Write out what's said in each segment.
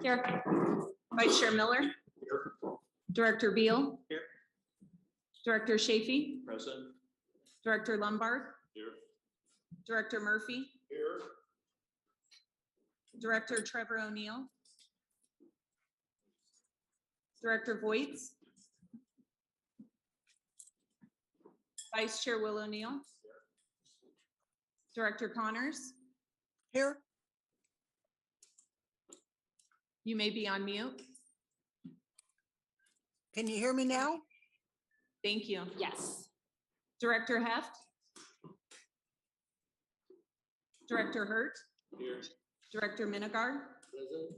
Here. Vice Chair Miller. Here. Director Beal. Here. Director Chafee. Present. Director Lombard. Here. Director Murphy. Here. Director Trevor O'Neill. Director Voights. Vice Chair Will O'Neill. Director Connors. Here. You may be on mute. Can you hear me now? Thank you. Yes. Director Heft. Director Hurt. Here. Director Minigar. Present.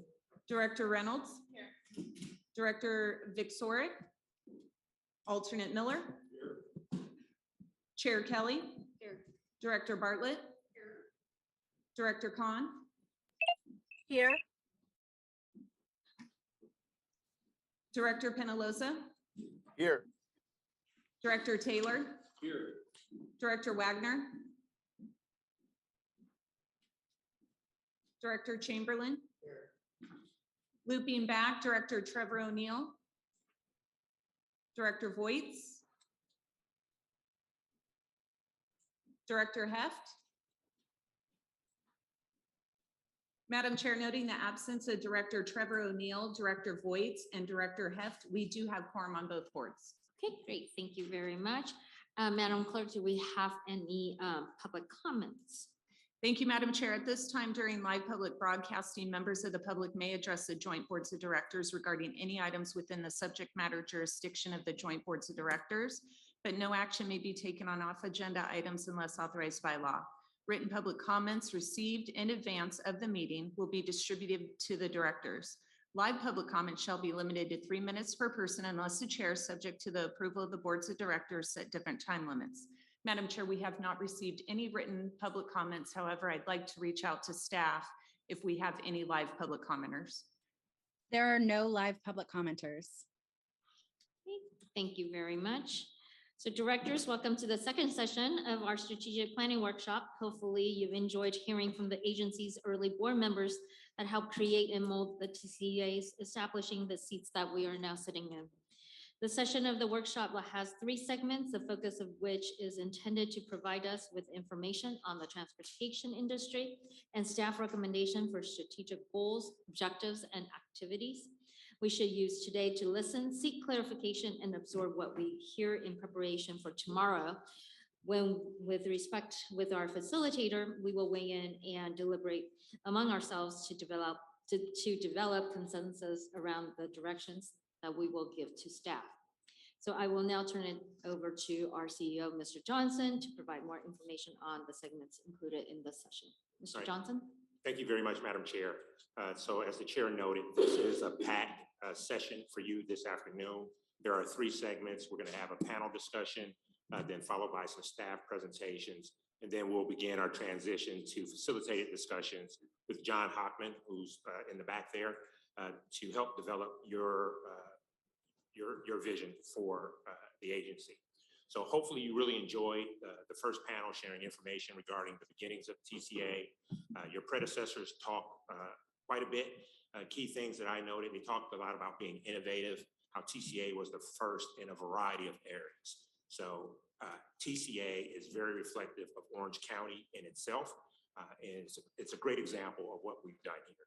Director Reynolds. Director Victoric. Alternate Miller. Here. Chair Kelly. Here. Director Bartlett. Director Khan. Here. Director Penaloza. Here. Director Taylor. Here. Director Wagner. Director Chamberlain. Looping back, Director Trevor O'Neill. Director Voights. Director Heft. Madam Chair, noting the absence of Director Trevor O'Neill, Director Voights, and Director Heft, we do have quorum on both boards. Okay, great. Thank you very much. Madam Clerk, do we have any public comments? Thank you, Madam Chair. At this time during live public broadcasting, members of the public may address the joint boards of directors regarding any items within the subject matter jurisdiction of the joint boards of directors, but no action may be taken on off agenda items unless authorized by law. Written public comments received in advance of the meeting will be distributed to the directors. Live public comment shall be limited to 3 minutes per person unless the chair is subject to the approval of the boards of directors set different time limits. Madam Chair, we have not received any written public comments. However, I'd like to reach out to staff if we have any live public commenters. There are no live public commenters. Okay, thank you very much. So directors, welcome to the second session of our strategic planning workshop. Hopefully you've enjoyed hearing from the agency's early board members that helped create and mold the TCAs, establishing the seats that we are now sitting in. The session of the workshop has 3 segments, the focus of which is intended to provide us with information on the transportation industry and staff recommendation for strategic goals, objectives, and activities. We should use today to listen, seek clarification, and absorb what we hear in preparation for tomorrow, when with respect with our facilitator, we will weigh in and deliberate among ourselves to develop consensus around the directions that we will give to staff. So I will now turn it over to our CEO, Mr. Johnson, to provide more information on the segments included in this session. Mr. Right. Johnson? Thank you very much, Madam Chair. So as the chair noted, this is a packed session for you this afternoon. There are 3 segments. We're going to have a panel discussion, then followed by some staff presentations, and then we'll begin our transition to facilitated discussions with John Hockman, who's in the back there, to help develop your vision for the agency. So hopefully you really enjoyed the first panel sharing information regarding the beginnings of TCA. Your predecessors talked quite a bit. Key things that I noted, they talked a lot about being innovative, how TCA was the first in a variety of areas. So TCA is very reflective of Orange County in itself, and it's a great example of what we've done here.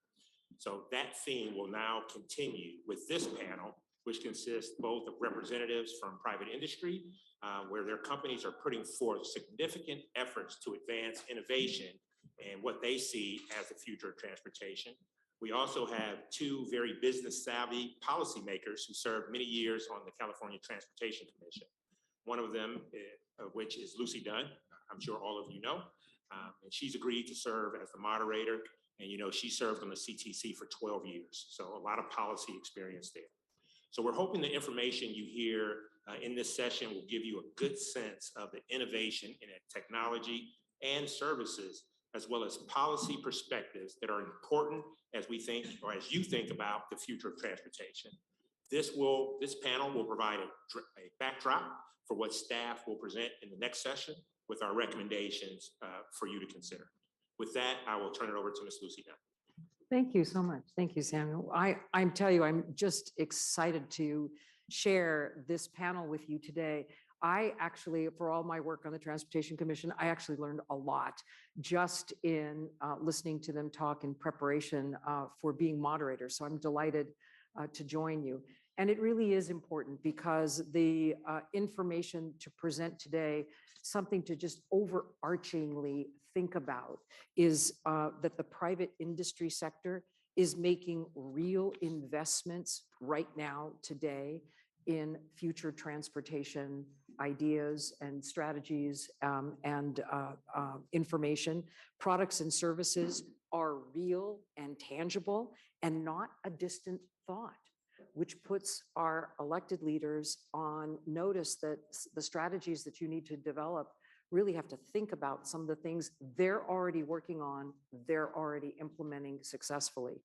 So that theme will now continue with this panel, which consists both of representatives from private industry, where their companies are putting forth significant efforts to advance innovation and what they see as the future of transportation. We also have 2 very business savvy policymakers who served many years on the California Transportation Commission. One of them, which is Lucy Dunn, I'm sure all of you know, and she's agreed to serve as the moderator. And she served on the CTC for 12 years, so a lot of policy experience there. So we're hoping the information you hear in this session will give you a good sense of the innovation in technology and services, as well as policy perspectives that are important as we think, or as you think about the future of transportation. This panel will provide a backdrop for what staff will present in the next session with our recommendations for you to consider. With that, I will turn it over to Ms. Lucy Dunn. Thank you so much. Thank you, Samuel. I tell you, I'm just excited to share this panel with you today. I actually, for all my work on the Transportation Commission, I actually learned a lot just in listening to them talk in preparation for being moderators. So I'm delighted to join you. And it really is important because the information to present today, something to just overarchingly think about is that the private industry sector is making real investments right now today in future transportation ideas and strategies and information. Products and services are real and tangible and not a distant thought, which puts our elected leaders on notice that the strategies that you need to develop really have to think about some of the things they're already working on, they're already implementing successfully.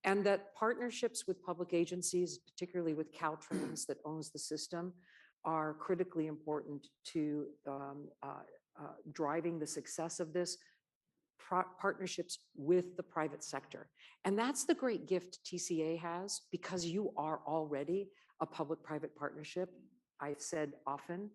And that partnerships with public agencies, particularly with Caltrans that owns the system, are critically important to driving the success of this. Partnerships with the private sector. And that's the great gift TCA has because you are already a public-private partnership. I've said often,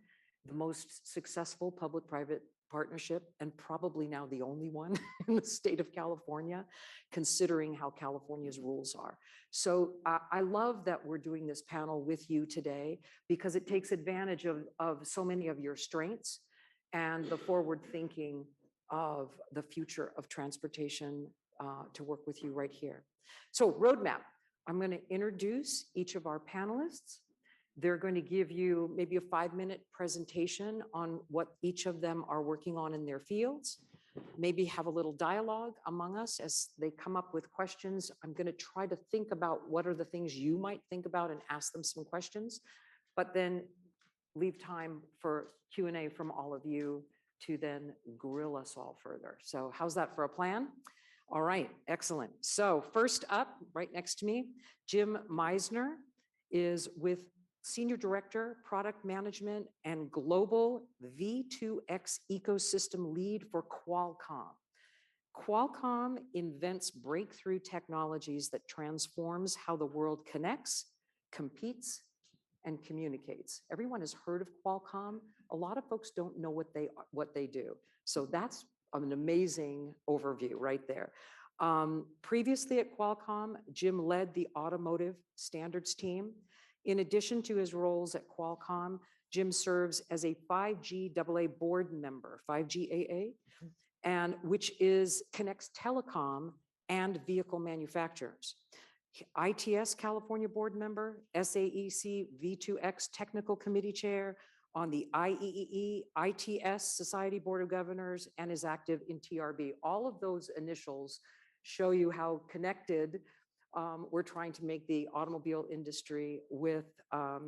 the most successful public-private partnership and probably now the only one in the state of California, considering how California's rules are. So I love that we're doing this panel with you today because it takes advantage of so many of your strengths and the forward thinking of the future of transportation to work with you right here. So roadmap, I'm going to introduce each of our panelists. They're going to give you maybe a 5-minute presentation on what each of them are working on in their fields. Maybe have a little dialogue among us as they come up with questions. I'm going to try to think about what are the things you might think about and ask them some questions, but then leave time for Q&A from all of you to then grill us all further. So how's that for a plan? All right, excellent. So first up, right next to me, Jim Meisner is with Senior Director, Product Management and Global V2X Ecosystem Lead for Qualcomm. Qualcomm invents breakthrough technologies that transforms how the world connects, competes, and communicates. Everyone has heard of Qualcomm. A lot of folks don't know what they do. So that's an amazing overview right there. Previously at Qualcomm, Jim led the automotive standards team. In addition to his roles at Qualcomm, Jim serves as a 5G AA board member, 5G AA, and which connects telecom and vehicle manufacturers. ITS California board member, SAEC V2X Technical Committee Chair on the IEEE ITS Society Board of Governors, and is active in TRB. All of those initials show you how connected we're trying to make the automobile industry with a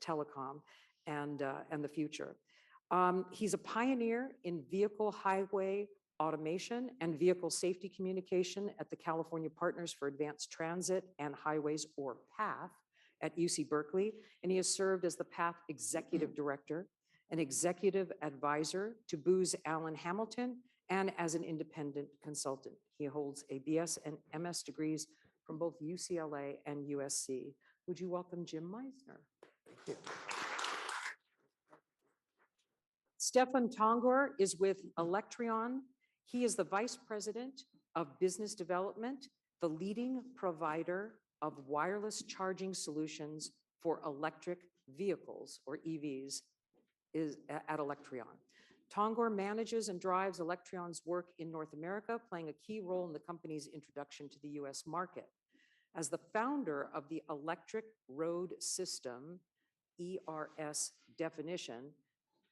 telecom and the future. He's a pioneer in vehicle highway automation and vehicle safety communication at the California Partners for Advanced Transit and Highways, or PATH, at UC Berkeley, and he has served as the PATH Executive Director, an executive advisor to Booz Allen Hamilton, and as an independent consultant. He holds a BS and MS degrees from both UCLA and USC. Would you welcome Jim Meisner? Thank you. Stefan Tongor is with Electrion. He is the Vice President of Business Development, the leading provider of wireless charging solutions for electric vehicles, or EVs, is at Electrion. Tongor manages and drives Electrion's work in North America, playing a key role in the company's introduction to the US market. As the founder of the Electric Road System, ERS definition,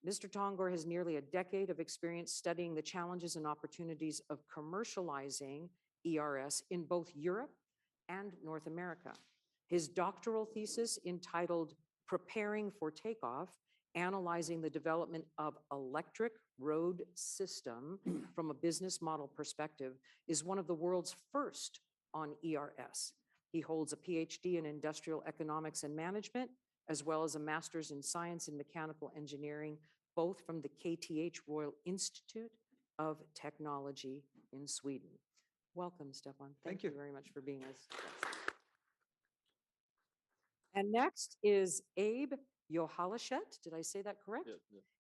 Mr. Tongor has nearly a decade of experience studying the challenges and opportunities of commercializing ERS in both Europe and North America. His doctoral thesis, entitled Preparing for Takeoff, analyzing the development of electric road system from a business model perspective, is one of the world's first on ERS. He holds a PhD in industrial economics and management, as well as a master's in science and mechanical engineering, both from the KTH Royal Institute of Technology in Sweden. Welcome, Stefan. Thank Thank you you. very much for being with us. And next is Abe Yohalashet. Did I say that correct?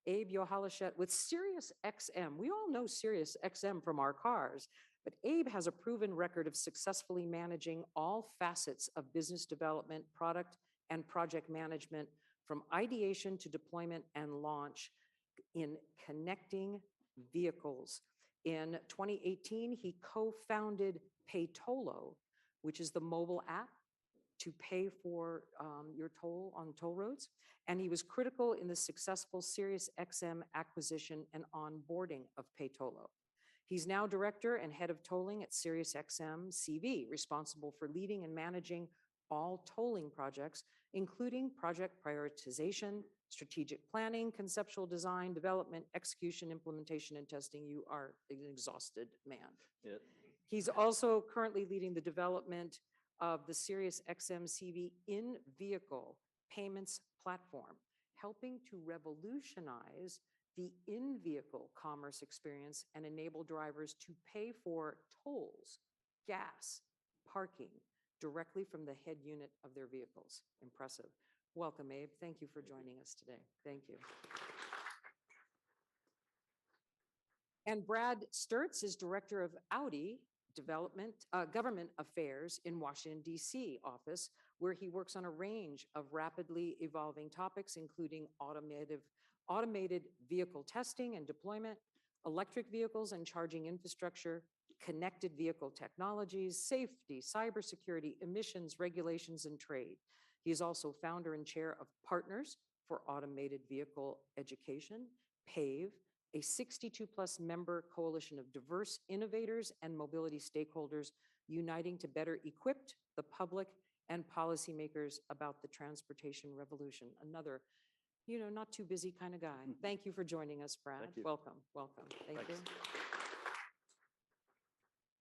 Abe Yohalashet with Sirius XM. We all know Sirius XM from our cars, but Abe has a proven record of successfully managing all facets of business development, product and project management, from ideation to deployment and launch in connecting vehicles. In 2018, he co-founded Paytolo, which is the mobile app to pay for your toll on toll roads. And he was critical in the successful Sirius XM acquisition and onboarding of Paytolo. He's now director and head of tolling at Sirius XM CV, responsible for leading and managing all tolling projects, including project prioritization, strategic planning, conceptual design, development, execution, implementation, and testing. You are an exhausted man. He's also currently leading the development of the Sirius XM CV in-vehicle payments platform, helping to revolutionize the in-vehicle commerce experience and enable drivers to pay for tolls, gas, parking directly from the head unit of their vehicles. Impressive. Welcome, Abe. Thank you for joining us today. Thank you. And Brad Sturts is director of Audi Government Affairs in Washington, D.C. office, where he works on a range of rapidly evolving topics, including automated vehicle testing and deployment, electric vehicles and charging infrastructure, connected vehicle technologies, safety, cybersecurity, emissions, regulations, and trade. He is also founder and chair of Partners for Automated Vehicle Education, PAVE, a 62+ member coalition of diverse innovators and mobility stakeholders uniting to better equip the public and policymakers about the transportation revolution. Another, not too busy kind of guy. Thank you for joining us, Brad. Thank you. Welcome, welcome. Thank you. Thanks.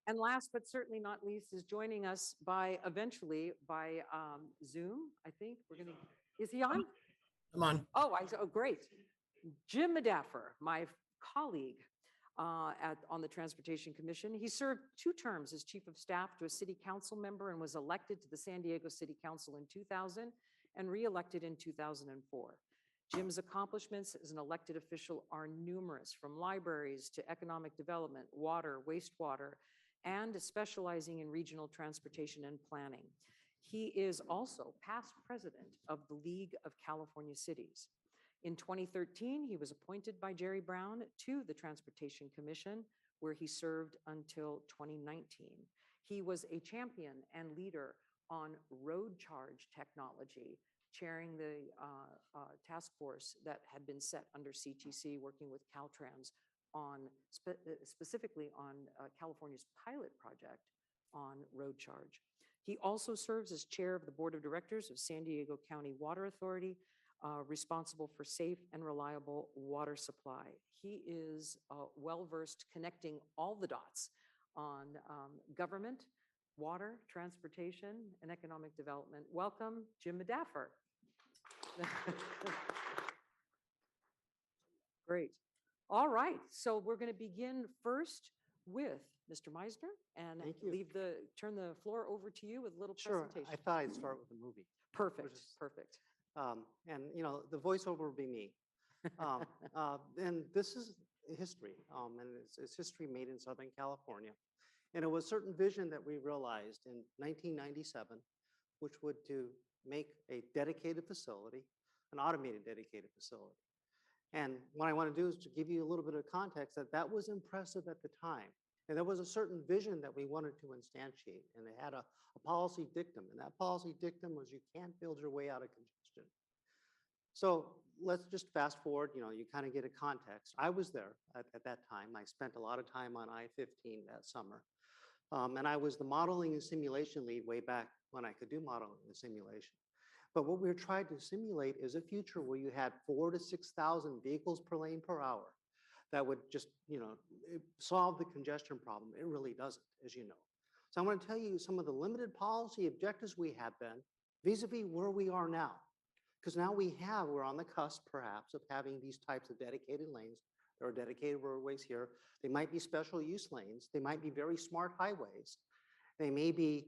And last but certainly not least is joining us eventually by Zoom, I think. Is he on? Come on. Oh, great. Jim Medaffer, my colleague on the Transportation Commission. He served 2 terms as chief of staff to a city council member and was elected to the San Diego City Council in 2000 and re-elected in 2004. Jim's accomplishments as an elected official are numerous, from libraries to economic development, water, wastewater, and specializing in regional transportation and planning. He is also past president of the League of California Cities. In 2013, he was appointed by Jerry Brown to the Transportation Commission, where he served until 2019. He was a champion and leader on road charge technology, chairing the task force that had been set under CTC, working with Caltrans on specifically on California's pilot project on road charge. He also serves as chair of the board of directors of San Diego County Water Authority, responsible for safe and reliable water supply. He is well-versed connecting all the dots on government, water, transportation, and economic development. Welcome, Jim Medaffer. Great. All right, so we're going to begin first with Mr. Meisner and Thank you. turn the floor over to you with a little Sure, presentation. I thought I'd start with a movie. Perfect, is- perfect. And, the voiceover will be me. And this is history, and it's history made in Southern California. And it was a certain vision that we realized in 1997, which would to make a dedicated facility, an automated dedicated facility. And what I want to do is to give you a little bit of context that was impressive at the time. And there was a certain vision that we wanted to instantiate, and they had a policy dictum. And that policy dictum was you can't build your way out of congestion. So let's just fast forward, you kind of get a context. I was there at that time. I spent a lot of time on I-15 that summer. And I was the modeling and simulation lead way back when I could do modeling and simulation. But what we were trying to simulate is a future where you had 4,000 to 6,000 vehicles per lane per hour that would just, solve the congestion problem. It really doesn't, as you know. So I'm going to tell you some of the limited policy objectives we have been vis-a-vis where we are now. Because now we're on the cusp, perhaps, of having these types of dedicated lanes There are dedicated roadways here. They might be special use lanes. They might be very smart highways. They may be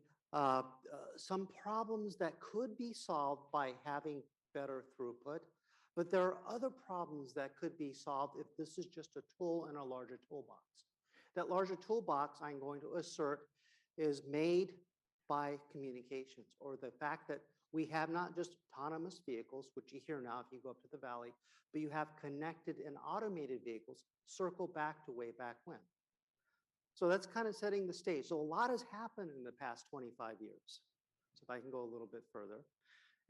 some problems that could be solved by having better throughput. But there are other problems that could be solved if this is just a tool in a larger toolbox. That larger toolbox, I'm going to assert, is made by communications, or the fact that we have not just autonomous vehicles, which you hear now if you go up to the valley, but you have connected and automated vehicles circle back to way back when. So that's kind of setting the stage. So a lot has happened in the past 25 years. So if I can go a little bit further.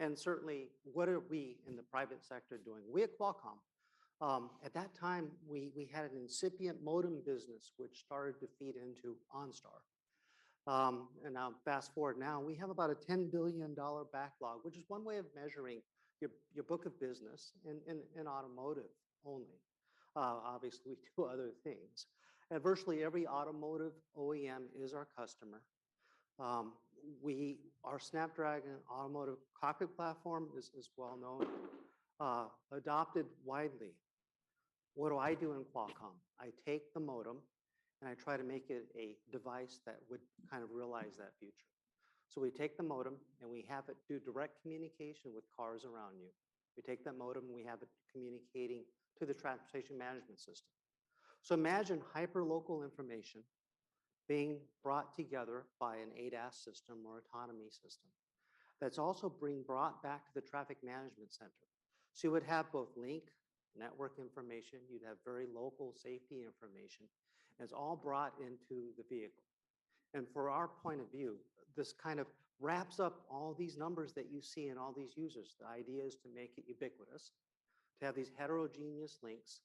And certainly, what are we in the private sector doing? We at Qualcomm, at that time, we had an incipient modem business, which started to feed into OnStar. And now fast forward now, we have about a $10 billion backlog, which is one way of measuring your book of business in automotive only. Obviously, we do other things. And virtually every automotive OEM is our customer. Our Snapdragon automotive cockpit platform is well known, adopted widely. What do I do in Qualcomm? I take the modem and I try to make it a device that would kind of realize that future. So we take the modem and we have it do direct communication with cars around you. We take that modem and we have it communicating to the transportation management system. So imagine hyperlocal information being brought together by an ADAS system or autonomy system that's also being brought back to the traffic management center. So you would have both link, network information, you'd have very local safety information, and it's all brought into the vehicle. And for our point of view, this kind of wraps up all these numbers that you see in all these users. The idea is to make it ubiquitous, to have these heterogeneous links,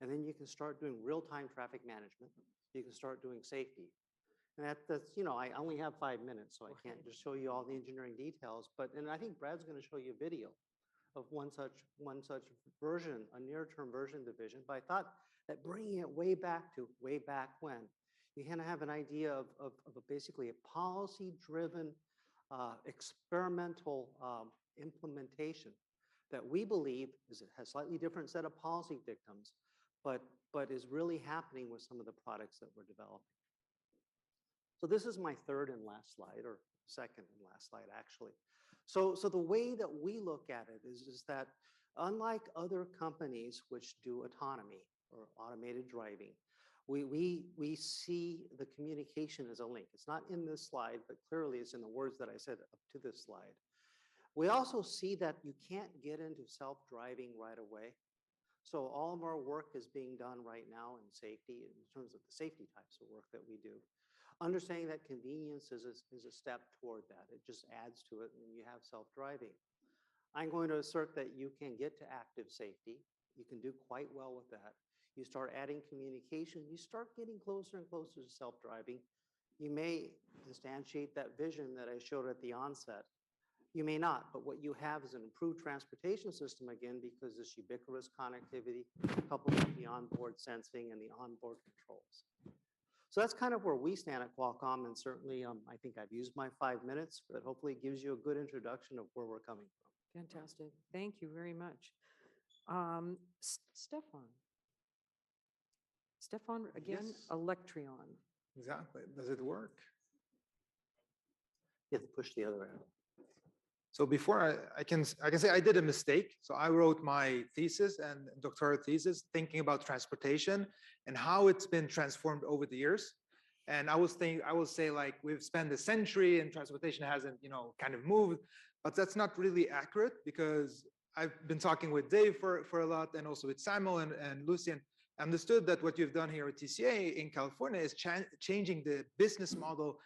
and then you can start doing real-time traffic management. You can start doing safety. And that's, you know, I only have 5 minutes, so I can't just show you all the engineering details, and I think Brad's going to show you a video of one such version, a near-term version of the vision. But I thought that bringing it way back when, you kind of have an idea of basically a policy-driven experimental implementation that we believe has a slightly different set of policy dictums, but is really happening with some of the products that we're developing. So this is my third and last slide, or second and last slide, actually. So the way that we look at it is that unlike other companies which do autonomy or automated driving, we see the communication as a link. It's not in this slide, but clearly it's in the words that I said up to this slide. We also see that you can't get into self-driving right away. So all of our work is being done right now in safety, in terms of the safety types of work that we do. Understanding that convenience is a step toward that. It just adds to it when you have self-driving. I'm going to assert that you can get to active safety. You can do quite well with that. You start adding communication, you start getting closer and closer to self-driving. You may instantiate that vision that I showed at the onset. You may not, but what you have is an improved transportation system again, because this ubiquitous connectivity coupled with the onboard sensing and the onboard controls. So that's kind of where we stand at Qualcomm, and certainly I think I've used my 5 minutes, but hopefully it gives you a good introduction of where we're coming from. Fantastic. Thank you very much. Stefan. Stefan, again, Yes. Electrion. Exactly. Does it work? You have to push the other end. So before I can say I did a mistake. So I wrote my thesis and doctoral thesis thinking about transportation and how it's been transformed over the years. And I will say like we've spent a century and transportation hasn't, kind of moved, but that's not really accurate because I've been talking with Dave for a lot and also with Samuel and Lucien. Understood that what you've done here at TCA in California is changing the business model,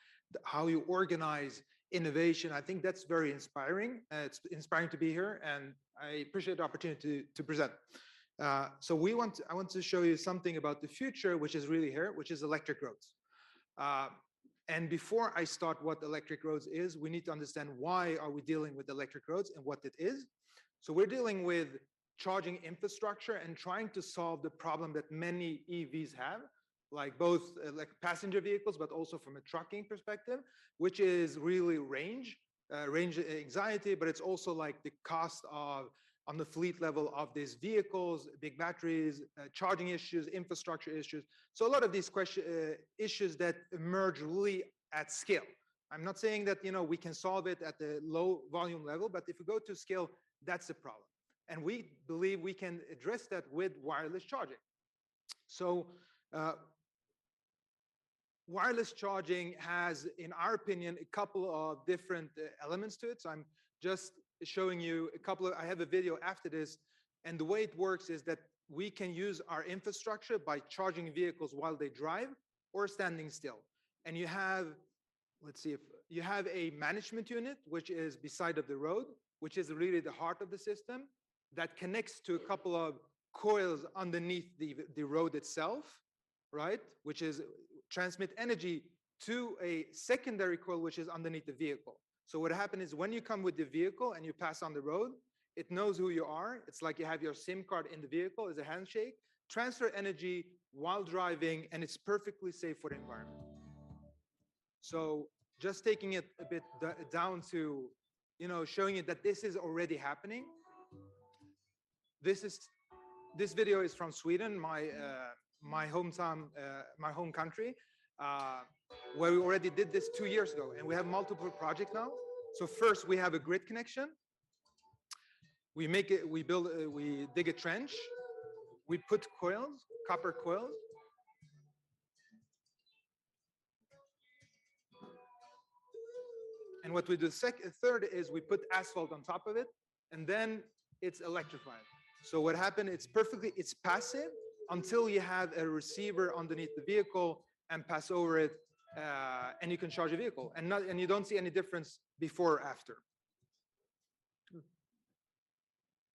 how you organize innovation. I think that's very inspiring. It's inspiring to be here, and I appreciate the opportunity to present. So I want to show you something about the future, which is really here, which is electric roads. And before I start what electric roads is, we need to understand why are we dealing with electric roads and what it is. So we're dealing with charging infrastructure and trying to solve the problem that many EVs have, like both like passenger vehicles, but also from a trucking perspective, which is really range anxiety, but it's also like the cost of on the fleet level of these vehicles, big batteries, charging issues, infrastructure issues. So a lot of these issues that emerge really at scale. I'm not saying that we can solve it at the low volume level, but if we go to scale, that's the problem. And we believe we can address that with wireless charging. So wireless charging has, in our opinion, a couple of different elements to it. So I'm just showing you a couple of, I have a video after this, and the way it works is that we can use our infrastructure by charging vehicles while they drive or standing still. And you have, let's see, if you have a management unit, which is beside of the road, which is really the heart of the system, that connects to a couple of coils underneath the road itself, right? Which is transmit energy to a secondary coil, which is underneath the vehicle. So what happens is when you come with the vehicle and you pass on the road, it knows who you are. It's like you have your SIM card in the vehicle as a handshake, transfer energy while driving, and it's perfectly safe for the environment. So just taking it a bit down to, showing you that this is already happening. This video is from Sweden, my hometown, my home country, where we already did this 2 years ago, and we have multiple projects now. So first we have a grid connection. We dig a trench. We put coils, copper coils. And what we do third is we put asphalt on top of it, and then it's electrified. So what happened, it's passive until you have a receiver underneath the vehicle and pass over it, and you can charge a vehicle, and you don't see any difference before or after.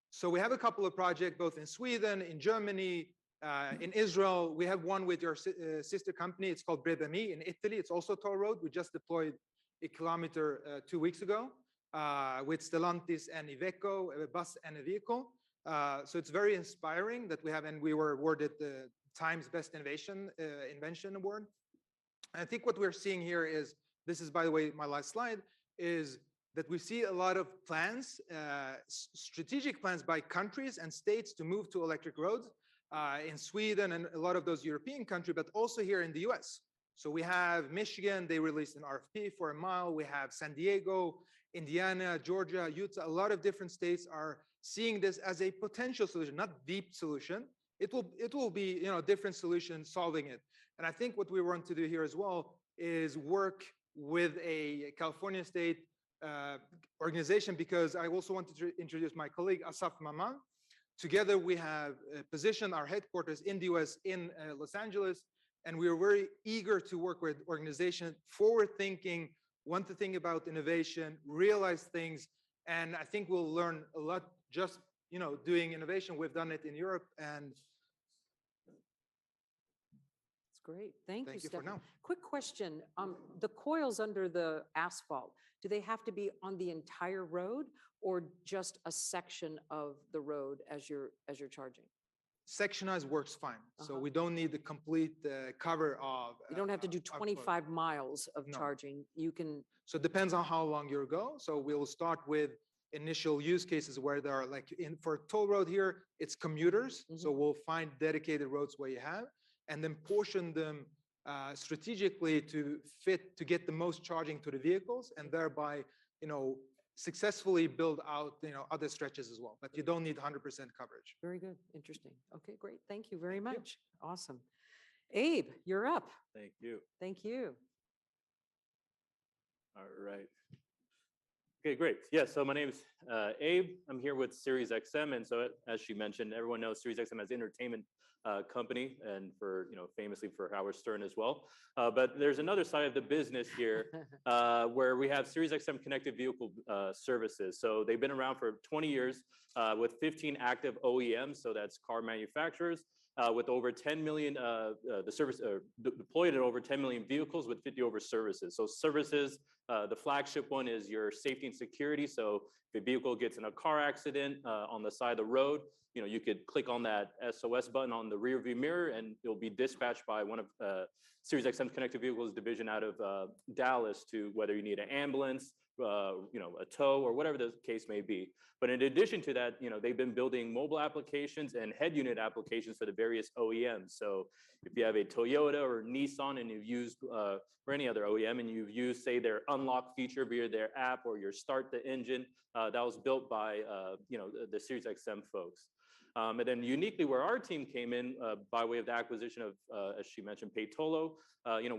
So we have a couple of projects both in Sweden, in Germany, in Israel. We have one with your sister company. It's called Brebemi in Italy. It's also a toll road. We just deployed a kilometer 2 weeks ago with Stellantis and Iveco, a bus and a vehicle. So it's very inspiring that we have, and we were awarded the Times Best Invention Award. And I think what we're seeing here is, this is, by the way, my last slide, is that we see a lot of plans, strategic plans by countries and states to move to electric roads in Sweden and a lot of those European countries, but also here in the US. So we have Michigan, they released an RFP for a mile. We have San Diego, Indiana, Georgia, Utah. A lot of different states are seeing this as a potential solution, not deep solution. It will be different solutions solving it. And I think what we want to do here as well is work with a California state organization, because I also wanted to introduce my colleague Asaf Maman. Together we have positioned our headquarters in the US in Los Angeles, and we are very eager to work with organizations, forward thinking, want to think about innovation, realize things, and I think we'll learn a lot just doing innovation. We've done it in Europe, and That's great. Thank you, for Stefan. now. Quick question. The coils under the asphalt, do they have to be on the entire road or just a section of the road as you're charging? Sectionized works fine. So we don't need the complete cover of. You don't have to do of course. 25 miles of No. charging. You can, So it depends on how long you go. So we'll start with initial use cases where there are, like for toll road here, it's commuters. So we'll find dedicated roads where you have, and then portion them strategically to get the most charging to the vehicles, and thereby, successfully build out, other stretches as well. But you don't need 100% coverage. very good, interesting. Okay, great. Thank you very much. Awesome. Abe, you're up. Thank you. Thank you. All right. Okay, great. Yeah, so my name is Abe. I'm here with Sirius XM, and so as she mentioned, everyone knows Sirius XM as an entertainment company, and for famously for Howard Stern as well. But there's another side of the business here where we have Sirius XM Connected Vehicle Services. So they've been around for 20 years with 15 active OEMs. So that's car manufacturers. With over 10 million, the service deployed in over 10 million vehicles with 50 over services. So services, the flagship one is your safety and security. So if a vehicle gets in a car accident on the side of the road, you could click on that SOS button on the rear view mirror, and it'll be dispatched by one of Sirius XM's Connected Vehicles division out of Dallas to whether you need an ambulance, a tow or whatever the case may be. But in addition to that, they've been building mobile applications and head unit applications for the various OEMs. So if you have a Toyota or Nissan and you've used, or any other OEM, and you've used, say, their unlock feature via their app or your start the engine, that was built by, the Sirius XM folks. And then uniquely where our team came in by way of the acquisition of, as she mentioned, PayTolo,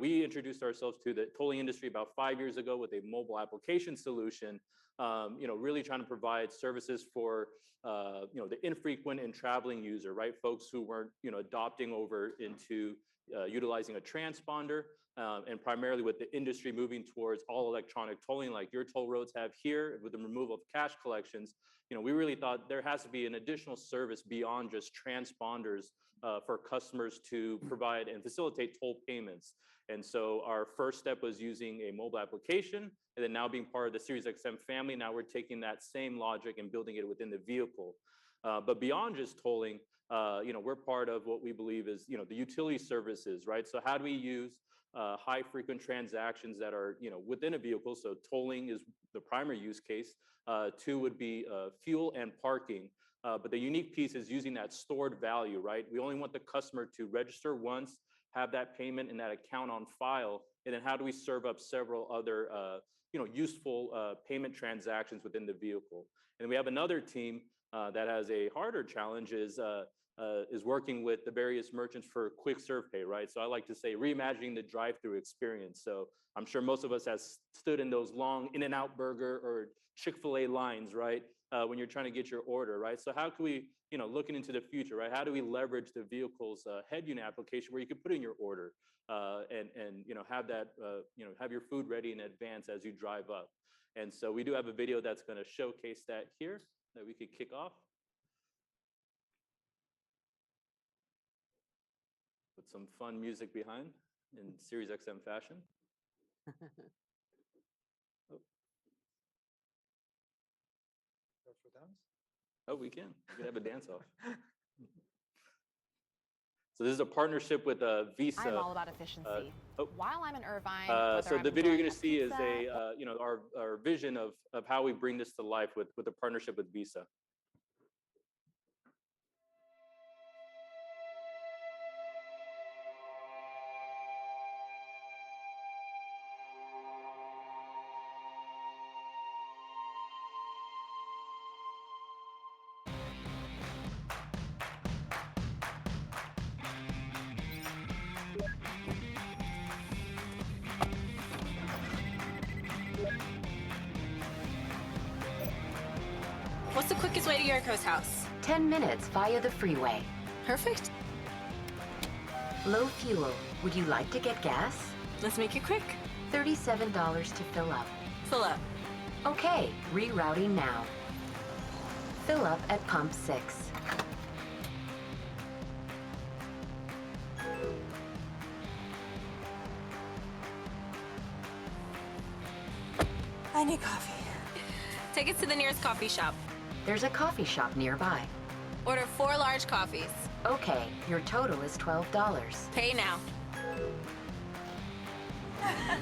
we introduced ourselves to the tolling industry about 5 years ago with a mobile application solution, really trying to provide services for, the infrequent and traveling user, right? Folks who weren't, adopting over into utilizing a transponder, and primarily with the industry moving towards all electronic tolling like your toll roads have here with the removal of cash collections. We really thought there has to be an additional service beyond just transponders for customers to provide and facilitate toll payments. And so our first step was using a mobile application, and then now being part of the Sirius XM family, now we're taking that same logic and building it within the vehicle. But beyond just tolling, we're part of what we believe is, the utility services, right? So how do we use high frequent transactions that are, within a vehicle? So tolling is the primary use case. Two would be fuel and parking. But the unique piece is using that stored value, right? We only want the customer to register once, have that payment in that account on file, and then how do we serve up several other, useful payment transactions within the vehicle? And we have another team that has a harder challenge, is working with the various merchants for quick serve pay, right? So I like to say reimagining the drive-through experience. So I'm sure most of us have stood in those long In-N-Out Burger or Chick-fil-A lines, right? When you're trying to get your order, right? So how can we, looking into the future, right? How do we leverage the vehicle's head unit application where you can put in your order and have that, have your food ready in advance as you drive up? And so we do have a video that's going to showcase that here that we could kick off. With some fun music behind in Sirius XM fashion. Oh, we can have a dance off. So this is a partnership with Visa. I'm all about efficiency. While I'm in Irvine, so the video you're going to see is our vision of how we bring this to life with a partnership with Visa. What's the quickest way to Yuriko's house? 10 minutes via the freeway. Perfect. Low fuel. Would you like to get gas? Let's make it quick. $37 to fill up. Fill up. Okay, rerouting now. Fill up at pump 6. I need coffee. Take it to the nearest coffee shop. There's a coffee shop nearby. Order 4 large coffees. Okay, your total is $12. Pay now.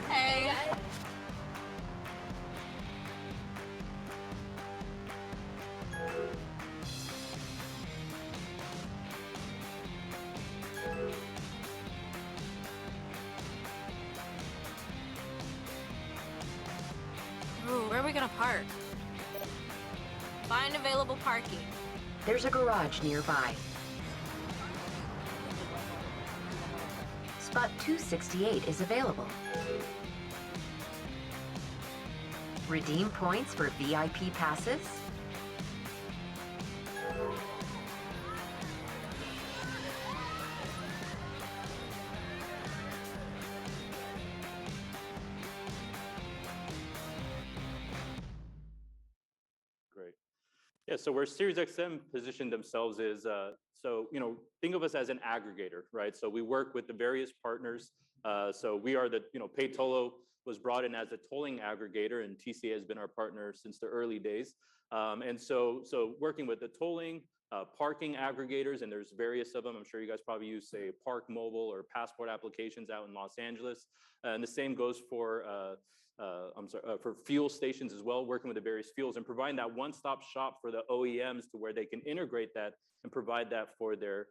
Hey. Ooh, where are we gonna park? Find available parking. There's a garage nearby. Spot 268 is available. Redeem points for VIP passes. Great. Yeah, so where Sirius XM positioned themselves is, think of us as an aggregator, right? So we work with the various partners. So we are the, PayTolo was brought in as a tolling aggregator, and TCA has been our partner since the early days. And so working with the tolling, parking aggregators, and there's various of them. I'm sure you guys probably use, say, Park Mobile or Passport applications out in Los Angeles. And the same goes for for fuel stations as well, working with the various fuels and providing that one-stop shop for the OEMs to where they can integrate that and provide that for their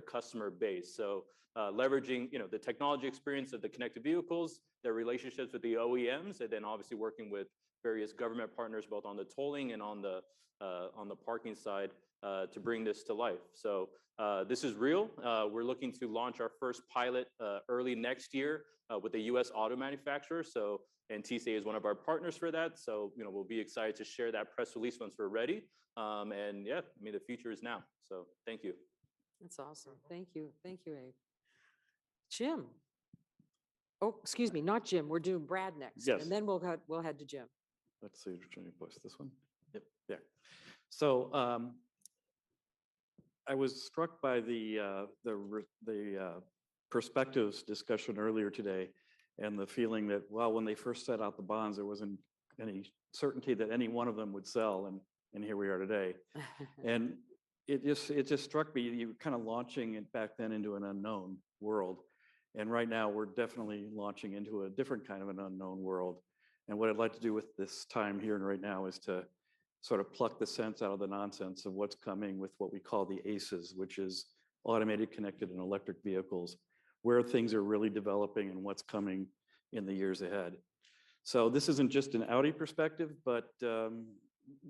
customer base. So leveraging, the technology experience of the connected vehicles, their relationships with the OEMs, and then obviously working with various government partners, both on the tolling and on the parking side, to bring this to life. So this is real. We're looking to launch our first pilot early next year with a U.S. auto manufacturer. So, and TCA is one of our partners for that. So, we'll be excited to share that press release once we're ready. And yeah, I mean, the future is now. So thank you. That's awesome. Thank you. Thank you, Abe. Jim. Oh, excuse me, not Jim. We're doing Brad next. Yes. And then we'll head to Jim. Let's see, trying to push this one. Yep, there. So I was struck by the perspectives discussion earlier today, and the feeling that, well, when they first set out the bonds, there wasn't any certainty that any one of them would sell, and here we are today. And it just struck me, you were kind of launching it back then into an unknown world. And right now we're definitely launching into a different kind of an unknown world. And what I'd like to do with this time here and right now is to sort of pluck the sense out of the nonsense of what's coming with what we call the ACEs, which is automated, connected, and electric vehicles, where things are really developing and what's coming in the years ahead. So this isn't just an Audi perspective, but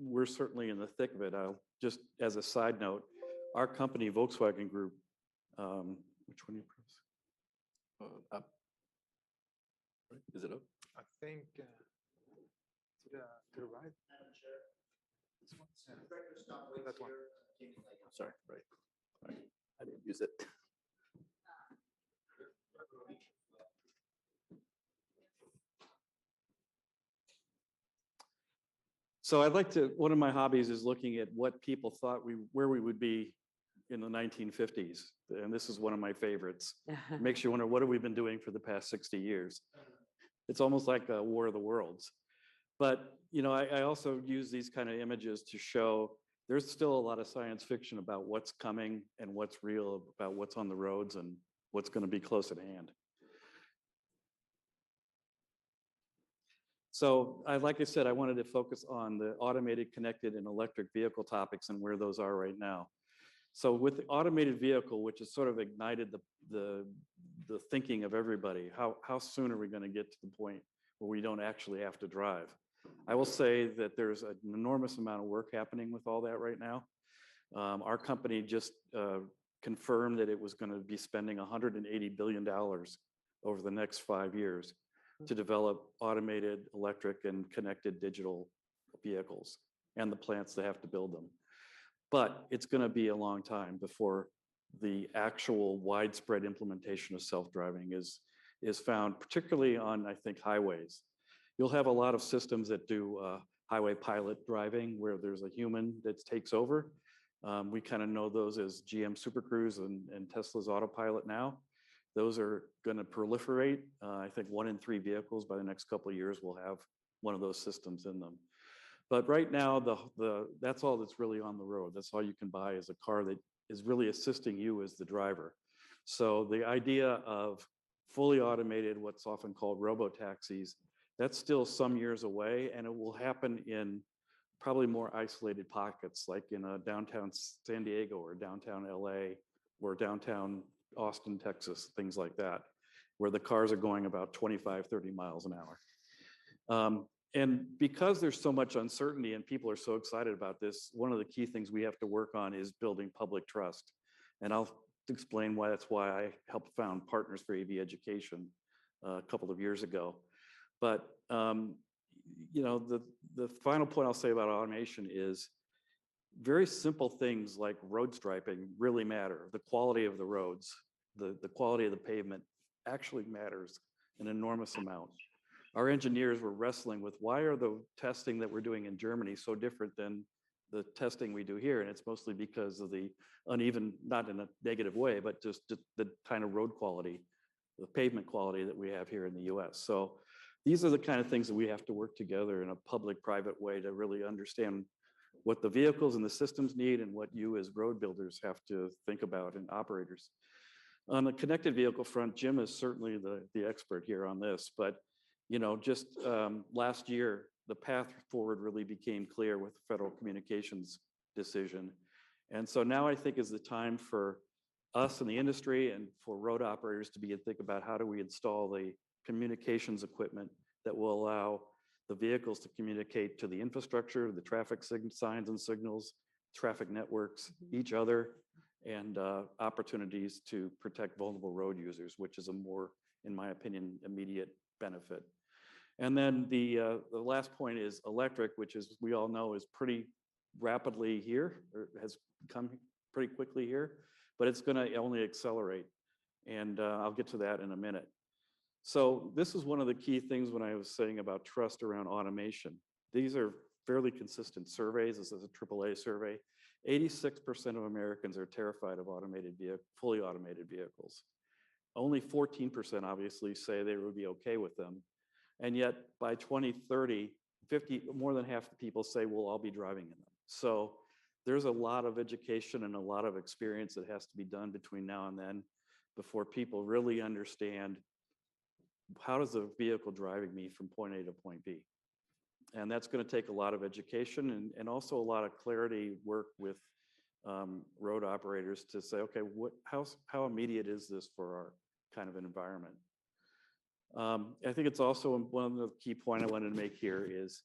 we're certainly in the thick of it. I'll just, as a side note, our company, Volkswagen Group, which one do you press? Up. Right, is it up? I think to the right. This one? Yeah. That one. Sorry, right. I didn't use it. So I'd like to, one of my hobbies is looking at what people thought where we would be in the 1950s. And this is one of my favorites. Makes you wonder, what have we been doing for the past 60 years? It's almost like a War of the Worlds. But, I also use these kind of images to show there's still a lot of science fiction about what's coming and what's real, about what's on the roads and what's going to be close at hand. So like I said, I wanted to focus on the automated, connected, and electric vehicle topics and where those are right now. So with the automated vehicle, which has sort of ignited the thinking of everybody, how soon are we going to get to the point where we don't actually have to drive? I will say that there's an enormous amount of work happening with all that right now. Our company just confirmed that it was going to be spending $180 billion over the next 5 years to develop automated, electric, and connected digital vehicles and the plants that have to build them. But it's going to be a long time before the actual widespread implementation of self-driving is found, particularly on, I think, highways. You'll have a lot of systems that do highway pilot driving where there's a human that takes over. We kind of know those as GM Super Cruise and Tesla's Autopilot now. Those are going to proliferate. I think 1 in 3 vehicles by the next couple of years will have one of those systems in them. But right now, that's all that's really on the road. That's all you can buy is a car that is really assisting you as the driver. So the idea of fully automated, what's often called robo-taxis, that's still some years away, and it will happen in probably more isolated pockets, like in downtown San Diego or downtown LA or downtown Austin, Texas, things like that, where the cars are going about 25, 30 miles an hour. And because there's so much uncertainty and people are so excited about this, one of the key things we have to work on is building public trust. And I'll explain why that's why I helped found Partners for AV Education a couple of years ago. But the final point I'll say about automation is very simple things like road striping really matter. The quality of the roads, the quality of the pavement actually matters an enormous amount. Our engineers were wrestling with why are the testing that we're doing in Germany so different than the testing we do here? And it's mostly because of the uneven, not in a negative way, but just the kind of road quality, the pavement quality that we have here in the US. So these are the kind of things that we have to work together in a public-private way to really understand what the vehicles and the systems need and what you as road builders have to think about and operators. On the connected vehicle front, Jim is certainly the expert here on this, but Just last year, the path forward really became clear with the Federal Communications decision. And so now I think is the time for us in the industry and for road operators to begin to think about how do we install the communications equipment that will allow the vehicles to communicate to the infrastructure, the traffic signs and signals, traffic networks, each other, and opportunities to protect vulnerable road users, which is a more, in my opinion, immediate benefit. And then the last point is electric, which is, we all know, is pretty rapidly here, or has come pretty quickly here, but it's going to only accelerate. And I'll get to that in a minute. So this is one of the key things when I was saying about trust around automation. These are fairly consistent surveys. This is a AAA survey. 86% of Americans are terrified of fully automated vehicles. Only 14% obviously say they would be okay with them. And yet by 2030, more than half the people say we'll all be driving in them. So there's a lot of education and a lot of experience that has to be done between now and then before people really understand, how does a vehicle driving me from point A to point B? And that's going to take a lot of education and also a lot of clarity work with road operators to say, okay, how immediate is this for our kind of an environment? I think it's also one of the key points I wanted to make here is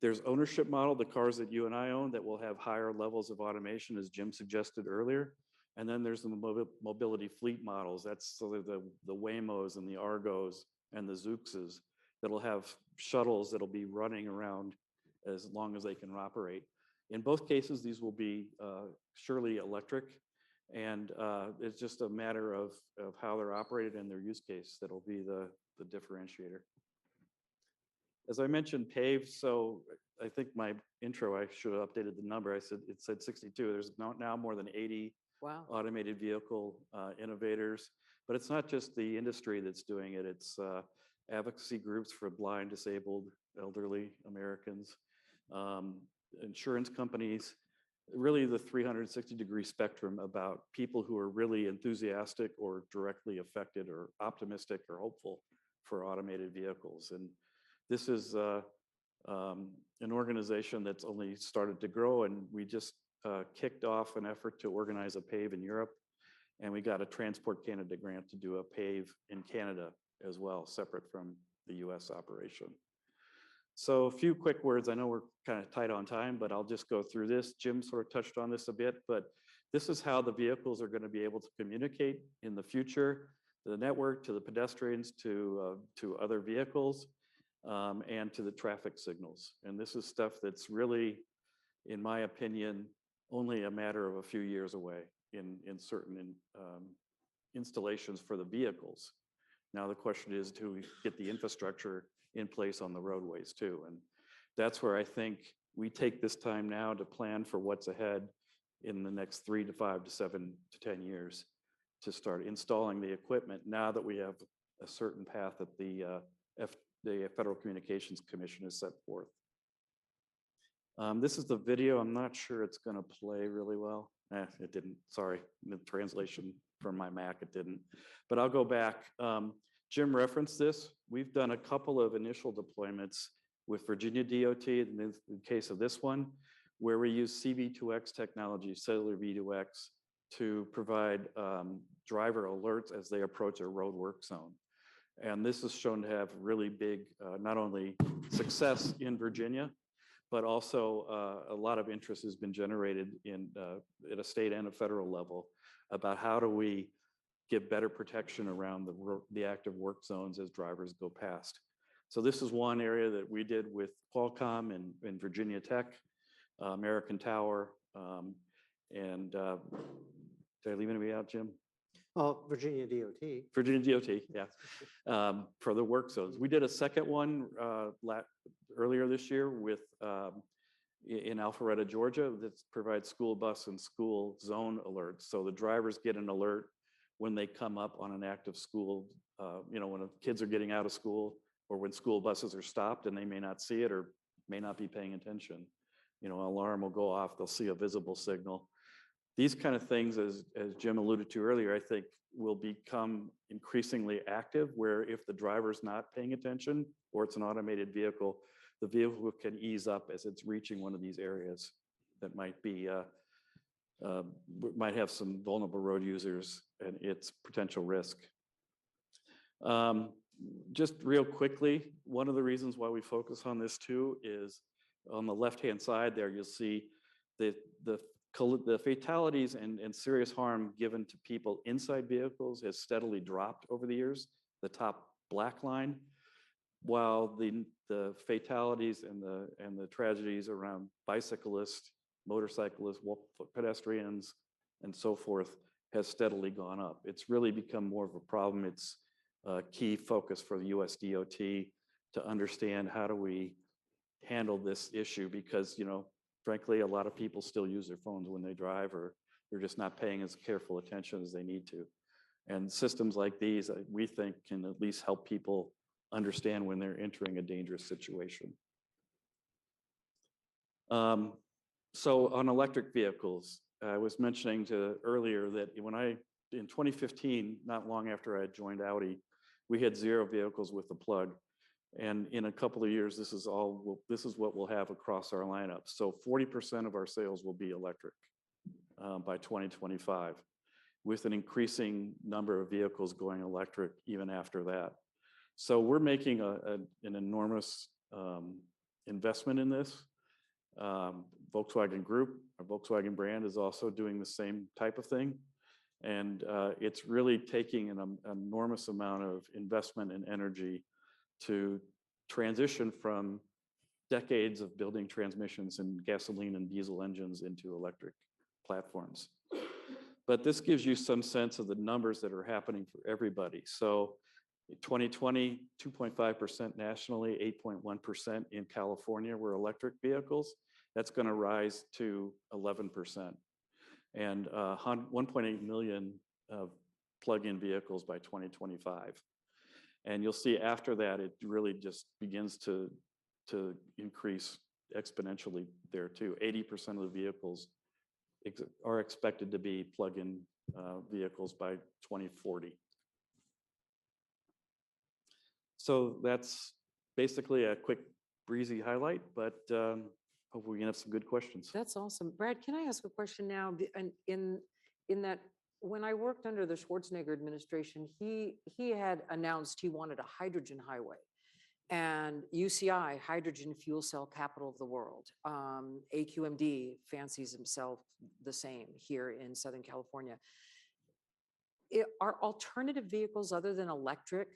there's ownership model, the cars that you and I own that will have higher levels of automation, as Jim suggested earlier. And then there's the mobility fleet models. That's sort of the Waymos and the Argos and the Zooxes that'll have shuttles that'll be running around as long as they can operate. In both cases, these will be surely electric, and it's just a matter of how they're operated and their use case that'll be the differentiator. As I mentioned, PAVE, so I think my intro, I should have updated the number. It said 62. There's now more than 80 Wow. automated vehicle innovators, but it's not just the industry that's doing it. It's advocacy groups for blind, disabled, elderly Americans, insurance companies, really the 360-degree spectrum about people who are really enthusiastic or directly affected or optimistic or hopeful for automated vehicles. And this is an organization that's only started to grow, and we just kicked off an effort to organize a PAVE in Europe, and we got a Transport Canada grant to do a PAVE in Canada as well, separate from the US operation. So a few quick words. I know we're kind of tight on time, but I'll just go through this. Jim sort of touched on this a bit, but this is how the vehicles are going to be able to communicate in the future, the network, to the pedestrians, to other vehicles, and to the traffic signals. And this is stuff that's really, in my opinion, only a matter of a few years away in certain installations for the vehicles. Now the question is, do we get the infrastructure in place on the roadways too? And that's where I think we take this time now to plan for what's ahead in the next 3 to 5 to 7 to 10 years to start installing the equipment now that we have a certain path that the Federal Communications Commission has set forth. This is the video. I'm not sure it's going to play really well. It didn't. Sorry, the translation from my Mac, it didn't. But I'll go back. Jim referenced this. We've done a couple of initial deployments with Virginia DOT, in the case of this one, where we use CV2X technology, cellular V2X, to provide driver alerts as they approach a road work zone. And this is shown to have really big, not only success in Virginia, but also a lot of interest has been generated at a state and a federal level about how do we get better protection around the active work zones as drivers go past. So this is one area that we did with Qualcomm and Virginia Tech, American Tower, and did I leave anybody out, Jim? Well, Virginia DOT. Virginia DOT, yeah, for the work zones. We did a second one earlier this year with in Alpharetta, Georgia, that provides school bus and school zone alerts. So the drivers get an alert when they come up on an active school, when the kids are getting out of school or when school buses are stopped and they may not see it or may not be paying attention. An alarm will go off, they'll see a visible signal. These kind of things, as Jim alluded to earlier, I think will become increasingly active, where if the driver's not paying attention or it's an automated vehicle, the vehicle can ease up as it's reaching one of these areas that might be, might have some vulnerable road users and its potential risk. Just real quickly, one of the reasons why we focus on this too is on the left-hand side there, you'll see the fatalities and serious harm given to people inside vehicles has steadily dropped over the years, the top black line, while the fatalities and the tragedies around bicyclists, motorcyclists, pedestrians, and so forth has steadily gone up. It's really become more of a problem. It's a key focus for the US DOT to understand how do we handle this issue because, you know, frankly, a lot of people still use their phones when they drive or they're just not paying as careful attention as they need to. And systems like these, we think, can at least help people understand when they're entering a dangerous situation. So on electric vehicles, I was mentioning earlier that in 2015, not long after I joined Audi, we had 0 vehicles with a plug. And in a couple of years, this is what we'll have across our lineup. So 40% of our sales will be electric by 2025, with an increasing number of vehicles going electric even after that. So we're making an enormous investment in this. Volkswagen Group, our Volkswagen brand, is also doing the same type of thing. And it's really taking an enormous amount of investment and energy to transition from decades of building transmissions and gasoline and diesel engines into electric platforms. But this gives you some sense of the numbers that are happening for everybody. So in 2020, 2.5% nationally, 8.1% in California were electric vehicles. That's going to rise to 11%. And 1.8 million plug-in vehicles by 2025. And you'll see after that, it really just begins to increase exponentially there too. 80% of the vehicles are expected to be plug-in vehicles by 2040. So that's basically a quick, breezy highlight, but hopefully we can have some good questions. That's awesome. Brad, can I ask a question now? And in that, when I worked under the Schwarzenegger administration, he had announced he wanted a hydrogen highway. And UCI, hydrogen fuel cell capital of the world. AQMD fancies himself the same here in Southern California. Are alternative vehicles other than electric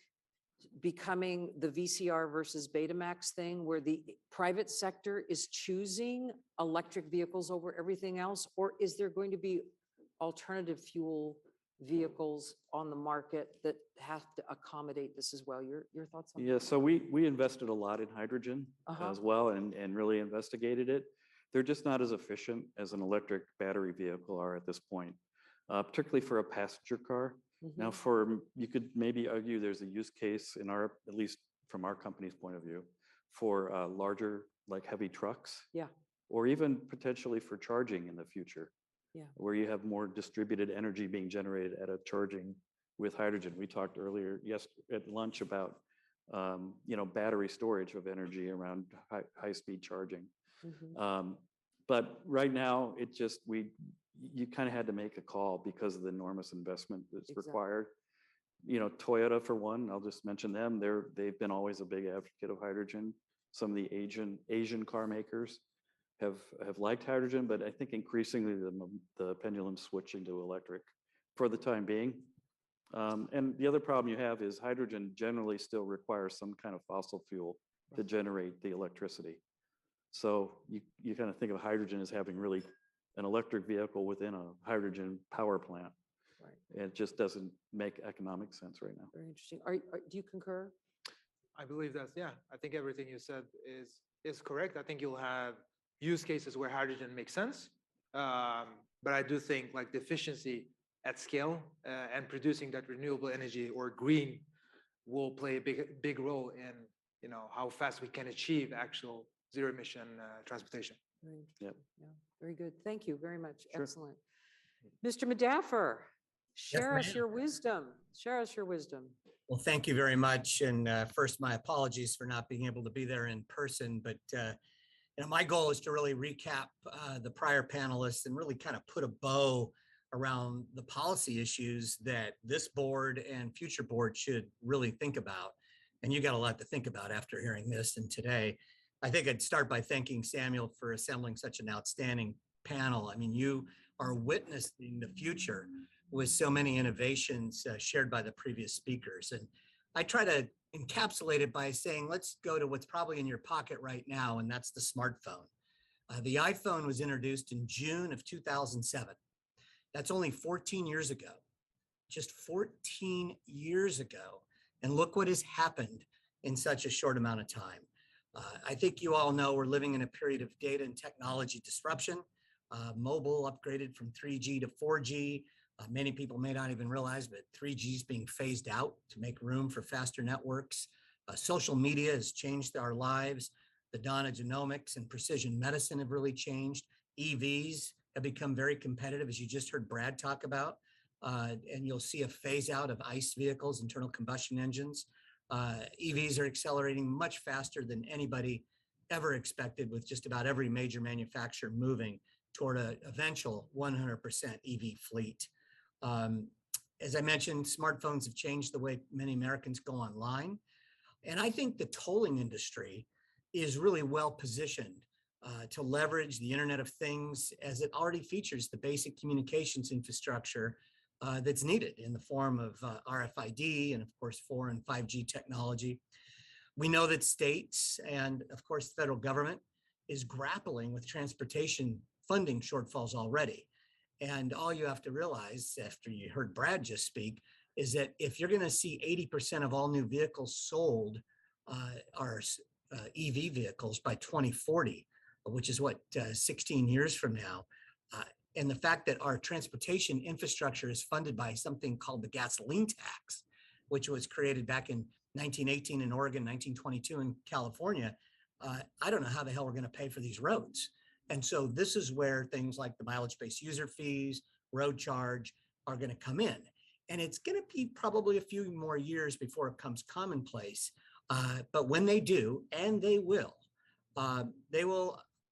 becoming the VCR versus Betamax thing where the private sector is choosing electric vehicles over everything else? Or is there going to be alternative fuel vehicles on the market that have to accommodate this as well? Your thoughts on that? Yeah, so we invested a lot in hydrogen as well and really investigated it. They're just not as efficient as an electric battery vehicle are at this point, particularly for a passenger car. Now, you could maybe argue there's a use case at least from our company's point of view, for larger, like heavy trucks. Yeah. Or even potentially for charging in the future. Yeah. Where you have more distributed energy being generated at a charging with hydrogen. We talked earlier at lunch about battery storage of energy around high-speed charging. But right now, you kind of had to make a call because of the enormous investment that's required. You know, Toyota, for one, I'll just mention them. They've been always a big advocate of hydrogen. Some of the Asian car makers have liked hydrogen, but I think increasingly the pendulum's switching to electric for the time being. And the other problem you have is hydrogen generally still requires some kind of fossil fuel to generate the electricity. So you kind of think of hydrogen as having really an electric vehicle within a hydrogen power plant. Right. It just doesn't make economic sense right now. Very interesting. Do you concur? I believe I think everything you said is correct. I think you'll have use cases where hydrogen makes sense. But I do think like the efficiency at scale and producing that renewable energy or green will play a big role in how fast we can achieve actual zero emission transportation. Right. Yep. Yeah. Very good. Thank you very much. Sure. Excellent. Mr. Medaffer, share us your wisdom. Share us your wisdom. Well, thank you very much. And first, my apologies for not being able to be there in person. But my goal is to really recap the prior panelists and really kind of put a bow around the policy issues that this board and future boards should really think about. And you got a lot to think about after hearing this and today. I think I'd start by thanking Samuel for assembling such an outstanding panel. I mean, you are witnessing the future with so many innovations shared by the previous speakers. And I try to encapsulate it by saying, let's go to what's probably in your pocket right now, and that's the smartphone. The iPhone was introduced in June of 2007. That's only 14 years ago, just 14 years ago. And look what has happened in such a short amount of time. I think you all know we're living in a period of data and technology disruption. Mobile upgraded from 3G to 4G. Many people may not even realize, but 3G is being phased out to make room for faster networks. Social media has changed our lives. The dawn of genomics and precision medicine have really changed. EVs have become very competitive, as you just heard Brad talk about. And you'll see a phase out of ICE vehicles, internal combustion engines. EVs are accelerating much faster than anybody ever expected, with just about every major manufacturer moving toward an eventual 100% EV fleet. As I mentioned, smartphones have changed the way many Americans go online. And I think the tolling industry is really well positioned to leverage the Internet of Things, as it already features the basic communications infrastructure that's needed in the form of RFID and, of course, 4 and 5G technology. We know that states and, of course, the federal government is grappling with transportation funding shortfalls already. And all you have to realize, after you heard Brad just speak, is that if you're going to see 80% of all new vehicles sold are EV vehicles by 2040, which is 16 years from now, and the fact that our transportation infrastructure is funded by something called the gasoline tax, which was created back in 1918 in Oregon, 1922 in California, I don't know how the hell we're going to pay for these roads. And so this is where things like the mileage-based user fees, road charge are going to come in. And it's going to be probably a few more years before it becomes commonplace. But when they do, and they will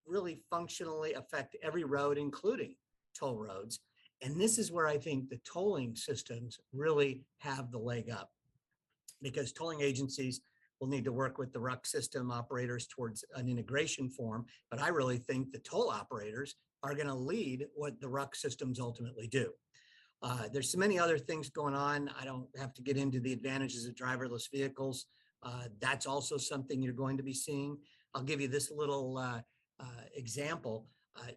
really functionally affect every road, including toll roads. And this is where I think the tolling systems really have the leg up, because tolling agencies will need to work with the RUC system operators towards an integration form. But I really think the toll operators are going to lead what the RUC systems ultimately do. There's so many other things going on. I don't have to get into the advantages of driverless vehicles. That's also something you're going to be seeing. I'll give you this little example.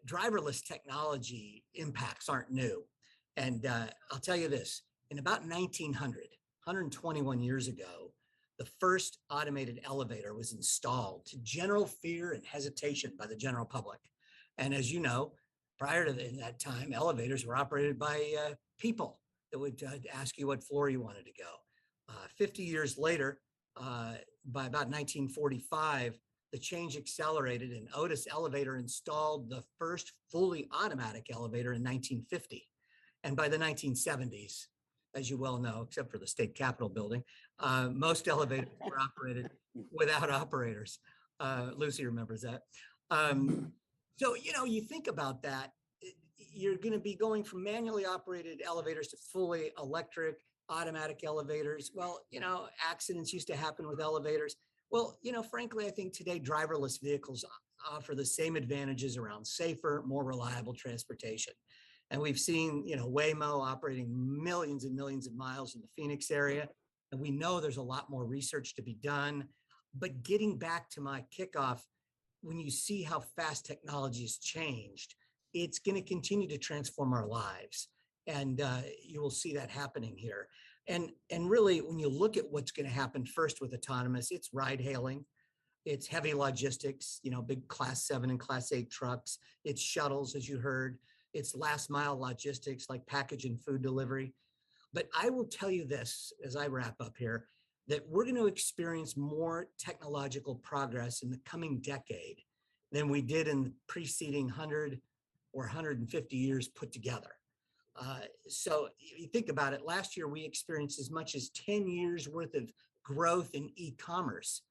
Driverless technology impacts aren't new. And I'll tell you this, in about 121 years ago, the first automated elevator was installed to general fear and hesitation by the general public. And as you know, prior to that time, elevators were operated by people that would ask you what floor you wanted to go. 50 years later, by about 1945, the change accelerated, and Otis Elevator installed the first fully automatic elevator in 1950. And by the 1970s, as you well know, except for the state capitol building, most elevators were operated without operators. Lucy remembers that. So, you think about that, you're going to be going from manually operated elevators to fully electric, automatic elevators. Well, accidents used to happen with elevators. Well, frankly, I think today driverless vehicles offer the same advantages around safer, more reliable transportation. And we've seen, Waymo operating millions and millions of miles in the Phoenix area. And we know there's a lot more research to be done. But getting back to my kickoff, when you see how fast technology has changed, it's going to continue to transform our lives. And you will see that happening here. And really, when you look at what's going to happen first with autonomous, it's ride hailing, it's heavy logistics, big class 7 and class 8 trucks, it's shuttles, as you heard, it's last mile logistics like package and food delivery. But I will tell you this as I wrap up here, that we're going to experience more technological progress in the coming decade than we did in the preceding 100 or 150 years put together. So you think about it, last year we experienced as much as 10 years worth of growth in e-commerce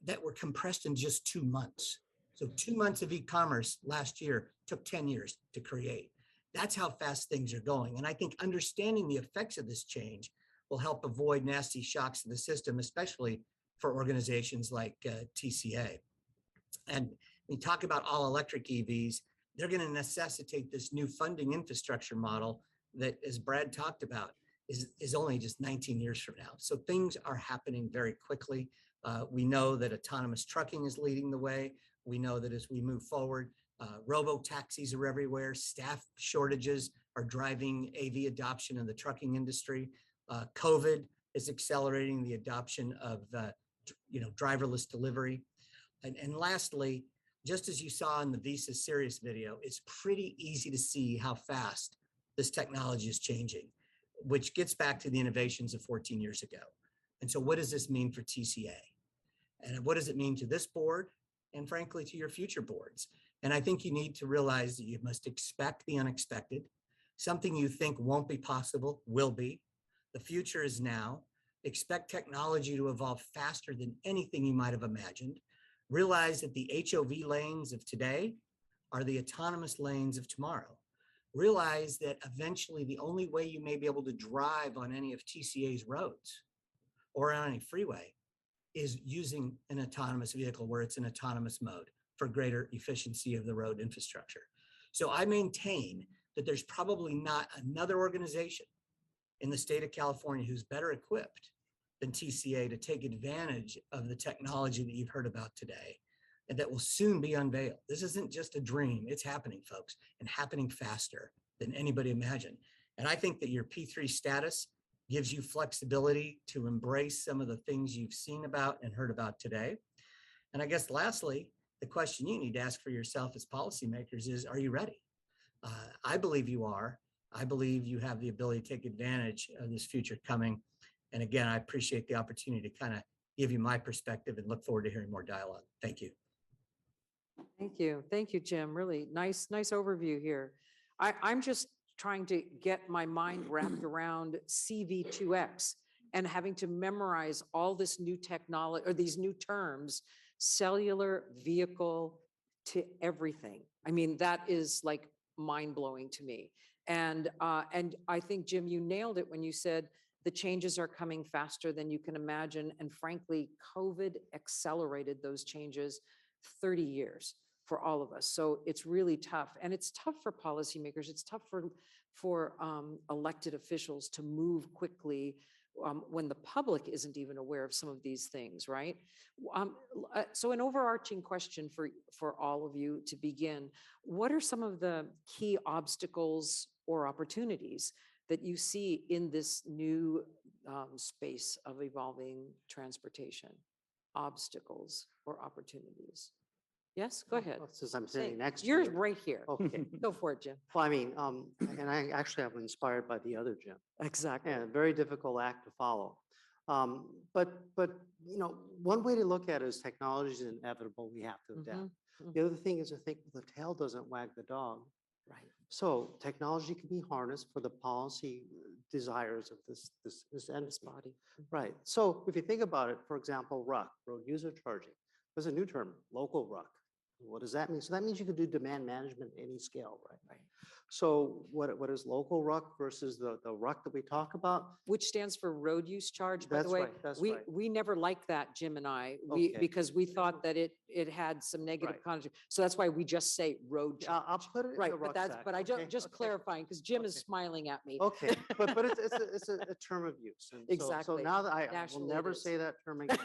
that were compressed in just 2 months. So 2 months of e-commerce last year took 10 years to create. That's how fast things are going. And I think understanding the effects of this change will help avoid nasty shocks to the system, especially for organizations like TCA. And when you talk about all electric EVs, they're going to necessitate this new funding infrastructure model that, as Brad talked about, is only just 19 years from now. So things are happening very quickly. We know that autonomous trucking is leading the way. We know that as we move forward, robo-taxis are everywhere. Staff shortages are driving AV adoption in the trucking industry. COVID is accelerating the adoption of driverless delivery. And lastly, just as you saw in the Visa Sirius video, it's pretty easy to see how fast this technology is changing, which gets back to the innovations of 14 years ago. And so what does this mean for TCA? And what does it mean to this board? And frankly, to your future boards? And I think you need to realize that you must expect the unexpected. Something you think won't be possible will be. The future is now. Expect technology to evolve faster than anything you might have imagined. Realize that the HOV lanes of today are the autonomous lanes of tomorrow. Realize that eventually the only way you may be able to drive on any of TCA's roads or on any freeway is using an autonomous vehicle where it's an autonomous mode for greater efficiency of the road infrastructure. So I maintain that there's probably not another organization in the state of California who's better equipped than TCA to take advantage of the technology that you've heard about today and that will soon be unveiled. This isn't just a dream, it's happening, folks, and happening faster than anybody imagined. And I think that your P3 status gives you flexibility to embrace some of the things you've seen about and heard about today. And I guess lastly, the question you need to ask for yourself as policymakers is, are you ready? I believe you are. I believe you have the ability to take advantage of this future coming. And again, I appreciate the opportunity to kind of give you my perspective and look forward to hearing more dialogue. Thank you. Thank you. Thank you, Jim. Really nice overview here. I'm just trying to get my mind wrapped around CV2X and having to memorize all this new technology or these new terms, cellular, vehicle, to everything. I mean, that is like mind-blowing to me. And I think, Jim, you nailed it when you said the changes are coming faster than you can imagine. And frankly, COVID accelerated those changes 30 years for all of us. So it's really tough. And it's tough for policymakers. It's tough for elected officials to move quickly when the public isn't even aware of some of these things, right? So an overarching question for all of you to begin, what are some of the key obstacles or opportunities that you see in this new space of evolving transportation? Obstacles or opportunities? Yes, go ahead. Well, since I'm Say sitting next to You're you. right here. Okay. Go for it, Jim. Well, I mean, and I actually am inspired by the other Jim. Exactly. Yeah, very difficult act to follow. But one way to look at it is technology is inevitable. We have to adapt. The other thing is to think the tail doesn't wag the dog. Right. So technology can be harnessed for the policy desires of this body. Right. So if you think about it, for example, RUC, road user charging, there's a new term, local RUC. What does that mean? So that means you can do demand management at any scale, right? Right. So what is local RUC versus the RUC that we talk about? Which stands for road use charge, by the That's way. right, that's we right. we never liked that, Jim and I, Okay. because we thought that it had some negative Right. connotation. So that's why we just say road Yeah, I'll charge. put it in Right, the but that's rucksack, but I okay? just Okay. clarifying because Jim is Okay. smiling at me. Okay, but it's a term of use. And so Exactly. now that I will Nationally, it never is. say that term again.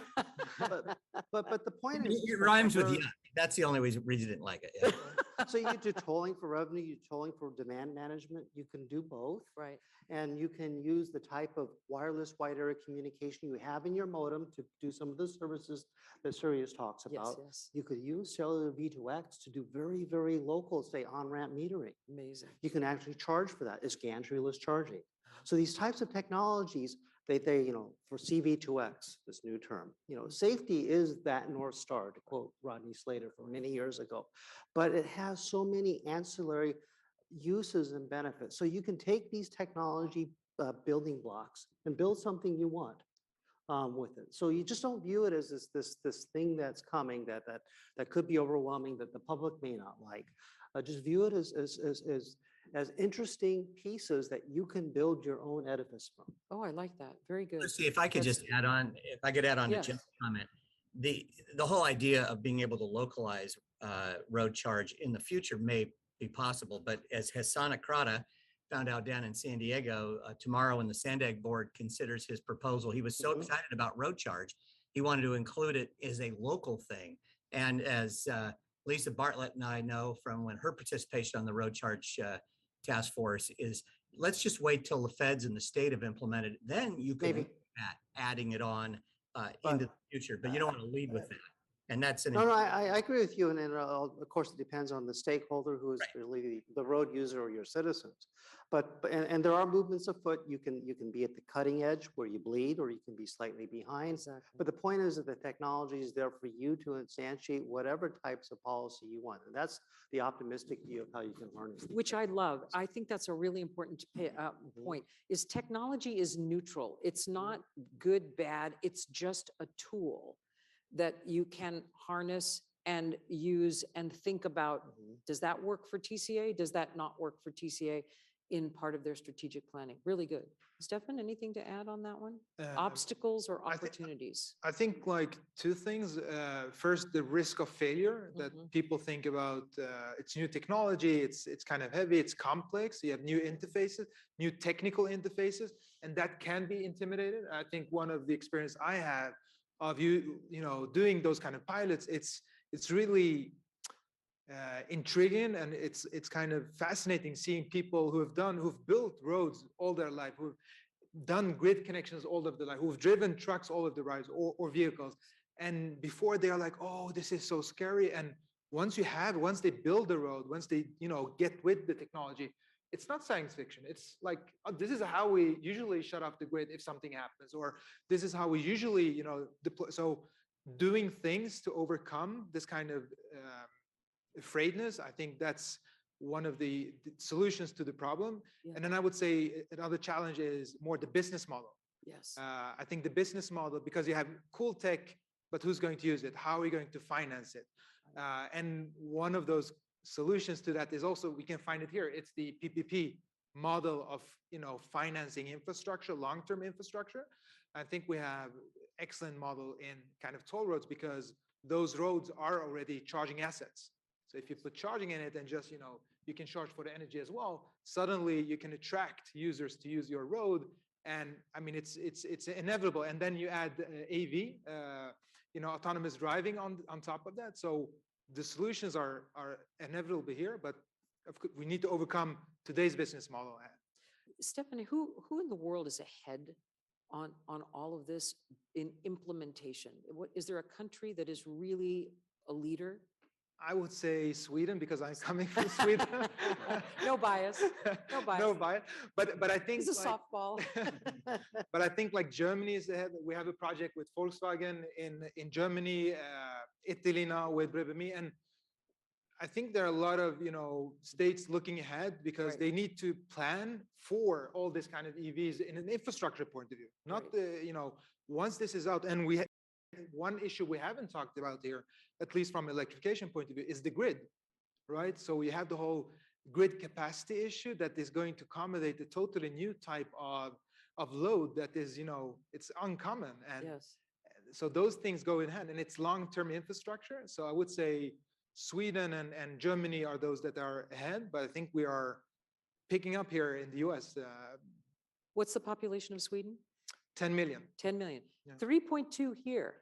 But the point is. It for rhymes with conversion- yuck. That's the only reason you didn't like it. Yeah. So you do tolling for revenue, you tolling for demand management, you can do both. Right. And you can use the type of wireless wide area communication you have in your modem to do some of the services that Sirius talks Yes, about. yes. You could use cellular V2X to do very, very local, say on-ramp metering. Amazing. You can actually charge for that. It's gantry-less charging. So these types of technologies, they for CV2X, this new term, safety is that North Star, to quote Rodney Slater from many years ago. But it has so many ancillary, uses and benefits. So you can take these technology building blocks and build something you want with it. So you just don't view it as this thing that's coming that could be overwhelming, that the public may not like. Just view it as interesting pieces that you can build your own edifice from. Oh, I like that. Very good. Lucy, if I could That's- just add on, if I could add on to Yes. Jim's comment, the whole idea of being able to localize road charge in the future may be possible, but as Hassan Akrada found out down in San Diego, tomorrow when the Sandag board considers his proposal, he was so excited about road charge, he wanted to include it as a local thing. And as Lisa Bartlett and I know from when her participation on the road charge task force is, let's just wait till the feds and the state have implemented it. Then you can Maybe. look at adding it on into the future, but you don't want to lead with that. And that's an. No, I agree with you. And then, of course, it depends on the stakeholder who is really the road user or your citizens. And there are movements afoot. You can be at the cutting edge where you bleed, or you can be slightly behind. Exactly. But the point is that the technology is there for you to instantiate whatever types of policy you want. And that's the optimistic view of how you can harness it. Which I love. I think that's a really important point, is technology is neutral. It's not good, bad. It's just a tool that you can harness and use and think about, does that work for TCA? Does that not work for TCA in part of their strategic planning? Really good. Stefan, anything to add on that one? Obstacles or opportunities? I think like two things. First, the risk of failure that people think about. It's new technology. It's kind of heavy. It's complex. You have new interfaces, new technical interfaces, and that can be intimidated. I think one of the experience I have of doing those kind of pilots, it's really intriguing, and it's kind of fascinating seeing people who've built roads all their life, who've done grid connections all of their life, who've driven trucks all of their lives or vehicles, and before they are like, oh, this is so scary. And once they build the road, once they get with the technology, it's not science fiction. It's like, this is how we usually shut off the grid if something happens, or this is how we usually deploy. So doing things to overcome this kind of afraidness, I think that's one of the solutions to the problem. Yeah. And then I would say another challenge is more the business model. Yes. I think the business model, because you have cool tech, but who's going to use it? How are we going to finance it? And one of those solutions to that is also, we can find it here. It's the PPP model of financing infrastructure, long-term infrastructure. I think we have excellent model in kind of toll roads, because those roads are already charging assets. So if you put charging in it and just you can charge for the energy as well, suddenly you can attract users to use your road. And I mean, it's inevitable. And then you add AV, autonomous driving on top of that. So the solutions are inevitably here, but we need to overcome today's business model. Stephanie, who in the world is ahead on all of this in implementation? Is there a country that is really a leader? I would say Sweden, because I'm coming from Sweden. No bias. No bias. No bias. But I think It's a softball. But I think like Germany is ahead. We have a project with Volkswagen in Germany, Italy now with Brebemi, and I think there are a lot of states looking ahead, because they need to plan for all this kind of EVs in an infrastructure point of view. Not once this is out, and one issue we haven't talked about here, at least from electrification point of view, is the grid, right? So we have the whole grid capacity issue that is going to accommodate a totally new type of load that is, it's uncommon. And so those things go in hand, and it's long-term infrastructure. So I would say Sweden and Germany are those that are ahead, but I think we are picking up here in the US. What's the population of Sweden? 10 million. 10 million. Yeah. 3.2 here.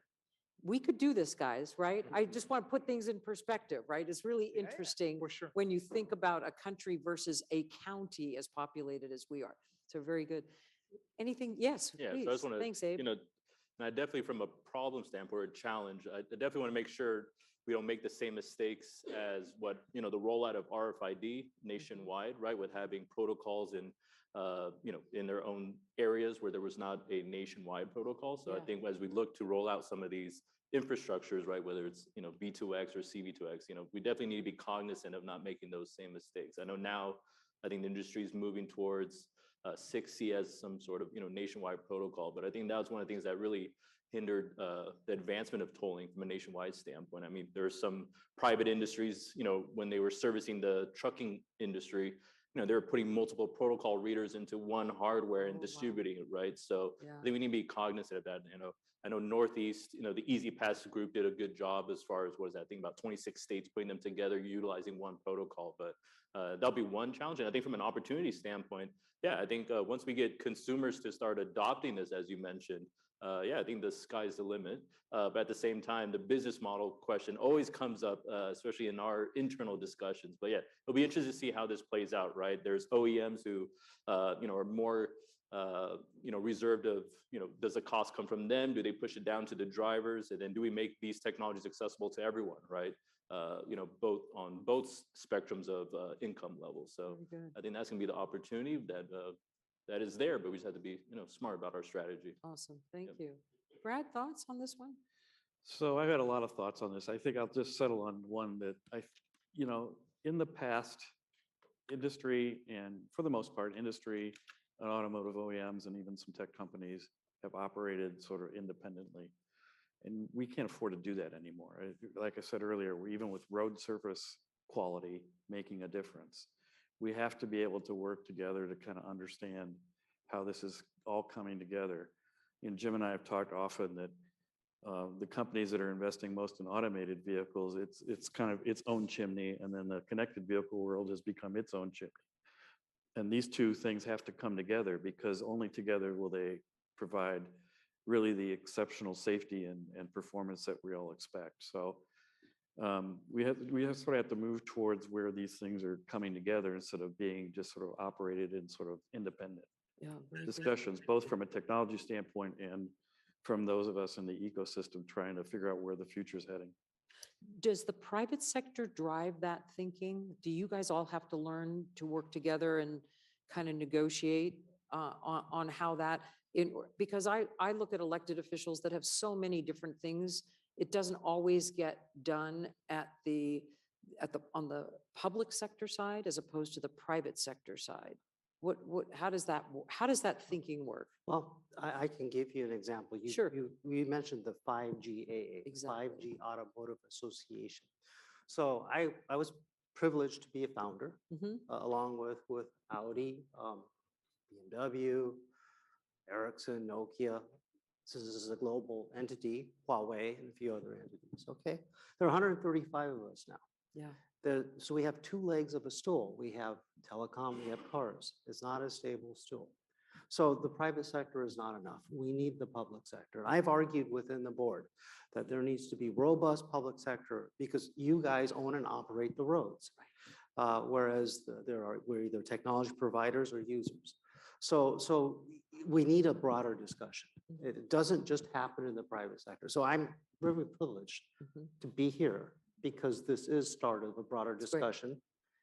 We could do this, guys, right? I just want to put things in perspective, right? It's really interesting for sure. when you think about a country versus a county as populated as we are. So very good. Anything? Yes, Yeah, please. so I just want to, Thanks, Abe. and I definitely, from a problem standpoint or a challenge, I definitely want to make sure we don't make the same mistakes as what, the rollout of RFID nationwide, right? With having protocols in their own areas where there was not a nationwide protocol. So I think as we look to roll out some of these infrastructures, right? Whether it's, B2X or CV2X, we definitely need to be cognizant of not making those same mistakes. I know now, I think the industry is moving towards 6C as some sort of, nationwide protocol, but I think that was one of the things that really hindered the advancement of tolling from a nationwide standpoint. I mean, there are some private industries, when they were servicing the trucking industry, they were putting multiple protocol readers into one hardware and Oh, wow. distributing it, right? So Yeah. I think we need to be cognizant of that. I know Northeast, the Easy Pass group did a good job as far as, what is that, I think about 26 states putting them together, utilizing one protocol, but that'll be one challenge. And I think from an opportunity standpoint, yeah, I think once we get consumers to start adopting this, as you mentioned, yeah, I think the sky's the limit. But at the same time, the business model question always comes up, especially in our internal discussions. But yeah, it'll be interesting to see how this plays out, right? There's OEMs who, are more, reserved of, does the cost come from them? Do they push it down to the drivers? And then do we make these technologies accessible to everyone, right? Both on both spectrums of income levels. So Very good. I think that's gonna be the opportunity that is there, but we just have to be, smart about our strategy. Awesome. Thank Yep. you. Brad, thoughts on this one? So I've had a lot of thoughts on this. I think I'll just settle on one that in the past, industry and for the most part, industry and automotive OEMs and even some tech companies have operated sort of independently. And we can't afford to do that anymore. Like I said earlier, even with road surface quality making a difference, we have to be able to work together to kind of understand how this is all coming together. And Jim and I have talked often that the companies that are investing most in automated vehicles, it's kind of its own chimney, and then the connected vehicle world has become its own chimney. And these two things have to come together, because only together will they provide really the exceptional safety and performance that we all expect. So we sort of have to move towards where these things are coming together instead of being just sort of operated in sort of independent Yeah. very good. discussions, both from a technology standpoint and from those of us in the ecosystem trying to figure out where the future is heading. Does the private sector drive that thinking? Do you guys all have to learn to work together and kind of negotiate on how that, because I look at elected officials that have so many different things. It doesn't always get done on the public sector side as opposed to the private sector side. How does that thinking work? Well, I can give you an example. Sure. You mentioned the 5GAA, Exactly. 5G Automotive Association. So I was privileged to be a founder Mhm. along with Audi, BMW, Ericsson, Nokia. This is a global entity, Huawei, and a few other entities. Okay, there are 135 of us now. Yeah. So we have two legs of a stool. We have telecom, we have cars. It's not a stable stool. So the private sector is not enough. We need the public sector. I've argued within the board that there needs to be robust public sector because you guys own and operate the roads. Whereas we're either technology providers or users. So we need a broader discussion. It doesn't just happen in the private sector. So I'm very privileged Mhm. to be here because this is start of a broader That's great. discussion.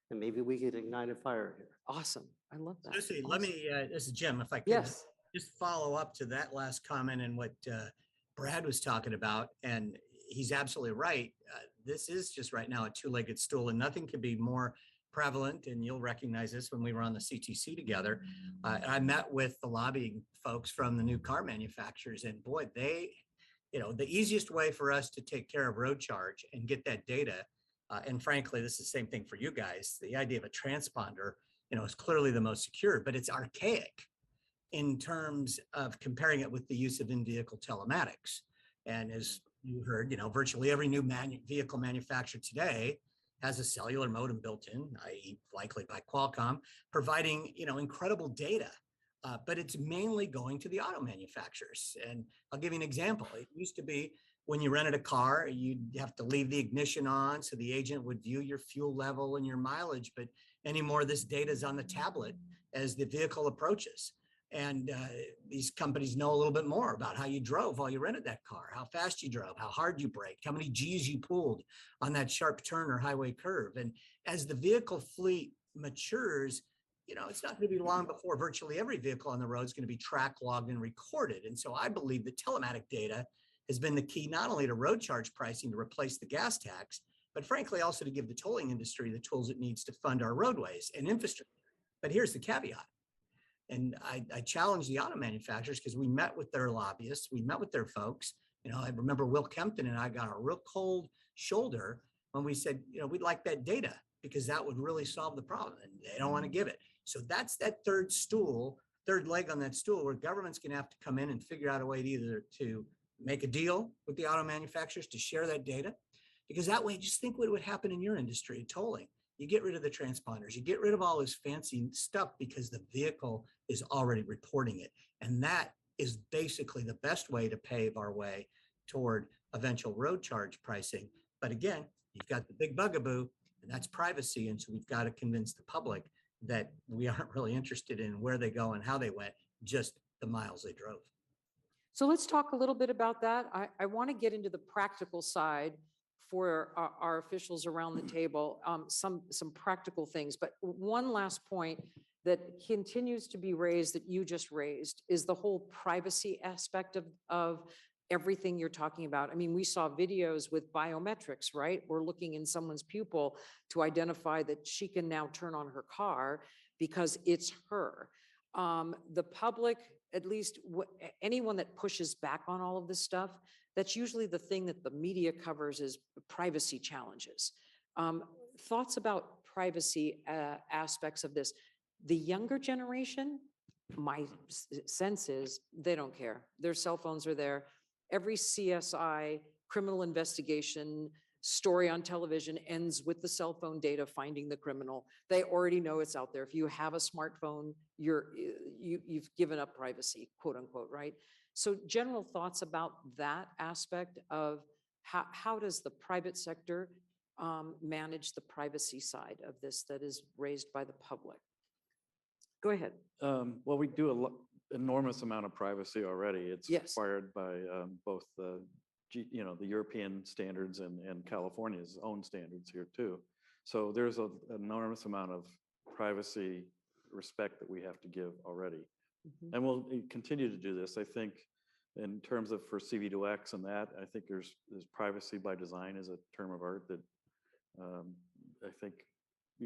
And maybe we could ignite a fire here. Awesome. I love that. Lucy, let Awesome. me, this is Jim, if I could Yes. just follow up to that last comment and what Brad was talking about. And he's absolutely right. This is just right now a two-legged stool, and nothing could be more prevalent. And you'll recognize this when we were on the CTC together. I met with the lobbying folks from the new car manufacturers, and boy, the easiest way for us to take care of road charge and get that data, and frankly, this is the same thing for you guys, the idea of a transponder, is clearly the most secure, but it's archaic in terms of comparing it with the use of in-vehicle telematics. And as you heard, virtually every new vehicle manufactured today has a cellular modem built in, i.e. likely by Qualcomm, providing, incredible data. But it's mainly going to the auto manufacturers. And I'll give you an example. It used to be when you rented a car, you'd have to leave the ignition on so the agent would view your fuel level and your mileage. But anymore, this data is on the tablet as the vehicle approaches. And these companies know a little bit more about how you drove while you rented that car, how fast you drove, how hard you braked, how many G's you pulled on that sharp turn or highway curve. And as the vehicle fleet matures, it's not going to be long before virtually every vehicle on the road is going to be track logged and recorded. And so I believe that telematic data has been the key not only to road charge pricing to replace the gas tax, but frankly also to give the tolling industry the tools it needs to fund our roadways and infrastructure. But here's the caveat. And I challenge the auto manufacturers because we met with their lobbyists, we met with their folks. You know, I remember Will Kempton and I got a real cold shoulder when we said, you know, we'd like that data because that would really solve the problem. And they don't want to give it. So that's that third leg on that stool where government's going to have to come in and figure out a way to either to make a deal with the auto manufacturers to share that data. Because that way, just think what would happen in your industry, tolling. You get rid of the transponders, you get rid of all this fancy stuff because the vehicle is already reporting it. And that is basically the best way to pave our way toward eventual road charge pricing. But again, you've got the big bugaboo, and that's privacy. And so we've got to convince the public that we aren't really interested in where they go and how they went, just the miles they drove. So let's talk a little bit about that. I want to get into the practical side for our officials around the table, some practical things. But one last point that continues to be raised that you just raised is the whole privacy aspect of everything you're talking about. I mean, we saw videos with biometrics, right? We're looking in someone's pupil to identify that she can now turn on her car because it's her. The public, at least anyone that pushes back on all of this stuff, that's usually the thing that the media covers is privacy challenges. Thoughts about privacy aspects of this? The younger generation, my sense is they don't care. Their cell phones are there. Every CSI criminal investigation story on television ends with the cell phone data finding the criminal. They already know it's out there. If you have a smartphone, you've given up privacy, quote unquote, right? So general thoughts about that aspect of how does the private sector manage the privacy side of this that is raised by the public? Go ahead. Well, we do an enormous amount of privacy already. It's Yes. required by both the the European standards and California's own standards here too. So there's an enormous amount of privacy respect that we have to give already. And we'll continue to do this. I think in terms of for CV2X and that, I think there's privacy by design is a term of art that I think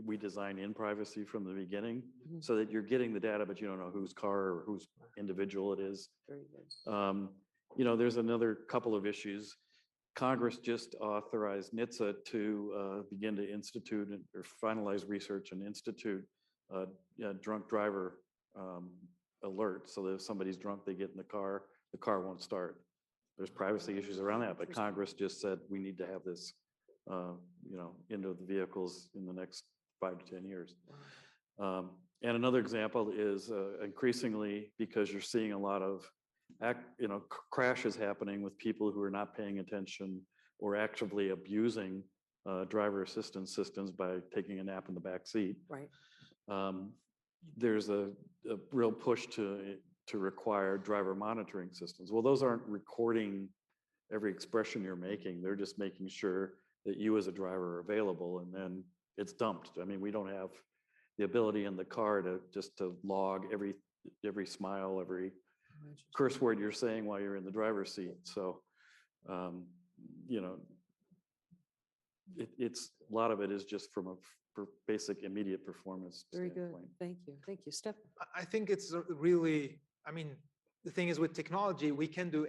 we design in privacy from the beginning so that you're getting the data, but you don't know whose car or whose individual it is. Very good. There's another couple of issues. Congress just authorized NHTSA to begin to institute or finalize research and institute drunk driver alert. So that if somebody's drunk, they get in the car won't start. There's privacy issues around that, but Congress just said we need to have this, into the vehicles in the next 5 to 10 years. And another example is increasingly, because you're seeing a lot of crashes happening with people who are not paying attention or actively abusing driver assistance systems by taking a nap in the back seat. Right. There's a real push to require driver monitoring systems. Well, those aren't recording every expression you're making. They're just making sure that you as a driver are available, and then it's dumped. I mean, we don't have the ability in the car to log every smile, every curse word you're saying while you're in the driver's seat. So, it's a lot of it is just from a basic immediate performance. Very good. standpoint. Thank you, Steph. I think it's really, the thing is with technology, we can do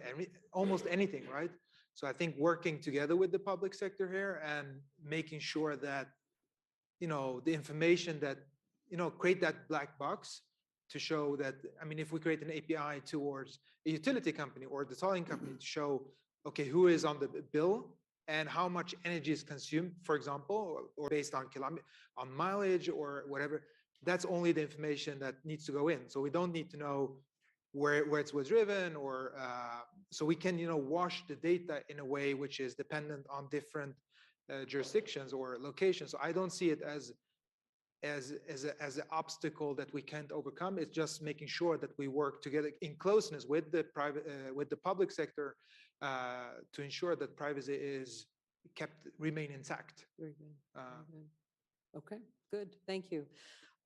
almost anything, right? So I think working together with the public sector here and making sure that, the information that, create that black box to show that, if we create an API towards a utility company or the tolling company to show, okay, who is on the bill and how much energy is consumed, for example, or based on mileage or whatever, that's only the information that needs to go in. So we don't need to know where it was driven or, so we can, wash the data in a way which is dependent on different jurisdictions or locations. So I don't see it as an obstacle that we can't overcome. It's just making sure that we work together in closeness with the public sector to ensure that privacy is remain intact. Very good. Very good. Okay, good. Thank you.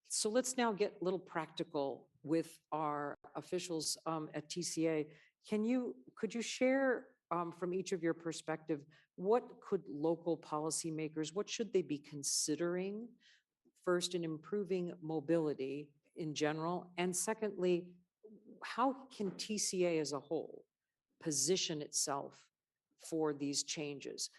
So let's now get a little practical with our officials at TCA. Could you share from each of your perspective, what could local policymakers, what should they be considering first in improving mobility in general? And secondly, how can TCA as a whole position itself for these changes?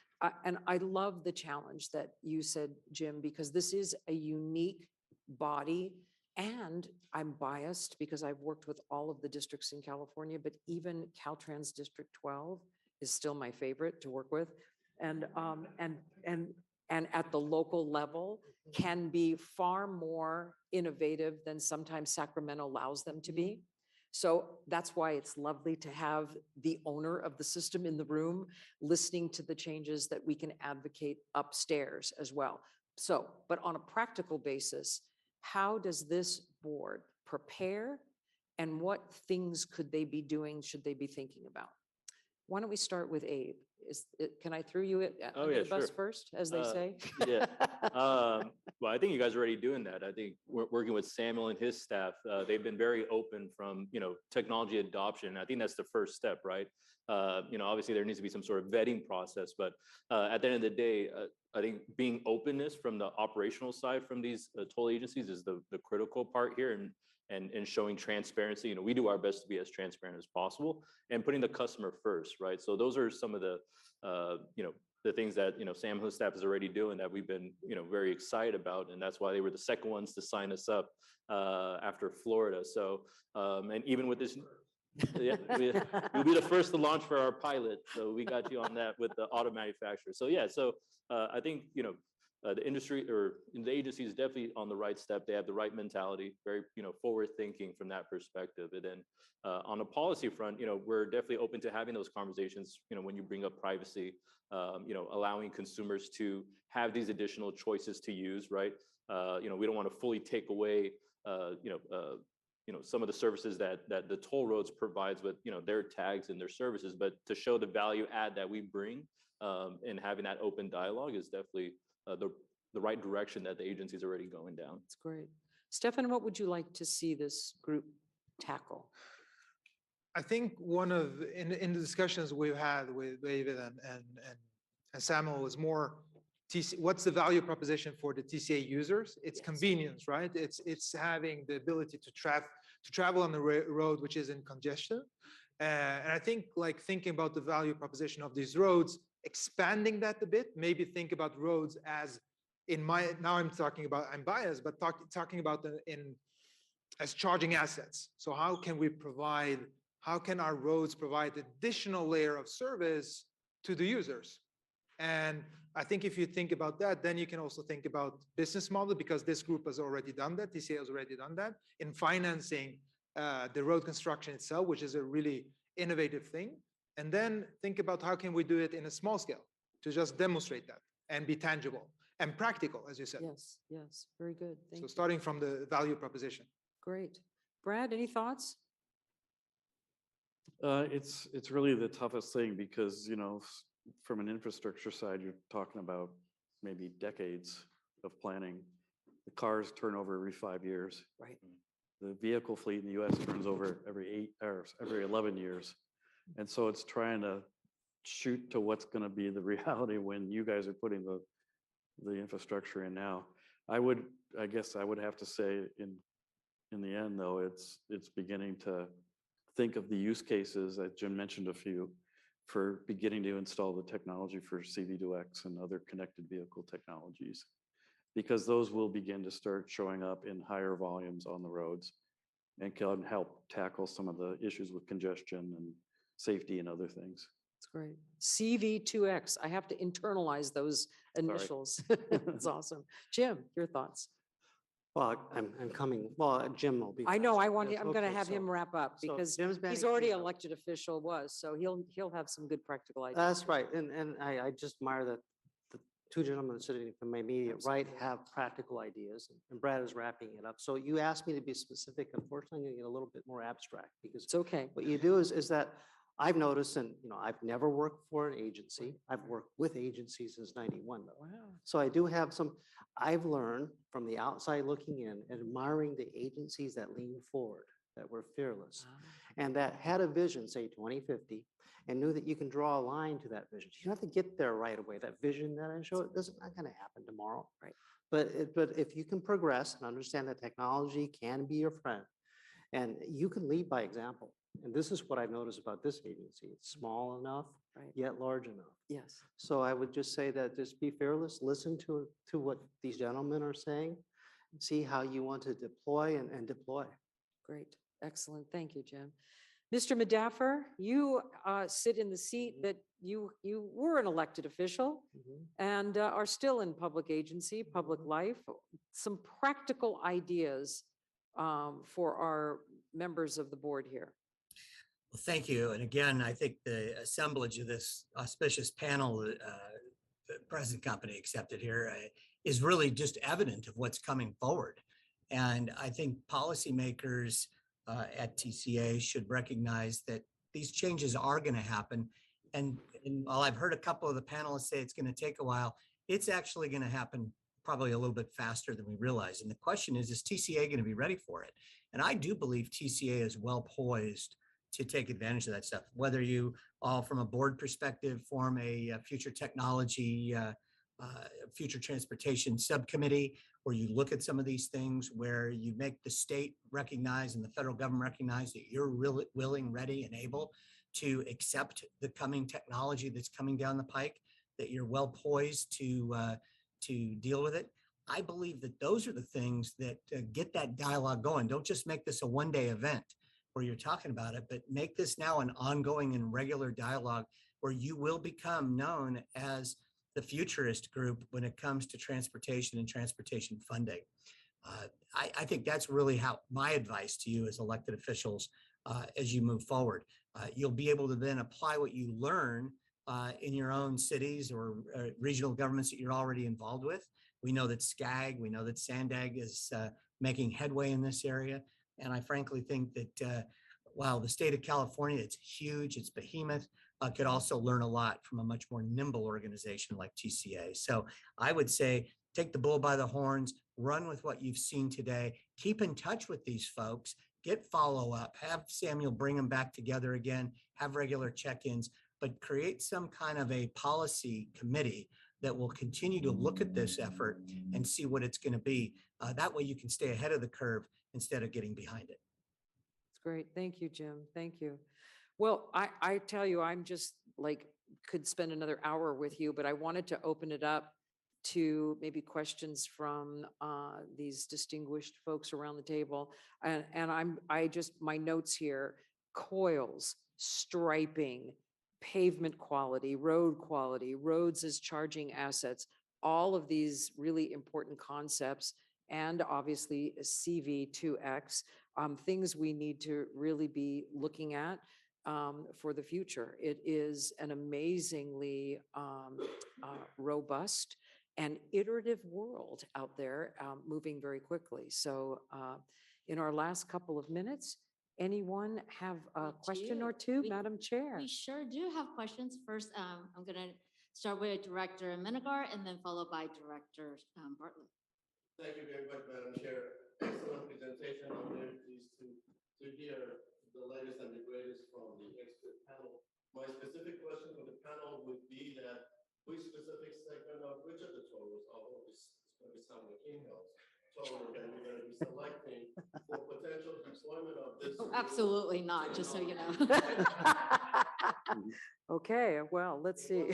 And I love the challenge that you said, Jim, because this is a unique body. And I'm biased because I've worked with all of the districts in California, but even Caltrans District 12 is still my favorite to work with. And at the local level can be far more innovative than sometimes Sacramento allows them to be. So that's why it's lovely to have the owner of the system in the room, listening to the changes that we can advocate upstairs as well. So, but on a practical basis, how does this board prepare and what things could they be doing, should they be thinking about? Why don't we start with Abe? Can I throw you Oh, under yeah, the bus sure. first, as they say? Yeah. Well, I think you guys are already doing that. I think we're working with Samuel and his staff. They've been very open from, technology adoption. I think that's the first step, right? Obviously there needs to be some sort of vetting process, but at the end of the day, I think being openness from the operational side from these toll agencies is the critical part here, and showing transparency. We do our best to be as transparent as possible and putting the customer first, right? So those are some of the, the things that, Sam and his staff is already doing that we've been, very excited about. And that's why they were the second ones to sign us up after Florida. So, and even with this, yeah, we'll be the first to launch for our pilot. So we got you on that with the auto manufacturer. So yeah, so I think, the industry or the agency is definitely on the right step. They have the right mentality, very, forward thinking from that perspective. And then on the policy front, we're definitely open to having those conversations, when you bring up privacy, allowing consumers to have these additional choices to use, right? We don't want to fully take away, some of the services that the toll roads provides with, their tags and their services, but to show the value add that we bring and having that open dialogue is definitely the right direction that the agency is already going down. That's great. Stefan, what would you like to see this group tackle? I think in the discussions we've had with David and Samuel was more what's the value proposition for the TCA users? It's convenience, right? It's having the ability to travel on the road which is in congestion. And I think like thinking about the value proposition of these roads, expanding that a bit, maybe think about roads as now I'm talking about, I'm biased, but talking about as charging assets. So how can our roads provide additional layer of service to the users? And I think if you think about that, then you can also think about business model, because this group has already done that, TCA has already done that in financing the road construction itself, which is a really innovative thing. And then think about how can we do it in a small scale to just demonstrate that and be tangible and practical, as you said. Yes, yes, very good. Thank you. Starting from the value proposition. Great. Brad, any thoughts? It's really the toughest thing because, from an infrastructure side, you're talking about maybe decades of planning. The cars turn over every 5 years. Right. The vehicle fleet in the US turns over every 8 or every 11 years. And so it's trying to shoot to what's going to be the reality when you guys are putting the infrastructure in now. I guess I would have to say in the end, though, it's beginning to think of the use cases, as Jim mentioned a few, for beginning to install the technology for CV2X and other connected vehicle technologies, because those will begin to start showing up in higher volumes on the roads and can help tackle some of the issues with congestion and safety and other things. That's great. CV2X. I have to internalize those initials. That's awesome. Jim, your thoughts? Well, I'm coming, well, Jim will be. I know, fast. Yes, I'm going to okay, have so- him wrap up so because Jim's he's batting already cleanup. elected official so he'll have some good practical ideas. That's right, and I just admire that the two gentlemen sitting to my immediate right have practical ideas, and Brad is wrapping it up. So you asked me to be specific. Unfortunately, I'm going to get a little bit more abstract because It's okay. what you do is that I've noticed, and I've never worked for an agency. I've worked with agencies since '91 though. Wow. So I do have I've learned from the outside looking in, admiring the agencies that lean forward that were fearless, and that had a vision, say 2050, and knew that you can draw a line to that vision. You don't have to get there right away. That vision that I showed, not going to happen tomorrow. Right. But if you can progress and understand that technology can be your friend, and you can lead by example. And this is what I've noticed about this agency. It's small enough, Right. yet large enough. Yes. So I would just say that just be fearless, listen to what these gentlemen are saying, see how you want to deploy and deploy. Great. Excellent. Thank you, Jim. Mr. Madaffer, you sit in the seat that you were an elected official and are still in public agency, public life. Some practical ideas for our members of the board here. Well, thank you. And again, I think the assemblage of this auspicious panel the present company accepted here is really just evident of what's coming forward. And I think policymakers at TCA should recognize that these changes are going to happen. And while I've heard a couple of the panelists say it's going to take a while, it's actually going to happen probably a little bit faster than we realize. And the question is TCA going to be ready for it? And I do believe TCA is well poised to take advantage of that stuff, whether you all from a board perspective form a future technology, future transportation subcommittee, where you look at some of these things, where you make the state recognize and the federal government recognize that you're really willing, ready, and able to accept the coming technology that's coming down the pike, that you're well poised to deal with it. I believe that those are the things that get that dialogue going. Don't just make this a one-day event where you're talking about it, but make this now an ongoing and regular dialogue where you will become known as the futurist group when it comes to transportation and transportation funding. I think that's really how my advice to you as elected officials as you move forward. You'll be able to then apply what you learn in your own cities or regional governments that you're already involved with. We know that SCAG, we know that SANDAG is making headway in this area. And I frankly think that while the state of California, it's huge, it's behemoth, could also learn a lot from a much more nimble organization like TCA. So I would say, take the bull by the horns, run with what you've seen today, keep in touch with these folks, get follow-up, have Samuel bring them back together again, have regular check-ins, but create some kind of a policy committee that will continue to look at this effort and see what it's going to be. That way you can stay ahead of the curve instead of getting behind it. That's great. Thank you, Jim. Thank you. Well, I tell you, I'm just like, could spend another hour with you, but I wanted to open it up to maybe questions from these distinguished folks around the table. And my notes here, coils, striping, pavement quality, roads as charging assets, all of these really important concepts, and obviously CV2X, things we need to really be looking at for the future. It is an amazingly robust and iterative world out there, moving very quickly. So in our last couple of minutes, anyone have a question or two, Madam Chair? We sure do have questions. First, I'm going to start with Director Menegar and then followed by Director Bartlett. Thank you very much, Madam Chair. Excellent presentation. I'm very pleased to hear the latest and the greatest from the expert panel. My specific question for the panel would be that which specific segment of which of the totals, although it's going to be San Joaquin Hills, total that we're going to be selecting for potential deployment of this? Oh, absolutely not, just so you know. Okay, well, let's see.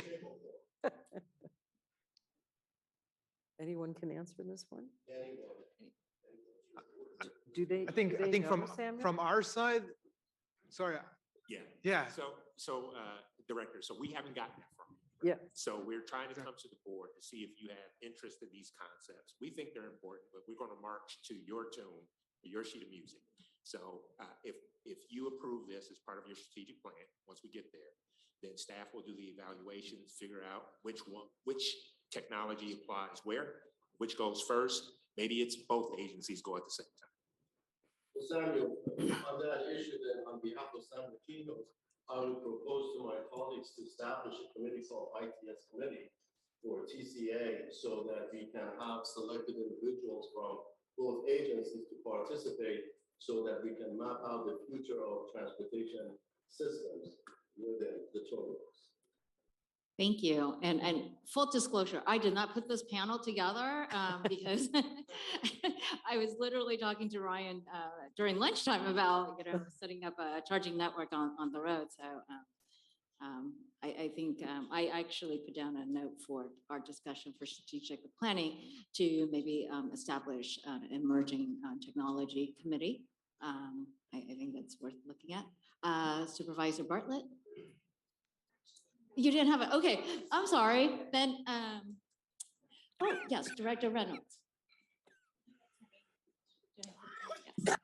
Anyone can answer this one? Do they? I think from our side, sorry. Yeah. So Director, so we haven't gotten that from you. Yeah. So we're trying to come to the board to see if you have interest in these concepts. We think they're important, but we're going to march to your tune, your sheet of music. So if you approve this as part of your strategic plan, once we get there, then staff will do the evaluations, figure out which technology applies where, which goes first. Maybe it's both agencies go at the same time. Well, Samuel, on that issue, then, on behalf of San Joaquin Hills, I would propose to my colleagues to establish a committee called ITS Committee for TCA so that we can have selected individuals from both agencies to participate so that we can map out the future of transportation systems within the toll roads. Thank you. And full disclosure, I did not put this panel together because I was literally talking to Ryan during lunchtime about, setting up a charging network on the road. So I think I actually put down a note for our discussion for strategic planning to maybe establish an emerging technology committee. I think that's worth looking at. Supervisor Bartlett? You didn't have it. Okay, I'm sorry. Then, oh, yes, Director Reynolds. Yes.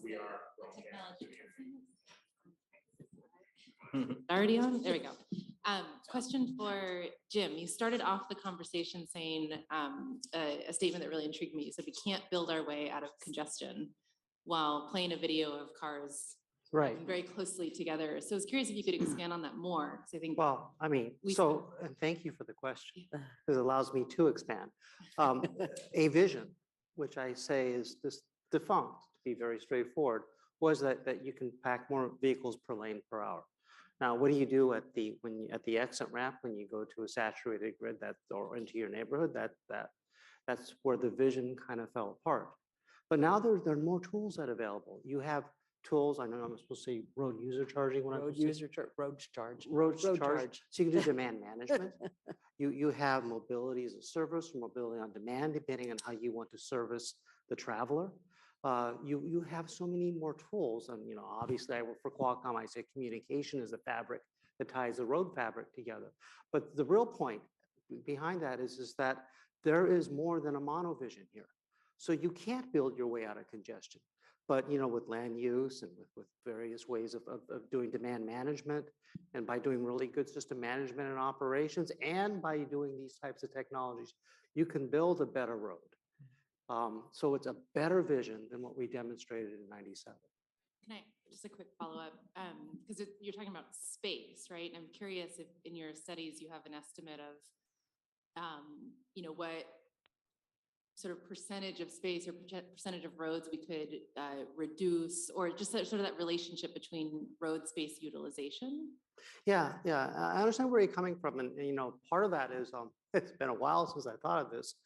We are Already on? There we go. Question for Jim. You started off the conversation saying a statement that really intrigued me. You said we can't build our way out of congestion while playing a video of cars Right. very closely together. So I was curious if you could expand on that more, because I think Well, I mean, We- and thank you for the question, because it allows me to expand. A vision, which I say is this defunct, to be very straightforward, was that you can pack more vehicles per lane per hour. Now, what do you do at the exit ramp when you go to a saturated grid or into your neighborhood? That's where the vision kind of fell apart. But now there are more tools that are available. You have tools. I know I'm supposed to say road user charging. Road charge. Road Road charge. So you can do demand management. You have mobility as a service, or mobility on demand, depending on how you want to service the traveler. You have so many more tools, and obviously I work for Qualcomm. I say communication is the fabric that ties the road fabric together. But the real point behind that is that there is more than a monovision here. So you can't build your way out of congestion. But with land use and with various ways of doing demand management, and by doing really good system management and operations, and by doing these types of technologies, you can build a better road. So it's a better vision than what we demonstrated in '97. Can I just a quick follow-up? Because you're talking about space, right? I'm curious if in your studies you have an estimate of, what sort of percentage of space or percentage of roads we could reduce, or just sort of that relationship between road space utilization? Yeah, I understand where you're coming from, and part of that is it's been a while since I thought of this,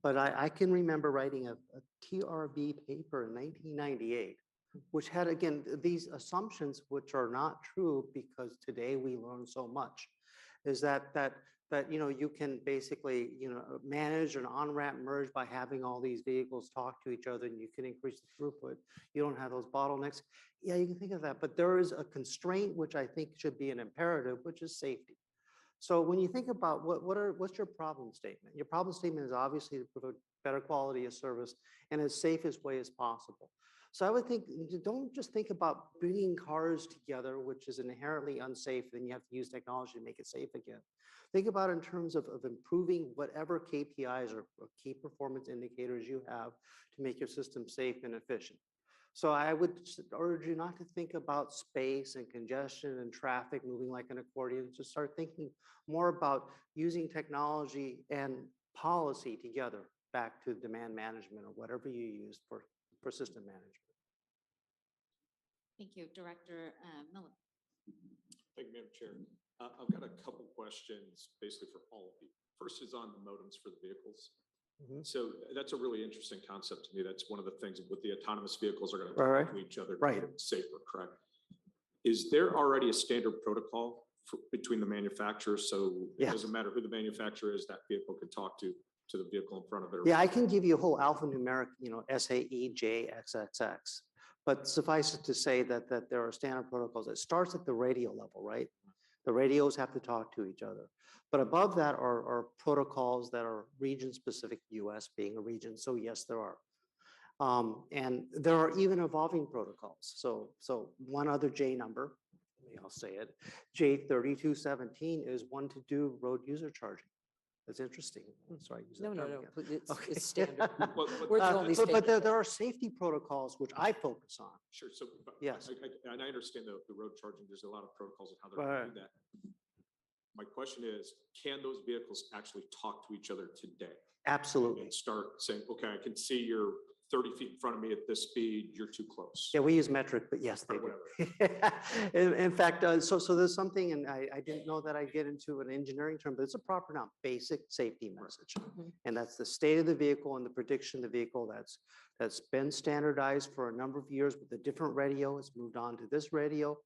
but I can remember writing a TRB paper in 1998, which had again these assumptions which are not true because today we learn so much. Is that you can basically manage an on-ramp merge by having all these vehicles talk to each other, and you can increase the throughput. You don't have those bottlenecks. Yeah, you can think of that, but there is a constraint which I think should be an imperative, which is safety. So when you think about what's your problem statement? Your problem statement is obviously to provide better quality of service and as safe as way as possible. So I would think, don't just think about bringing cars together, which is inherently unsafe, then you have to use technology to make it safe again. Think about it in terms of improving whatever KPIs or key performance indicators you have to make your system safe and efficient. So I would urge you not to think about space and congestion and traffic moving like an accordion. Just start thinking more about using technology and policy together back to demand management or whatever you use for system management. Thank you, Director Miller. Thank you, Madam Chair. I've got a couple questions basically for all of you. First is on the modems for the vehicles. So that's a really interesting concept to me. That's one of the things with the autonomous vehicles are going to talk to each other to make it safer, correct? Is there already a standard protocol between the manufacturers? So it doesn't matter who the manufacturer is, that vehicle can talk to the vehicle in front of it. Yeah, I can give you a whole alphanumeric, SAE, J, XXX. But suffice it to say that there are standard protocols. It starts at the radio level, right? The radios have to talk to each other. But above that are protocols that are region-specific, US being a region. So yes, there are. And there are even evolving protocols. So one other J number, I'll say it, J3217 is one to do road user charging. That's interesting. Sorry. No, it's Okay. standard. But there are safety protocols which I focus on. Sure. So yes, and I understand the road charging. There's a lot of protocols on how they're going to do that. My question is, can those vehicles actually talk to each other today? Absolutely. And start saying, okay, I can see your 30 feet in front of me at this speed, you're too close. Yeah, we use metric, but yes, they Or do. In fact, so there's something, and I didn't know that I'd get into an engineering term, but it's a proper noun, basic safety message. And that's the state of the vehicle and the prediction of the vehicle that's been standardized for a number of years with a different radio. It's moved on to this radio.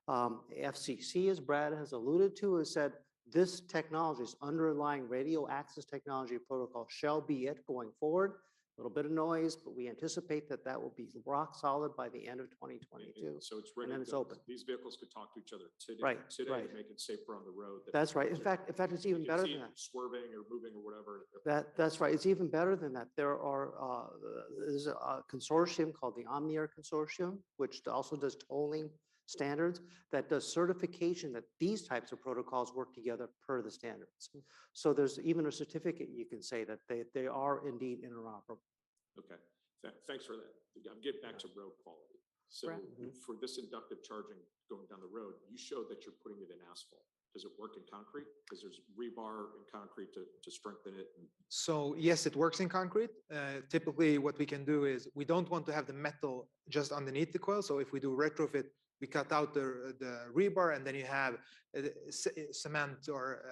FCC, as Brad has alluded to, has said this technology's underlying radio access technology protocol shall be it going forward. A little bit of noise, but we anticipate that that will be rock solid by the end of 2022. So it's And ready. then to it's go. open. These vehicles could talk to each other today. Right, Today, right. to make it safer on the road. That's right. In fact, it's even You can better see than them that. Swerving or moving or whatever. That's right. It's even better than that. There's a consortium called the Omniair Consortium, which also does tolling standards, that does certification that these types of protocols work together per the standards. So there's even a certificate you can say that they are indeed interoperable. Okay, thanks for that. I'm getting back to road quality. So for this inductive charging going down the road, you showed that you're putting it in asphalt. Does it work in concrete? Because there's rebar and concrete to strengthen it. So yes, it works in concrete. Typically, what we can do is we don't want to have the metal just underneath the coil. So if we do retrofit, we cut out the rebar, and then you have cement or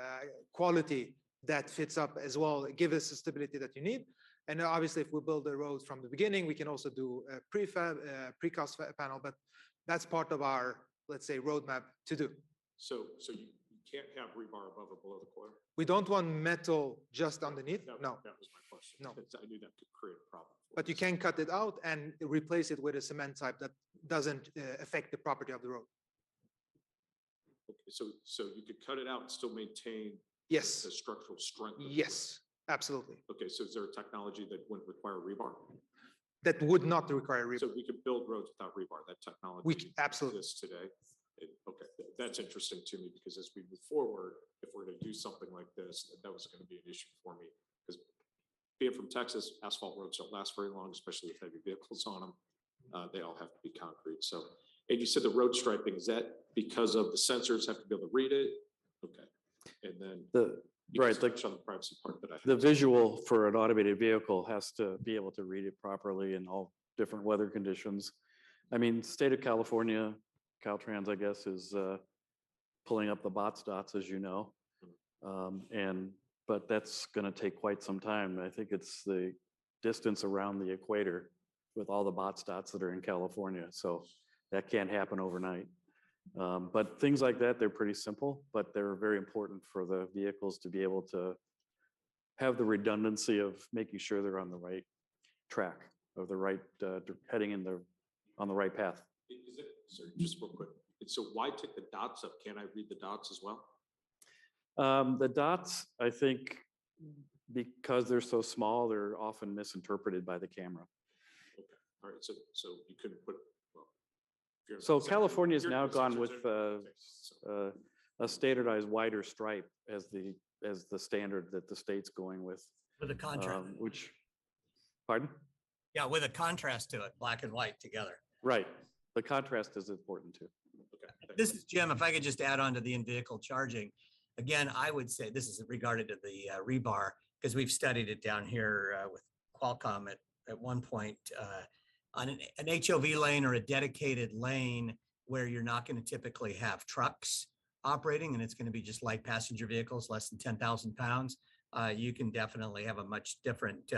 quality that fits up as well, give us the stability that you need. And obviously, if we build the road from the beginning, we can also do a precast panel, but that's part of our, let's say, roadmap to do. So you can't have rebar above or below the coil? We don't want metal just underneath, no. That was my question. No. I knew that could create a problem. But you can cut it out and replace it with a cement type that doesn't affect the property of the road. Okay, so you could cut it out and still maintain Yes, the structural strength? of the yes, absolutely. road. Okay, so is there a technology that wouldn't require rebar? That would not require So rebar. we could build roads without rebar, that technology? Absolutely. exists today. Okay, that's interesting to me because as we move forward, if we're going to do something like this, that was going to be an issue for me. Because being from Texas, asphalt roads don't last very long, especially with heavy vehicles on them. They all have to be concrete. So, and you said the road striping, is that because of the sensors have to be able to read it? Okay, and then you Right, just touched on the privacy part that I the had. visual for an automated vehicle has to be able to read it properly in all different weather conditions. I mean, state of California, Caltrans, I guess, is pulling up the bots dots, as you know. But that's going to take quite some time. I think it's the distance around the equator with all the bots dots that are in California. So that can't happen overnight. But things like that, they're pretty simple, but they're very important for the vehicles to be able to have the redundancy of making sure they're on the right track, or the right, heading on the right path. Is it, sorry, just real quick. So why take the dots up? Can I read the dots as well? The dots, I think, because they're so small, they're often misinterpreted by the camera. Okay, all right, so you couldn't put, well. if you're in So the- California's you're in now the gone sensors with anyway. Okay, so- a standardized wider stripe as the standard that the state's going with. With a contrast. Which, pardon? Yeah, with a contrast to it, black and white together. Right. The contrast is important too. Okay, thanks. This is Jim. If I could just add on to the in-vehicle charging. Again, I would say this is regarded to the rebar, because we've studied it down here with Qualcomm at one point on an HOV lane or a dedicated lane where you're not going to typically have trucks operating, and it's going to be just light passenger vehicles, less than 10,000 pounds. You can definitely have a much different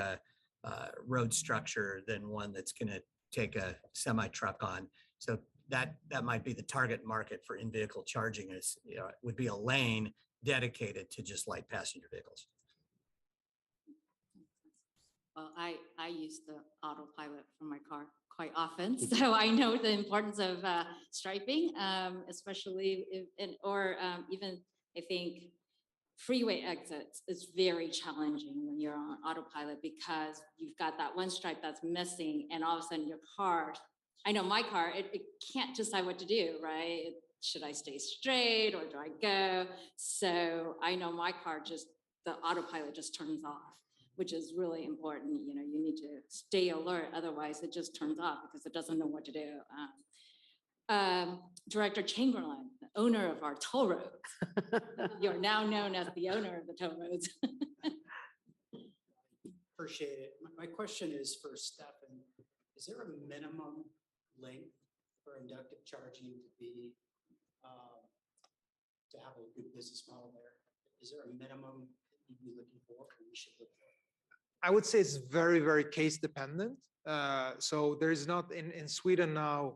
road structure than one that's going to take a semi truck on. So that might be the target market for in-vehicle charging, is, you know, would be a lane dedicated to just light passenger vehicles. Well, I use the autopilot for my car quite often, so I know the importance of striping, especially even I think freeway exits is very challenging when you're on autopilot, because you've got that one stripe that's missing, and all of a sudden your car, I know my car, it can't decide what to do, right? Should I stay straight or do I go? So I know my car the autopilot just turns off, which is really important. You know, you need to stay alert, otherwise it just turns off because it doesn't know what to do. Director Chamberlain, the owner of our toll roads. You're now known as the owner of the toll roads. Appreciate it. My question is for Stefan. is there a minimum length for inductive charging to be, to have a good business model there? Is there a minimum that you'd be looking for, or we should look for? I would say it's very, very case dependent. So there's not in Sweden now,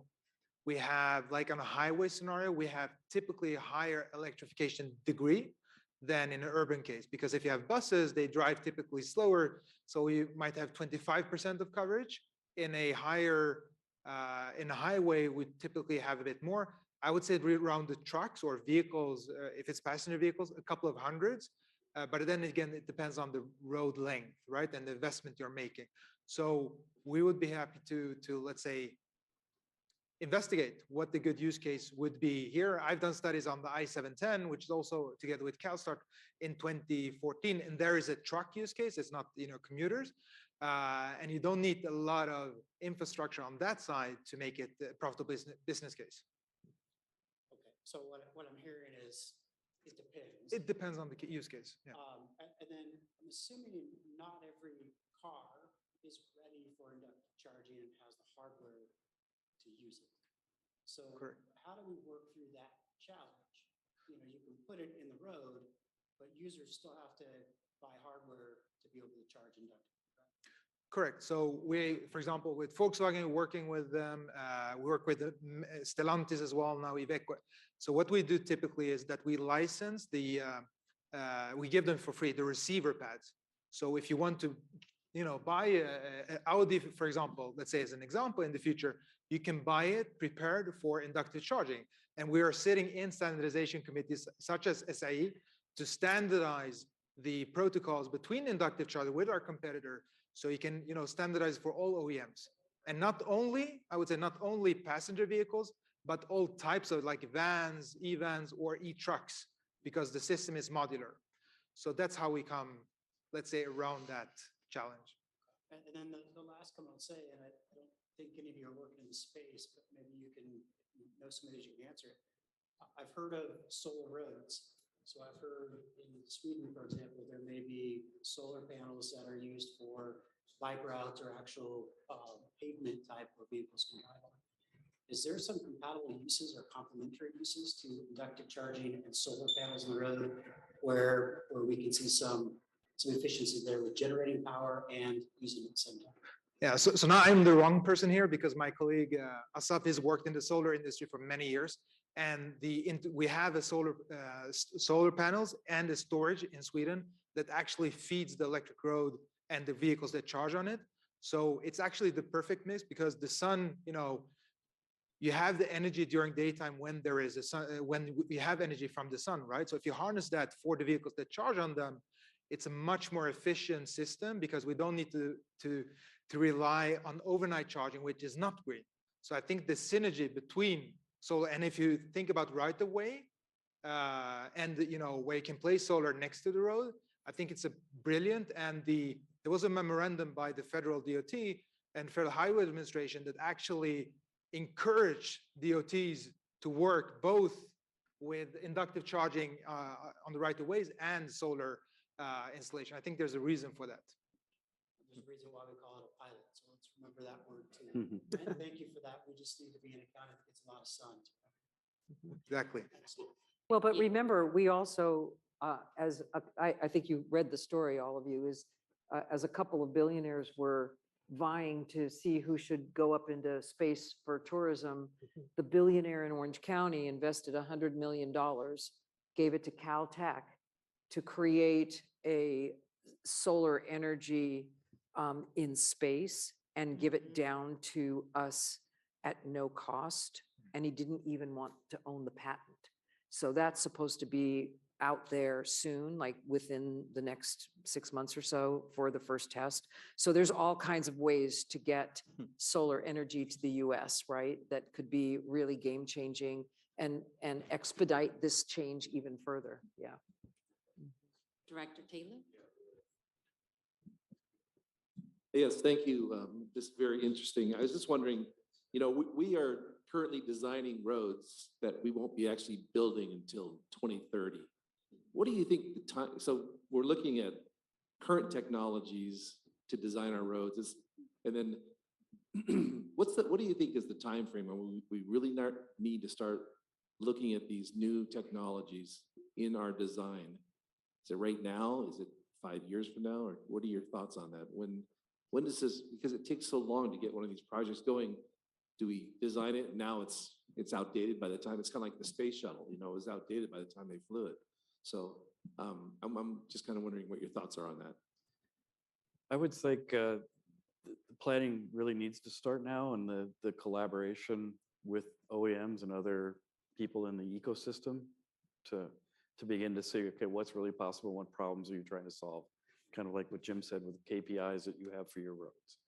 we have like on a highway scenario, we have typically a higher electrification degree than in an urban case. Because if you have buses, they drive typically slower. So you might have 25% of coverage. In a higher, in a highway, we typically have a bit more. I would say around the trucks or vehicles, if it's passenger vehicles, a couple of hundreds. But then again, it depends on the road length, right? And the investment you're making. So we would be happy to let's say, investigate what the good use case would be here. I've done studies on the I-710, which is also together with CalSTART in 2014. And there is a truck use case. It's not, commuters. And you don't need a lot of infrastructure on that side to make it a profitable business case. Okay, so what I'm hearing is, it depends. It depends on the use case. Yeah. And then I'm assuming not every car is ready for inductive charging and has the hardware to use it. So Correct. how do we work through that challenge? You can put it in the road, but users still have to buy hardware to be able to charge inductive. Correct. So we, for example, with Volkswagen, we're working with them. We work with Stellantis as well now, Iveco. So what we do typically is that we license we give them for free the receiver pads. So if you want to, buy a Audi, for example, let's say as an example in the future, you can buy it prepared for inductive charging. And we are sitting in standardization committees such as SAE to standardize the protocols between inductive charging with our competitor. So you can, standardize for all OEMs. And not only, I would say not only passenger vehicles, but all types of like vans, e-vans, or e-trucks, because the system is modular. So that's how we come, let's say, around that challenge. And then the last comment I'll say, and I don't think any of you are working in the space, but maybe you can, know some of these, you can answer it. I've heard of solar roads. So I've heard in Sweden, for example, there may be solar panels that are used for bike routes or actual pavement type where vehicles can drive on. Is there some compatible uses or complementary uses to inductive charging and solar panels on the road where we can see some efficiency there with generating power and using it at the same time? Yeah, so now I'm the wrong person here because my colleague Asaf has worked in the solar industry for many years. And we have a solar panels and a storage in Sweden that actually feeds the electric road and the vehicles that charge on it. So it's actually the perfect mix because the sun, you have the energy during daytime when there is a sun, when we have energy from the sun, right? So if you harness that for the vehicles that charge on them, it's a much more efficient system because we don't need to rely on overnight charging, which is not green. So I think the synergy between solar, and if you think about right of way, and where you can place solar next to the road, I think it's a brilliant. And there was a memorandum by the federal DOT and Federal Highway Administration that actually encouraged DOTs to work both with inductive charging on the right of ways and solar installation. I think there's a reason for that. There's a reason why we call it a pilot. So let's remember that word too. And thank you for that. We just need to be in a county that gets a lot of sun. Exactly. Well, but remember, we also, I think you read the story, all of you, is as a couple of billionaires were vying to see who should go up into space for tourism, the billionaire in Orange County invested $100 million, gave it to Caltech to create a solar energy in space and give it down to us at no cost. And he didn't even want to own the patent. So that's supposed to be out there soon, like within the next 6 months or so for the first test. So there's all kinds of ways to get solar energy to the US, right? That could be really game changing and expedite this change even further. Yeah. Director Taylor? Yes, thank you. This is very interesting. I was just wondering, we are currently designing roads that we won't be actually building until 2030. What do you think the time, so we're looking at current technologies to design our roads, and then what do you think is the time frame when we really need to start looking at these new technologies in our design? Is it right now? Is it 5 years from now? Or what are your thoughts on that? When does this, because it takes so long to get one of these projects going, do we design it and now it's outdated by the time, it's kind of like the space shuttle, you know, it was outdated by the time they flew it. So I'm just kind of wondering what your thoughts are on that. I would think the planning really needs to start now, and the collaboration with OEMs and other people in the ecosystem to begin to see, okay, what's really possible? What problems are you trying to solve? Kind of like what Jim said with the KPIs that you have for your roads.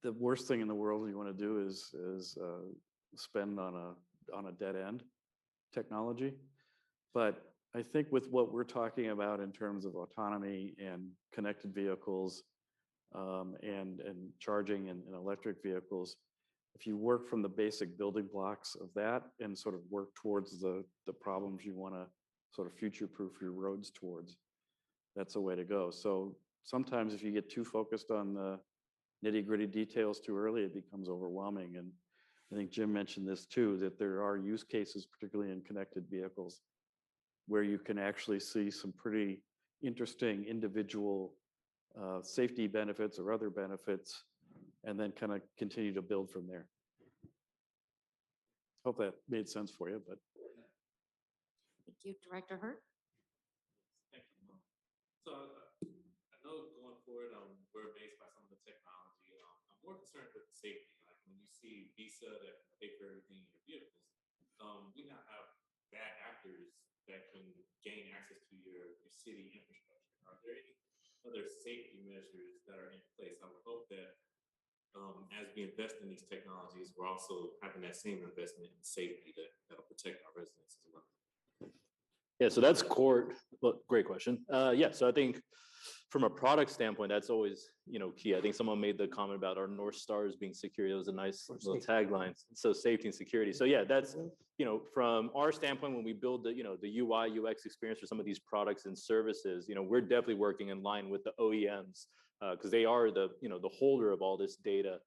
The worst thing in the world you want to do is spend on a dead end technology. But I think with what we're talking about in terms of autonomy and connected vehicles and charging and electric vehicles, if you work from the basic building blocks of that and sort of work towards the problems you want to sort of future-proof your roads towards, that's a way to go. So sometimes if you get too focused on the nitty-gritty details too early, it becomes overwhelming. And I think Jim mentioned this too, that there are use cases, particularly in connected vehicles, where you can actually see some pretty interesting individual safety benefits or other benefits, and then kind of continue to build from there. Hope that made sense for you, but. Thank you, Director Hurt. Thank you. So I know going forward, we're amazed by some of the technology. I'm more concerned with the safety. Like when you see Visa that can pay for everything in your vehicles, we now have bad actors that can gain access to your city infrastructure. Are there any other safety measures that are in place? I would hope that as we invest in these technologies, we're also having that same investment in safety that'll protect our residents as well. Yeah, so that's core. Well, great question. Yeah, so I think from a product standpoint, that's always, key. I think someone made the comment about our North Stars being security. That was a nice little tagline. So safety and security. So yeah, that's, from our standpoint, when we build the UI, UX experience for some of these products and services, we're definitely working in line with the OEMs because they are the holder of all this data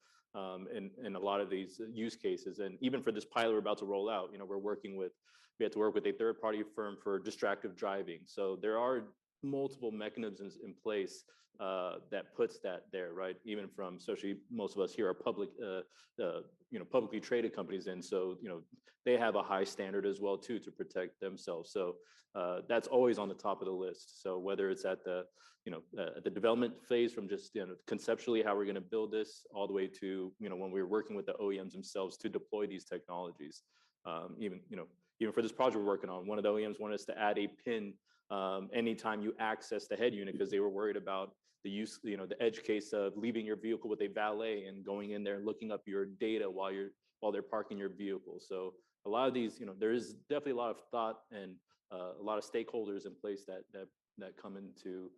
in a lot of these use cases. And even for this pilot we're about to roll out, we have to work with a third-party firm for distractive driving. So there are multiple mechanisms in place that puts that there, right? Even from, especially most of us here are publicly traded companies, and so they have a high standard as well too to protect themselves. So that's always on the top of the list. So whether it's at the development phase, from just conceptually how we're going to build this, all the way to when we're working with the OEMs themselves to deploy these technologies. Even for this project we're working on, one of the OEMs wanted us to add a pin anytime you access the head unit because they were worried about the use, the edge case of leaving your vehicle with a valet and going in there and looking up your data while they're parking your vehicle. So a lot of these, there is definitely a lot of thought and a lot of stakeholders in place that come into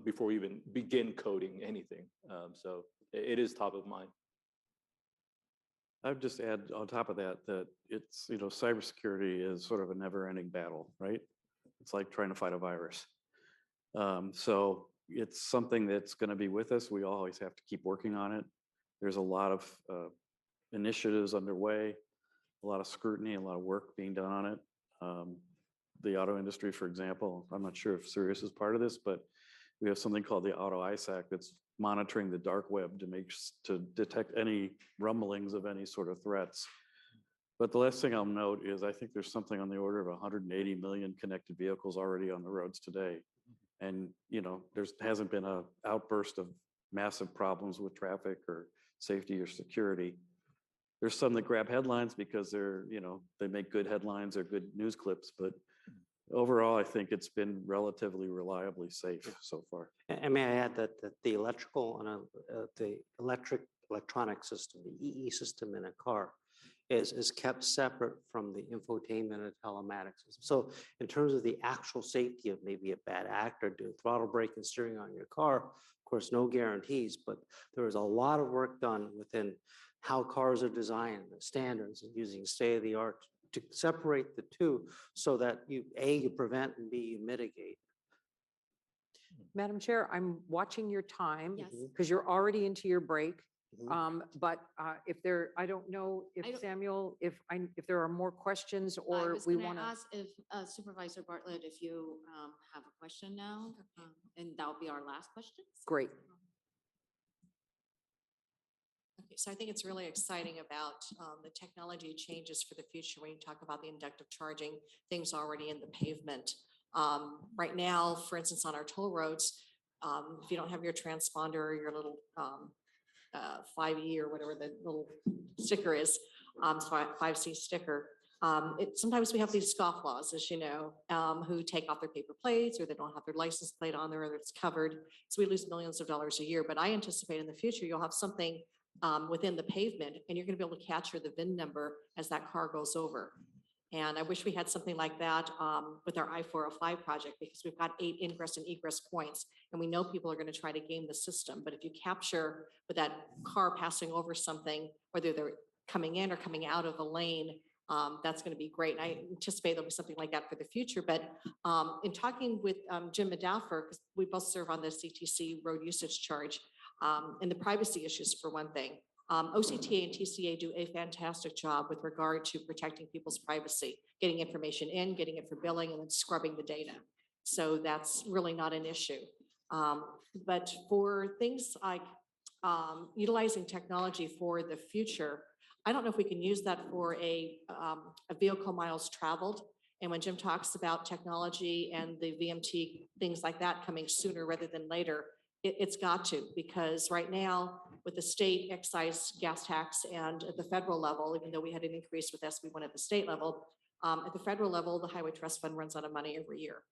before we even begin coding anything. So it is top of mind. I would just add on top of that it's, cybersecurity is sort of a never-ending battle, right? It's like trying to fight a virus. So it's something that's going to be with us. We always have to keep working on it. There's a lot of initiatives underway, a lot of scrutiny, a lot of work being done on it. The auto industry, for example, I'm not sure if Sirius is part of this, but we have something called the Auto ISAC that's monitoring the dark web to detect any rumblings of any sort of threats. But the last thing I'll note is I think there's something on the order of 180 million connected vehicles already on the roads today. And, there hasn't been an outburst of massive problems with traffic or safety or security. There's some that grab headlines because they make good headlines or good news clips, but overall, I think it's been relatively reliably safe so far. And may I add that the electrical and the electronic system, the EE system in a car is kept separate from the infotainment and telematics system. So in terms of the actual safety of maybe a bad actor doing throttle brake and steering on your car, of course, no guarantees, but there was a lot of work done within how cars are designed, the standards, and using state-of-the-art to separate the two so that you prevent and B, you mitigate. Madam Chair, I'm watching your time. Yes. Because you're already into your break. Mhm. But if there, I don't know I if don't- Samuel, if there are more questions I or was we going to want to. ask if Supervisor Bartlett, if you have a question now, and that will be our last question. Great. Okay, so I think it's really exciting about the technology changes for the future when you talk about the inductive charging, things already in the pavement. Right now, for instance, on our toll roads, if you don't have your transponder or your little 5E or whatever the little sticker is, 5C sticker, sometimes we have these scofflaws, as you know, who take off their paper plates or they don't have their license plate on there or it's covered. So we lose millions of dollars a year. But I anticipate in the future, you'll have something within the pavement and you're going to be able to capture the VIN number as that car goes over. And I wish we had something like that with our I-405 project because we've got 8 ingress and egress points and we know people are going to try to game the system. But if you capture with that car passing over something, whether they're coming in or coming out of a lane, that's going to be great. And I anticipate there'll be something like that for the future. But in talking with Jim Medaffer, because we both serve on the CTC road usage charge and the privacy issues for one thing. OCTA and TCA do a fantastic job with regard to protecting people's privacy, getting information in, getting it for billing, and then scrubbing the data. So that's really not an issue. But for things like utilizing technology for the future, I don't know if we can use that for a vehicle miles traveled. And when Jim talks about technology and the VMT, things like that coming sooner rather than later, it's got to, because right now with the state excise gas tax and at the federal level, even though we had an increase with SB1 at the state level, at the federal level, the Highway Trust Fund runs out of money every year.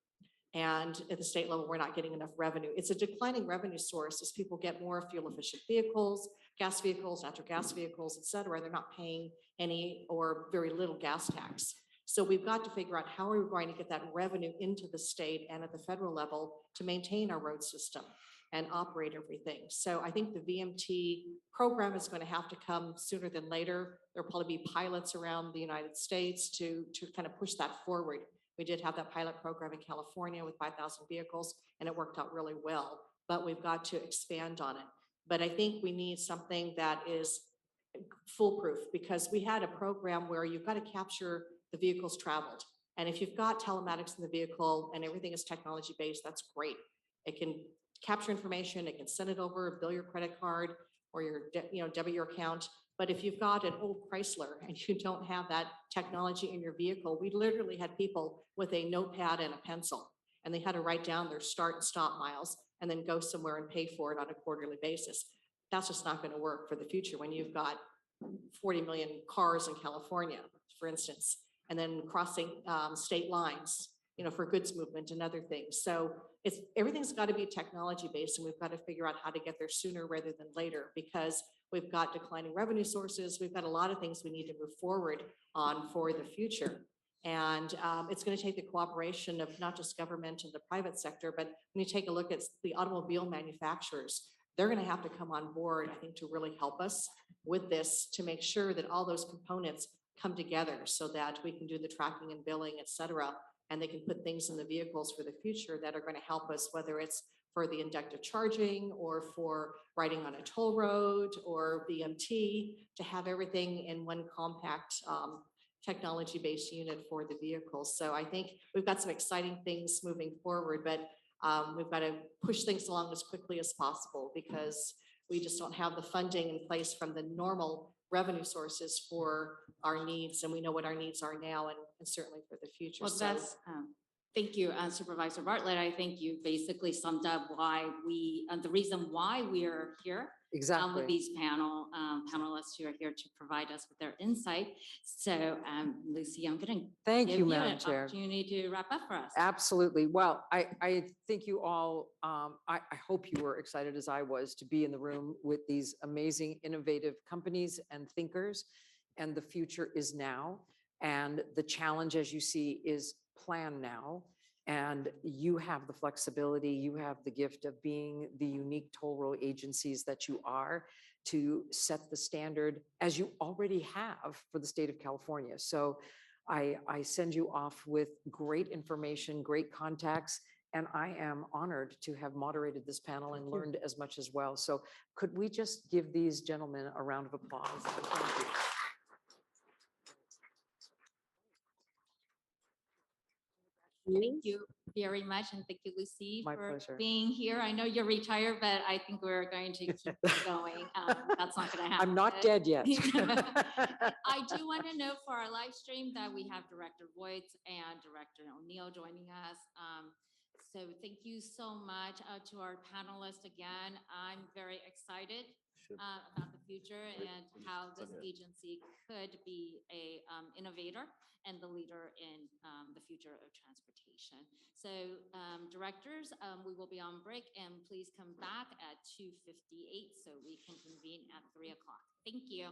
And at the state level, we're not getting enough revenue. It's a declining revenue source as people get more fuel efficient vehicles, gas vehicles, natural gas vehicles, et cetera. They're not paying any or very little gas tax. So we've got to figure out how are we going to get that revenue into the state and at the federal level to maintain our road system and operate everything. So I think the VMT program is going to have to come sooner than later. There'll probably be pilots around the United States to kind of push that forward. We did have that pilot program in California with 5,000 vehicles and it worked out really well, but we've got to expand on it. But I think we need something that is foolproof because we had a program where you've got to capture the vehicles traveled. And if you've got telematics in the vehicle and everything is technology based, that's great. It can capture information, it can send it over, bill your credit card or your debit your account. But if you've got an old Chrysler and you don't have that technology in your vehicle, we literally had people with a notepad and a pencil and they had to write down their start and stop miles and then go somewhere and pay for it on a quarterly basis. That's just not going to work for the future when you've got 40 million cars in California, for instance, and then crossing state lines, for goods movement and other things. So everything's got to be technology based and we've got to figure out how to get there sooner rather than later because we've got declining revenue sources. We've got a lot of things we need to move forward on for the future. And it's going to take the cooperation of not just government and the private sector, but when you take a look at the automobile manufacturers, they're going to have to come on board, I think, to really help us with this, to make sure that all those components come together so that we can do the tracking and billing, et cetera, and they can put things in the vehicles for the future that are going to help us, whether it's for the inductive charging or for riding on a toll road or VMT, to have everything in one compact technology-based unit for the vehicles. So I think we've got some exciting things moving forward, but we've got to push things along as quickly as possible because we just don't have the funding in place from the normal revenue sources for our needs. And we know what our needs are now and certainly for the future. Well, that's, thank you, Supervisor Bartlett. I think you basically summed up why the reason why we are here. Exactly. With these panelists who are here to provide us with their insight. So Lucy, I'm going to Thank give you, you Madam an Chair. opportunity to wrap up for us. Absolutely. Well, I think you all, I hope you were excited as I was to be in the room with these amazing, innovative companies and thinkers. And the future is now. And the challenge, as you see, is plan now. And you have the flexibility, you have the gift of being the unique toll road agencies that you are to set the standard as you already have for the state of California. So I send you off with great information, great contacts, And I am honored to have moderated this panel and Thank you. learned as much as well. So could we just give these gentlemen a round of applause? Thank you. Thank you very much, and thank you, Lucy, My for pleasure. being here. I know you're retired, but I think we're going to keep going. That's not gonna happen. I'm not dead yet. I do want to note for our live stream that we have Director Voigt and Director O'Neill joining us. So thank you so much to our panelists again. I'm very excited about the future and how this agency could be a innovator and the leader in the future of transportation. So directors, we will be on break, and please come back at 2:58 so we can convene at 3 o'clock. Thank you.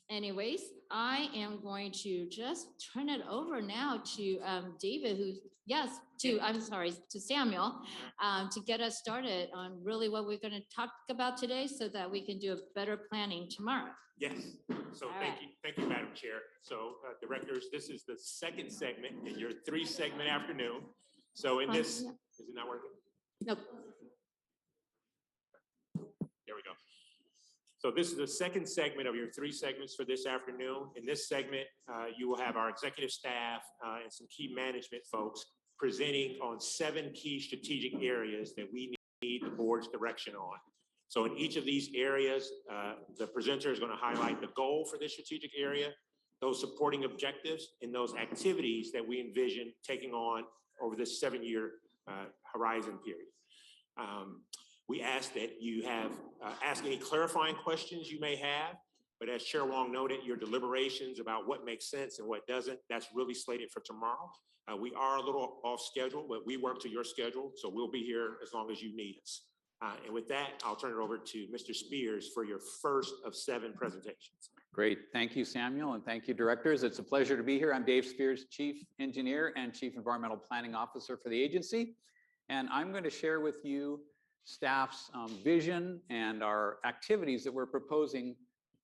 Anyways, I am going to just turn it over now to David, to Samuel, to get us started on really what we're going to talk about today so that we can do a better planning tomorrow. Yes, so All thank right. you, Madam Chair. So directors, this is the second segment in your 3-segment afternoon. So in this, Yeah. is it not working? Nope. There we go. So this is the second segment of your 3 segments for this afternoon. In this segment, you will have our executive staff and some key management folks presenting on 7 key strategic areas that we need the board's direction on. So in each of these areas, the presenter is going to highlight the goal for this strategic area, those supporting objectives, and those activities that we envision taking on over this 7-year horizon period. We ask that you have ask any clarifying questions you may have, but as Chair Wong noted, your deliberations about what makes sense and what doesn't, that's really slated for tomorrow. We are a little off schedule, but we work to your schedule, so we'll be here as long as you need us. And with that, I'll turn it over to Mr. Spears for your first of 7 presentations. Great. Thank you, Samuel, and thank you, directors. It's a pleasure to be here. I'm Dave Spears, Chief Engineer and Chief Environmental Planning Officer for the agency. And I'm going to share with you staff's vision and our activities that we're proposing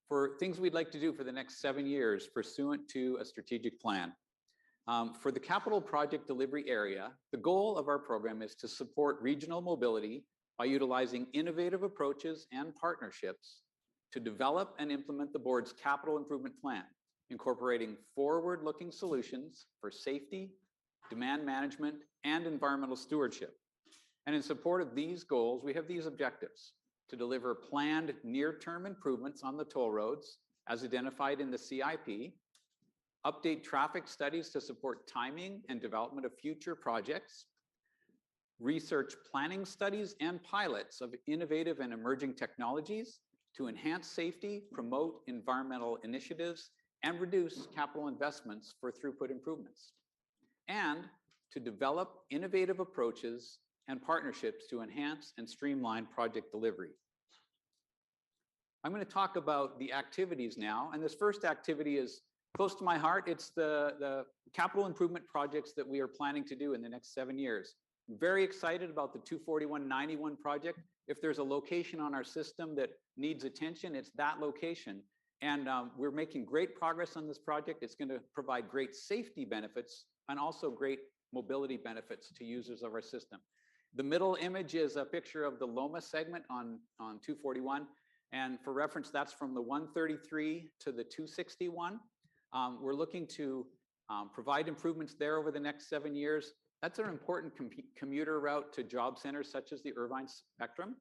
for things we'd like to do for the next 7 years pursuant to a strategic plan. For the capital project delivery area, the goal of our program is to support regional mobility by utilizing innovative approaches and partnerships to develop and implement the board's capital improvement plan, incorporating forward-looking solutions for safety, demand management, and environmental stewardship. And in support of these goals, we have these objectives: to deliver planned near-term improvements on the toll roads as identified in the CIP, update traffic studies to support timing and development of future projects, research planning studies and pilots of innovative and emerging technologies to enhance safety, promote environmental initiatives, and reduce capital investments for throughput improvements, and to develop innovative approaches and partnerships to enhance and streamline project delivery. I'm going to talk about the activities now, and this first activity is close to my heart. It's the capital improvement projects that we are planning to do in the next 7 years. I'm very excited about the 24191 project. If there's a location on our system that needs attention, it's that location. And we're making great progress on this project. It's going to provide great safety benefits and also great mobility benefits to users of our system. The middle image is a picture of the Loma segment on 241. And for reference, that's from the 133 to the 261. We're looking to provide improvements there over the next 7 years. That's an important commuter route to job centers such as the Irvine Spectrum.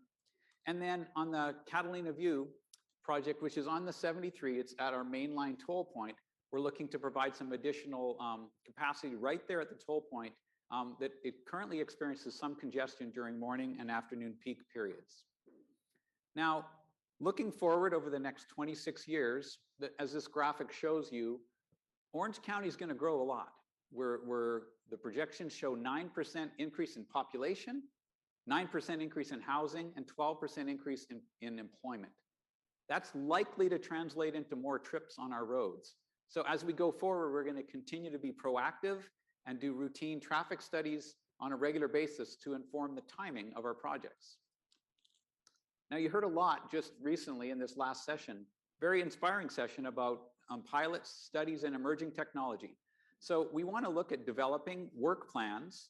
And then on the Catalina View project, which is on the 73, it's at our mainline toll point. We're looking to provide some additional capacity right there at the toll point that it currently experiences some congestion during morning and afternoon peak periods. Now, looking forward over the next 26 years, as this graphic shows you, Orange County is going to grow a lot. The projections show 9% increase in population, 9% increase in housing, and 12% increase in employment. That's likely to translate into more trips on our roads. So as we go forward, we're going to continue to be proactive and do routine traffic studies on a regular basis to inform the timing of our projects. Now, you heard a lot just recently in this last session, very inspiring session about pilots, studies, and emerging technology. So we want to look at developing work plans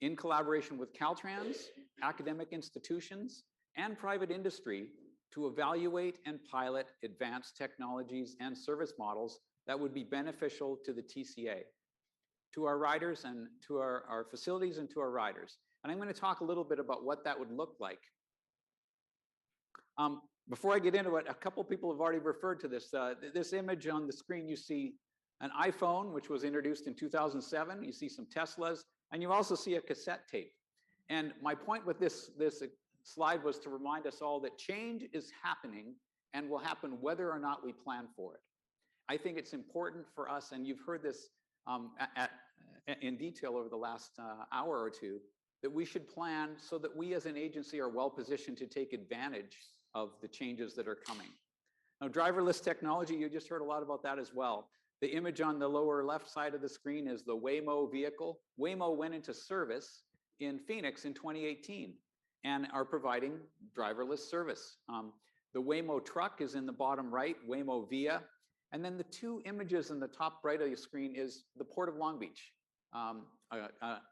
in collaboration with Caltrans, academic institutions, and private industry to evaluate and pilot advanced technologies and service models that would be beneficial to the TCA, to our riders and to our facilities and to our riders. And I'm going to talk a little bit about what that would look like. Before I get into it, a couple people have already referred to this. This image on the screen, you see an iPhone, which was introduced in 2007. You see some Teslas, and you also see a cassette tape. And my point with this slide was to remind us all that change is happening and will happen whether or not we plan for it. I think it's important for us, and you've heard this in detail over the last hour or two, that we should plan so that we as an agency are well positioned to take advantage of the changes that are coming. Now, driverless technology, you just heard a lot about that as well. The image on the lower left side of the screen is the Waymo vehicle. Waymo went into service in Phoenix in 2018 and are providing driverless service. The Waymo truck is in the bottom right, Waymo Via. And then the two images in the top right of your screen is the Port of Long Beach.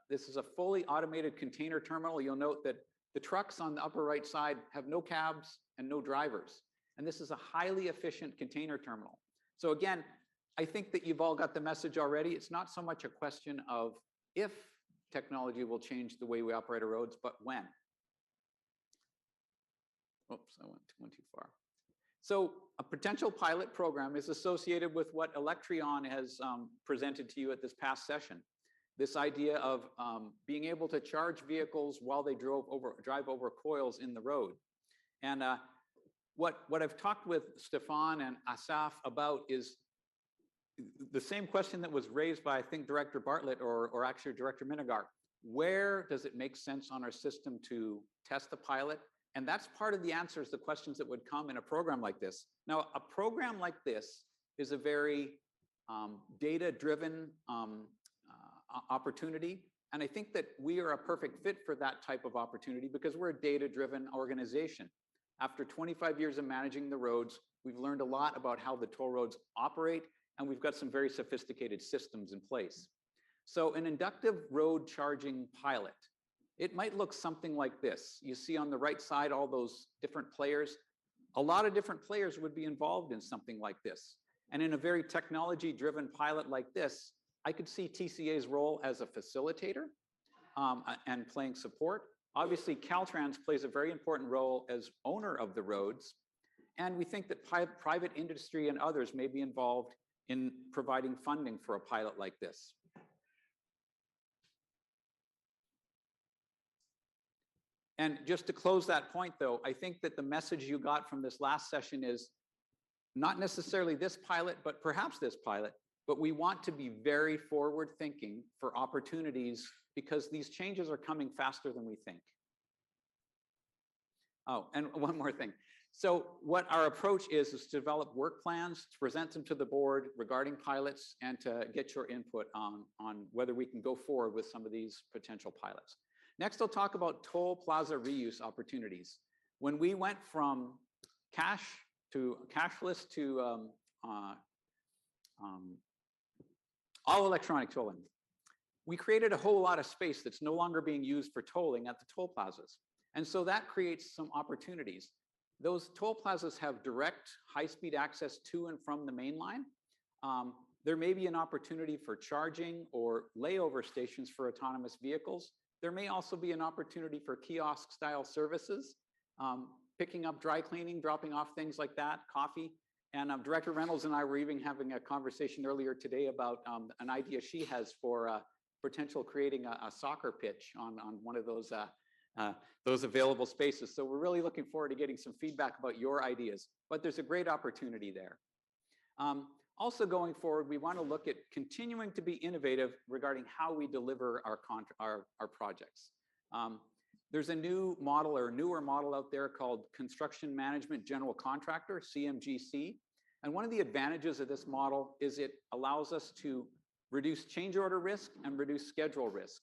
This is a fully automated container terminal. You'll note that the trucks on the upper right side have no cabs and no drivers. And this is a highly efficient container terminal. So again, I think that you've all got the message already. It's not so much a question of if technology will change the way we operate our roads, but when. Oops, I went too far. So a potential pilot program is associated with what Electreon has presented to you at this past session. This idea of being able to charge vehicles while they drive over coils in the road. And what I've talked with Stefan and Asaf about is the same question that was raised by, I think, Director Bartlett or actually Director Minigar. Where does it make sense on our system to test the pilot? And that's part of the answers, the questions that would come in a program like this. Now, a program like this is a very data-driven opportunity. And I think that we are a perfect fit for that type of opportunity because we're a data-driven organization. After 25 years of managing the roads, we've learned a lot about how the toll roads operate, and we've got some very sophisticated systems in place. So an inductive road charging pilot, it might look something like this. You see on the right side all those different players. A lot of different players would be involved in something like this. And in a very technology-driven pilot like this, I could see TCA's role as a facilitator and playing support. Obviously, Caltrans plays a very important role as owner of the roads. And we think that private industry and others may be involved in providing funding for a pilot like this. And just to close that point, though, I think that the message you got from this last session is not necessarily this pilot, but perhaps this pilot, but we want to be very forward thinking for opportunities because these changes are coming faster than we think. Oh, and one more thing. So what our approach is to develop work plans, to present them to the board regarding pilots and to get your input on whether we can go forward with some of these potential pilots. Next, I'll talk about toll plaza reuse opportunities. When we went from cashless to all electronic tolling, we created a whole lot of space that's no longer being used for tolling at the toll plazas. And so that creates some opportunities. Those toll plazas have direct high-speed access to and from the main line. There may be an opportunity for charging or layover stations for autonomous vehicles. There may also be an opportunity for kiosk-style services, picking up dry cleaning, dropping off things like that, coffee. And Director Reynolds and I were even having a conversation earlier today about an idea she has for potential creating a soccer pitch on one of those available spaces. So we're really looking forward to getting some feedback about your ideas, but there's a great opportunity there. Also going forward, we want to look at continuing to be innovative regarding how we deliver our projects. There's a new model or newer model out there called Construction Management General Contractor, CMGC. And one of the advantages of this model is it allows us to reduce change order risk and reduce schedule risk.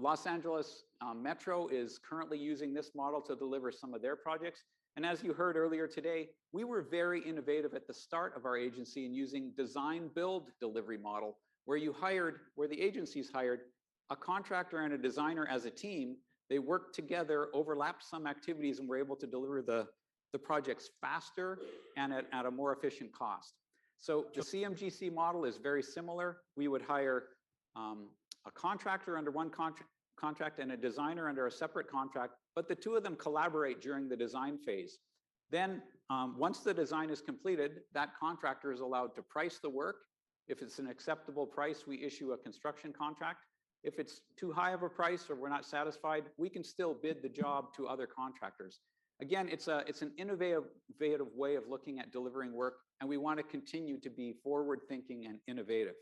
Los Angeles Metro is currently using this model to deliver some of their projects. And as you heard earlier today, we were very innovative at the start of our agency in using design build delivery model, where the agencies hired a contractor and a designer as a team. They worked together, overlapped some activities, and were able to deliver the projects faster and at a more efficient cost. So the CMGC model is very similar. We would hire a contractor under one contract and a designer under a separate contract, but the two of them collaborate during the design phase. Then once the design is completed, that contractor is allowed to price the work. If it's an acceptable price, we issue a construction contract. If it's too high of a price or we're not satisfied, we can still bid the job to other contractors. Again, it's an innovative way of looking at delivering work, and we want to continue to be forward-thinking and innovative.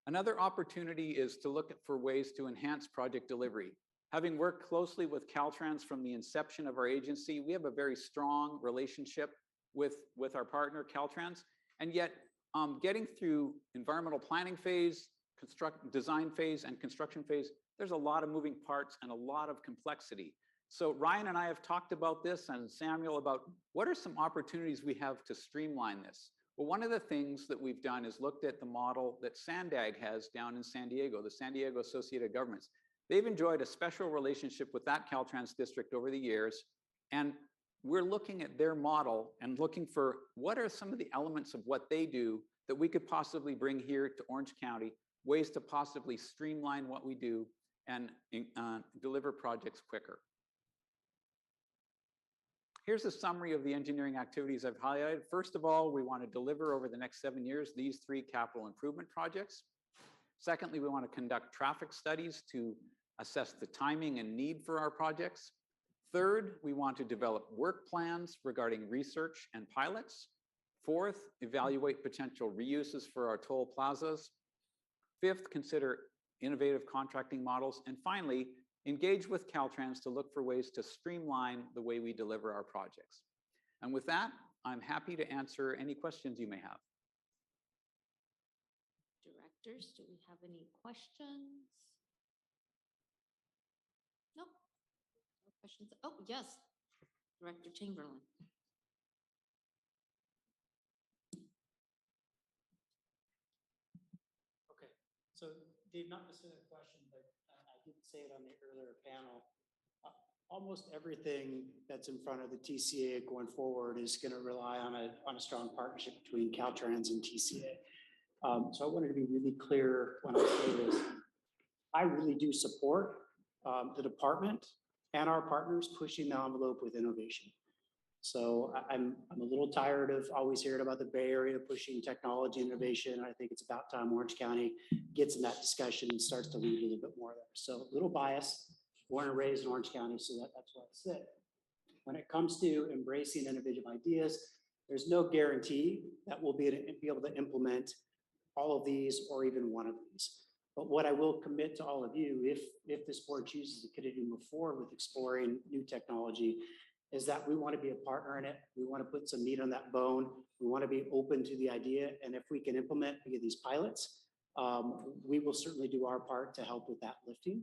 Another opportunity is to look for ways to enhance project delivery. Having worked closely with Caltrans from the inception of our agency, we have a very strong relationship with our partner Caltrans, and yet getting through environmental planning phase, design phase, and construction phase, there's a lot of moving parts and a lot of complexity. So Ryan and I have talked about this, and Samuel, about what are some opportunities we have to streamline this. Well, one of the things that we've done is looked at the model that SANDAG has down in San Diego, the San Diego Associated Governments. They've enjoyed a special relationship with that Caltrans district over the years, and we're looking at their model and looking for what are some of the elements of what they do that we could possibly bring here to Orange County, ways to possibly streamline what we do and deliver projects quicker. Here's a summary of the engineering activities I've highlighted. First of all, we want to deliver over the next 7 years these 3 capital improvement projects. Secondly, we want to conduct traffic studies to assess the timing and need for our projects. Third, we want to develop work plans regarding research and pilots. Fourth, evaluate potential reuses for our toll plazas. Fifth, consider innovative contracting models. And finally, engage with Caltrans to look for ways to streamline the way we deliver our projects. And with that, I'm happy to answer any questions you may have. Directors, do we have any questions? Nope. No questions. Oh, yes, Director Chamberlain. Okay, so Dave, not necessarily a question, but I did say it on the earlier panel. Almost everything that's in front of the TCA going forward is going to rely on a strong partnership between Caltrans and TCA. So I wanted to be really clear when I say this. I really do support the department and our partners pushing the envelope with innovation. So I'm a little tired of always hearing about the Bay Area pushing technology innovation. I think it's about time Orange County gets in that discussion and starts to lead a little bit more there. So a little bias, born and raised in Orange County, so that's where I sit. When it comes to embracing innovative ideas, there's no guarantee that we'll be able to implement all of these or even one of these. But what I will commit to all of you, if this board chooses to continue to move forward with exploring new technology, is that we want to be a partner in it. We want to put some meat on that bone. We want to be open to the idea. And if we can implement any of these pilots, we will certainly do our part to help with that lifting.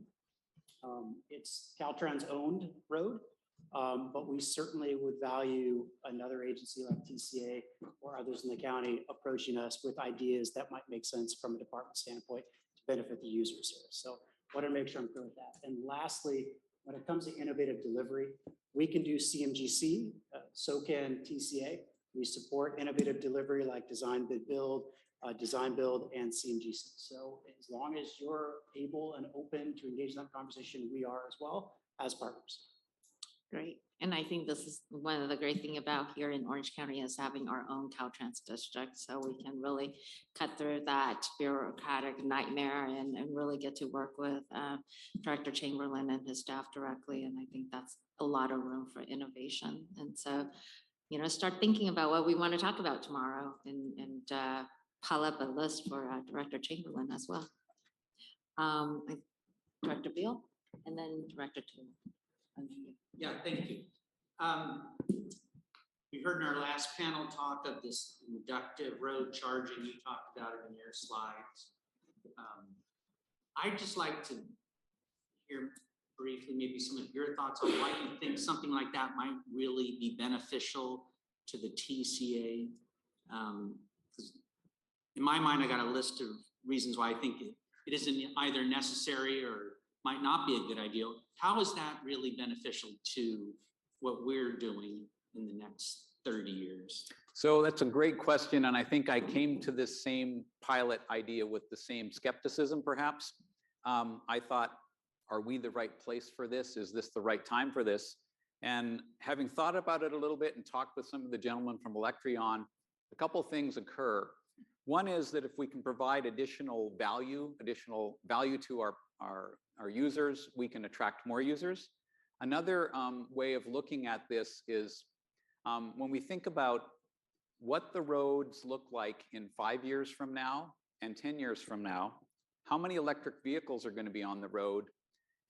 It's Caltrans owned road, but we certainly would value another agency like TCA or others in the county approaching us with ideas that might make sense from a department standpoint to benefit the users here. So I want to make sure I'm clear with that. And lastly, when it comes to innovative delivery, we can do CMGC, so can TCA. We support innovative delivery like design, bid, build, and CMGC. So as long as you're able and open to engage in that conversation, we are as well as partners. Great. And I think this is one of the great thing about here in Orange County is having our own Caltrans district. So we can really cut through that bureaucratic nightmare and really get to work with Director Chamberlain and his staff directly. And I think that's a lot of room for innovation. And so, you know, start thinking about what we want to talk about tomorrow and pile up a list for Director Chamberlain as well. Director Beal and then Director Taylor. Yeah, thank you. We heard in our last panel talk of this inductive road charging. You talked about it in your slides. I'd just like to hear briefly maybe some of your thoughts on why you think something like that might really be beneficial to the TCA. In my mind, I got a list of reasons why I think it isn't either necessary or might not be a good idea. How is that really beneficial to what we're doing in the next 30 years? So that's a great question. And I think I came to this same pilot idea with the same skepticism, perhaps. I thought, are we the right place for this? Is this the right time for this? And having thought about it a little bit and talked with some of the gentlemen from Electrion, a couple of things occur. One is that if we can provide additional value to our users, we can attract more users. Another way of looking at this is when we think about what the roads look like in 5 years from now and 10 years from now, how many electric vehicles are going to be on the road,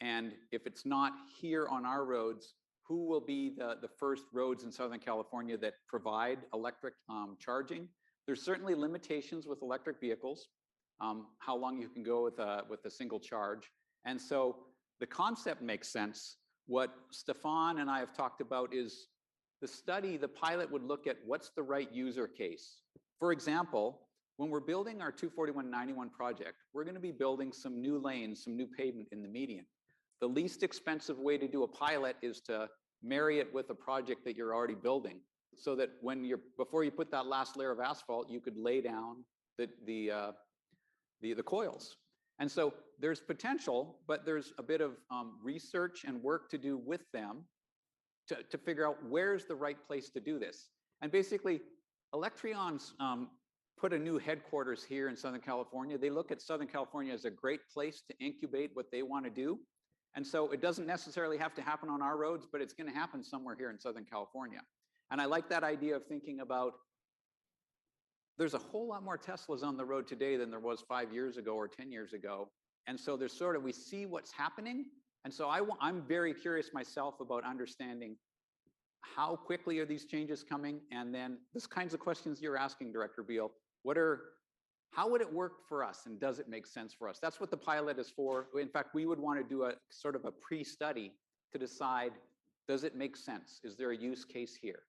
And if it's not here on our roads, who will be the first roads in Southern California that provide electric charging? There's certainly limitations with electric vehicles, how long you can go with a single charge. And so the concept makes sense. What Stefan and I have talked about is the pilot would look at what's the right user case. For example, when we're building our 24191 project, we're going to be building some new lanes, some new pavement in the median. The least expensive way to do a pilot is to marry it with a project that you're already building, so that before you put that last layer of asphalt, you could lay down the coils. And so there's potential, but there's a bit of research and work to do with them to figure out where's the right place to do this. And basically, Electrion's put a new headquarters here in Southern California. They look at Southern California as a great place to incubate what they want to do. And so it doesn't necessarily have to happen on our roads, but it's going to happen somewhere here in Southern California. And I like that idea of thinking about, there's a whole lot more Teslas on the road today than there was 5 years ago or 10 years ago. And so there's we see what's happening. And so I'm very curious myself about understanding how quickly are these changes coming? And then this kinds of questions you're asking, Director Beal, how would it work for us? And does it make sense for us? That's what the pilot is for. In fact, we would want to do a sort of a pre-study to decide, does it make sense? Is there a use case here?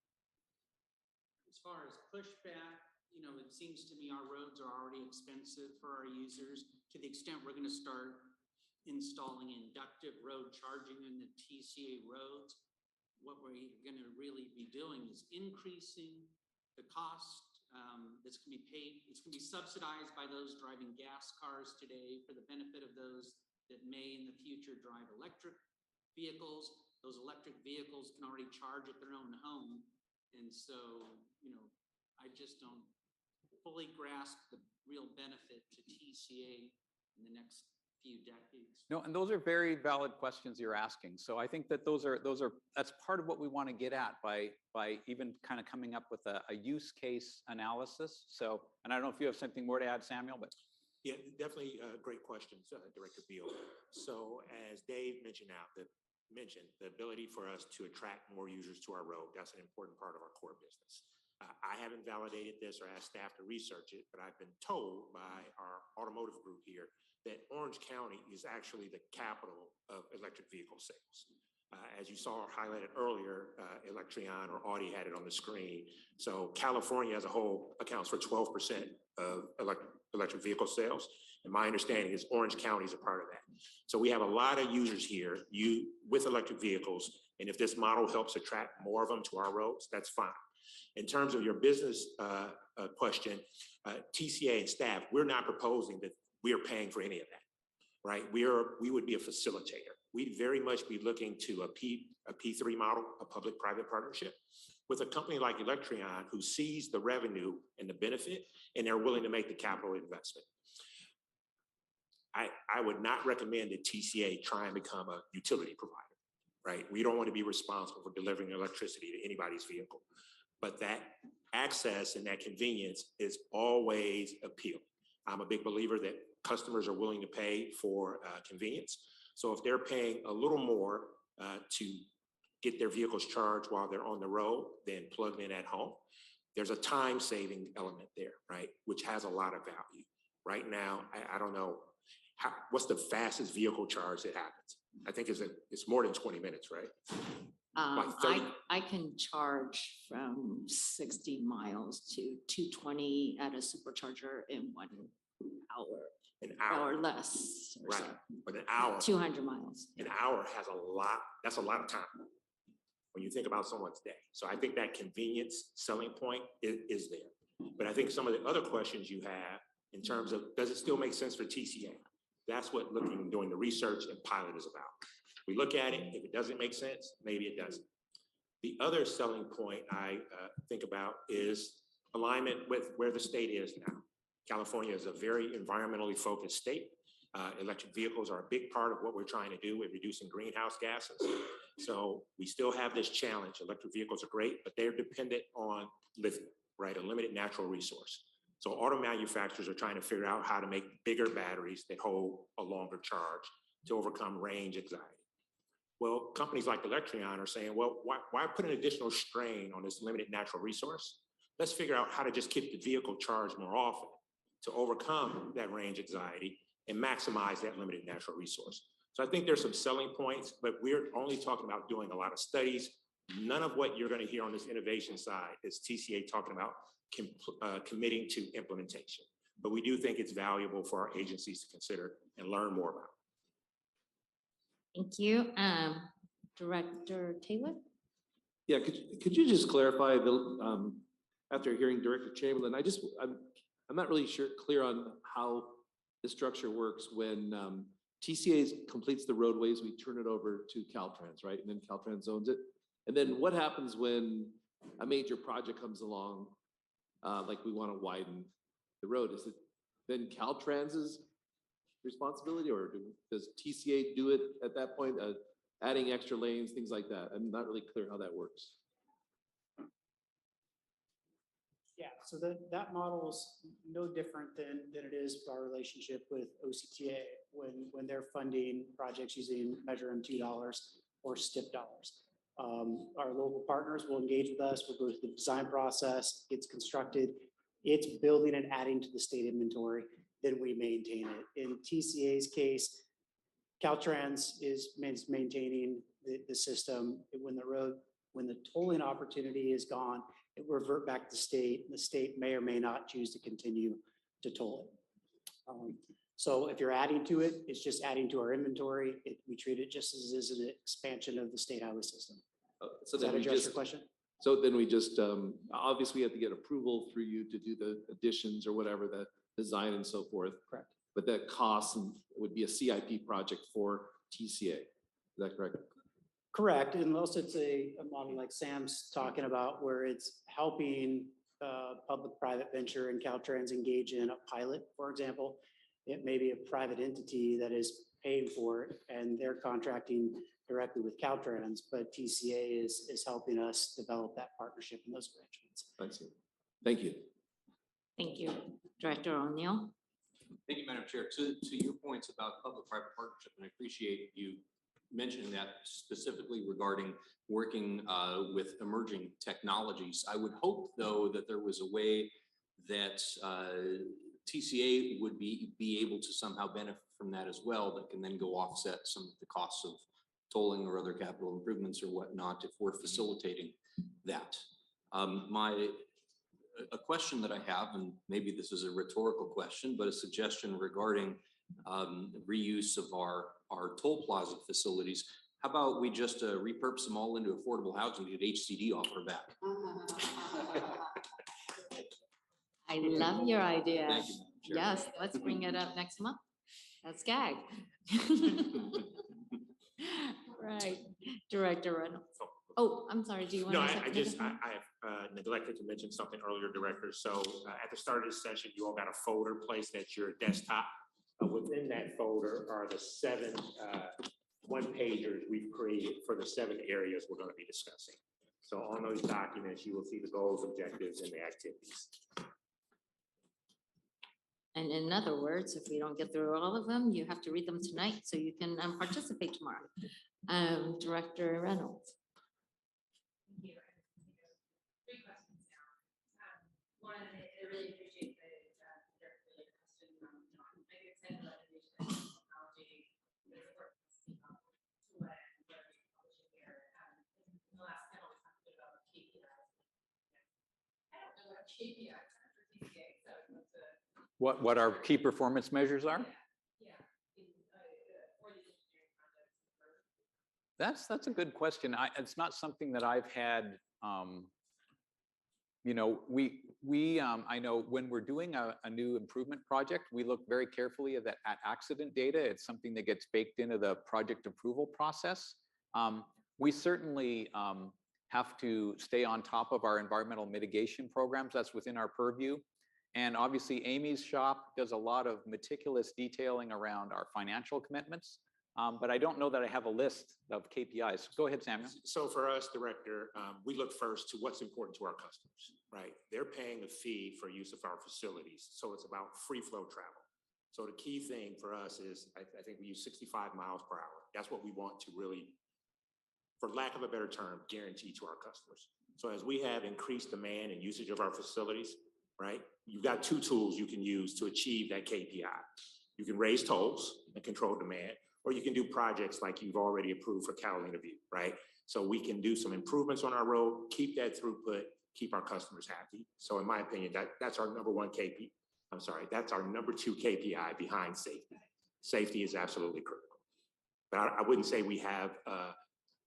As far as pushback, it seems to me our roads are already expensive for our users. To the extent we're going to start installing inductive road charging in the TCA roads, what we're going to really be doing is increasing the cost that's going to be paid. It's going to be subsidized by those driving gas cars today for the benefit of those that may in the future drive electric vehicles. Those electric vehicles can already charge at their own home. And so, I just don't fully grasp the real benefit to TCA in the next few decades. No, and those are very valid questions you're asking. So I think that that's part of what we want to get at by even kind of coming up with a use case analysis. So, and I don't know if you have something more to add, Samuel, but. Yeah, definitely great questions, Director Beal. So as Dave mentioned the ability for us to attract more users to our road, that's an important part of our core business. I haven't validated this or asked staff to research it, but I've been told by our automotive group here that Orange County is actually the capital of electric vehicle sales. As you saw highlighted earlier, Electrion or Audi had it on the screen. So California as a whole accounts for 12% of electric vehicle sales. And my understanding is Orange County is a part of that. So we have a lot of users here with electric vehicles. And if this model helps attract more of them to our roads, that's fine. In terms of your business question, TCA and staff, we're not proposing that we are paying for any of that, right? We would be a facilitator. We'd very much be looking to a P3 model, a public-private partnership, with a company like Electrion who sees the revenue and the benefit, and they're willing to make the capital investment. I would not recommend that TCA try and become a utility provider, right? We don't want to be responsible for delivering electricity to anybody's vehicle. But that access and that convenience is always appealing. I'm a big believer that customers are willing to pay for convenience. So if they're paying a little more to get their vehicles charged while they're on the road than plugged in at home, there's a time-saving element there, right? Which has a lot of value. Right now, I don't know, what's the fastest vehicle charge that happens? I think it's more than 20 minutes, right? I can charge from 60 miles to 220 at a supercharger in 1 hour. An hour or less. Or right, so. but an hour. 200 miles. An hour has that's a lot of time when you think about someone's day. So I think that convenience selling point is there. But I think some of the other questions you have in terms of, does it still make sense for TCA? That's what doing the research and pilot is about. We look at it, if it doesn't make sense, maybe it doesn't. The other selling point I think about is alignment with where the state is now. California is a very environmentally focused state. Electric vehicles are a big part of what we're trying to do with reducing greenhouse gases. So we still have this challenge. Electric vehicles are great, but they're dependent on lithium, right? A limited natural resource. So auto manufacturers are trying to figure out how to make bigger batteries that hold a longer charge to overcome range anxiety. Well, companies like Electreon are saying, well, why put an additional strain on this limited natural resource? Let's figure out how to just keep the vehicle charged more often to overcome that range anxiety and maximize that limited natural resource. So I think there's some selling points, but we're only talking about doing a lot of studies. None of what you're going to hear on this innovation side is TCA talking about committing to implementation. But we do think it's valuable for our agencies to consider and learn more about. Thank you. Director Taylor? Yeah, could you just clarify the, after hearing Director Chamberlain, I'm not really clear on how the structure works when TCA completes the roadways, we turn it over to Caltrans, right? And then Caltrans owns it. And then what happens when a major project comes along, like we want to widen the road? Is it then Caltrans's responsibility, or does TCA do it at that point, adding extra lanes, things like that? I'm not really clear how that works. Yeah, so that model is no different than it is our relationship with OCTA when they're funding projects using Measure M2 dollars or STIP dollars. Our local partners will engage with us. We'll go through the design process. It's constructed. It's building and adding to the state inventory. Then we maintain it. In TCA's case, Caltrans is maintaining the system. When the tolling opportunity is gone, it will revert back to state. The state may or may not choose to continue to toll it. So if you're adding to it, it's just adding to our inventory. We treat it just as is an expansion of the state highway system. So Does then that we address just, your question? so then we just, obviously we have to get approval through you to do the additions or whatever, the design and so forth. Correct. But that costs and would be a CIP project for TCA. Is that correct? Correct, unless it's a model like Sam's talking about where it's helping public-private venture and Caltrans engage in a pilot, for example. It may be a private entity that is paying for it and they're contracting directly with Caltrans, but TCA is helping us develop that partnership in those arrangements. I see. Thank you. Thank you. Director O'Neill? Thank you, Madam Chair. To your points about public-private partnership, and I appreciate you mentioning that specifically regarding working with emerging technologies. I would hope, though, that there was a way that TCA would be able to somehow benefit from that as well, that can then go offset some of the costs of tolling or other capital improvements or whatnot if we're facilitating that. A question that I have, and maybe this is a rhetorical question, but a suggestion regarding reuse of our toll plaza facilities. How about we just repurpose them all into affordable housing to get HCD off our back? I love your idea. Thank you, Madam Chair. Yes, let's bring it up next month. That's gag. Right, Director Reynolds. Oh, I'm sorry, do you want No, to? I neglected to mention something earlier, Director. So at the start of this session, you all got a folder placed at your desktop. Within that folder are the 7 one-pagers we've created for the 7 areas we're going to be discussing. So on those documents, you will see the goals, objectives, and the activities. And in other words, if we don't get through all of them, you have to read them tonight so you can participate tomorrow. Director Reynolds. Three questions now. One, I really appreciate the really question from John. I get excited about innovation and technology. It's important to what I'm publishing here. In the last panel, we talked a bit about KPIs. I don't know what KPIs are for TCA, so I'd love to. What our key performance measures are? That's a good question. It's not something that I've had. You know, I know when we're doing a new improvement project, we look very carefully at accident data. It's something that gets baked into the project approval process. We certainly have to stay on top of our environmental mitigation programs. That's within our purview. And obviously, Amy's shop does a lot of meticulous detailing around our financial commitments. But I don't know that I have a list of KPIs. Go ahead, Samuel. So for us, Director, we look first to what's important to our customers, right? They're paying a fee for use of our facilities. So it's about free flow travel. So the key thing for us is, I think we use 65 miles per hour. That's what we want to really, for lack of a better term, guarantee to our customers. So as we have increased demand and usage of our facilities, right, you've got two tools you can use to achieve that KPI. You can raise tolls and control demand, or you can do projects like you've already approved for Catalina View, right? So we can do some improvements on our road, keep that throughput, keep our customers happy. So in my opinion, that's our number one KPI. I'm sorry, that's our number two KPI behind safety. Safety is absolutely critical. But I wouldn't say we have,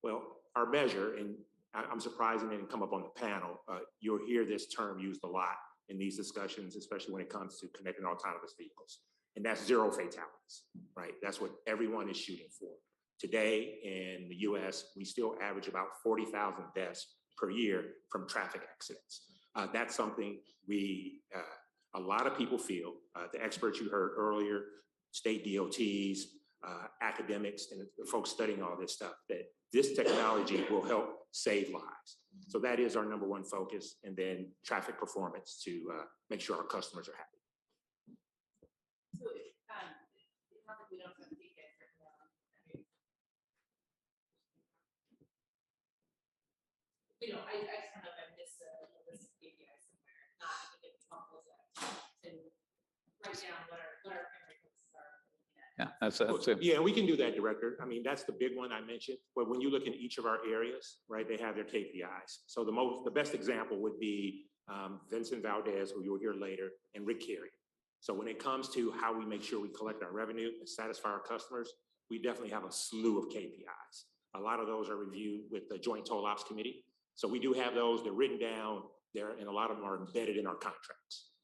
well, our measure, and I'm surprised it didn't come up on the panel, you'll hear this term used a lot in these discussions, especially when it comes to connecting autonomous vehicles. And that's zero fatalities, right? That's what everyone is shooting for. Today in the US, we still average about 40,000 deaths per year from traffic accidents. That's something a lot of people feel, the experts you heard earlier, state DOTs, academics, and the folks studying all this stuff, that this technology will help save lives. So that is our number one focus, and then traffic performance to make sure our customers are happy. So it sounds like we don't have to take it right now. I just don't know if I missed this KPI somewhere. Not, I think it's helpful to write down what our primary focuses are. Yeah, that's it. Yeah, we can do that, Director. I mean, that's the big one I mentioned. But when you look in each of our areas, right, they have their KPIs. So the best example would be Vincent Valdez, who you'll hear later, and Rick Carey. So when it comes to how we make sure we collect our revenue and satisfy our customers, we definitely have a slew of KPIs. A lot of those are reviewed with the Joint Toll Ops Committee. So we do have those, they're written down there, and a lot of them are embedded in our contracts.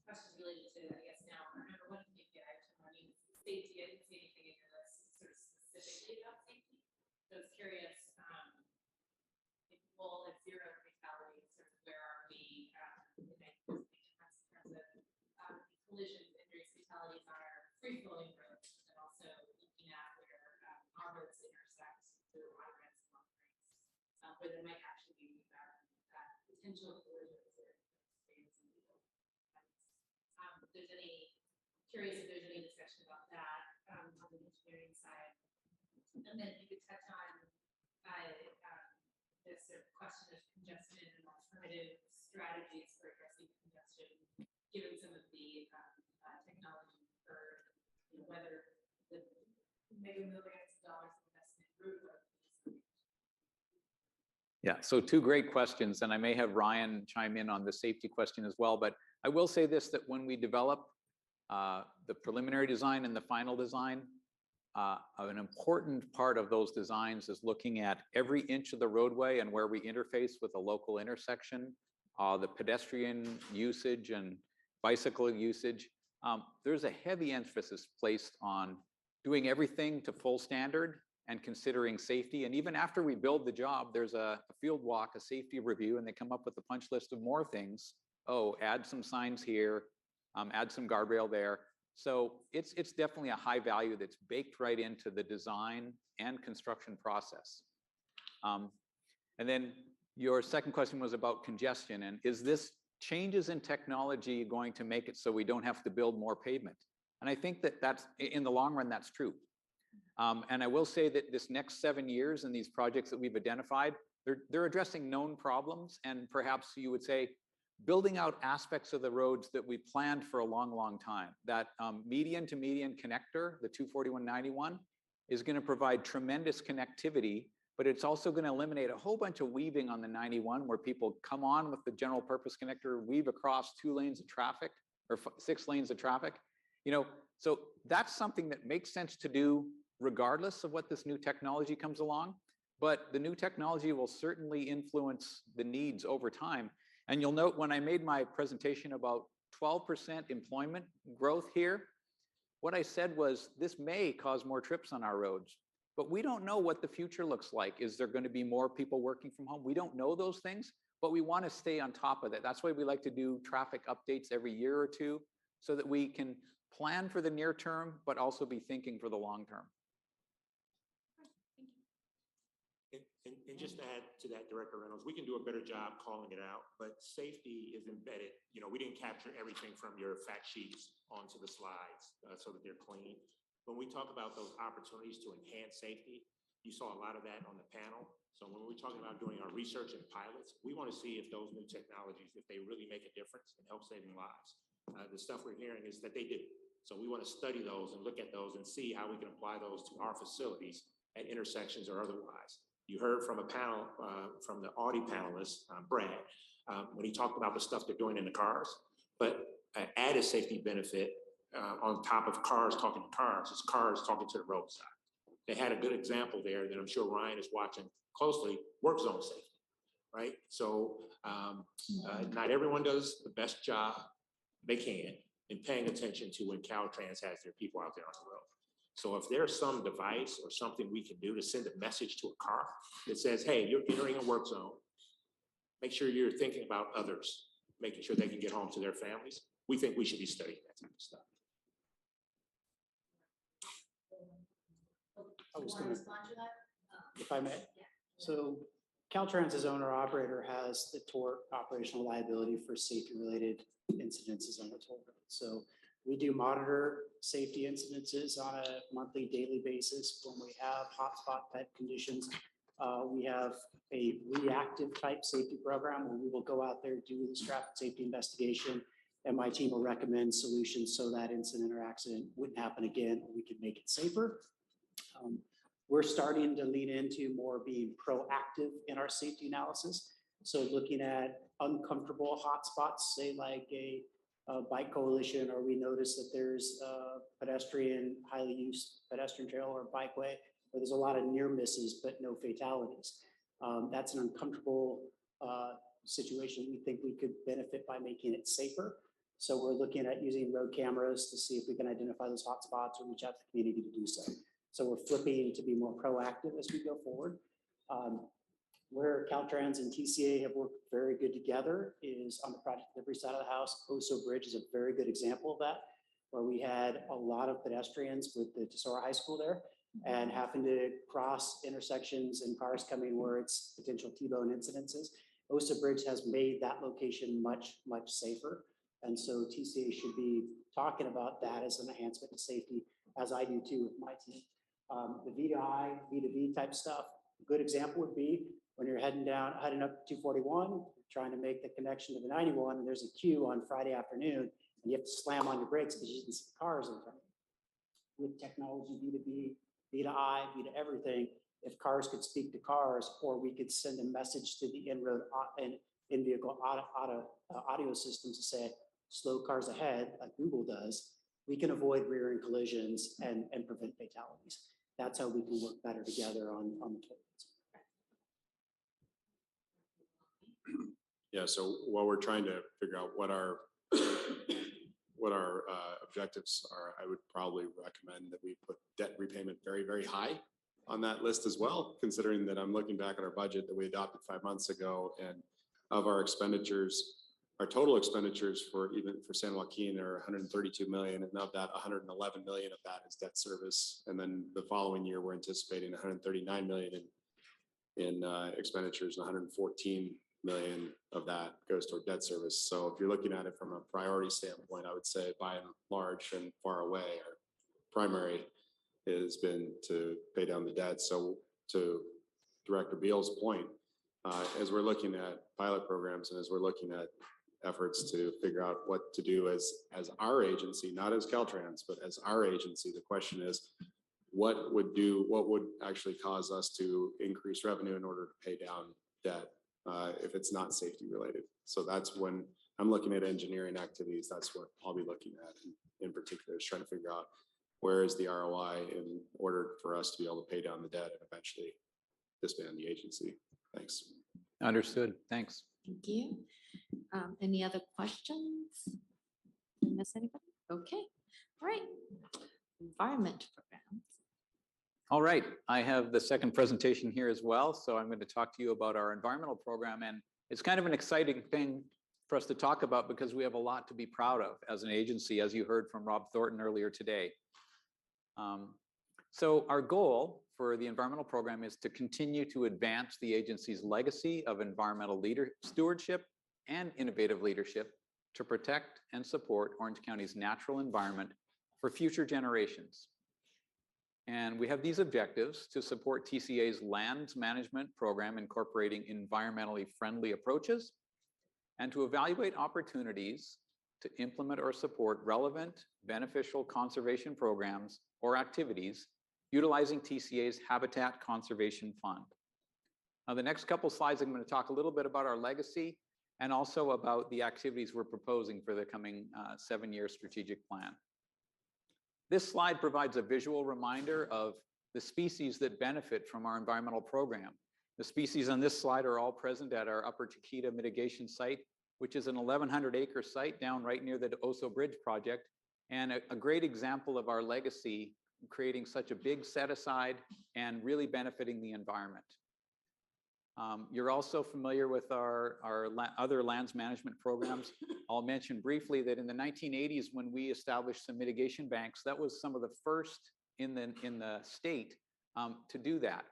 Questions related to, I guess now, our number one KPI to safety. I didn't see anything in your list sort of specifically about safety. So I was curious, if we'll have zero fatalities, sort of where are we in terms of collisions, injuries, fatalities on our free-flowing roads, and also looking at where our roads intersect through on-ramps and off-ramps, where there might actually be potential collisions or if there's any, curious if there's any discussion about that on the engineering side. And then if you could touch on this sort of question of congestion and alternative strategies for addressing congestion, given some of the technology for whether the mega millions of dollars investment in road. Yeah, so two great questions, and I may have Ryan chime in on the safety question as well, but I will say this, that when we develop the preliminary design and the final design, an important part of those designs is looking at every inch of the roadway and where we interface with a local intersection, the pedestrian usage and bicycle usage. There's a heavy emphasis placed on doing everything to full standard and considering safety. And even after we build the job, there's a field walk, a safety review, and they come up with a punch list of more things. Oh, add some signs here, add some guardrail there. So it's definitely a high value that's baked right into the design and construction process. And then your second question was about congestion, and is this changes in technology going to make it so we don't have to build more pavement? And I think that's in the long run, that's true. And I will say that this next 7 years and these projects that we've identified, they're addressing known problems, and perhaps you would say building out aspects of the roads that we planned for a long, long time. That median to median connector, the 24191, is going to provide tremendous connectivity, but it's also going to eliminate a whole bunch of weaving on the 91 where people come on with the general purpose connector, weave across 2 lanes of traffic or 6 lanes of traffic. So that's something that makes sense to do regardless of what this new technology comes along. But the new technology will certainly influence the needs over time. And you'll note when I made my presentation about 12% employment growth here, what I said was this may cause more trips on our roads, but we don't know what the future looks like. Is there going to be more people working from home? We don't know those things, but we want to stay on top of it. That's why we like to do traffic updates every year or two so that we can plan for the near term, but also be thinking for the long term. And just to add to that, Director Reynolds, we can do a better job calling it out, but safety is embedded. You know, we didn't capture everything from your fact sheets onto the slides so that they're clean. When we talk about those opportunities to enhance safety, you saw a lot of that on the panel. So when we're talking about doing our research and pilots, we want to see if those new technologies, if they really make a difference and help saving lives. The stuff we're hearing is that they do. So we want to study those and look at those and see how we can apply those to our facilities at intersections or otherwise. You heard from a panel, from the Audi panelist, Brad, when he talked about the stuff they're doing in the cars, but an added safety benefit on top of cars talking to cars is cars talking to the roadside. They had a good example there that I'm sure Ryan is watching closely, work zone safety, right? So not everyone does the best job they can in paying attention to when Caltrans has their people out there on the road. So if there's some device or something we can do to send a message to a car that says, hey, you're entering a work zone, make sure you're thinking about others, making sure they can get home to their families, we think we should be studying that type of stuff. I was gonna, if I may. So Caltrans as owner operator has the tort operational liability for safety related incidences on the toll road. So we do monitor safety incidences on a monthly, daily basis. When we have hotspot type conditions, we have a reactive type safety program where we will go out there, do this traffic safety investigation, and my team will recommend solutions so that incident or accident wouldn't happen again, or we could make it safer. We're starting to lean into more being proactive in our safety analysis. So looking at uncomfortable hotspots, say like a bike coalition, or we notice that there's a pedestrian, highly used pedestrian trail or bikeway where there's a lot of near misses, but no fatalities. That's an uncomfortable situation. We think we could benefit by making it safer. So we're looking at using road cameras to see if we can identify those hotspots or reach out to the community to do so. So we're flipping to be more proactive as we go forward. Where Caltrans and TCA have worked very good together is on the project delivery side of the house. Oso Bridge is a very good example of that, where we had a lot of pedestrians with the Tesoro High School there and having to cross intersections and cars coming where it's potential T-bone incidences. Oso Bridge has made that location much, much safer. And so TCA should be talking about that as an enhancement to safety, as I do too with my team. The V2I, V2V type stuff, a good example would be when you're heading up 241, trying to make the connection to the 91, and there's a queue on Friday afternoon, and you have to slam on your brakes because you can see cars in front of you. With technology, V2B, V2I, V2 everything, if cars could speak to cars, or we could send a message to the in-road and in-vehicle audio systems to say, slow cars ahead, like Google does, we can avoid rear-end collisions and prevent fatalities. That's how we can work better together on the toll roads. Yeah, so while we're trying to figure out what our objectives are, I would probably recommend that we put debt repayment very, very high on that list as well, considering that I'm looking back at our budget that we adopted 5 months ago, and of our expenditures, our total expenditures for San Joaquin are 132 million, and of that 111 million of that is debt service. And then the following year, we're anticipating 139 million in expenditures, and 114 million of that goes toward debt service. So if you're looking at it from a priority standpoint, I would say by and large and far away, our primary has been to pay down the debt. So to Director Beal's point, as we're looking at pilot programs and as we're looking at efforts to figure out what to do as our agency, not as Caltrans, but as our agency, the question is, what would actually cause us to increase revenue in order to pay down debt if it's not safety related? So that's when I'm looking at engineering activities, that's what I'll be looking at in particular, is trying to figure out where is the ROI in order for us to be able to pay down the debt and eventually disband the agency. Thanks. Understood. Thanks. Thank you. Any other questions? Did I miss anybody? Okay, all right. Environment programs. All right, I have the second presentation here as well. So I'm going to talk to you about our environmental program. And it's kind of an exciting thing for us to talk about because we have a lot to be proud of as an agency, as you heard from Rob Thornton earlier today. So our goal for the environmental program is to continue to advance the agency's legacy of environmental stewardship and innovative leadership to protect and support Orange County's natural environment for future generations. And we have these objectives to support TCA's land management program incorporating environmentally friendly approaches, and to evaluate opportunities to implement or support relevant, beneficial conservation programs or activities utilizing TCA's Habitat Conservation Fund. Now, the next couple slides, I'm going to talk a little bit about our legacy and also about the activities we're proposing for the coming 7-year strategic plan. This slide provides a visual reminder of the species that benefit from our environmental program. The species on this slide are all present at our Upper Chiquita mitigation site, which is an 1,100-acre site down right near the Oso Bridge project, and a great example of our legacy creating such a big set aside and really benefiting the environment. You're also familiar with our other lands management programs. I'll mention briefly that in the 1980s, when we established some mitigation banks, that was some of the first in the state to do that.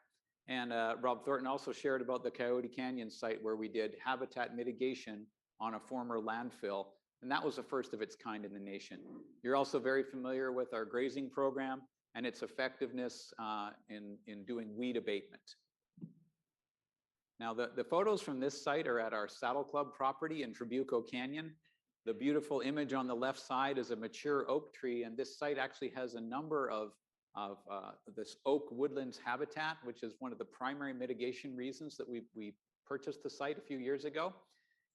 And Rob Thornton also shared about the Coyote Canyon site where we did habitat mitigation on a former landfill, and that was the first of its kind in the nation. You're also very familiar with our grazing program and its effectiveness in doing weed abatement. Now, the photos from this site are at our Saddle Club property in Trabuco Canyon. The beautiful image on the left side is a mature oak tree, and this site actually has a number of this oak woodlands habitat, which is one of the primary mitigation reasons that we purchased the site a few years ago.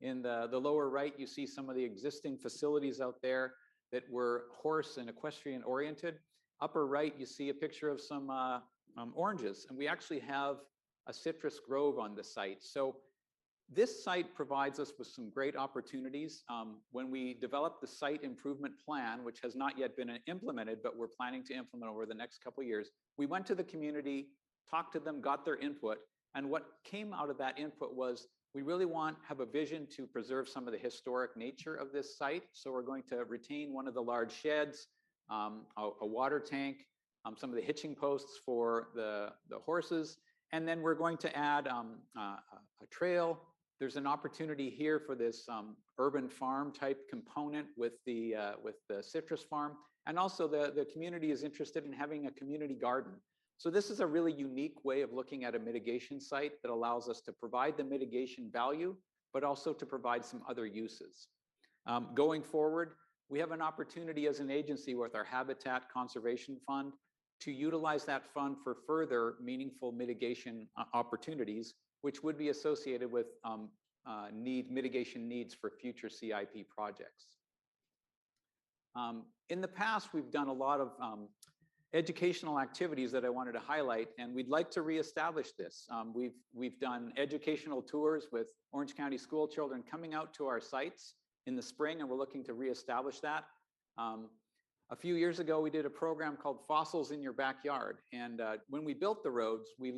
In the lower right, you see some of the existing facilities out there that were horse and equestrian oriented. Upper right, you see a picture of some oranges, and we actually have a citrus grove on the site. So this site provides us with some great opportunities. When we developed the site improvement plan, which has not yet been implemented, but we're planning to implement over the next couple of years, we went to the community, talked to them, got their input, and what came out of that input was we really have a vision to preserve some of the historic nature of this site. So we're going to retain one of the large sheds, a water tank, some of the hitching posts for the horses, and then we're going to add a trail. There's an opportunity here for this urban farm type component with the citrus farm, and also the community is interested in having a community garden. So this is a really unique way of looking at a mitigation site that allows us to provide the mitigation value, but also to provide some other uses. Going forward, we have an opportunity as an agency with our Habitat Conservation Fund to utilize that fund for further meaningful mitigation opportunities, which would be associated with mitigation needs for future CIP projects. In the past, we've done a lot of educational activities that I wanted to highlight, and we'd like to reestablish this. We've done educational tours with Orange County school children coming out to our sites in the spring, and we're looking to reestablish that. A few years ago, we did a program called Fossils in Your Backyard, and when we built the roads, we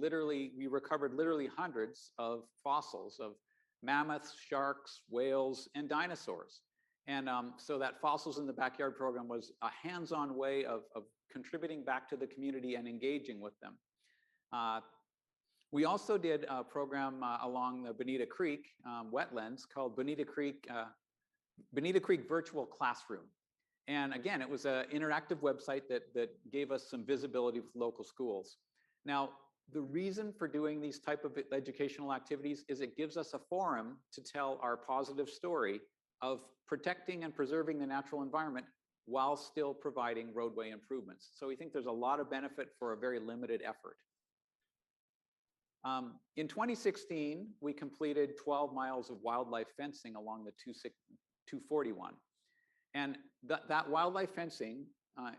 recovered literally hundreds of fossils of mammoths, sharks, whales, and dinosaurs. And so that Fossils in the Backyard program was a hands-on way of contributing back to the community and engaging with them. We also did a program along the Bonita Creek wetlands called Bonita Creek Virtual Classroom. And again, it was an interactive website that gave us some visibility with local schools. Now, the reason for doing these type of educational activities is it gives us a forum to tell our positive story of protecting and preserving the natural environment while still providing roadway improvements. So we think there's a lot of benefit for a very limited effort. In 2016, we completed 12 miles of wildlife fencing along the 241. And that wildlife fencing,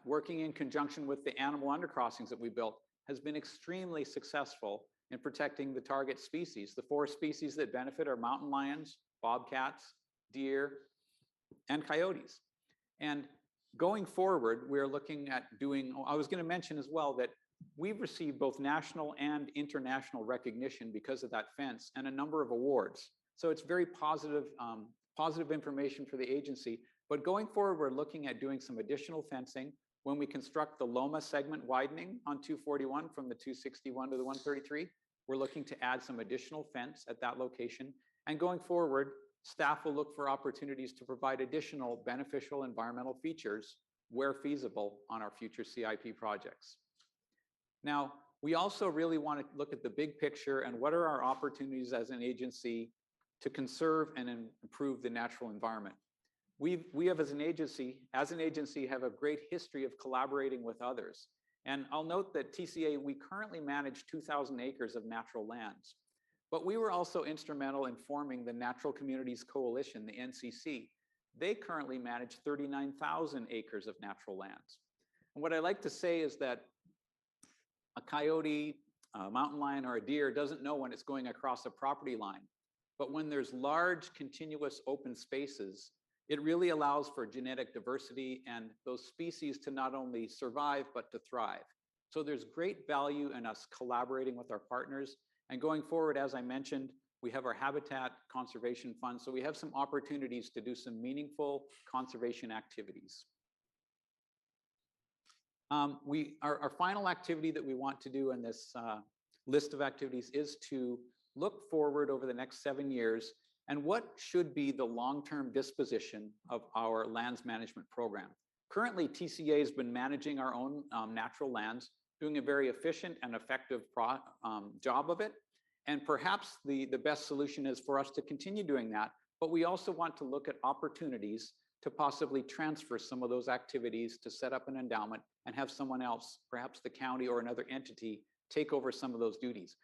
working in conjunction with the animal undercrossings that we built, has been extremely successful in protecting the target species. The 4 species that benefit are mountain lions, bobcats, deer, and coyotes. And going forward, we're looking at doing, I was going to mention as well that we've received both national and international recognition because of that fence and a number of awards. So it's very positive, positive information for the agency. But going forward, we're looking at doing some additional fencing. when we construct the Loma segment widening on 241 from the 261 to the 133, we're looking to add some additional fence at that location. And going forward, staff will look for opportunities to provide additional beneficial environmental features where feasible on our future CIP projects. Now, we also really want to look at the big picture and what are our opportunities as an agency to conserve and improve the natural environment. We have as an agency have a great history of collaborating with others. And I'll note that TCA, we currently manage 2,000 acres of natural lands, but we were also instrumental in forming the Natural Communities Coalition, the NCC. They currently manage 39,000 acres of natural lands. And what I like to say is that a coyote, a mountain lion, or a deer doesn't know when it's going across a property line. But when there's large, continuous open spaces, it really allows for genetic diversity and those species to not only survive, but to thrive. So there's great value in us collaborating with our partners. And going forward, as I mentioned, we have our Habitat Conservation Fund. So we have some opportunities to do some meaningful conservation activities. Our final activity that we want to do in this list of activities is to look forward over the next 7 years and what should be the long-term disposition of our lands management program. Currently, TCA has been managing our own natural lands, doing a very efficient and effective job of it. And perhaps the best solution is for us to continue doing that, but we also want to look at opportunities to possibly transfer some of those activities to set up an endowment and have someone else, perhaps the county or another entity, take over some of those duties.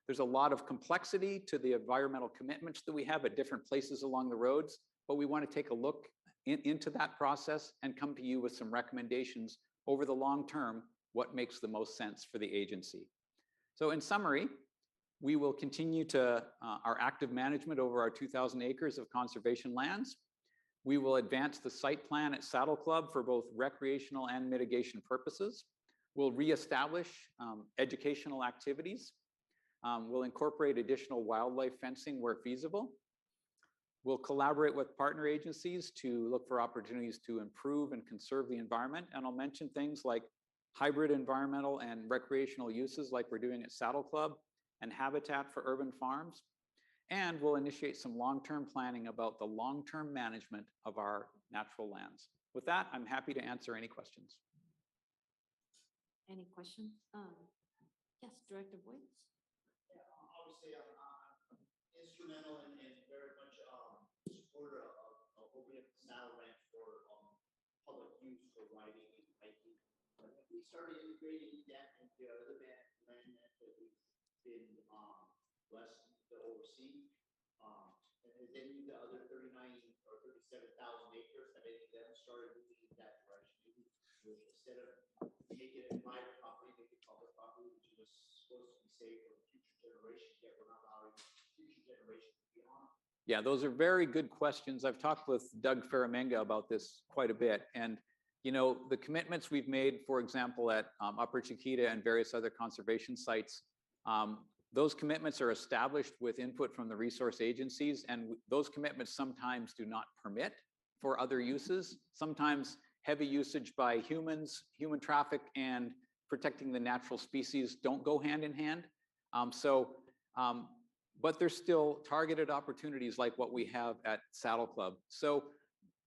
There's a lot of complexity to the environmental commitments that we have at different places along the roads, but we want to take a look into that process and come to you with some recommendations over the long term, what makes the most sense for the agency. So in summary, we will continue to our active management over our 2,000 acres of conservation lands. We will advance the site plan at Saddle Club for both recreational and mitigation purposes. We'll reestablish educational activities. We'll incorporate additional wildlife fencing where feasible. We'll collaborate with partner agencies to look for opportunities to improve and conserve the environment. And I'll mention things like hybrid environmental and recreational uses like we're doing at Saddle Club and Habitat for Urban Farms. And we'll initiate some long-term planning about the long-term management of our natural lands. With that, I'm happy to answer any questions. Any questions? Yes, Director Boyd. Yeah, obviously, I'm instrumental and very much supporter of opening up the Saddle Ranch for public use for riding and hiking. But if we started integrating that into other land that we've been blessed to oversee, and has any of the other 39 or 37,000 acres, have any of them started moving in that direction? Instead of making it private property, make it public property, which was supposed to be saved for future generations, yet we're not allowing future generations to be on. Yeah, those are very good questions. I've talked with Doug Ferramenga about this quite a bit. And, you know, the commitments we've made, for example, at Upper Chiquita and various other conservation sites, those commitments are established with input from the resource agencies. And those commitments sometimes do not permit for other uses. Sometimes heavy usage by humans, human traffic, and protecting the natural species don't go hand in hand. But there's still targeted opportunities like what we have at Saddle Club. So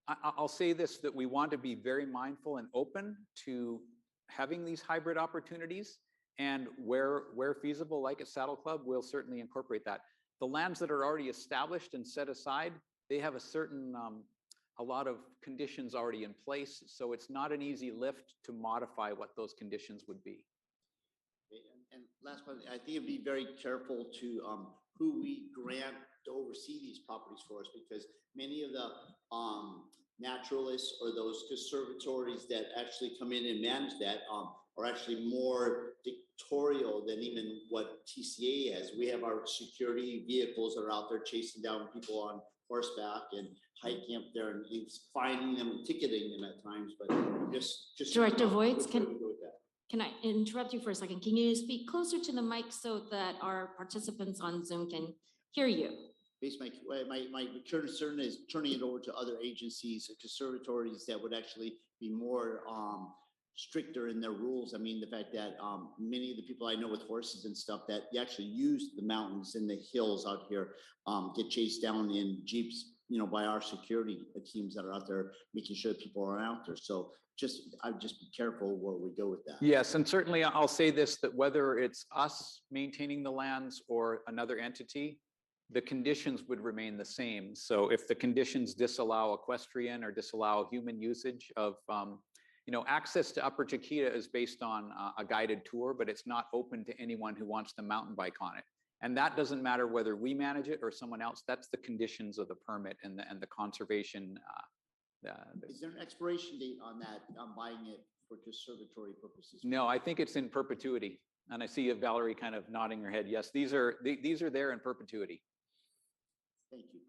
I'll say this, that we want to be very mindful and open to having these hybrid opportunities, and where feasible, like at Saddle Club, we'll certainly incorporate that. The lands that are already established and set aside, they have a lot of conditions already in place, so it's not an easy lift to modify what those conditions would be. And last one, I think it'd be very careful to who we grant to oversee these properties for us, because many of the naturalists or those conservatories that actually come in and manage that are actually more dictatorial than even what TCA has. We have our security vehicles that are out there chasing down people on horseback and hiking up there and finding them and ticketing them at times, but just Director Voights, can I interrupt you for a second? Can you speak closer to the mic so that our participants on Zoom can hear you? Basically, my concern is turning it over to other agencies, conservatories that would actually be more stricter in their rules. I mean, the fact that many of the people I know with horses and stuff that actually use the mountains and the hills out here get chased down in Jeeps, by our security teams that are out there, making sure that people are out there. So I'd just be careful where we go with that. Yes, and certainly I'll say this, that whether it's us maintaining the lands or another entity, the conditions would remain the same. So if the conditions disallow equestrian or disallow human usage of, access to Upper Chiquita is based on a guided tour, but it's not open to anyone who wants to mountain bike on it. And that doesn't matter whether we manage it or someone else. That's the conditions of the permit and the conservation. Is there an expiration date on that, on buying it for conservatory purposes? No, I think it's in perpetuity. And I see Valerie kind of nodding her head. Yes, these are there in perpetuity. Thank you.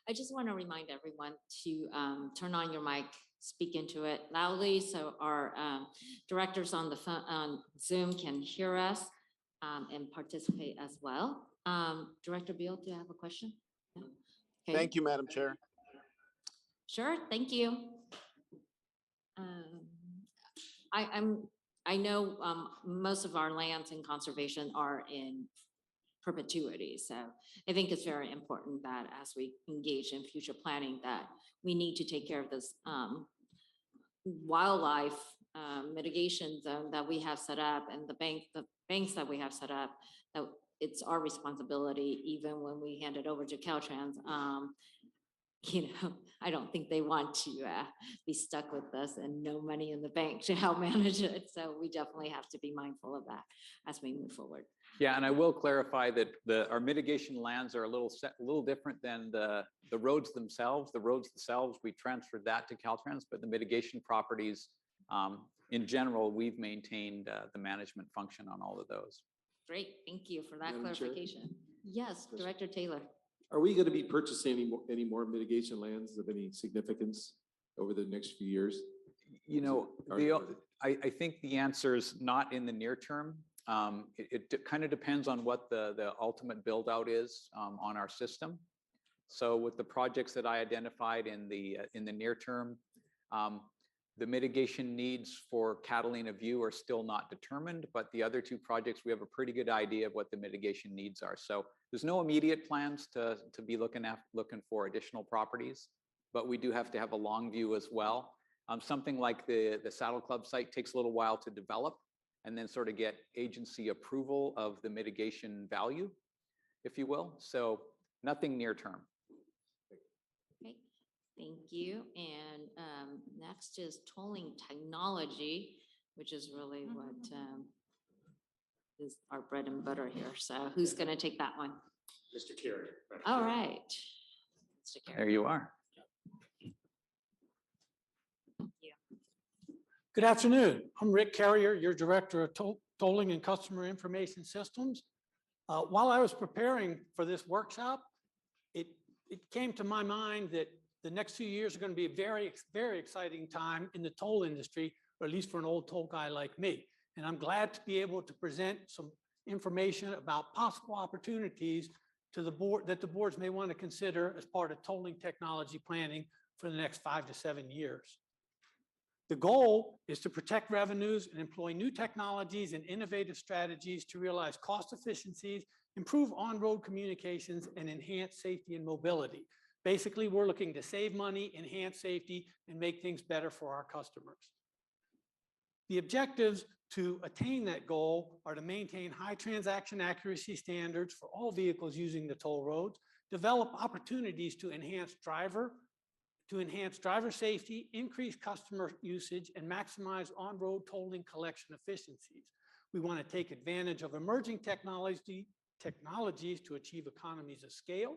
I just want to remind everyone to turn on your mic, speak into it loudly so our directors on the phone, on Zoom can hear us and participate as well. Director Beal, do you have a question? No? Okay. Thank you, Madam Chair. Sure, thank you. I know most of our lands in conservation are in perpetuity. So I think it's very important that as we engage in future planning, that we need to take care of this wildlife mitigation zone that we have set up and the banks that we have set up, that it's our responsibility, even when we hand it over to Caltrans. I don't think they want to be stuck with us and no money in the bank to help manage it. So we definitely have to be mindful of that as we move forward. Yeah, and I will clarify that our mitigation lands are a little different than the roads themselves. The roads themselves, we transferred that to Caltrans, but the mitigation properties, in general, we've maintained the management function on all of those. Great, thank you for that Madam Chair? clarification. Yes, Director Taylor. Are we going to be purchasing any more mitigation lands of any significance over the next few years? I think the answer is not in the near term. It kind of depends on what the ultimate build out is on our system. So with the projects that I identified in the near term, the mitigation needs for Catalina View are still not determined, but the other two projects, we have a pretty good idea of what the mitigation needs are. So there's no immediate plans to be looking for additional properties, but we do have to have a long view as well. Something like the Saddle Club site takes a little while to develop and then sort of get agency approval of the mitigation value, if you will. So nothing near term. Okay, thank you. And next is tolling technology, which is really what is our bread and butter here. So who's going to take that one? Mr. Carey. All right. Mr. Carey. There you are. Good afternoon. I'm Rick Carrier, your Director of Tolling and Customer Information Systems. While I was preparing for this workshop, it came to my mind that the next few years are going to be a very, very exciting time in the toll industry, or at least for an old toll guy like me. And I'm glad to be able to present some information about possible opportunities to the board that the boards may want to consider as part of tolling technology planning for the next 5 to 7 years. The goal is to protect revenues and employ new technologies and innovative strategies to realize cost efficiencies, improve on-road communications, and enhance safety and mobility. Basically, we're looking to save money, enhance safety, and make things better for our customers. The objectives to attain that goal are to maintain high transaction accuracy standards for all vehicles using the toll roads, develop opportunities to enhance driver safety, increase customer usage, and maximize on-road tolling collection efficiencies. We want to take advantage of emerging technologies to achieve economies of scale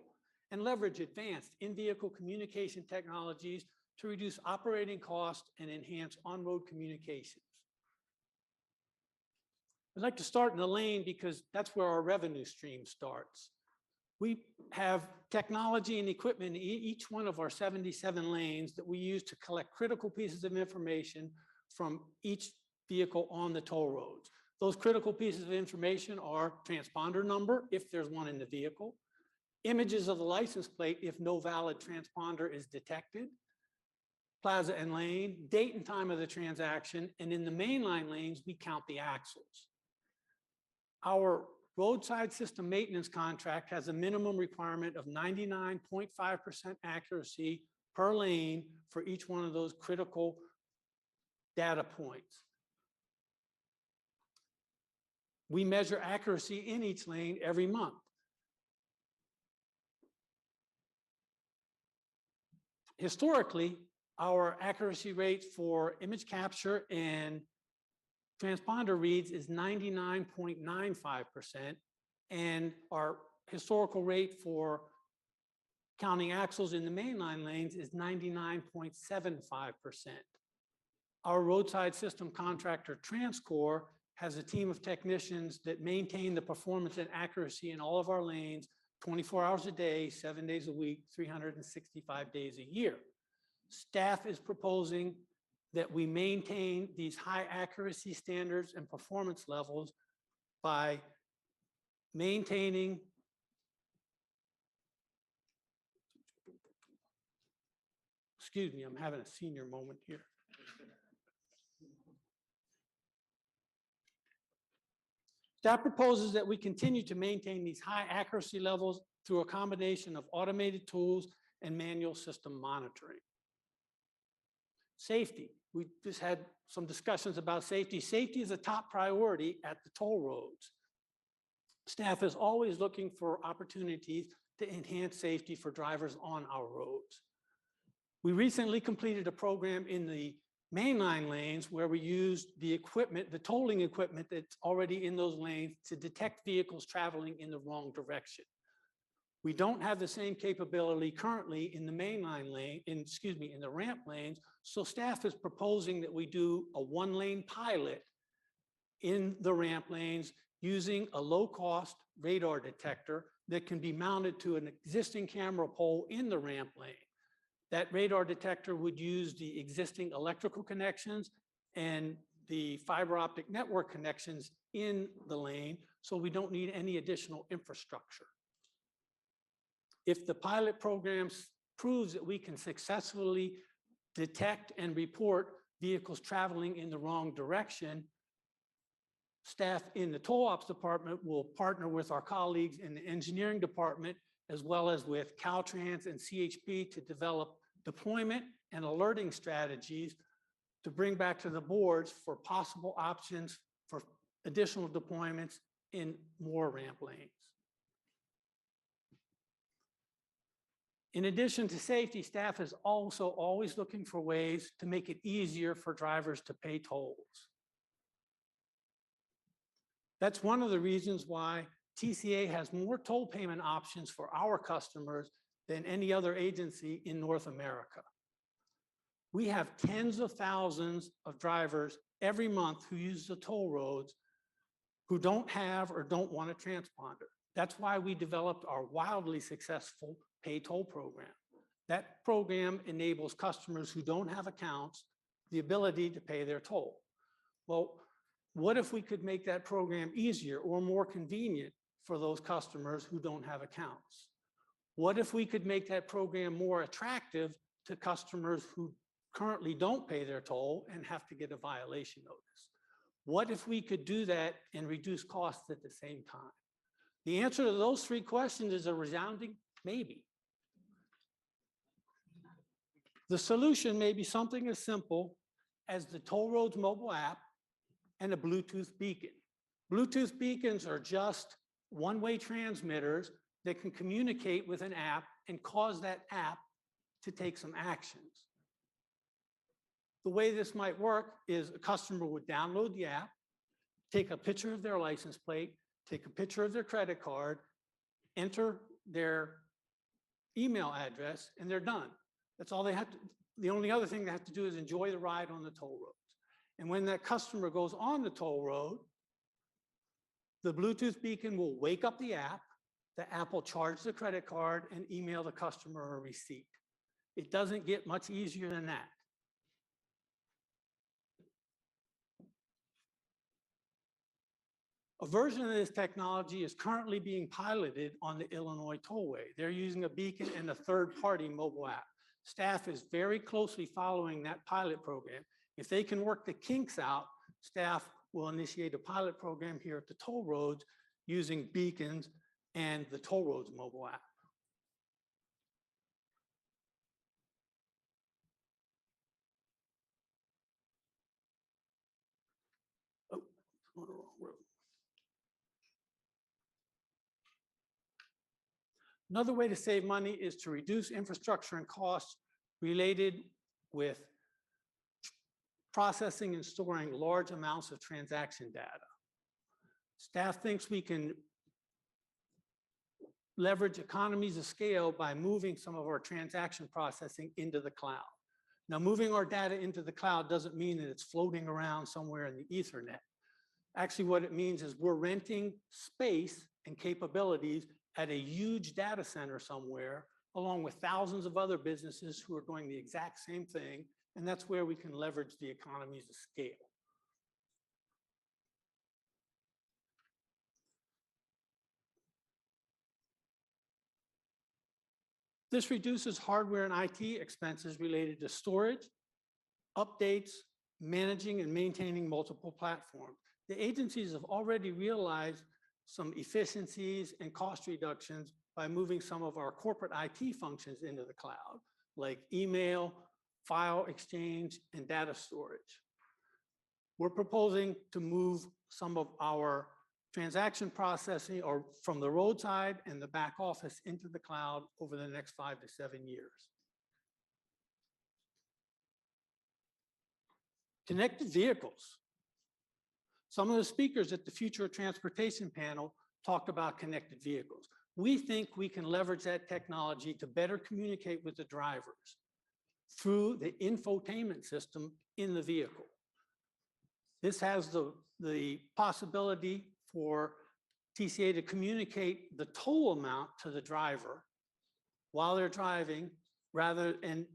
and leverage advanced in-vehicle communication technologies to reduce operating costs and enhance on-road communications. I'd like to start in the lane because that's where our revenue stream starts. We have technology and equipment in each one of our 77 lanes that we use to collect critical pieces of information from each vehicle on the toll roads. Those critical pieces of information are transponder number, if there's one in the vehicle, images of the license plate if no valid transponder is detected, plaza and lane, date and time of the transaction, and in the mainline lanes, we count the axles. Our roadside system maintenance contract has a minimum requirement of 99.5% accuracy per lane for each one of those critical data points. We measure accuracy in each lane every month. Historically, our accuracy rate for image capture and transponder reads is 99.95%, and our historical rate for counting axles in the mainline lanes is 99.75%. Our roadside system contractor, TransCore, has a team of technicians that maintain the performance and accuracy in all of our lanes 24 hours a day, 7 days a week, 365 days a year. Staff is proposing that we maintain these high accuracy standards and performance levels by maintaining excuse me, I'm having a senior moment here. Staff proposes that we continue to maintain these high accuracy levels through a combination of automated tools and manual system monitoring. Safety. We just had some discussions about safety. Safety is a top priority at the toll roads. Staff is always looking for opportunities to enhance safety for drivers on our roads. We recently completed a program in the mainline lanes where we used the equipment, the tolling equipment that's already in those lanes to detect vehicles traveling in the wrong direction. We don't have the same capability currently in the mainline lane, in the ramp lanes. So staff is proposing that we do a one-lane pilot in the ramp lanes using a low-cost radar detector that can be mounted to an existing camera pole in the ramp lane. That radar detector would use the existing electrical connections and the fiber optic network connections in the lane, so we don't need any additional infrastructure. If the pilot program proves that we can successfully detect and report vehicles traveling in the wrong direction, staff in the toll ops department will partner with our colleagues in the engineering department, as well as with Caltrans and CHP, to develop deployment and alerting strategies to bring back to the boards for possible options for additional deployments in more ramp lanes. In addition to safety, staff is also always looking for ways to make it easier for drivers to pay tolls. That's one of the reasons why TCA has more toll payment options for our customers than any other agency in North America. We have tens of thousands of drivers every month who use the toll roads who don't have or don't want a transponder. That's why we developed our wildly successful pay toll program. That program enables customers who don't have accounts the ability to pay their toll. Well, what if we could make that program easier or more convenient for those customers who don't have accounts? What if we could make that program more attractive to customers who currently don't pay their toll and have to get a violation notice? What if we could do that and reduce costs at the same time? The answer to those three questions is a resounding maybe. The solution may be something as simple as the Toll Roads mobile app and a Bluetooth beacon. Bluetooth beacons are just one-way transmitters that can communicate with an app and cause that app to take some actions. The way this might work is a customer would download the app, take a picture of their license plate, take a picture of their credit card, enter their email address, and they're done. That's all they have to, the only other thing they have to do is enjoy the ride on the toll roads. And when that customer goes on the toll road, the Bluetooth beacon will wake up the app will charge the credit card and email the customer a receipt. It doesn't get much easier than that. A version of this technology is currently being piloted on the Illinois Tollway. They're using a beacon and a third-party mobile app. Staff is very closely following that pilot program. If they can work the kinks out, staff will initiate a pilot program here at the toll roads using beacons and the toll roads mobile app. Oh, on the wrong road. Another way to save money is to reduce infrastructure and costs related with processing and storing large amounts of transaction data. Staff thinks we can leverage economies of scale by moving some of our transaction processing into the cloud. Now, moving our data into the cloud doesn't mean that it's floating around somewhere in the Ethernet. Actually, what it means is we're renting space and capabilities at a huge data center somewhere, along with thousands of other businesses who are doing the exact same thing. And that's where we can leverage the economies of scale. This reduces hardware and IT expenses related to storage, updates, managing and maintaining multiple platforms. The agencies have already realized some efficiencies and cost reductions by moving some of our corporate IT functions into the cloud, like email, file exchange, and data storage. We're proposing to move some of our transaction processing or from the roadside and the back office into the cloud over the next 5 to 7 years. Connected vehicles. Some of the speakers at the Future of Transportation panel talked about connected vehicles. We think we can leverage that technology to better communicate with the drivers through the infotainment system in the vehicle. This has the possibility for TCA to communicate the toll amount to the driver while they're driving, and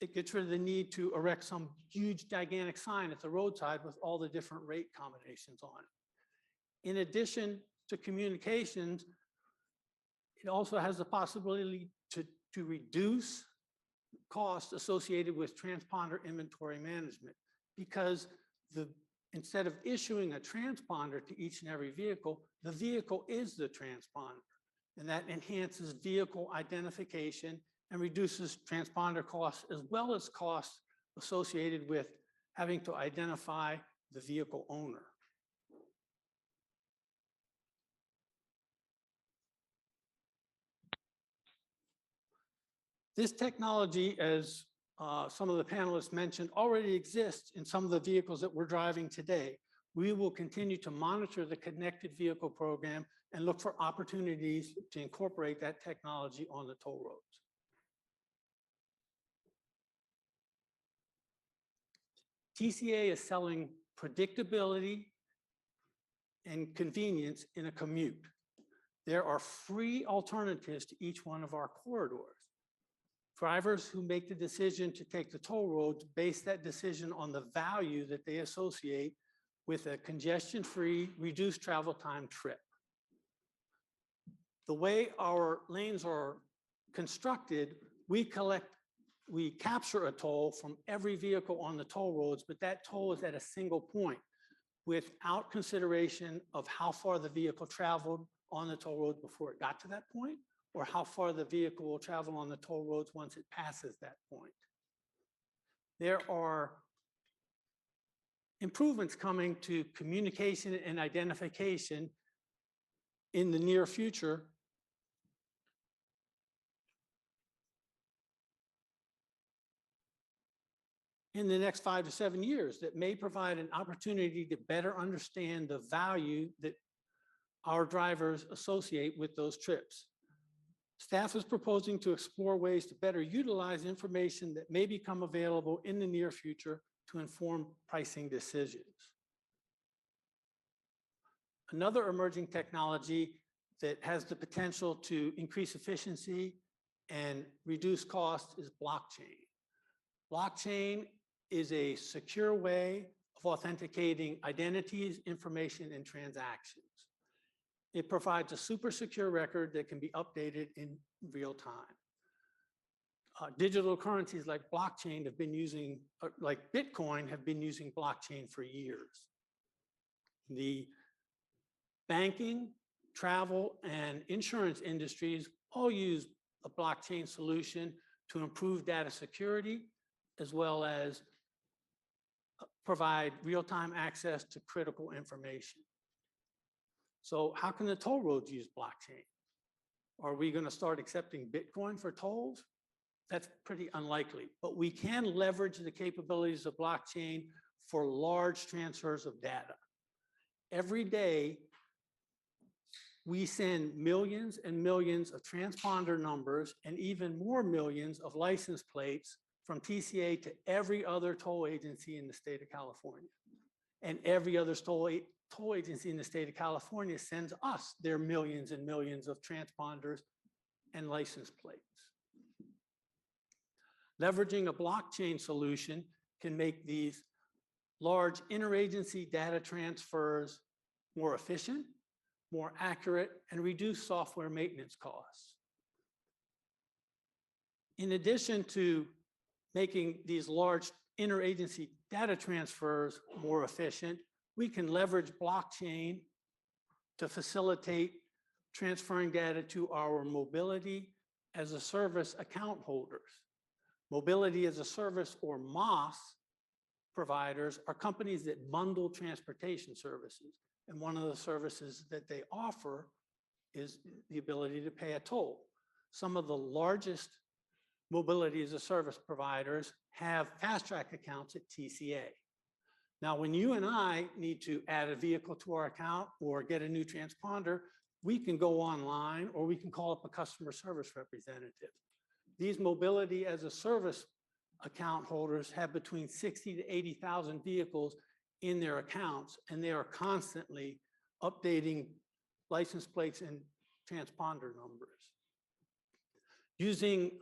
it gets rid of the need to erect some huge gigantic sign at the roadside with all the different rate combinations on it. In addition to communications, it also has the possibility to reduce costs associated with transponder inventory management, because instead of issuing a transponder to each and every vehicle, the vehicle is the transponder, and that enhances vehicle identification and reduces transponder costs, as well as costs associated with having to identify the vehicle owner. This technology, as some of the panelists mentioned, already exists in some of the vehicles that we're driving today. We will continue to monitor the connected vehicle program and look for opportunities to incorporate that technology on the toll roads. TCA is selling predictability and convenience in a commute. There are free alternatives to each one of our corridors. Drivers who make the decision to take the toll roads base that decision on the value that they associate with a congestion-free, reduced travel time trip. The way our lanes are constructed, we capture a toll from every vehicle on the toll roads, but that toll is at a single point without consideration of how far the vehicle traveled on the toll road before it got to that point, or how far the vehicle will travel on the toll roads once it passes that point. There are improvements coming to communication and identification in the near future. In the next 5 to 7 years, that may provide an opportunity to better understand the value that our drivers associate with those trips. Staff is proposing to explore ways to better utilize information that may become available in the near future to inform pricing decisions. Another emerging technology that has the potential to increase efficiency and reduce costs is blockchain. Blockchain is a secure way of authenticating identities, information, and transactions. It provides a super secure record that can be updated in real time. digital currencies like blockchain have been using, like Bitcoin have been using blockchain for years. The banking, travel, and insurance industries all use a blockchain solution to improve data security, as well as provide real-time access to critical information. So how can the toll roads use blockchain? Are we going to start accepting Bitcoin for tolls? That's pretty unlikely, but we can leverage the capabilities of blockchain for large transfers of data. Every day, we send millions and millions of transponder numbers and even more millions of license plates from TCA to every other toll agency in the state of California. And every other toll agency in the state of California sends us their millions and millions of transponders and license plates. Leveraging a blockchain solution can make these large interagency data transfers more efficient, more accurate, and reduce software maintenance costs. In addition to making these large interagency data transfers more efficient, we can leverage blockchain to facilitate transferring data to our mobility as a service account holders. Mobility as a service, or MOS, providers are companies that bundle transportation services. And one of the services that they offer is the ability to pay a toll. Some of the largest mobility as a service providers have fast track accounts at TCA. Now, when you and I need to add a vehicle to our account or get a new transponder, we can go online or we can call up a customer service representative. These mobility as a service account holders have between 60 to 80,000 vehicles in their accounts, and they are constantly updating license plates and transponder numbers. Using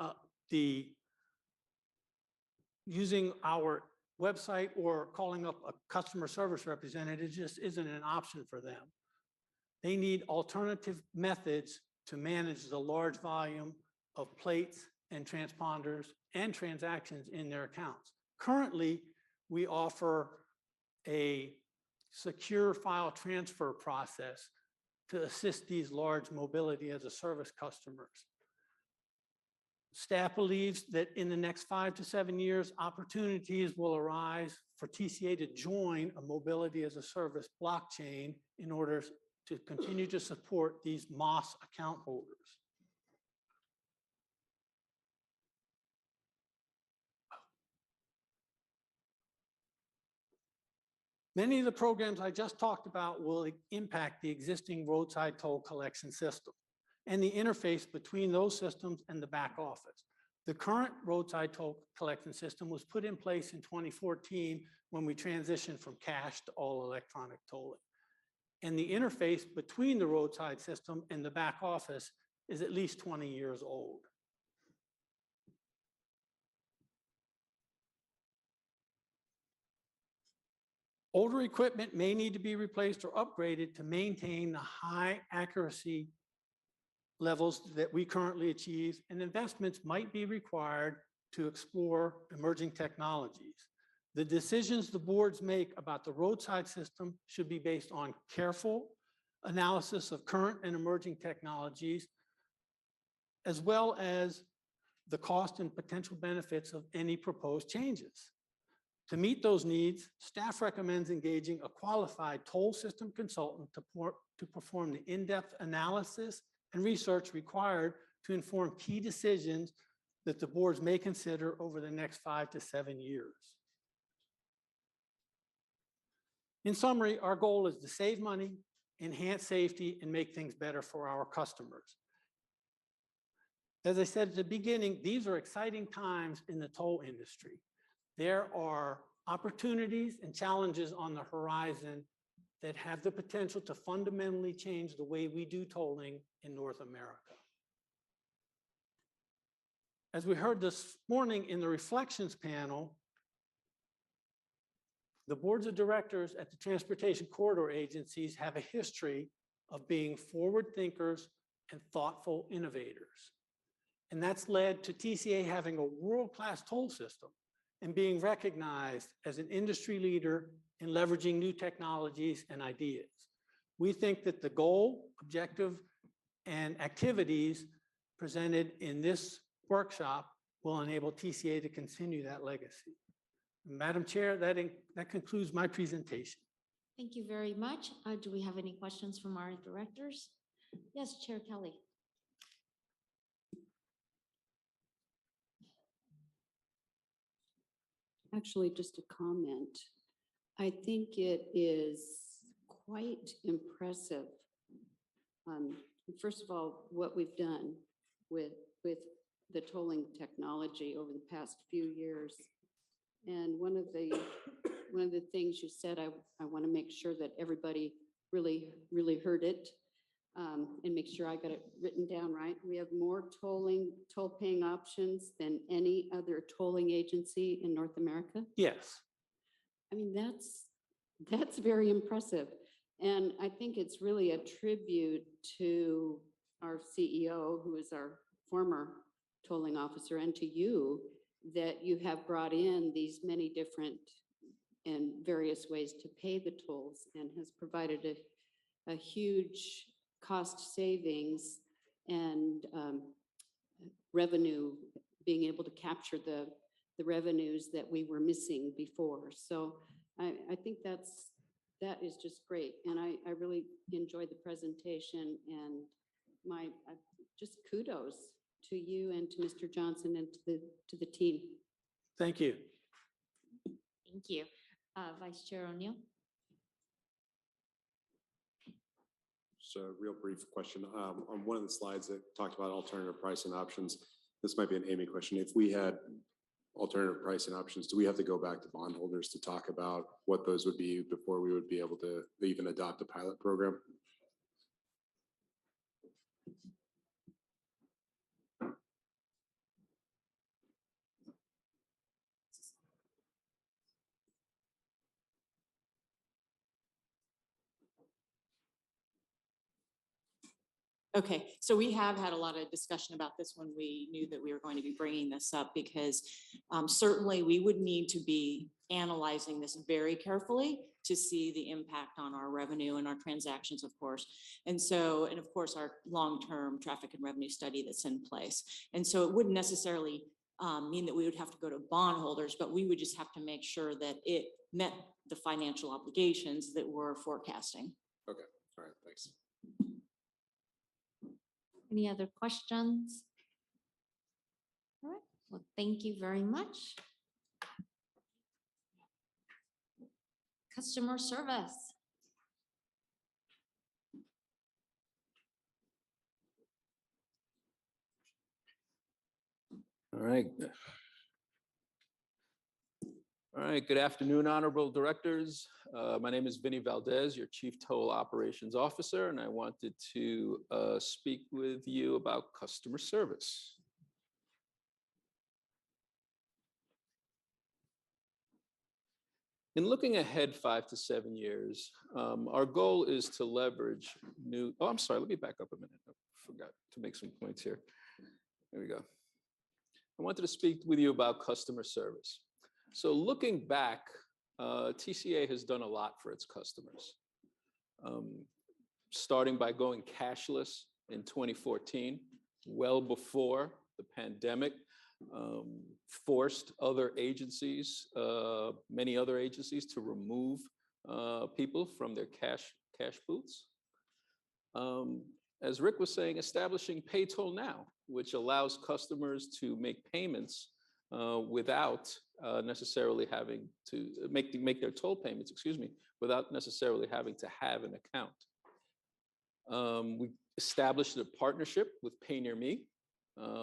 our website or calling up a customer service representative just isn't an option for them. They need alternative methods to manage the large volume of plates and transponders and transactions in their accounts. Currently, we offer a secure file transfer process to assist these large mobility as a service customers. Staff believes that in the next 5 to 7 years, opportunities will arise for TCA to join a mobility as a service blockchain in order to continue to support these MOS account holders. Many of the programs I just talked about will impact the existing roadside toll collection system and the interface between those systems and the back office. The current roadside toll collection system was put in place in 2014 when we transitioned from cash to all electronic tolling. And the interface between the roadside system and the back office is at least 20 years old. Older equipment may need to be replaced or upgraded to maintain the high accuracy levels that we currently achieve, and investments might be required to explore emerging technologies. The decisions the boards make about the roadside system should be based on careful analysis of current and emerging technologies, as well as the cost and potential benefits of any proposed changes. To meet those needs, staff recommends engaging a qualified toll system consultant to perform the in-depth analysis and research required to inform key decisions that the boards may consider over the next 5 to 7 years. In summary, our goal is to save money, enhance safety, and make things better for our customers. As I said at the beginning, these are exciting times in the toll industry. There are opportunities and challenges on the horizon that have the potential to fundamentally change the way we do tolling in North America. As we heard this morning in the reflections panel, the boards of directors at the transportation corridor agencies have a history of being forward thinkers and thoughtful innovators. And that's led to TCA having a world-class toll system and being recognized as an industry leader in leveraging new technologies and ideas. We think that the goal, objective, and activities presented in this workshop will enable TCA to continue that legacy. Madam Chair, that concludes my presentation. Thank you very much. Do we have any questions from our directors? Yes, Chair Kelly. Actually, just a comment. I think it is quite impressive. First of all, what we've done with the tolling technology over the past few years. And one of the things you said, I want to make sure that everybody really heard it, and make sure I got it written down right. We have more toll paying options than any other tolling agency in North America. Yes. I mean, that's very impressive. And I think it's really a tribute to our CEO, who is our former tolling officer, and to you, that you have brought in these many different and various ways to pay the tolls, and has provided a huge cost savings and revenue, being able to capture the revenues that we were missing before. So I think that is just great. And I really enjoyed the presentation, and just kudos to you and to Mr. Johnson and to the team. Thank you. Thank you. Vice Chair O'Neill. Just a real brief question. On one of the slides that talked about alternative pricing options, this might be an Amy question. If we had alternative pricing options, do we have to go back to bondholders to talk about what those would be before we would be able to even adopt a pilot program? Okay, so we have had a lot of discussion about this when we knew that we were going to be bringing this up, because certainly we would need to be analyzing this very carefully to see the impact on our revenue and our transactions, of course. And of course, our long-term traffic and revenue study that's in place. And so it wouldn't necessarily mean that we would have to go to bondholders, but we would just have to make sure that it met the financial obligations that we're forecasting. Okay, all right, thanks. Any other questions? All right, well, thank you very much. Customer service. All right. All right, good afternoon, honorable directors. My name is Vinny Valdez, your Chief Toll Operations Officer, and I wanted to speak with you about customer service. In looking ahead 5 to 7 years, our goal is to leverage new, oh, I'm sorry, let me back up a minute. I forgot to make some points here. There we go. I wanted to speak with you about customer service. So looking back, TCA has done a lot for its customers, starting by going cashless in 2014, well before the pandemic, forced other agencies, many other agencies, to remove people from their cash booths. As Rick was saying, establishing Pay Toll Now, which allows customers to make payments without necessarily having to make their toll payments, without necessarily having to have an account. We established a partnership with Pay Near Me,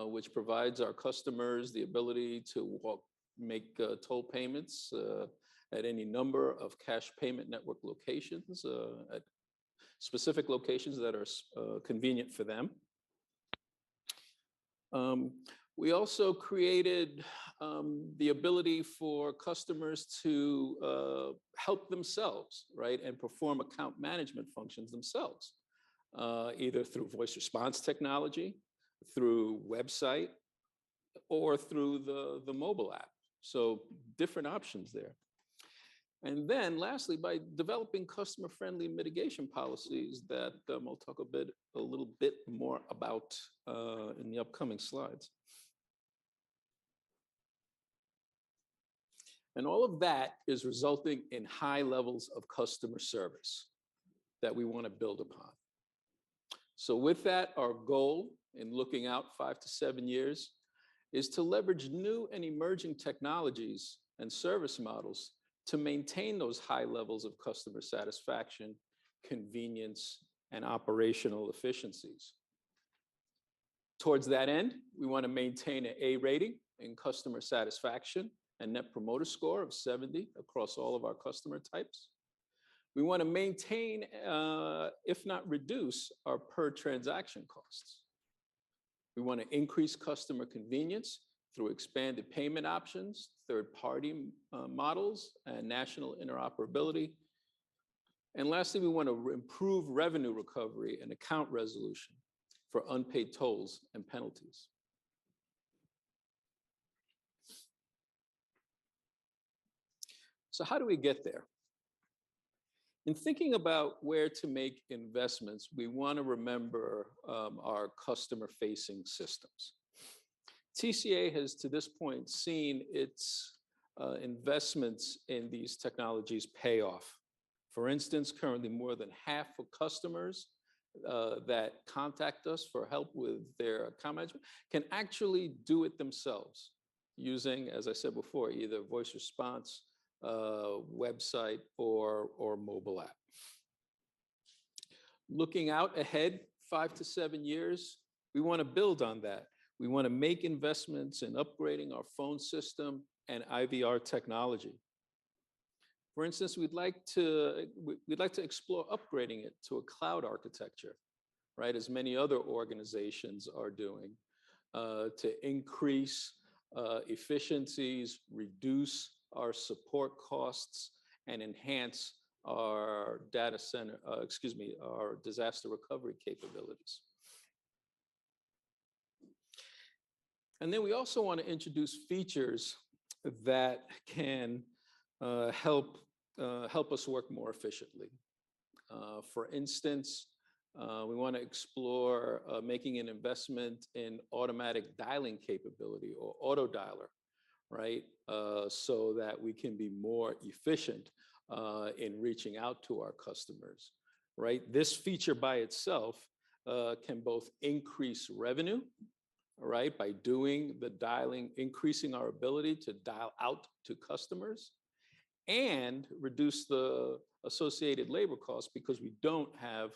which provides our customers the ability to make toll payments at any number of cash payment network locations, at specific locations that are convenient for them. We also created the ability for customers to help themselves, right, and perform account management functions themselves, either through voice response technology, through website, or through the mobile app. So different options there. And then lastly, by developing customer-friendly mitigation policies that I'll talk a little bit more about in the upcoming slides. And all of that is resulting in high levels of customer service that we want to build upon. So with that, our goal in looking out 5 to 7 years is to leverage new and emerging technologies and service models to maintain those high levels of customer satisfaction, convenience, and operational efficiencies. Towards that end, we want to maintain an A rating in customer satisfaction and Net Promoter Score of 70 across all of our customer types. We want to maintain, if not reduce, our per transaction costs. We want to increase customer convenience through expanded payment options, third-party models, and national interoperability. And lastly, we want to improve revenue recovery and account resolution for unpaid tolls and penalties. So how do we get there? In thinking about where to make investments, we want to remember our customer-facing systems. TCA has, to this point, seen its investments in these technologies pay off. For instance, currently more than half of customers that contact us for help with their account management can actually do it themselves using, as I said before, either voice response, website, or mobile app. Looking out ahead 5 to 7 years, we want to build on that. We want to make investments in upgrading our phone system and IVR technology. For instance, we'd like to explore upgrading it to a cloud architecture, right, as many other organizations are doing, to increase efficiencies, reduce our support costs, and enhance our our disaster recovery capabilities. And then we also want to introduce features that can help us work more efficiently. For instance, we want to explore making an investment in automatic dialing capability, or auto dialer, right? So that we can be more efficient in reaching out to our customers, right? This feature by itself can both increase revenue, right, by doing the dialing, increasing our ability to dial out to customers, and reduce the associated labor costs because we don't have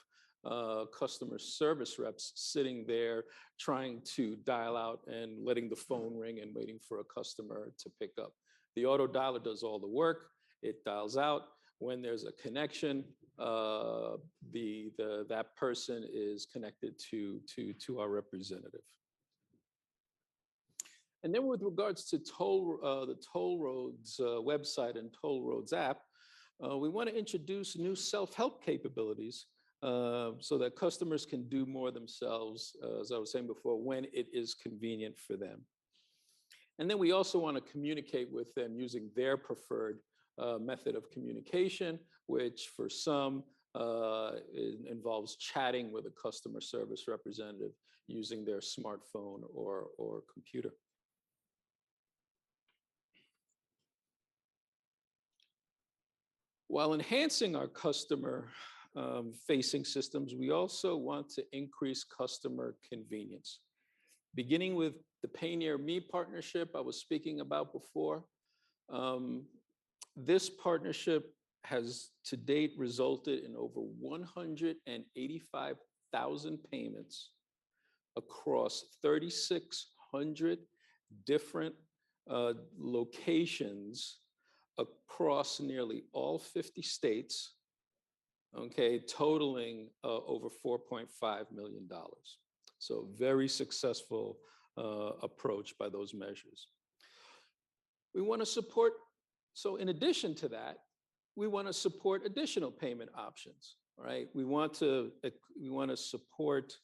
customer service reps sitting there trying to dial out and letting the phone ring and waiting for a customer to pick up. The auto dialer does all the work. It dials out. When there's a connection, that person is connected to our representative. And then with regards to the Toll Roads website and Toll Roads app, we want to introduce new self-help capabilities so that customers can do more themselves, as I was saying before, when it is convenient for them. And then we also want to communicate with them using their preferred method of communication, which for some involves chatting with a customer service representative using their smartphone or computer. While enhancing our customer facing systems, we also want to increase customer convenience. Beginning with the Pay Near Me partnership I was speaking about before, this partnership has to date resulted in over 185,000 payments across 3,600 different locations across nearly all 50 states, okay, totaling over $4.5 million. So very successful approach by those measures. We want to support, so in addition to that, we want to support additional payment options, right? We want to support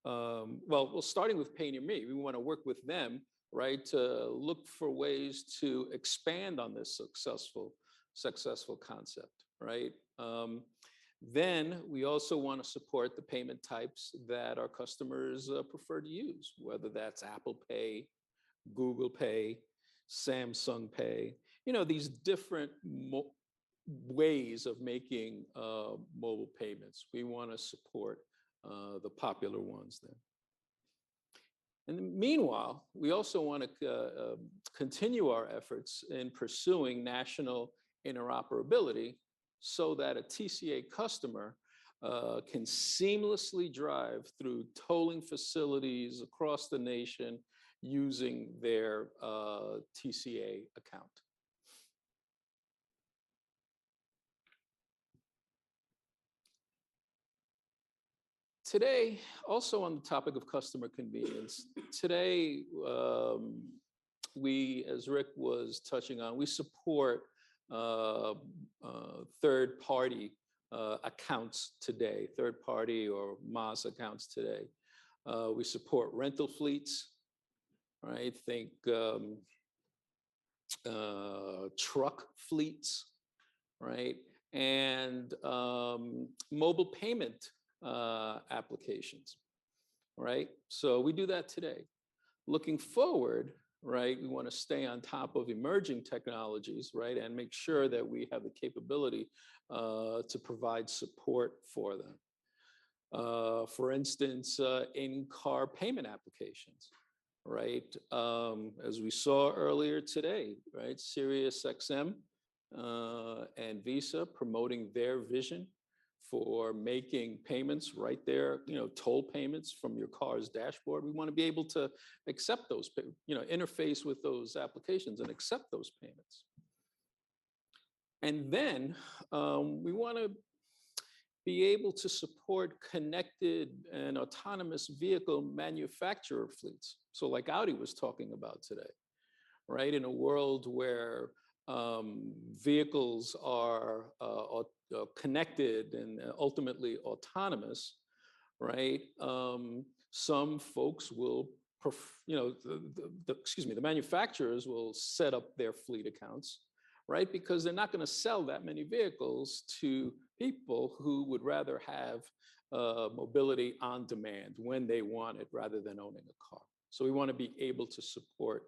well, starting with Pay Near Me, we want to work with them, right, to look for ways to expand on this successful concept, right? Then we also want to support the payment types that our customers prefer to use, whether that's Apple Pay, Google Pay, Samsung Pay, these different ways of making mobile payments. We want to support the popular ones then. And meanwhile, we also want to continue our efforts in pursuing national interoperability so that a TCA customer can seamlessly drive through tolling facilities across the nation using their TCA account. Today, also on the topic of customer convenience, today we, as Rick was touching on, we support third-party accounts today, third-party or MaaS accounts today. We support rental fleets, right? Think truck fleets, right? And mobile payment applications, right? So we do that today. Looking forward, right, we want to stay on top of emerging technologies, right, and make sure that we have the capability to provide support for them. For instance, in-car payment applications, right? As we saw earlier today, right, SiriusXM and Visa promoting their vision for making payments right there, toll payments from your car's dashboard. We want to be able to accept those, interface with those applications and accept those payments. And then we want to be able to support connected and autonomous vehicle manufacturer fleets. So like Audi was talking about today, right? In a world where vehicles are connected and ultimately autonomous, right? Some folks will, the manufacturers will set up their fleet accounts, right? Because they're not going to sell that many vehicles to people who would rather have mobility on demand when they want it rather than owning a car. So we want to be able to support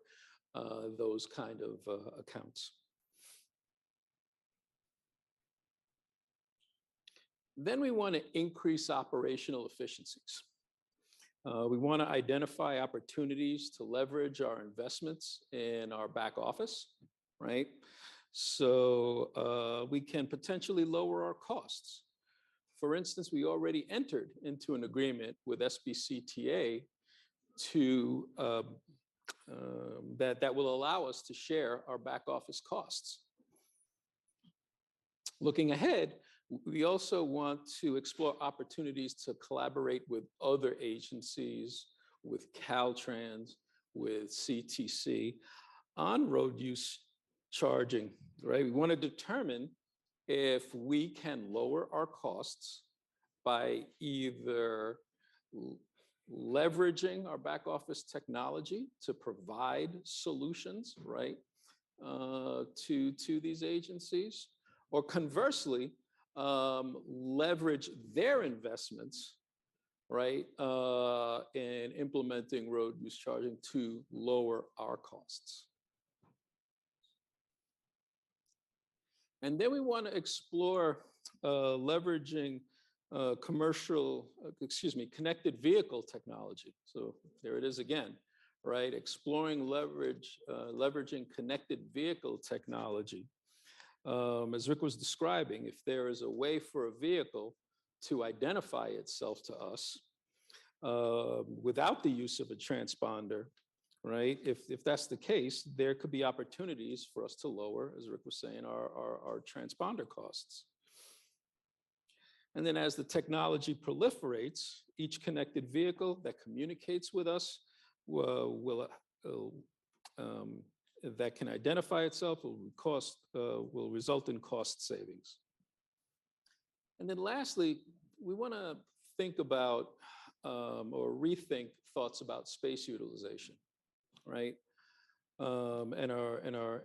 those kind of accounts. Then we want to increase operational efficiencies. We want to identify opportunities to leverage our investments in our back office, right? So we can potentially lower our costs. For instance, we already entered into an agreement with SBCTA to that will allow us to share our back office costs. Looking ahead, we also want to explore opportunities to collaborate with other agencies, with Caltrans, with CTC on road use charging, right? We want to determine if we can lower our costs by either leveraging our back office technology to provide solutions, right, to these agencies, or conversely, leverage their investments, right, in implementing road use charging to lower our costs. And then we want to explore leveraging connected vehicle technology. So there it is again, right? Exploring leveraging connected vehicle technology. As Rick was describing, if there is a way for a vehicle to identify itself to us without the use of a transponder, right? If that's the case, there could be opportunities for us to lower, as Rick was saying, our transponder costs. And then as the technology proliferates, each connected vehicle that communicates with us that can identify itself will result in cost savings. And then lastly, we want to think about or rethink thoughts about space utilization, right? And our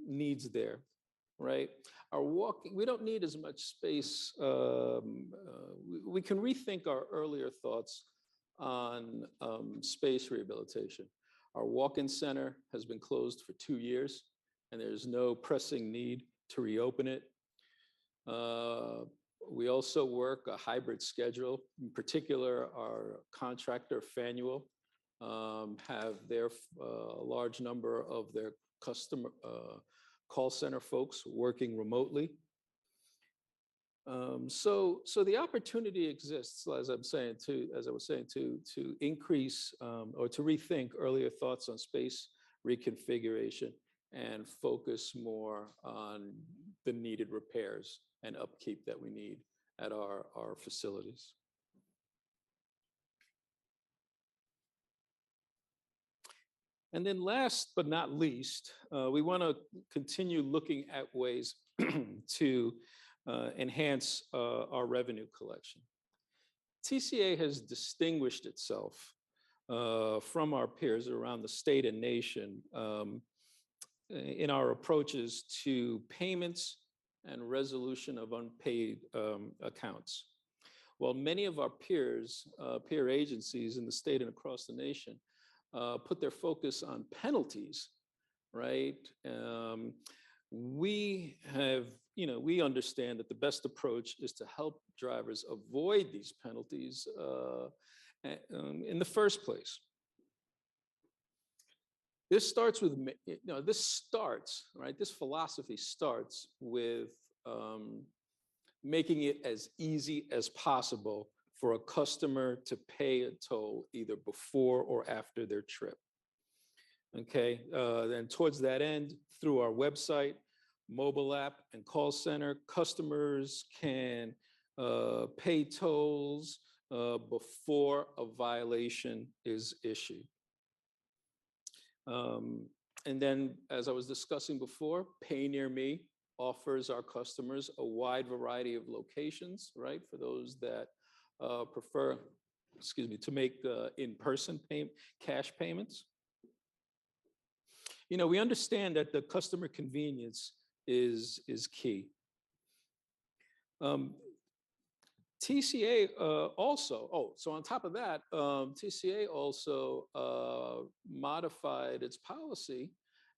needs there, right? Our walking, we don't need as much space. We can rethink our earlier thoughts on space rehabilitation. Our walk-in center has been closed for 2 years, and there's no pressing need to reopen it. We also work a hybrid schedule. In particular, our contractor, Fanuel, have their a large number of their customer call center folks working remotely. So the opportunity exists, as I was saying, to increase or to rethink earlier thoughts on space reconfiguration and focus more on the needed repairs and upkeep that we need at our facilities. And then last but not least, we want to continue looking at ways to enhance our revenue collection. TCA has distinguished itself from our peers around the state and nation in our approaches to payments and resolution of unpaid accounts. While many of our peers, peer agencies in the state and across the nation, put their focus on penalties, right? We have, we understand that the best approach is to help drivers avoid these penalties in the first place. This starts with, this philosophy starts with making it as easy as possible for a customer to pay a toll either before or after their trip. Okay, then towards that end, through our website, mobile app, and call center, customers can pay tolls before a violation is issued. And then, as I was discussing before, Pay Near Me offers our customers a wide variety of locations, right? For those that prefer, to make in-person cash payments. We understand that the customer convenience is key. TCA also, so on top of that, TCA also modified its policy,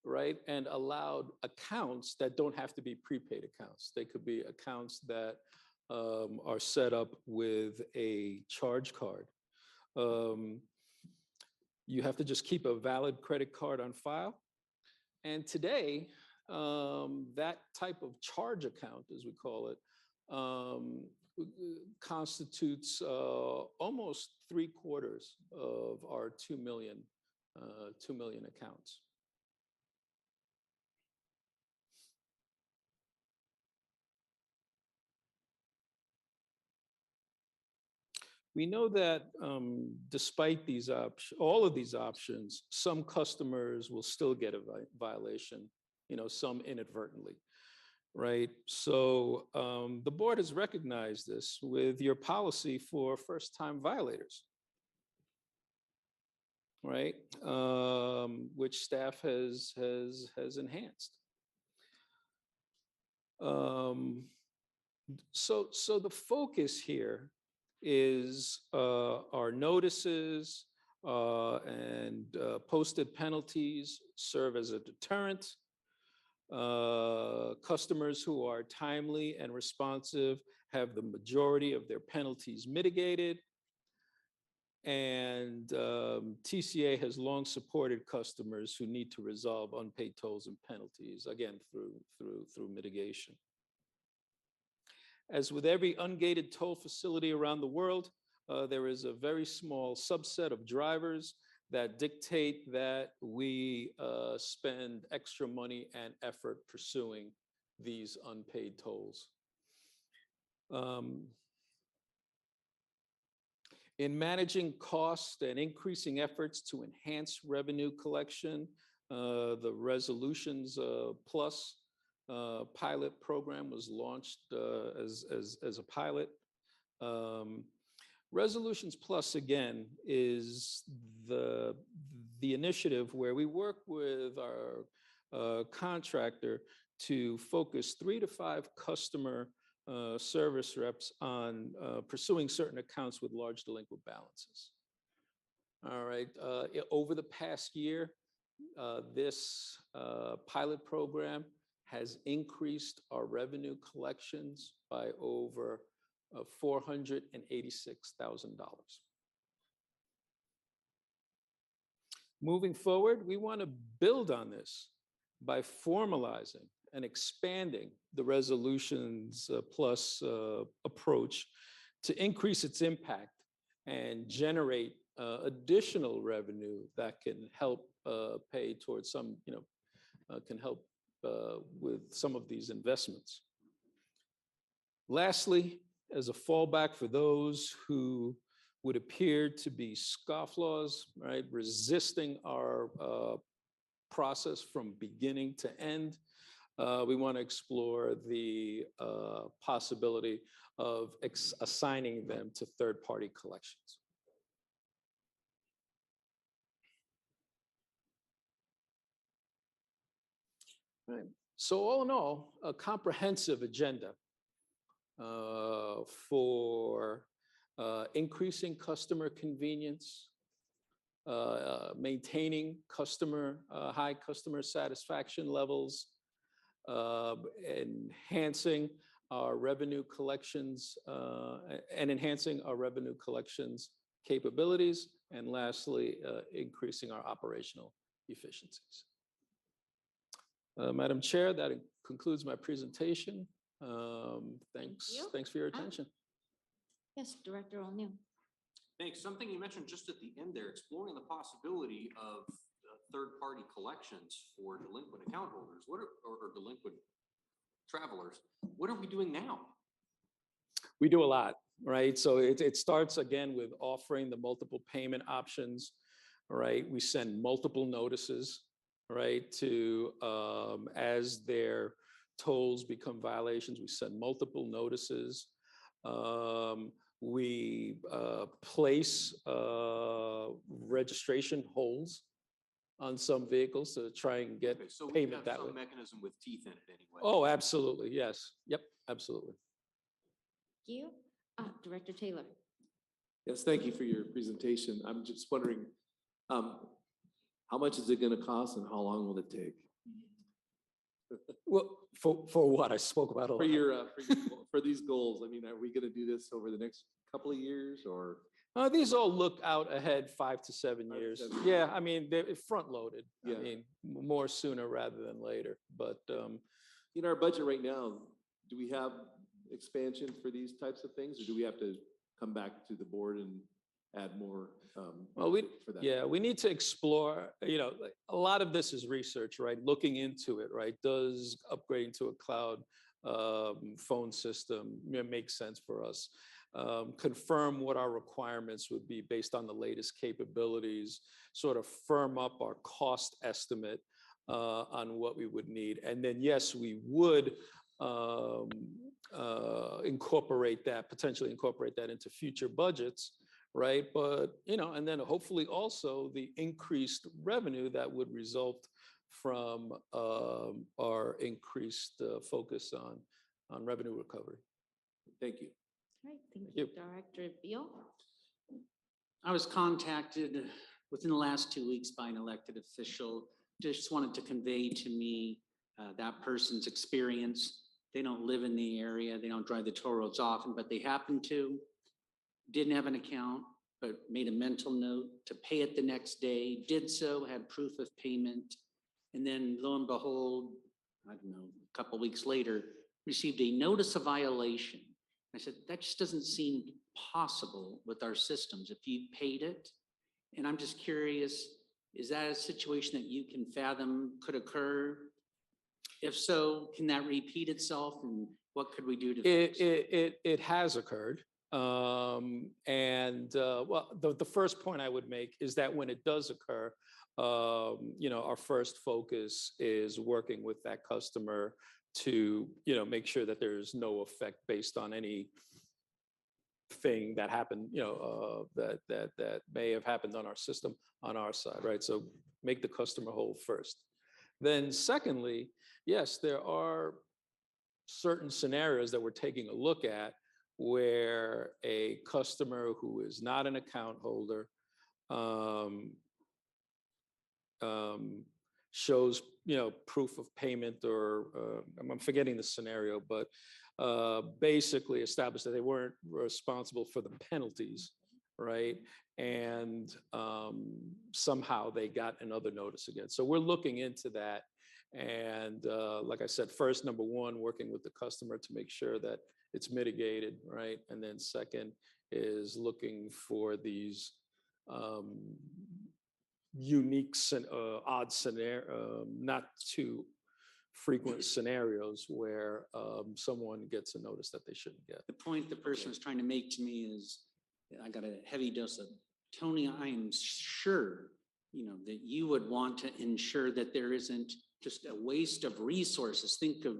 right, and allowed accounts that don't have to be prepaid accounts. They could be accounts that are set up with a charge card. You have to just keep a valid credit card on file. And today, that type of charge account, as we call it, constitutes almost 3/4 of our 2 million accounts. We know that despite these all of these options, some customers will still get a violation, some inadvertently, right? So the board has recognized this with your policy for first-time violators, right? Which staff has enhanced. So the focus here is our notices and posted penalties serve as a deterrent. Customers who are timely and responsive have the majority of their penalties mitigated. And TCA has long supported customers who need to resolve unpaid tolls and penalties, again, through mitigation. As with every ungated toll facility around the world, there is a very small subset of drivers that dictate that we spend extra money and effort pursuing these unpaid tolls. In managing costs and increasing efforts to enhance revenue collection, the Resolutions Plus pilot program was launched as a pilot. Resolutions Plus, again, is the initiative where we work with our contractor to focus 3 to 5 customer service reps on pursuing certain accounts with large delinquent balances. All right, over the past year, this pilot program has increased our revenue collections by over $486,000. Moving forward, we want to build on this by formalizing and expanding the Resolutions Plus approach to increase its impact and generate additional revenue that can help pay towards some, can help with some of these investments. Lastly, as a fallback for those who would appear to be scofflaws, right, resisting our process from beginning to end, we want to explore the possibility of assigning them to third-party collections. Right. So all in all, a comprehensive agenda for increasing customer convenience, maintaining high customer satisfaction levels, enhancing our revenue collections and enhancing our revenue collections capabilities, and lastly, increasing our operational efficiencies. Madam Chair, that concludes my presentation. Thanks for your attention. Yes, Director O'Neill. Thanks. Something you mentioned just at the end there, exploring the possibility of third-party collections for delinquent account holders. Or delinquent travelers. What are we doing now? We do a lot, right? So it starts again with offering the multiple payment options, right? We send multiple notices, right, to as their tolls become violations, we send multiple notices. We place registration holds on some vehicles to try and get payment that way. So we have some mechanism with teeth in it anyway. Oh, absolutely, yes. Yep, absolutely. Thank you. Director Taylor. Yes, thank you for your presentation. I'm just wondering, how much is it going to cost and how long will it take? Well, for what I spoke about a lot. For these goals, I mean, are we going to do this over the next couple of years or? These all look out ahead 5 to 7 years. Yeah, I mean, they're front loaded. Yeah. I mean, more sooner rather than later. But in our budget right now, do we have expansion for these types of things, or do we have to come back to the board and add more? Well, for that? yeah, we need to explore, a lot of this is research, right? Looking into it, right? Does upgrading to a cloud phone system make sense for us? Confirm what our requirements would be based on the latest capabilities, sort of firm up our cost estimate on what we would need. And then, yes, we would potentially incorporate that into future budgets, right? But, and then hopefully also the increased revenue that would result from our increased focus on revenue recovery. Thank you. All right, thank you, Director Beal. I was contacted within the last 2 weeks by an elected official. Just wanted to convey to me that person's experience. They don't live in the area. They don't drive the toll roads often, but they happen to. Didn't have an account, but made a mental note to pay it the next day. Did so, had proof of payment. And then lo and behold, I don't know, a couple weeks later, received a notice of violation. I said, that just doesn't seem possible with our systems. If you paid it, and I'm just curious, is that a situation that you can fathom could occur? If so, can that repeat itself, and what could we do to fix it? It has occurred. Well, the first point I would make is that when it does occur, our first focus is working with that customer to, make sure that there's no effect based on any thing that happened, that may have happened on our system on our side, right? So make the customer whole first. Then secondly, yes, there are certain scenarios that we're taking a look at where a customer who is not an account holder shows, proof of payment, or I'm forgetting the scenario, but basically established that they weren't responsible for the penalties, right? And somehow they got another notice again. So we're looking into that. And like I said, first, number one, working with the customer to make sure that it's mitigated, right? And then second is looking for these unique, odd scenario, not too frequent scenarios where someone gets a notice that they shouldn't get. The point the person was trying to make to me is, I got a heavy dose of, Tony, I am sure, that you would want to ensure that there isn't just a waste of resources. Think of,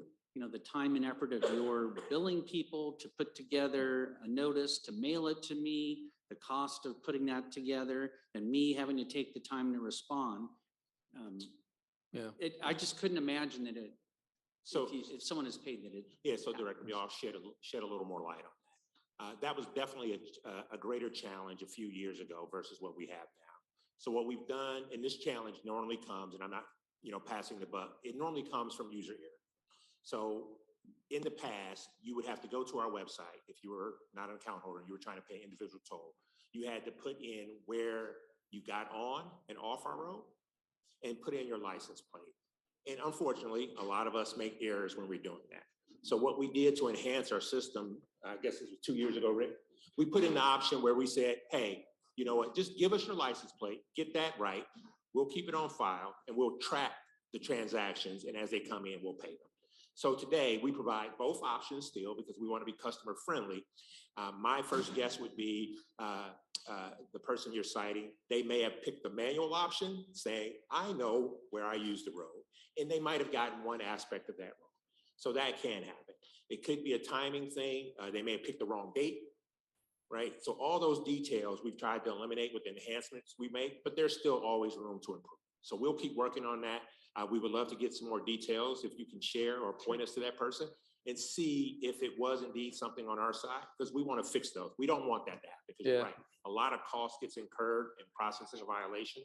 the time and effort of your billing people to put together a notice, to mail it to me, the cost of putting that together, and me having to take the time to respond. I just couldn't imagine that if someone is paid that it. Yeah, so Director, we all shed a little more light on that. That was definitely a greater challenge a few years ago versus what we have now. So what we've done, and this challenge normally comes, and I'm not, passing the buck, it normally comes from user error. So in the past, you would have to go to our website if you were not an account holder and you were trying to pay individual toll. You had to put in where you got on and off our road and put in your license plate. And unfortunately, a lot of us make errors when we're doing that. So what we did to enhance our system, I guess it was 2 years ago, Rick, we put in the option where we said, hey, you know what, just give us your license plate, get that right. We'll keep it on file and we'll track the transactions. And as they come in, we'll pay them. So today we provide both options still because we want to be customer friendly. My first guess would be the person you're citing, they may have picked the manual option saying, I know where I use the road. And they might have gotten one aspect of that wrong. So that can happen. It could be a timing thing. They may have picked the wrong date, right? So all those details we've tried to eliminate with the enhancements we make, but there's still always room to improve. So we'll keep working on that. We would love to get some more details if you can share or point us to that person and see if it was indeed something on our side, because we want to fix those. We don't want that to happen because you're right. A lot of cost gets incurred in processing a violation.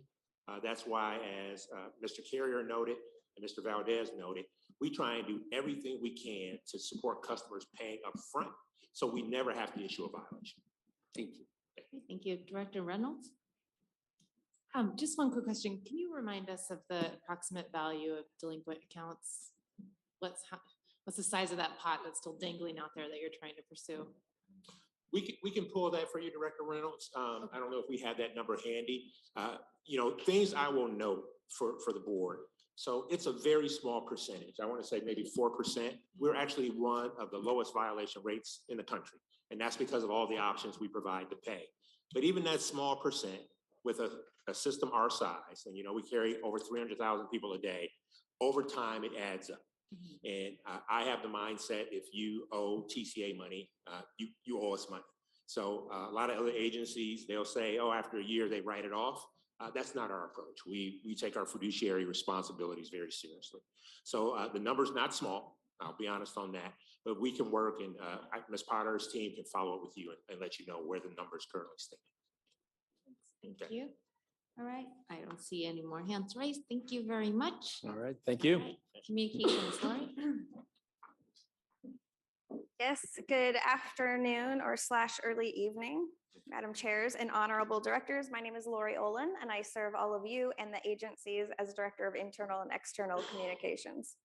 That's why, as Mr. Carrier noted and Mr. Valdez noted, we try and do everything we can to support customers paying up front so we never have to issue a violation. Thank you. Okay, thank you. Director Reynolds? Just one quick question. Can you remind us of the approximate value of delinquent accounts? What's the size of that pot that's still dangling out there that you're trying to pursue? We can pull that for you, Director Reynolds. I don't know if we have that number handy. Things I will note for the board. So it's a very small percentage. I want to say maybe 4%. We're actually one of the lowest violation rates in the country. And that's because of all the options we provide to pay. But even that small percent with a system our size, and we carry over 300,000 people a day, over time it adds up. And I have the mindset, if you owe TCA money, you owe us money. So a lot of other agencies, they'll say, oh, after a year, they write it off. That's not our approach. We take our fiduciary responsibilities very seriously. So the number's not small, I'll be honest on that, but we can work, and Ms. Potter's team can follow up with you and let you know where the numbers currently stand. Thank you. All right, I don't see any more hands raised. Thank you very much. All right, thank you. All right, communications, Lori? Yes, good afternoon or / early evening, Madam Chairs and honorable directors. My name is Lori Olin, and I serve all of you and the agencies as Director of Internal and External Communications.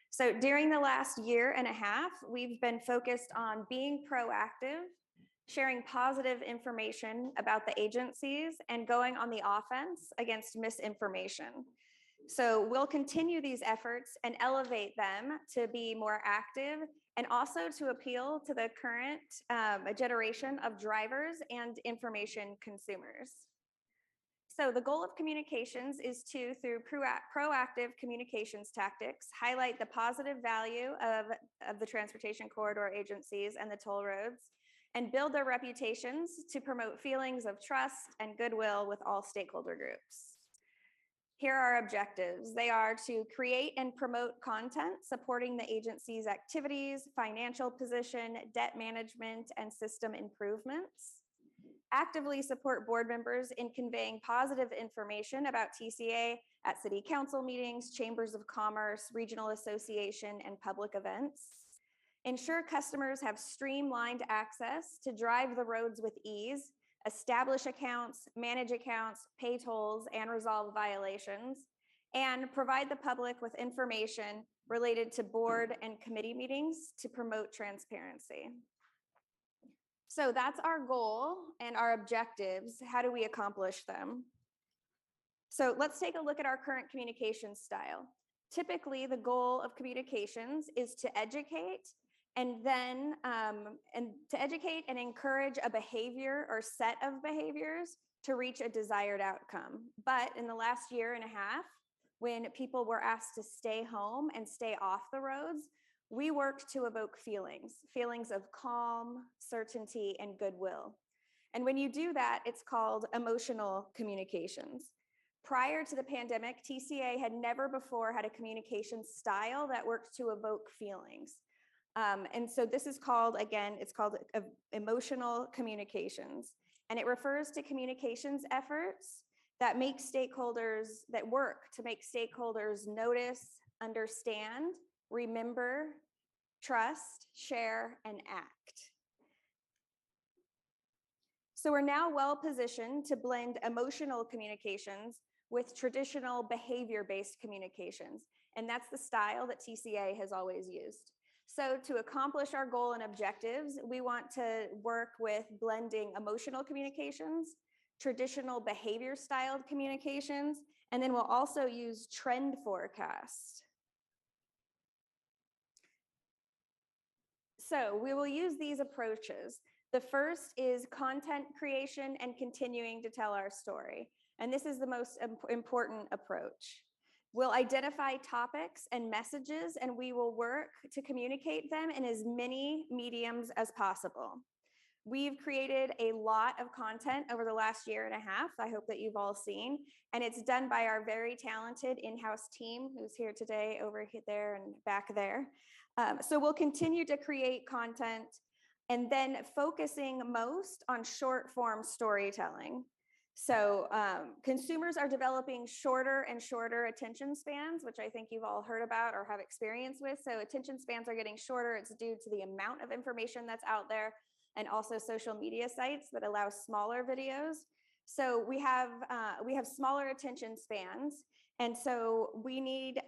So during the last year and a half, we've been focused on being proactive, sharing positive information about the agencies, and going on the offense against misinformation. So we'll continue these efforts and elevate them to be more active and also to appeal to the current generation of drivers and information consumers. So the goal of communications is to, through proactive communications tactics, highlight the positive value of the transportation corridor agencies and the toll roads, and build their reputations to promote feelings of trust and goodwill with all stakeholder groups. Here are our objectives. They are to create and promote content supporting the agency's activities, financial position, debt management, and system improvements. Actively support board members in conveying positive information about TCA at city council meetings, chambers of commerce, regional association, and public events. Ensure customers have streamlined access to drive the roads with ease, establish accounts, manage accounts, pay tolls, and resolve violations, and provide the public with information related to board and committee meetings to promote transparency. So that's our goal and our objectives. How do we accomplish them? So let's take a look at our current communication style. Typically, the goal of communications is to educate and then to educate and encourage a behavior or set of behaviors to reach a desired outcome. But in the last year and a half, when people were asked to stay home and stay off the roads, we worked to evoke feelings of calm, certainty, and goodwill. And when you do that, it's called emotional communications. Prior to the pandemic, TCA had never before had a communication style that worked to evoke feelings. And so this is called, again, it's called emotional communications. And it refers to communications efforts that make stakeholders, that work to make stakeholders notice, understand, remember, trust, share, and act. So we're now well positioned to blend emotional communications with traditional behavior-based communications. And that's the style that TCA has always used. So to accomplish our goal and objectives, we want to work with blending emotional communications, traditional behavior-styled communications, and then we'll also use trend forecast. So we will use these approaches. The first is content creation and continuing to tell our story. And this is the most important approach. We'll identify topics and messages, and we will work to communicate them in as many mediums as possible. We've created a lot of content over the last year and a half, I hope that you've all seen, and it's done by our very talented in-house team who's here today, over there and back there. So we'll continue to create content and then focusing most on short form storytelling. So consumers are developing shorter and shorter attention spans, which I think you've all heard about or have experience with. So attention spans are getting shorter. It's due to the amount of information that's out there and also social media sites that allow smaller videos. So we have smaller attention spans. And so we need,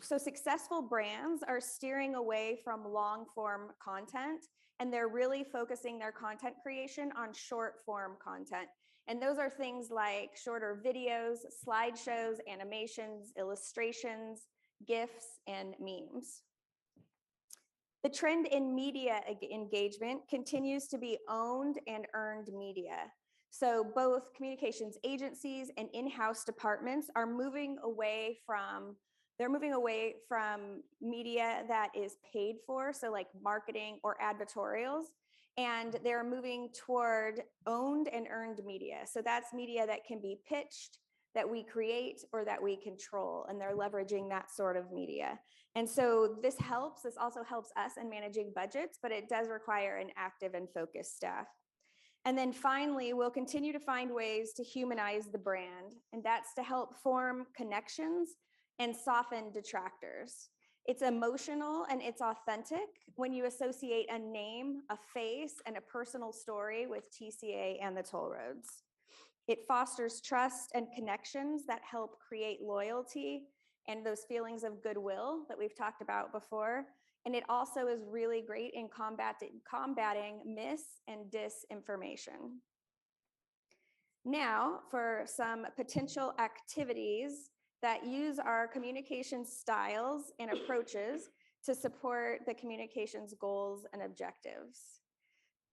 so successful brands are steering away from long form content, and they're really focusing their content creation on short form content. And those are things like shorter videos, slideshows, animations, illustrations, GIFs, and memes. The trend in media engagement continues to be owned and earned media. So both communications agencies and in-house departments are moving away from media that is paid for, so like marketing or advertorials, and they're moving toward owned and earned media. So that's media that can be pitched, that we create, or that we control, and they're leveraging that sort of media. And so this also helps us in managing budgets, but it does require an active and focused staff. And then finally, we'll continue to find ways to humanize the brand, and that's to help form connections and soften detractors. It's emotional and it's authentic when you associate a name, a face, and a personal story with TCA and the toll roads. It fosters trust and connections that help create loyalty and those feelings of goodwill that we've talked about before. And it also is really great in combating mis- and disinformation. Now, for some potential activities that use our communication styles and approaches to support the communications goals and objectives.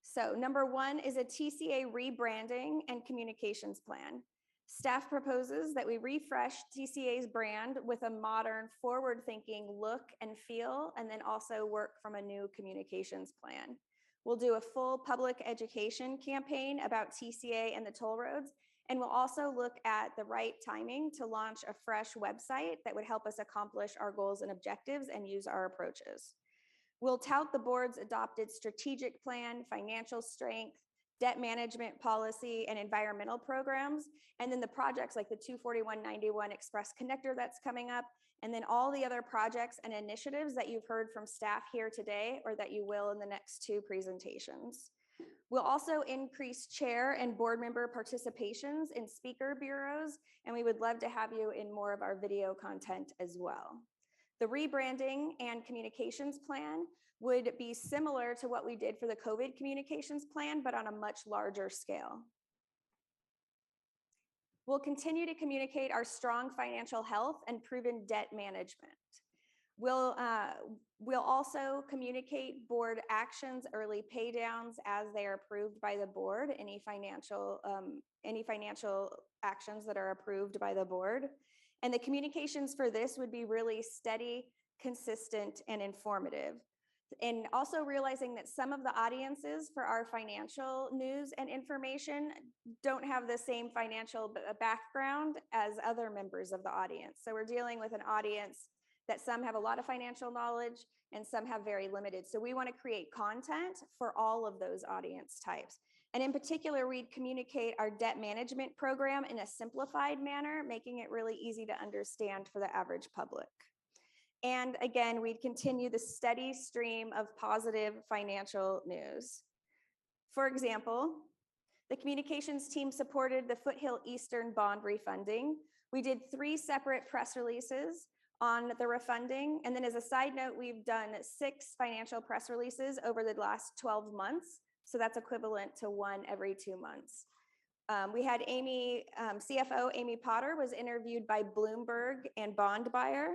So number one is a TCA rebranding and communications plan. Staff proposes that we refresh TCA's brand with a modern, forward-thinking look and feel, and then also work from a new communications plan. We'll do a full public education campaign about TCA and the toll roads. And we'll also look at the right timing to launch a fresh website that would help us accomplish our goals and objectives and use our approaches. We'll tout the board's adopted strategic plan, financial strength, debt management policy, and environmental programs. And then the projects like the 24191 Express Connector that's coming up, and then all the other projects and initiatives that you've heard from staff here today or that you will in the next two presentations. We'll also increase chair and board member participations in speaker bureaus, and we would love to have you in more of our video content as well. The rebranding and communications plan would be similar to what we did for the COVID communications plan, but on a much larger scale. We'll continue to communicate our strong financial health and proven debt management. We'll also communicate board actions, early pay downs as they are approved by the board, any financial actions that are approved by the board. And the communications for this would be really steady, consistent, and informative. And also realizing that some of the audiences for our financial news and information don't have the same financial background as other members of the audience. So we're dealing with an audience that some have a lot of financial knowledge and some have very limited. So we want to create content for all of those audience types. And in particular, we'd communicate our debt management program in a simplified manner, making it really easy to understand for the average public. And again, we'd continue the steady stream of positive financial news. For example, the communications team supported the Foothill Eastern bond refunding. We did 3 separate press releases on the refunding. And then as a side note, we've done 6 financial press releases over the last 12 months. So that's equivalent to 1 every 2 months. We had CFO Amy Potter was interviewed by Bloomberg and Bond Buyer.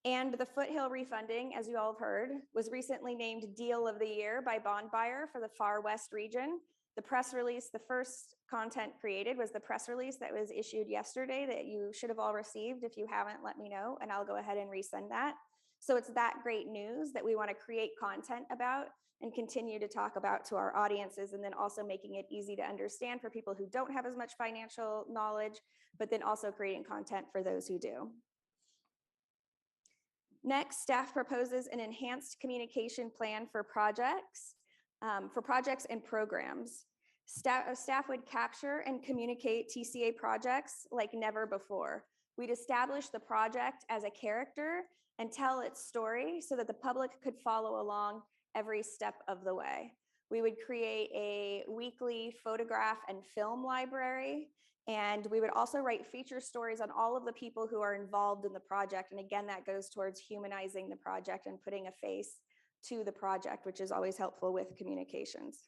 And the Foothill refunding, as you all have heard, was recently named Deal of the Year by Bond Buyer for the Far West region. The press release, the first content created was the press release that was issued yesterday that you should have all received. If you haven't, let me know, and I'll go ahead and resend that. So it's that great news that we want to create content about and continue to talk about to our audiences, and then also making it easy to understand for people who don't have as much financial knowledge, but then also creating content for those who do. Next, staff proposes an enhanced communication plan for projects and programs. Staff would capture and communicate TCA projects like never before. We'd establish the project as a character and tell its story so that the public could follow along every step of the way. We would create a weekly photograph and film library. And we would also write feature stories on all of the people who are involved in the project. And again, that goes towards humanizing the project and putting a face to the project, which is always helpful with communications.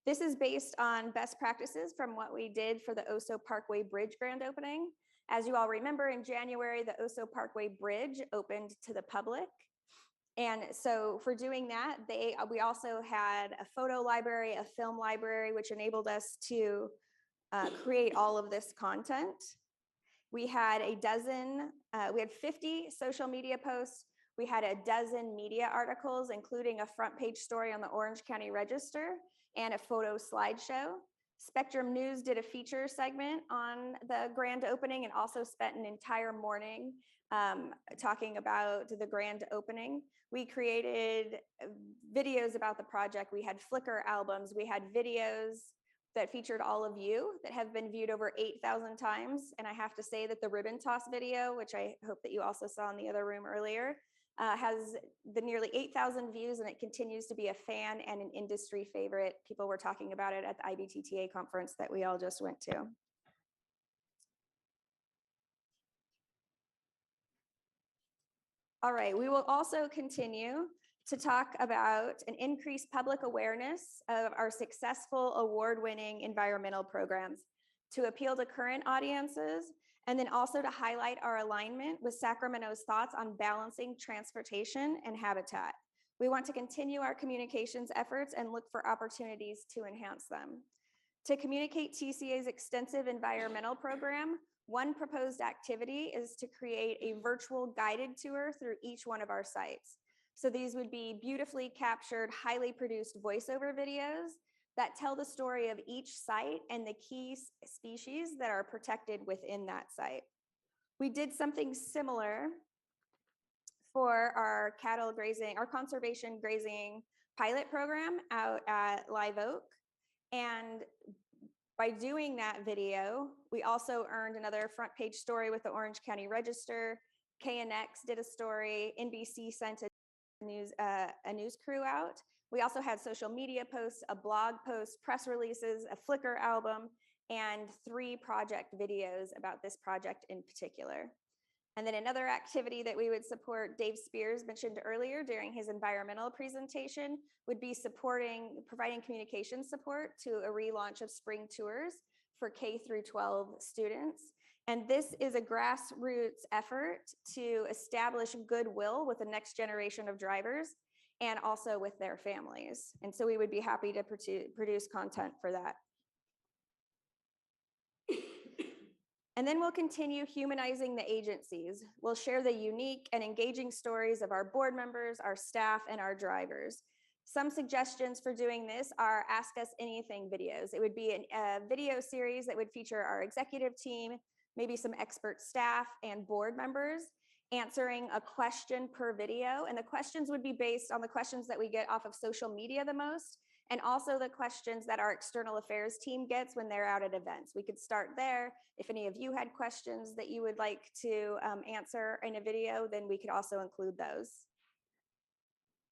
This is based on best practices from what we did for the Oso Parkway Bridge grand opening. As you all remember, in January, the Oso Parkway Bridge opened to the public. And so for doing that, we also had a photo library, a film library, which enabled us to create all of this content. We had 50 social media posts. We had a dozen media articles, including a front page story on the Orange County Register and a photo slideshow. Spectrum News did a feature segment on the grand opening and also spent an entire morning talking about the grand opening. We created videos about the project. We had Flickr albums. We had videos that featured all of you that have been viewed over 8,000 times. And I have to say that the ribbon toss video, which I hope that you also saw in the other room earlier, has the nearly 8,000 views, and it continues to be a fan and an industry favorite. People were talking about it at the IBTTA conference that we all just went to. All right, we will also continue to talk about an increased public awareness of our successful award-winning environmental programs to appeal to current audiences, and then also to highlight our alignment with Sacramento's thoughts on balancing transportation and habitat. We want to continue our communications efforts and look for opportunities to enhance them. To communicate TCA's extensive environmental program, one proposed activity is to create a virtual guided tour through each one of our sites. So these would be beautifully captured, highly produced voiceover videos that tell the story of each site and the key species that are protected within that site. We did something similar for our cattle grazing, our conservation grazing pilot program out at Live Oak. And by doing that video, we also earned another front page story with the Orange County Register. KNX did a story, NBC sent a news crew out. We also had social media posts, a blog post, press releases, a Flickr album, and 3 project videos about this project in particular. And then another activity that we would support, Dave Spears mentioned earlier during his environmental presentation, would be providing communication support to a relaunch of spring tours for K through 12 students. And this is a grassroots effort to establish goodwill with the next generation of drivers and also with their families. And so we would be happy to produce content for that. And then we'll continue humanizing the agencies. We'll share the unique and engaging stories of our board members, our staff, and our drivers. Some suggestions for doing this are Ask Us Anything videos. It would be a video series that would feature our executive team, maybe some expert staff and board members, answering a question per video. And the questions would be based on the questions that we get off of social media the most, and also the questions that our external affairs team gets when they're out at events. We could start there. If any of you had questions that you would like to answer in a video, then we could also include those.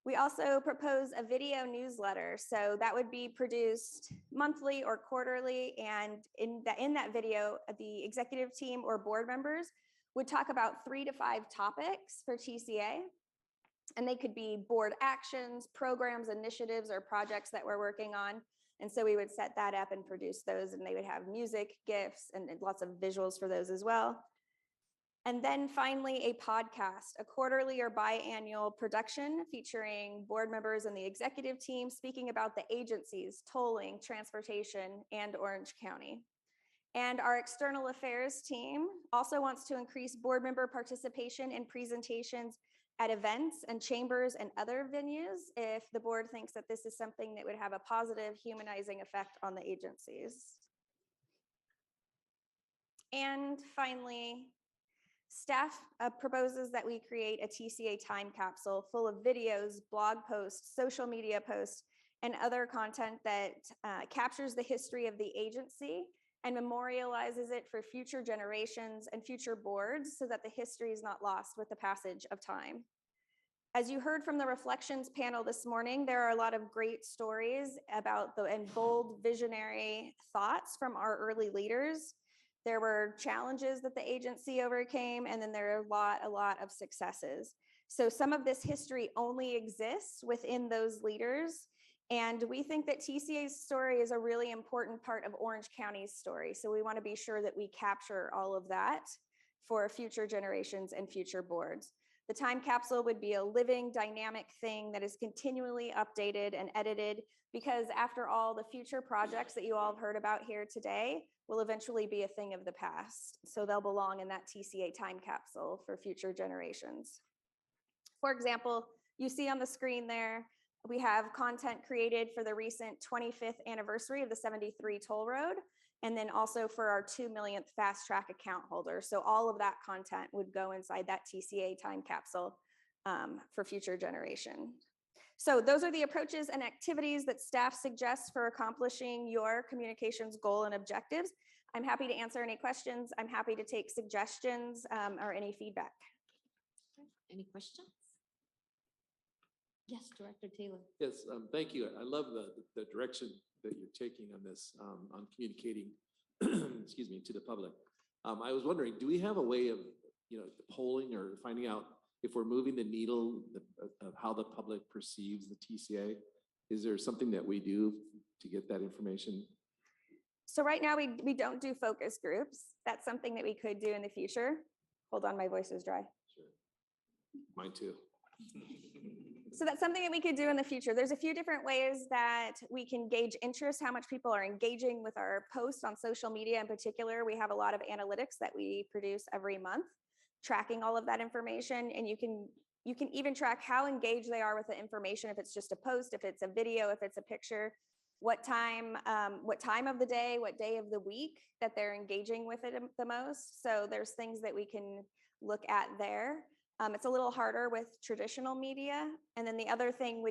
We also propose a video newsletter. So that would be produced monthly or quarterly. And in that video, the executive team or board members would talk about 3 to 5 topics for TCA. And they could be board actions, programs, initiatives, or projects that we're working on. And so we would set that up and produce those, and they would have music, GIFs, and lots of visuals for those as well. And then finally, a podcast, a quarterly or biannual production featuring board members and the executive team speaking about the agencies, tolling, transportation, and Orange County. And our external affairs team also wants to increase board member participation in presentations at events and chambers and other venues if the board thinks that this is something that would have a positive humanizing effect on the agencies. And finally, staff proposes that we create a TCA time capsule full of videos, blog posts, social media posts, and other content that captures the history of the agency and memorializes it for future generations and future boards so that the history is not lost with the passage of time. As you heard from the reflections panel this morning, there are a lot of great stories about and bold visionary thoughts from our early leaders. There were challenges that the agency overcame, and then there are a lot of successes. So some of this history only exists within those leaders. And we think that TCA's story is a really important part of Orange County's story. So we want to be sure that we capture all of that for future generations and future boards. The time capsule would be a living, dynamic thing that is continually updated and edited, because after all, the future projects that you all have heard about here today will eventually be a thing of the past. So they'll belong in that TCA time capsule for future generations. For example, you see on the screen there, we have content created for the recent 25th anniversary of the 73 toll road, and then also for our 2 millionth fast track account holder. So all of that content would go inside that TCA time capsule for future generation. So those are the approaches and activities that staff suggests for accomplishing your communications goal and objectives. I'm happy to answer any questions. I'm happy to take suggestions or any feedback. Any questions? Yes, Director Taylor. Yes, thank you. I love the direction that you're taking on this, on communicating, excuse me, to the public. I was wondering, do we have a way of, polling or finding out if we're moving the needle of how the public perceives the TCA? Is there something that we do to get that information? So right now we don't do focus groups. That's something that we could do in the future. Hold on, my voice is dry. Sure. Mine too. So that's something that we could do in the future. There's a few different ways that we can gauge interest, how much people are engaging with our posts on social media in particular. We have a lot of analytics that we produce every month, tracking all of that information. And you can You can even track how engaged they are with the information, if it's just a post, if it's a video, if it's a picture, what time of the day, what day of the week that they're engaging with it the most. So there's things that we can look at there. It's a little harder with traditional media. And then the other thing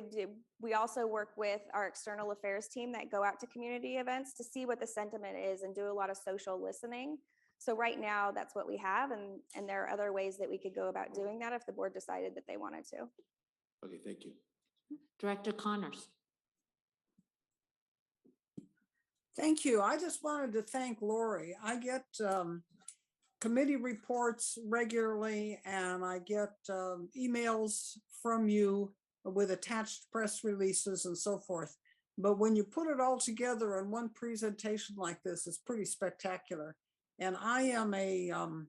we also work with our external affairs team that go out to community events to see what the sentiment is and do a lot of social listening. So right now, that's what we have, and there are other ways that we could go about doing that if the board decided that they wanted to. Okay, thank you. Director Connors. Thank you. I just wanted to thank Lori. I get committee reports regularly, and I get emails from you with attached press releases and so forth. But when you put it all together in one presentation like this, it's pretty spectacular. And I am I'm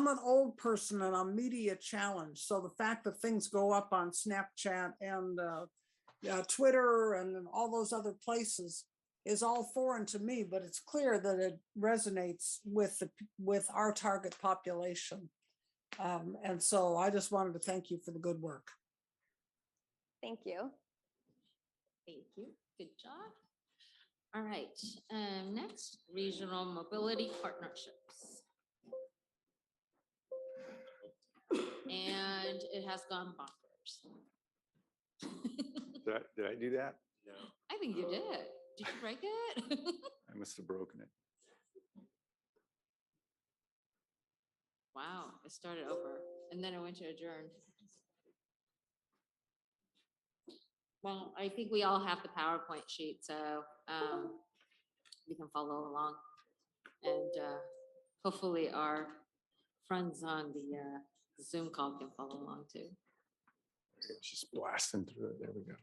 an old person and I'm media challenged. So the fact that things go up on Snapchat and Twitter and all those other places is all foreign to me, but it's clear that it resonates with our target population. And so I just wanted to thank you for the good work. Thank you. Thank you. Good job. All right, next, regional mobility partnerships. And it has gone bonkers. Did I do that? No. I think you did. Did you break it? I must have broken it. Wow, it started over and then it went to adjourn. Well, I think we all have the PowerPoint sheet, so we can follow along. And hopefully our friends on the Zoom call can follow along too. It's just blasting through it. There we go.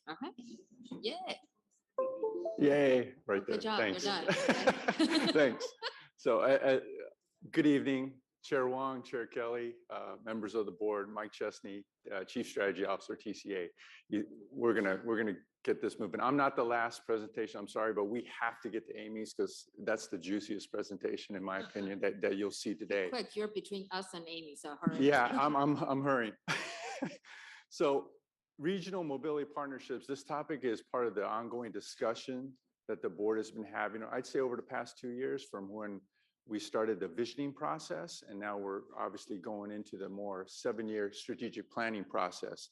All right. Yeah. Yay, right there. Good job. Thanks. You're done. Thanks. So good evening, Chair Wong, Chair Kelly, members of the board, Mike Chesney, Chief Strategy Officer, TCA. We're gonna get this moving. I'm not the last presentation, I'm sorry, but we have to get to Amy's because that's the juiciest presentation, in my opinion, that you'll see today. Quick, you're between us and Amy, so hurry. Yeah, I'm hurrying. So regional mobility partnerships, this topic is part of the ongoing discussion that the board has been having, I'd say over the past 2 years, from when we started the visioning process, and now we're obviously going into the more 7-year strategic planning process.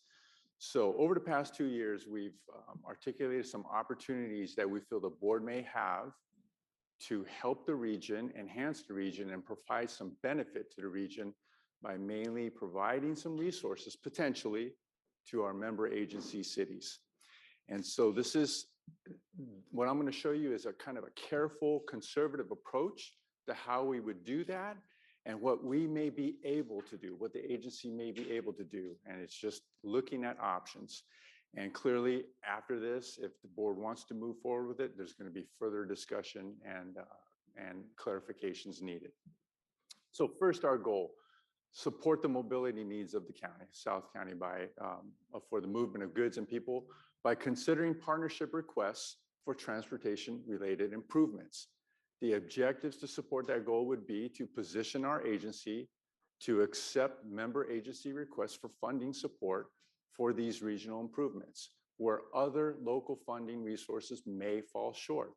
So over the past 2 years, we've articulated some opportunities that we feel the board may have to help the region, enhance the region, and provide some benefit to the region by mainly providing some resources, potentially, to our member agency cities. And so this is, what I'm going to show you is a kind of a careful, conservative approach to how we would do that and what we may be able to do, what the agency may be able to do. And it's just looking at options. And clearly after this, if the board wants to move forward with it, there's going to be further discussion and clarifications needed. So first, our goal, support the mobility needs of the county, South County, for the movement of goods and people by considering partnership requests for transportation-related improvements. The objectives to support that goal would be to position our agency to accept member agency requests for funding support for these regional improvements, where other local funding resources may fall short.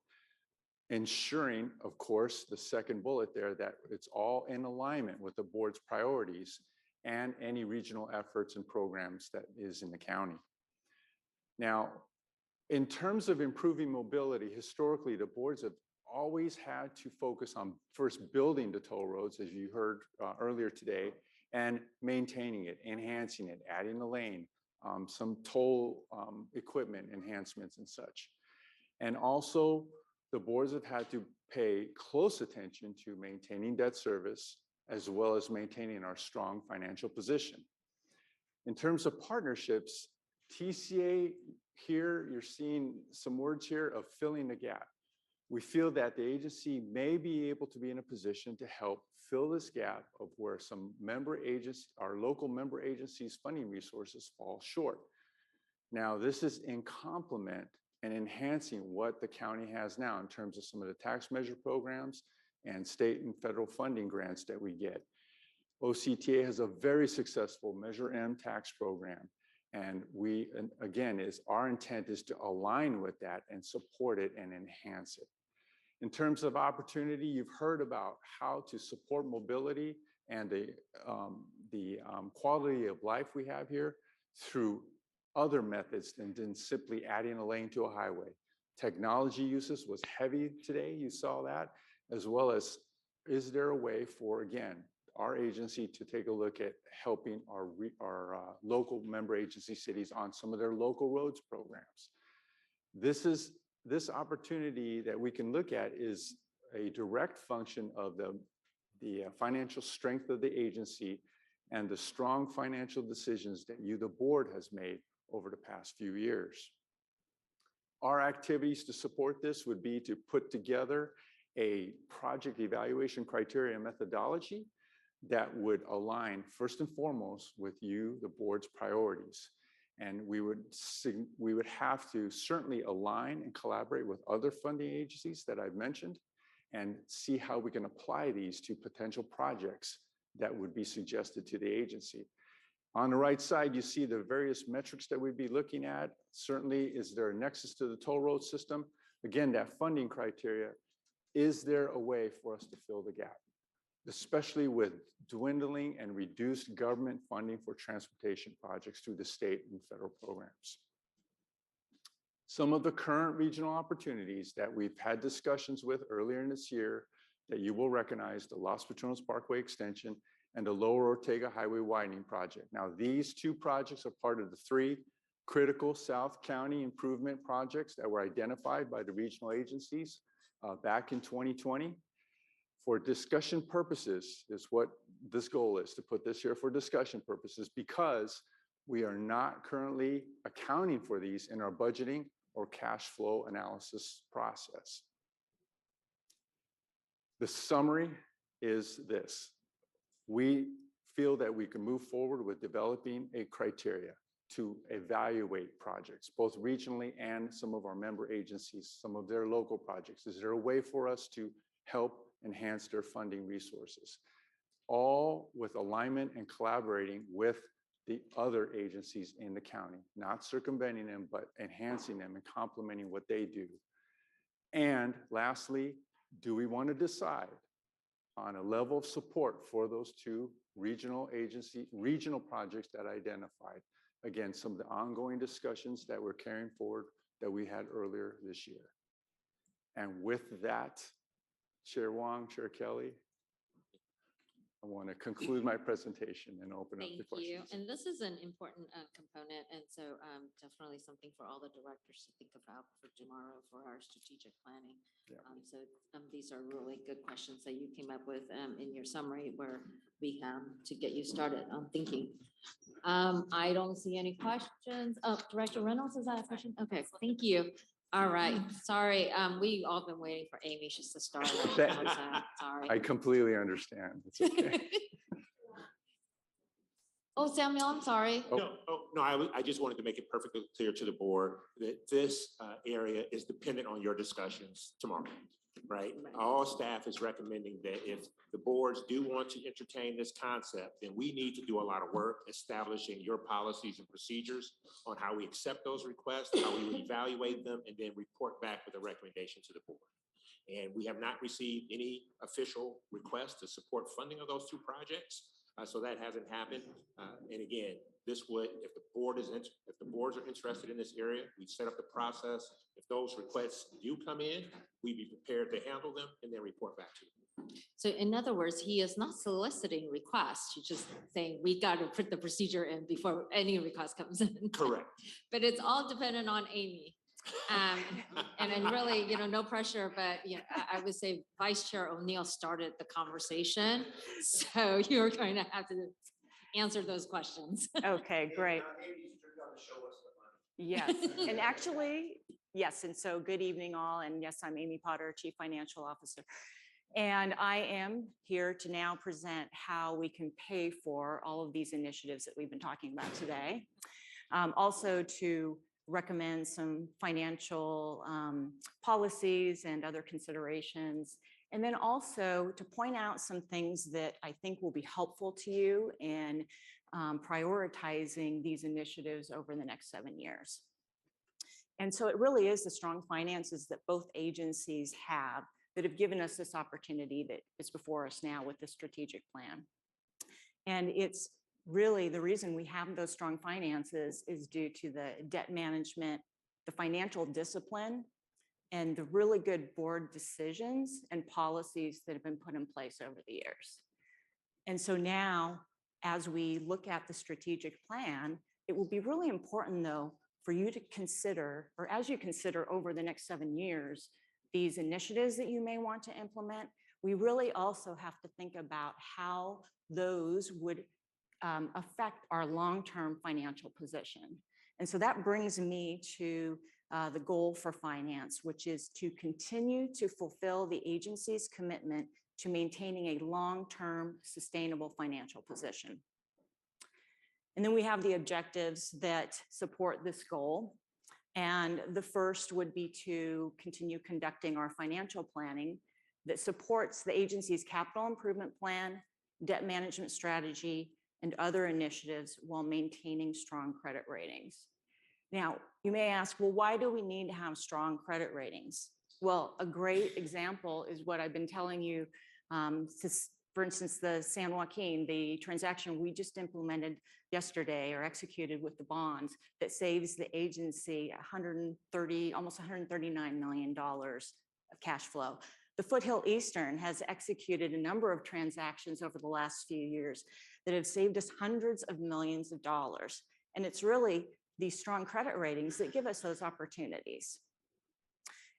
Ensuring, of course, the second bullet there, that it's all in alignment with the board's priorities and any regional efforts and programs that is in the county. Now, in terms of improving mobility, historically, the boards have always had to focus on first building the toll roads, as you heard earlier today, and maintaining it, enhancing it, adding a lane, some toll equipment enhancements and such. And also, the boards have had to pay close attention to maintaining debt service, as well as maintaining our strong financial position. In terms of partnerships, TCA here, you're seeing some words here of filling the gap. We feel that the agency may be able to be in a position to help fill this gap of where some member agents, our local member agencies' funding resources fall short. Now, this is in complement and enhancing what the county has now in terms of some of the tax measure programs and state and federal funding grants that we get. OCTA has a very successful Measure M tax program. And again, our intent is to align with that and support it and enhance it. In terms of opportunity, you've heard about how to support mobility and the quality of life we have here through other methods than simply adding a lane to a highway. Technology uses was heavy today, you saw that, as well as, is there a way for, again, our agency to take a look at helping our local member agency cities on some of their local roads programs. This opportunity that we can look at is a direct function of the financial strength of the agency and the strong financial decisions that the board, has made over the past few years. Our activities to support this would be to put together a project evaluation criteria and methodology that would align first and foremost with the board's priorities. And we would have to certainly align and collaborate with other funding agencies that I've mentioned and see how we can apply these to potential projects that would be suggested to the agency. On the right side, you see the various metrics that we'd be looking at. Certainly, is there a nexus to the toll road system? Again, that funding criteria, is there a way for us to fill the gap, especially with dwindling and reduced government funding for transportation projects through the state and federal programs? Some of the current regional opportunities that we've had discussions with earlier in this year that you will recognize, the Los Patronos Parkway Extension and the Lower Ortega Highway Widening Project. Now, these two projects are part of the 3 critical South County improvement projects that were identified by the regional agencies back in 2020. For discussion purposes is what this goal is, to put this here for discussion purposes, because we are not currently accounting for these in our budgeting or cash flow analysis process. The summary is this. We feel that we can move forward with developing a criteria to evaluate projects, both regionally and some of our member agencies, some of their local projects. Is there a way for us to help enhance their funding resources? All with alignment and collaborating with the other agencies in the county, not circumventing them, but enhancing them and complementing what they do. And lastly, do we want to decide on a level of support for those 2 regional projects that I identified? Again, some of the ongoing discussions that we're carrying forward that we had earlier this year. And with that, Chair Wong, Chair Kelly, I want to conclude my presentation and open up the Thank you. questions. And this is an important component. And so definitely something for all the directors to think about for tomorrow for our strategic planning. Yeah. So these are really good questions that you came up with in your summary where we to get you started on thinking. I don't see any questions. Oh, Director Reynolds, is that a question? Okay, thank you. All right, sorry. We all been waiting for Amy just to start. Sorry. I completely understand. It's okay. Oh, Samuel, I'm sorry. No, I just wanted to make it perfectly clear to the board that this area is dependent on your discussions tomorrow, right? All staff is recommending that if the boards do want to entertain this concept, then we need to do a lot of work establishing your policies and procedures on how we accept those requests, how we would evaluate them, and then report back with a recommendation to the board. And we have not received any official request to support funding of those 2 projects. So that hasn't happened. And again, this would, if the boards are interested in this area, we set up the process. If those requests do come in, we'd be prepared to handle them and then report back to you. So in other words, he is not soliciting requests. He's just saying we got to put the procedure in before any request comes in. Correct. But it's all dependent on Amy. And then really, no pressure, but I would say Vice Chair O'Neill started the conversation. So you're going to have to answer those questions. Okay, great. Yes, and actually, yes, and so good evening all, and yes, I'm Amy Potter, Chief Financial Officer. And I am here to now present how we can pay for all of these initiatives that we've been talking about today. Also to recommend some financial policies and other considerations. And then also to point out some things that I think will be helpful to you in prioritizing these initiatives over the next 7 years. And so it really is the strong finances that both agencies have that have given us this opportunity that is before us now with the strategic plan. And it's really the reason we have those strong finances is due to the debt management, the financial discipline, and the really good board decisions and policies that have been put in place over the years. And so now, as we look at the strategic plan, it will be really important though for you to consider, or as you consider over the next 7 years, these initiatives that you may want to implement, we really also have to think about how those would affect our long-term financial position. And so that brings me to the goal for finance, which is to continue to fulfill the agency's commitment to maintaining a long-term sustainable financial position. And then we have the objectives that support this goal. And the first would be to continue conducting our financial planning that supports the agency's capital improvement plan, debt management strategy, and other initiatives while maintaining strong credit ratings. Now, you may ask, well, why do we need to have strong credit ratings? Well, a great example is what I've been telling you. For instance, the San Joaquin, the transaction we just implemented yesterday or executed with the bonds that saves the agency almost $139 million of cash flow. The Foothill Eastern has executed a number of transactions over the last few years that have saved us hundreds of millions of dollars. And it's really these strong credit ratings that give us those opportunities.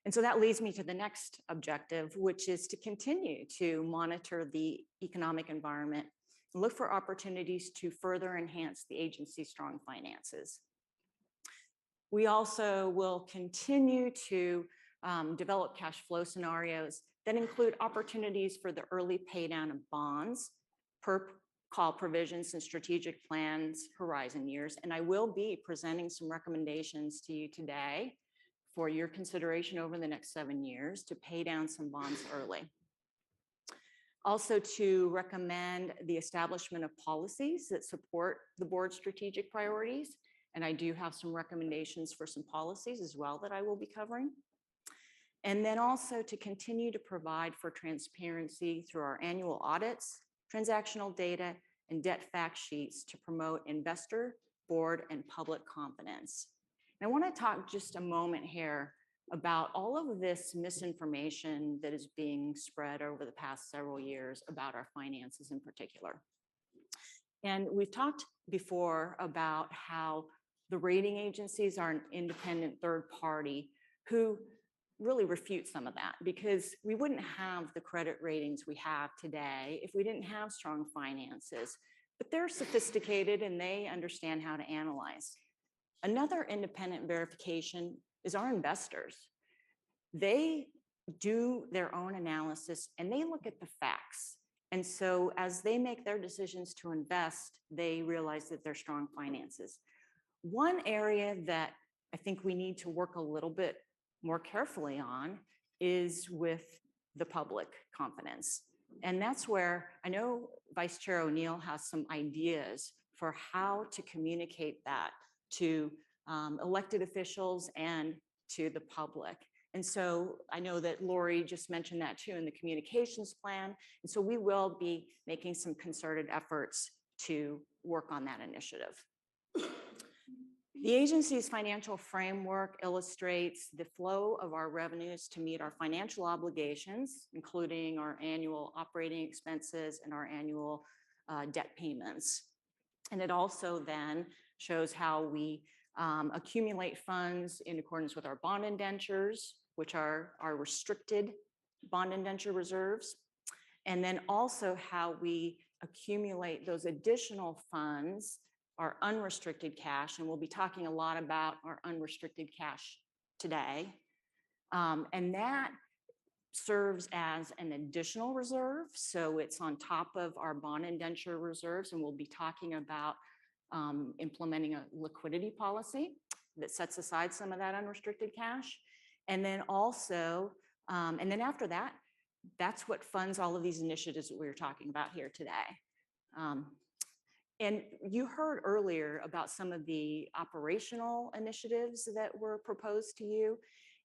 And so that leads me to the next objective, which is to continue to monitor the economic environment and look for opportunities to further enhance the agency's strong finances. We also will continue to develop cash flow scenarios that include opportunities for the early pay down of bonds, per call provisions and strategic plans, horizon years. And I will be presenting some recommendations to you today for your consideration over the next 7 years to pay down some bonds early. Also to recommend the establishment of policies that support the board's strategic priorities. And I do have some recommendations for some policies as well that I will be covering. And then also to continue to provide for transparency through our annual audits, transactional data, and debt fact sheets to promote investor, board, and public confidence. I want to talk just a moment here about all of this misinformation that is being spread over the past several years about our finances in particular. And we've talked before about how the rating agencies are an independent third party who really refute some of that, because we wouldn't have the credit ratings we have today if we didn't have strong finances. But they're sophisticated and they understand how to analyze. Another independent verification is our investors. They do their own analysis and they look at the facts. And so as they make their decisions to invest, they realize that they're strong finances. One area that I think we need to work a little bit more carefully on is with the public confidence. And that's where I know Vice Chair O'Neill has some ideas for how to communicate that to elected officials and to the public. And so I know that Lori just mentioned that too in the communications plan. And so we will be making some concerted efforts to work on that initiative. The agency's financial framework illustrates the flow of our revenues to meet our financial obligations, including our annual operating expenses and our annual debt payments. And it also then shows how we accumulate funds in accordance with our bond indentures, which are our restricted bond indenture reserves, and then also how we accumulate those additional funds, our unrestricted cash, and we'll be talking a lot about our unrestricted cash today. And that serves as an additional reserve. So it's on top of our bond indenture reserves, and we'll be talking about implementing a liquidity policy. that sets aside some of that unrestricted cash. And then also, and then after that, that's what funds all of these initiatives that we were talking about here today. And you heard earlier about some of the operational initiatives that were proposed to you.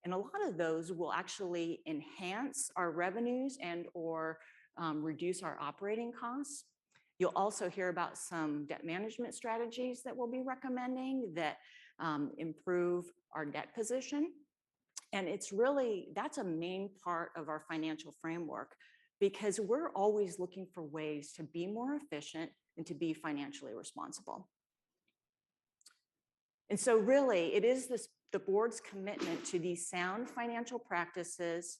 And a lot of those will actually enhance our revenues and or reduce our operating costs. You'll also hear about some debt management strategies that we'll be recommending that improve our debt position. And it's really, that's a main part of our financial framework because we're always looking for ways to be more efficient and to be financially responsible. And so really it is the board's commitment to these sound financial practices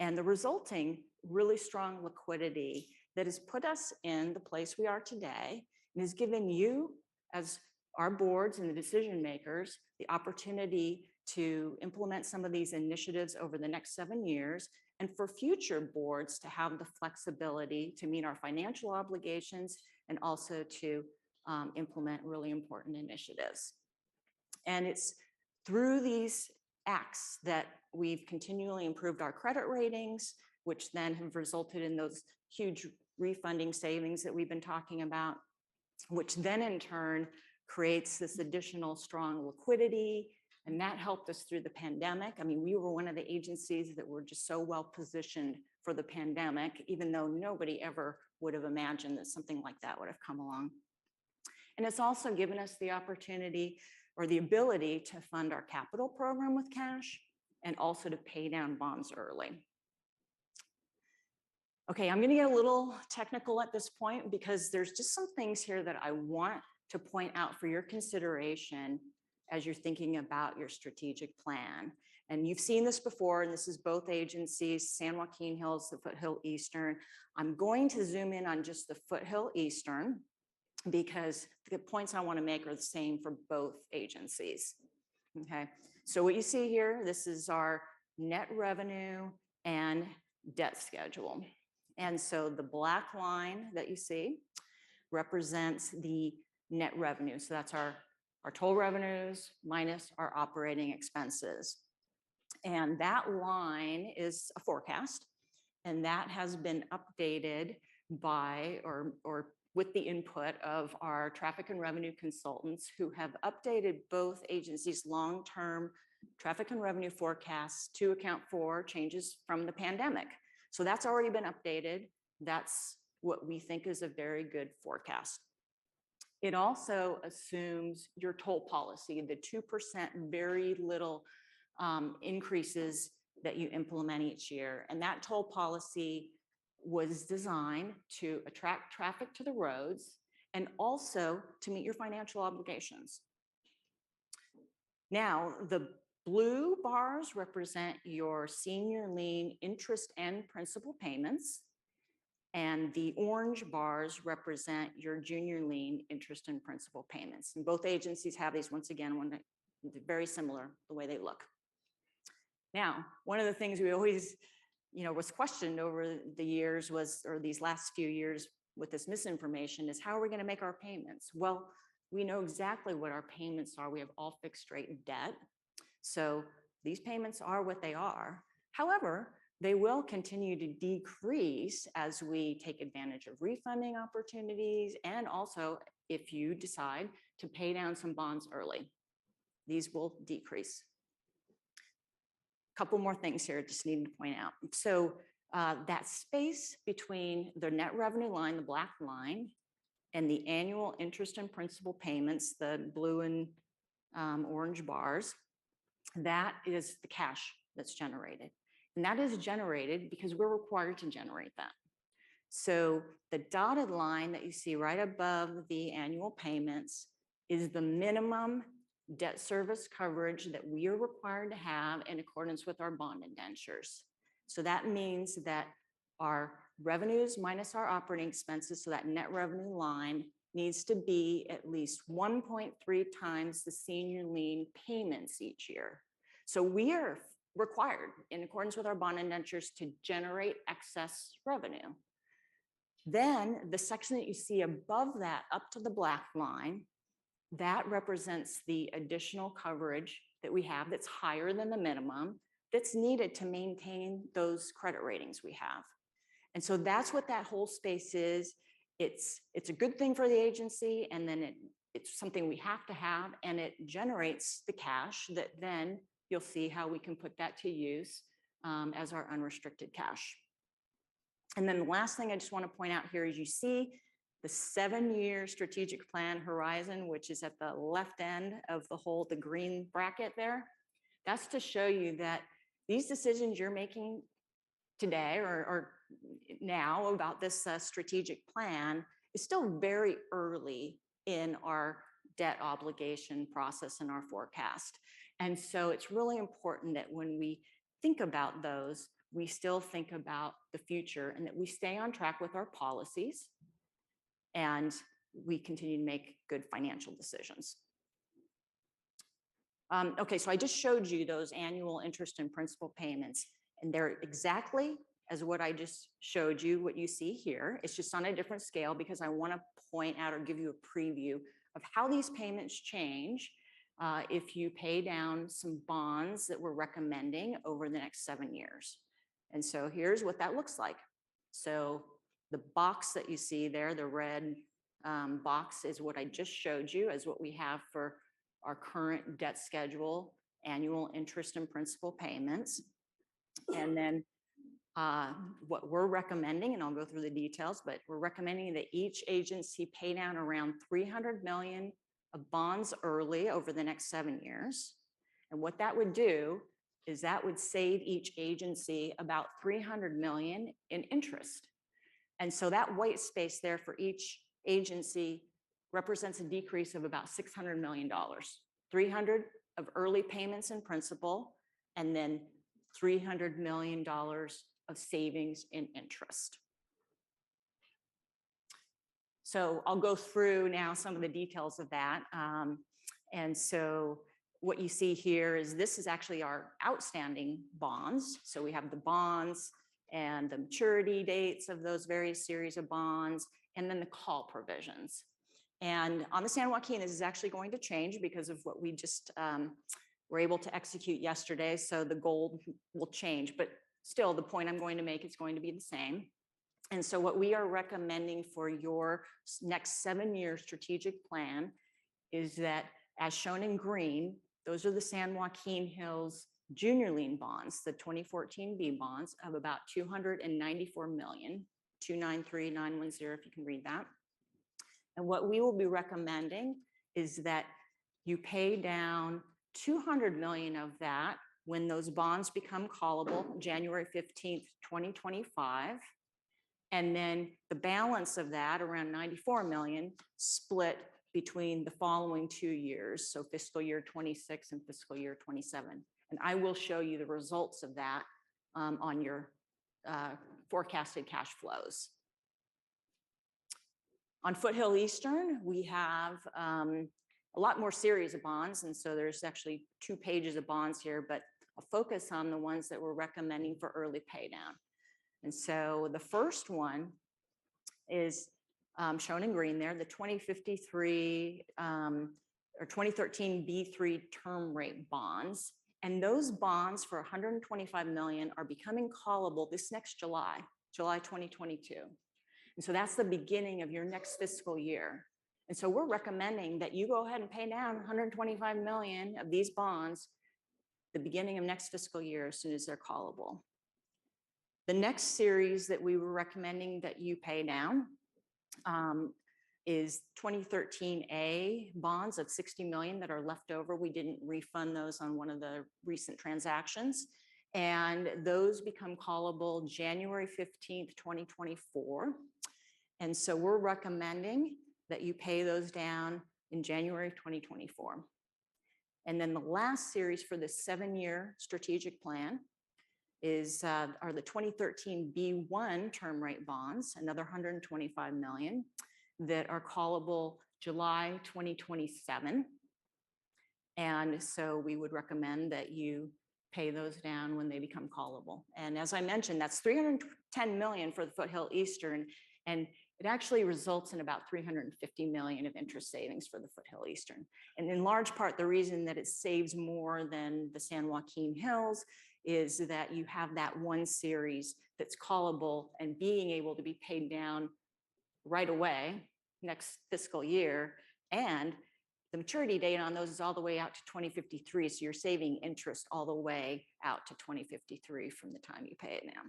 and the resulting really strong liquidity that has put us in the place we are today and has given you as our boards and the decision makers the opportunity to implement some of these initiatives over the next 7 years and for future boards to have the flexibility to meet our financial obligations and also to implement really important initiatives. And it's through these acts that we've continually improved our credit ratings, which then have resulted in those huge refunding savings that we've been talking about, which then in turn creates this additional strong liquidity. And that helped us through the pandemic. I mean, we were one of the agencies that were just so well positioned for the pandemic, even though nobody ever would have imagined that something like that would have come along. And it's also given us the opportunity or the ability to fund our capital program with cash and also to pay down bonds early. Okay, I'm gonna get a little technical at this point because there's just some things here that I want to point out for your consideration as you're thinking about your strategic plan. And you've seen this before, and this is both agencies, San Joaquin Hills, the Foothill Eastern. I'm going to zoom in on just the Foothill Eastern because the points I want to make are the same for both agencies. Okay, so what you see here, this is our net revenue and debt schedule. And so the black line that you see represents the net revenue. So that's our total revenues minus our operating expenses. And that line is a forecast, and that has been updated by or with the input of our traffic and revenue consultants who have updated both agencies' long-term traffic and revenue forecasts to account for changes from the pandemic. So that's already been updated. That's what we think is a very good forecast. It also assumes your toll policy, the 2% very little increases that you implement each year. And that toll policy was designed to attract traffic to the roads and also to meet your financial obligations. Now, the blue bars represent your senior lien interest and principal payments, and the orange bars represent your junior lien interest and principal payments. And both agencies have these, once again, very similar the way they look. Now, one of the things we always, was questioned over the years or these last few years with this misinformation is how are we going to make our payments? Well, we know exactly what our payments are. We have all fixed rate debt. So these payments are what they are. However, they will continue to decrease as we take advantage of refunding opportunities and also if you decide to pay down some bonds early. These will decrease. Couple more things here I just need to point out. So that space between the net revenue line, the black line, and the annual interest and principal payments, the blue and orange bars, that is the cash that's generated. And that is generated because we're required to generate that. So the dotted line that you see right above the annual payments is the minimum debt service coverage that we are required to have in accordance with our bond indentures. So that means that our revenues minus our operating expenses, so that net revenue line needs to be at least 1.3 times the senior lien payments each year. So we are required in accordance with our bond indentures to generate excess revenue. Then the section that you see above that up to the black line, that represents the additional coverage that we have that's higher than the minimum that's needed to maintain those credit ratings we have. And so that's what that whole space is. It's a good thing for the agency, and then it's something we have to have, and it generates the cash that then you'll see how we can put that to use as our unrestricted cash. And then the last thing I just want to point out here is you see the 7-year strategic plan horizon, which is at the left end of the green bracket there. That's to show you that these decisions you're making today or now about this strategic plan is still very early in our debt obligation process and our forecast. And so it's really important that when we think about those, we still think about the future and that we stay on track with our policies and we continue to make good financial decisions. Okay, so I just showed you those annual interest and principal payments, and they're exactly as what I just showed you, what you see here. It's just on a different scale because I want to point out or give you a preview of how these payments change if you pay down some bonds that we're recommending over the next 7 years. And so here's what that looks like. So the box that you see there, the red box, is what I just showed you as what we have for our current debt schedule, annual interest and principal payments. And then what we're recommending, and I'll go through the details, but we're recommending that each agency pay down around $300 million of bonds early over the next 7 years. And what that would do is that would save each agency about $300 million in interest. And so that white space there for each agency represents a decrease of about $600 million. 300 of early payments in principal, and then $300 million of savings in interest. So I'll go through now some of the details of that. And so what you see here is this is actually our outstanding bonds. So we have the bonds and the maturity dates of those various series of bonds, and then the call provisions. And on the San Joaquin, this is actually going to change because of what we just were able to execute yesterday. So the gold will change, but still the point I'm going to make is going to be the same. And so what we are recommending for your next 7-year strategic plan is that, as shown in green, those are the San Joaquin Hills junior lien bonds, the 2014 B bonds of about $294 million, 293,910, if you can read that. And what we will be recommending is that you pay down $200 million of that when those bonds become callable January 15th, 2025. And then the balance of that, around $94 million, split between the following 2 years, so fiscal year 26 and fiscal year 27. And I will show you the results of that on your forecasted cash flows. On Foothill Eastern, we have a lot more series of bonds, and so there's actually 2 pages of bonds here, but I'll focus on the ones that we're recommending for early pay down. And so the first one is shown in green there, the 2053 or 2013 B3 term rate bonds. And those bonds for $125 million are becoming callable this next July 2022. And so that's the beginning of your next fiscal year. And so we're recommending that you go ahead and pay down $125 million of these bonds the beginning of next fiscal year as soon as they're callable. The next series that we were recommending that you pay down is 2013 A bonds of $60 million that are left over. We didn't refund those on one of the recent transactions. And those become callable January 15th, 2024. And so we're recommending that you pay those down in January of 2024. And then the last series for the 7-year strategic plan is are the 2013 B1 term rate bonds, another $125 million that are callable July 2027. And so we would recommend that you pay those down when they become callable. And as I mentioned, that's $310 million for the Foothill Eastern. And it actually results in about 350 million of interest savings for the Foothill Eastern. And in large part, the reason that it saves more than the San Joaquin Hills is that you have that one series that's callable and being able to be paid down right away next fiscal year. And the maturity date on those is all the way out to 2053. So you're saving interest all the way out to 2053 from the time you pay it now.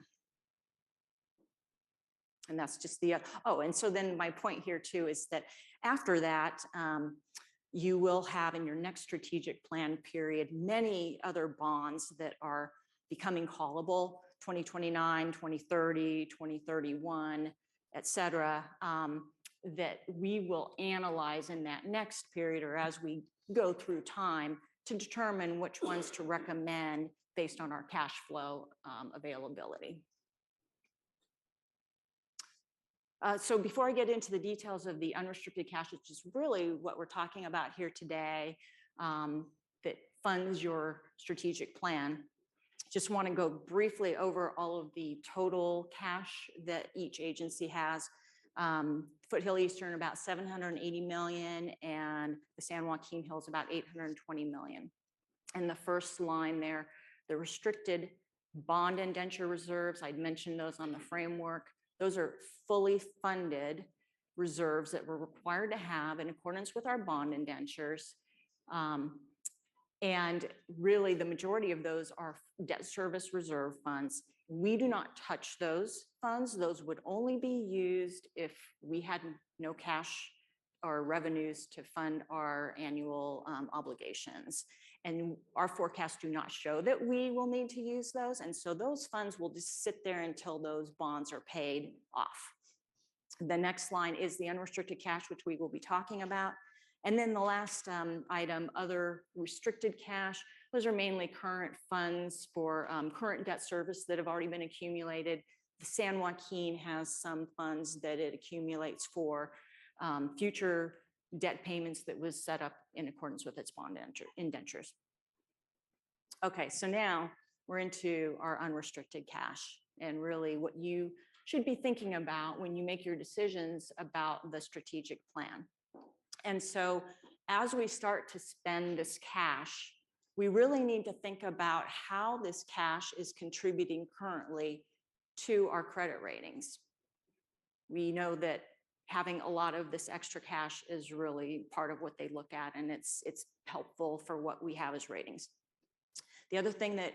And that's just the, oh, and so then my point here too is that after that, you will have in your next strategic plan period, many other bonds that are becoming callable, 2029, 2030, 2031, et cetera, that we will analyze in that next period or as we go through time to determine which ones to recommend based on our cash flow availability. So before I get into the details of the unrestricted cash, which is really what we're talking about here today, that funds your strategic plan, just want to go briefly over all of the total cash that each agency has. Foothill Eastern about 780 million and the San Joaquin Hills about 820 million. And the first line there, the restricted bond indenture reserves, I'd mentioned those on the framework. Those are fully funded reserves that we're required to have in accordance with our bond indentures. And really the majority of those are debt service reserve funds. We do not touch those funds. Those would only be used if we had no cash or revenues to fund our annual obligations. And our forecasts do not show that we will need to use those. And so those funds will just sit there until those bonds are paid off. The next line is the unrestricted cash, which we will be talking about. And then the last item, other restricted cash, those are mainly current funds for current debt service that have already been accumulated. The San Joaquin has some funds that it accumulates for future debt payments that was set up in accordance with its bond indentures. Okay, so now we're into our unrestricted cash and really what you should be thinking about when you make your decisions about the strategic plan. And so as we start to spend this cash, we really need to think about how this cash is contributing currently to our credit ratings. We know that having a lot of this extra cash is really part of what they look at, and it's helpful for what we have as ratings. The other thing that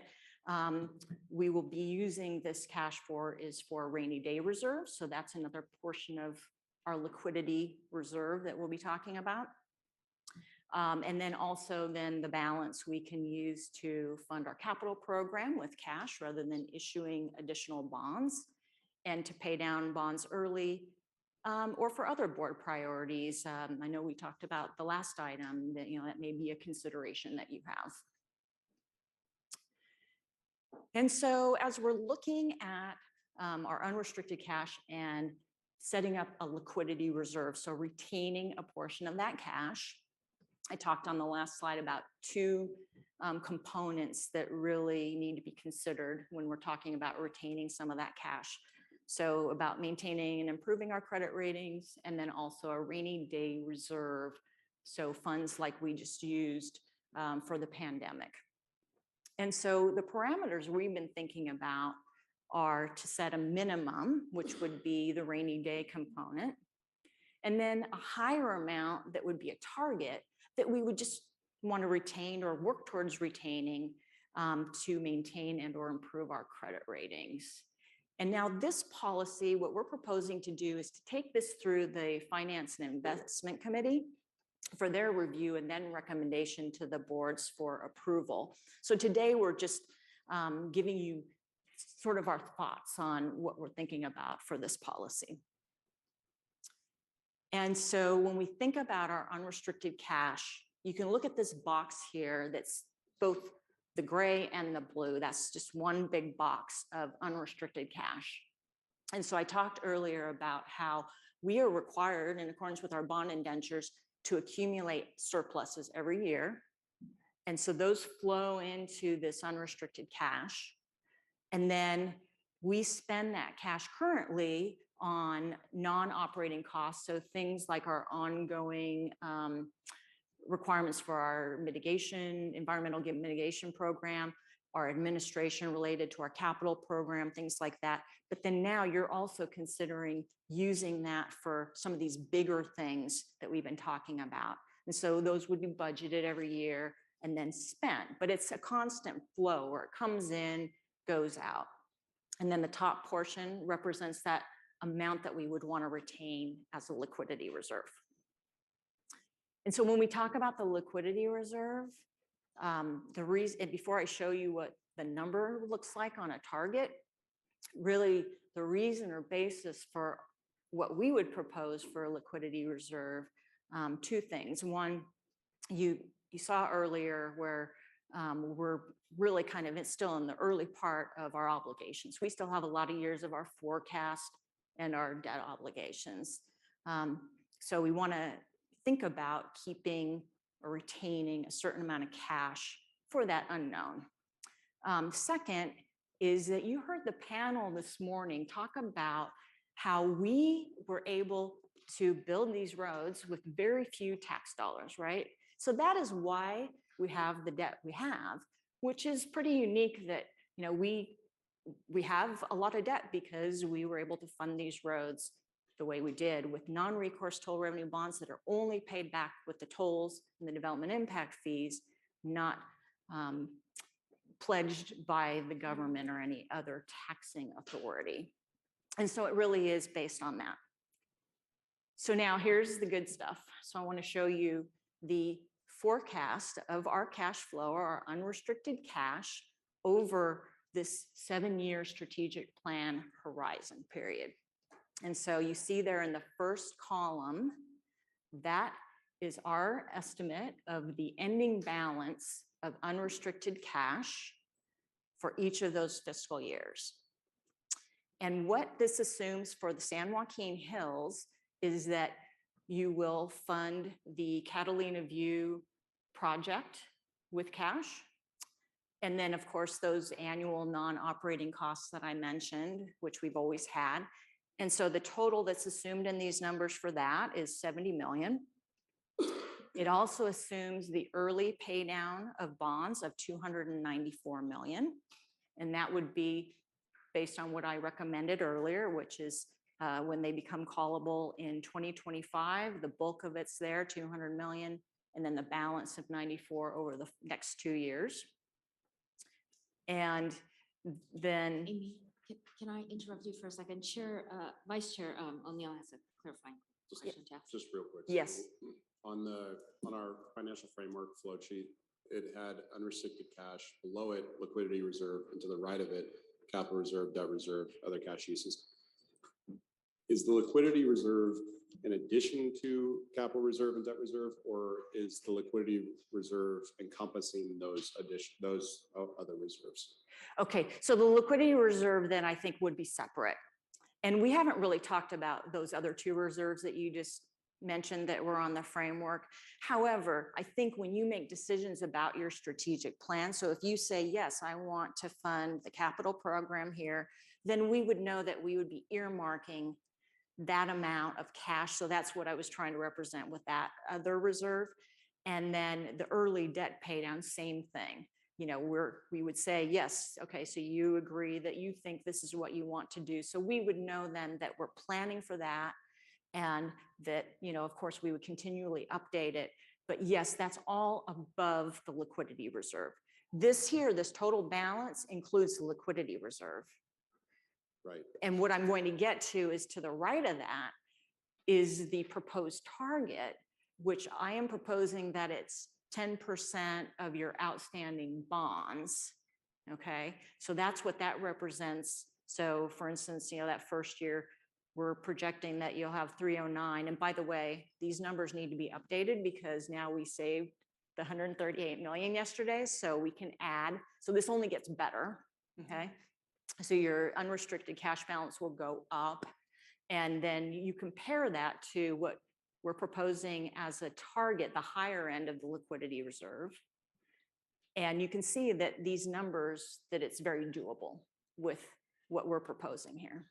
we will be using this cash for is for rainy day reserves. So that's another portion of our liquidity reserve that we'll be talking about. And then also then the balance we can use to fund our capital program with cash rather than issuing additional bonds and to pay down bonds early or for other board priorities. I know we talked about the last item that, that may be a consideration that you have. And so as we're looking at our unrestricted cash and setting up a liquidity reserve, so retaining a portion of that cash, I talked on the last slide about two components that really need to be considered when we're talking about retaining some of that cash. So about maintaining and improving our credit ratings, and then also a rainy day reserve. So funds like we just used for the pandemic. And so the parameters we've been thinking about are to set a minimum, which would be the rainy day component, and then a higher amount that would be a target that we would just want to retain or work towards retaining to maintain and or improve our credit ratings. And now this policy, what we're proposing to do is to take this through the Finance and Investment Committee for their review and then recommendation to the boards for approval. So today we're just giving you sort of our thoughts on what we're thinking about for this policy. And so when we think about our unrestricted cash, you can look at this box here that's both the gray and the blue. That's just one big box of unrestricted cash. And so I talked earlier about how we are required in accordance with our bond indentures to accumulate surpluses every year. And so those flow into this unrestricted cash. And then we spend that cash currently on non-operating costs. So things like our ongoing requirements for our mitigation, environmental mitigation program, our administration related to our capital program, things like that. But then now you're also considering using that for some of these bigger things that we've been talking about. And so those would be budgeted every year and then spent, but it's a constant flow where it comes in, goes out. And then the top portion represents that amount that we would want to retain as a liquidity reserve. And so when we talk about the liquidity reserve, the reason, and before I show you what the number looks like on a target, really the reason or basis for what we would propose for a liquidity reserve, two things. One, you saw earlier where we're really kind of still in the early part of our obligations. We still have a lot of years of our forecast and our debt obligations. So we want to think about keeping or retaining a certain amount of cash for that unknown. Second is that you heard the panel this morning talk about how we were able to build these roads with very few tax dollars, right? So that is why we have the debt we have, which is pretty unique that, you know, we have a lot of debt because we were able to fund these roads the way we did with non-recourse toll revenue bonds that are only paid back with the tolls and the development impact fees, not pledged by the government or any other taxing authority. And so it really is based on that. So now here's the good stuff. So I want to show you the forecast of our cash flow or our unrestricted cash over this 7-year strategic plan horizon period. And so you see there in the first column, that is our estimate of the ending balance of unrestricted cash for each of those fiscal years. And what this assumes for the San Joaquin Hills is that you will fund the Catalina View project with cash. And then, of course, those annual non-operating costs that I mentioned, which we've always had. And so the total that's assumed in these numbers for that is 70 million. It also assumes the early pay down of bonds of 294 million. And that would be based on what I recommended earlier, which is when they become callable in 2025, the bulk of it's there, 200 million, and then the balance of 94 over the next 2 years. And then Amy, can I interrupt you for a second? Chair, Vice Chair O'Neill has a clarifying question to ask. Just real quick. Yes. So on our financial framework flow sheet, it had unrestricted cash, below it liquidity reserve, and to the right of it capital reserve, debt reserve, other cash uses. Is the liquidity reserve in addition to capital reserve and debt reserve, or is the liquidity reserve encompassing those other reserves? Okay, so the liquidity reserve then I think would be separate. And we haven't really talked about those other two reserves that you just mentioned that were on the framework. However, I think when you make decisions about your strategic plan, so if you say, yes, I want to fund the capital program here, then we would know that we would be earmarking that amount of cash. So that's what I was trying to represent with that other reserve. And then the early debt pay down, same thing. You know, we would say, yes, okay, so you agree that you think this is what you want to do. So we would know then that we're planning for that, and that, you know, of course, we would continually update it. But yes, that's all above the liquidity reserve. This here, this total balance includes the liquidity reserve. Right. And what I'm going to get to is to the right of that is the proposed target, which I am proposing that it's 10% of your outstanding bonds. Okay, so that's what that represents. So for instance, you know, that first year, we're projecting that you'll have 309. And by the way, these numbers need to be updated because now we saved the 138 million yesterday, so we can add. So this only gets better, okay? So your unrestricted cash balance will go up. And then you compare that to what we're proposing as a target, the higher end of the liquidity reserve. And you can see that these numbers, that it's very doable with what we're proposing here.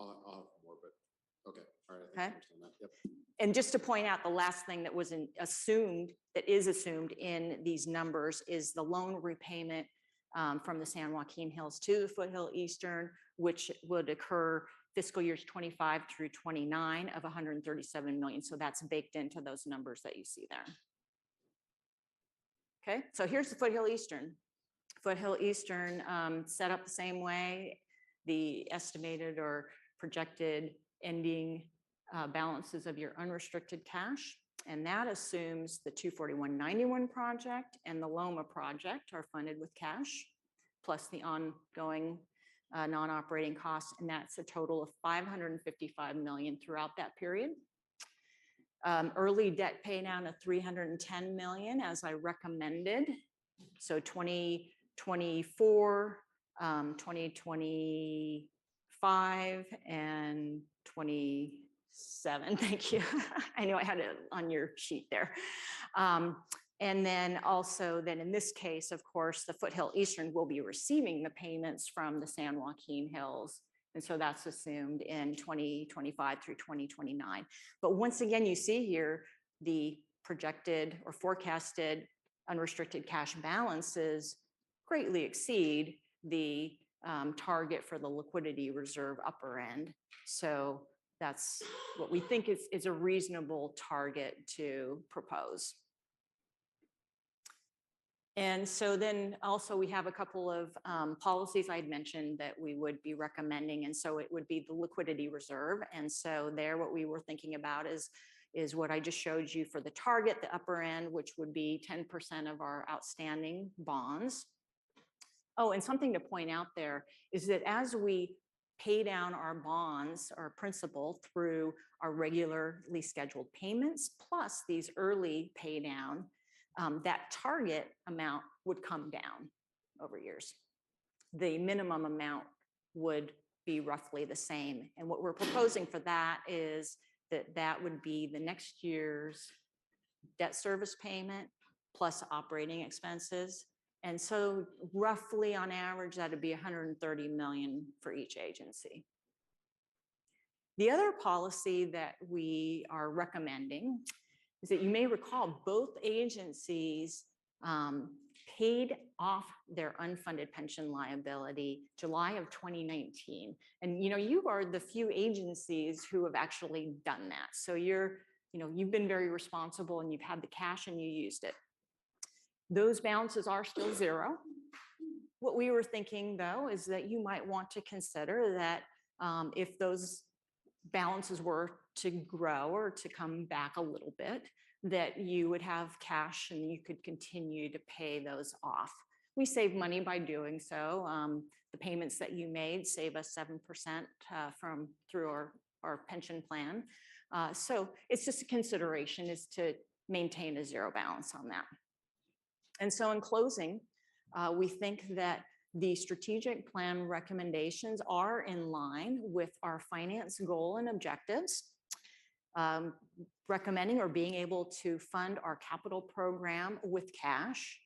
I'll have more, but, okay, all right. I think I Okay. understand that. Yep. And just to point out, the last thing that was assumed, that is assumed in these numbers is the loan repayment from the San Joaquin Hills to the Foothill Eastern, which would occur fiscal years 25 through 29 of 137 million. So that's baked into those numbers that you see there. Okay, so here's the Foothill Eastern. Foothill Eastern set up the same way. The estimated or projected ending balances of your unrestricted cash. And that assumes the 24191 project and the Loma project are funded with cash, plus the ongoing non-operating costs. And that's a total of 555 million throughout that period. Early debt pay down of 310 million as I recommended. So 2024, 2025, and 27. Thank you. I know I had it on your sheet there. And then also then in this case, of course, the Foothill Eastern will be receiving the payments from the San Joaquin Hills. And so that's assumed in 2025 through 2029. But once again, you see here the projected or forecasted unrestricted cash balances greatly exceed the target for the liquidity reserve upper end. So that's what we think is a reasonable target to propose. And so then also we have a couple of policies I'd mentioned that we would be recommending. And so it would be the liquidity reserve. And so there, what we were thinking about is what I just showed you for the target, the upper end, which would be 10% of our outstanding bonds. Oh, and something to point out there is that as we pay down our bonds, our principal through our regularly scheduled payments, plus these early pay down, that target amount would come down over years. The minimum amount would be roughly the same. And what we're proposing for that is that would be the next year's debt service payment plus operating expenses. And so roughly on average, that'd be 130 million for each agency. The other policy that we are recommending is that you may recall both agencies paid off their unfunded pension liability July of 2019. And you are the few agencies who have actually done that. So you've been very responsible and you've had the cash and you used it. Those balances are still zero. What we were thinking though is that you might want to consider that if those balances were to grow or to come back a little bit, that you would have cash and you could continue to pay those off. We save money by doing so. The payments that you made save us 7% through our pension plan. So it's just a consideration is to maintain a zero balance on that. And so in closing, we think that the strategic plan recommendations are in line with our finance goal and objectives, recommending or being able to fund our capital program with cash,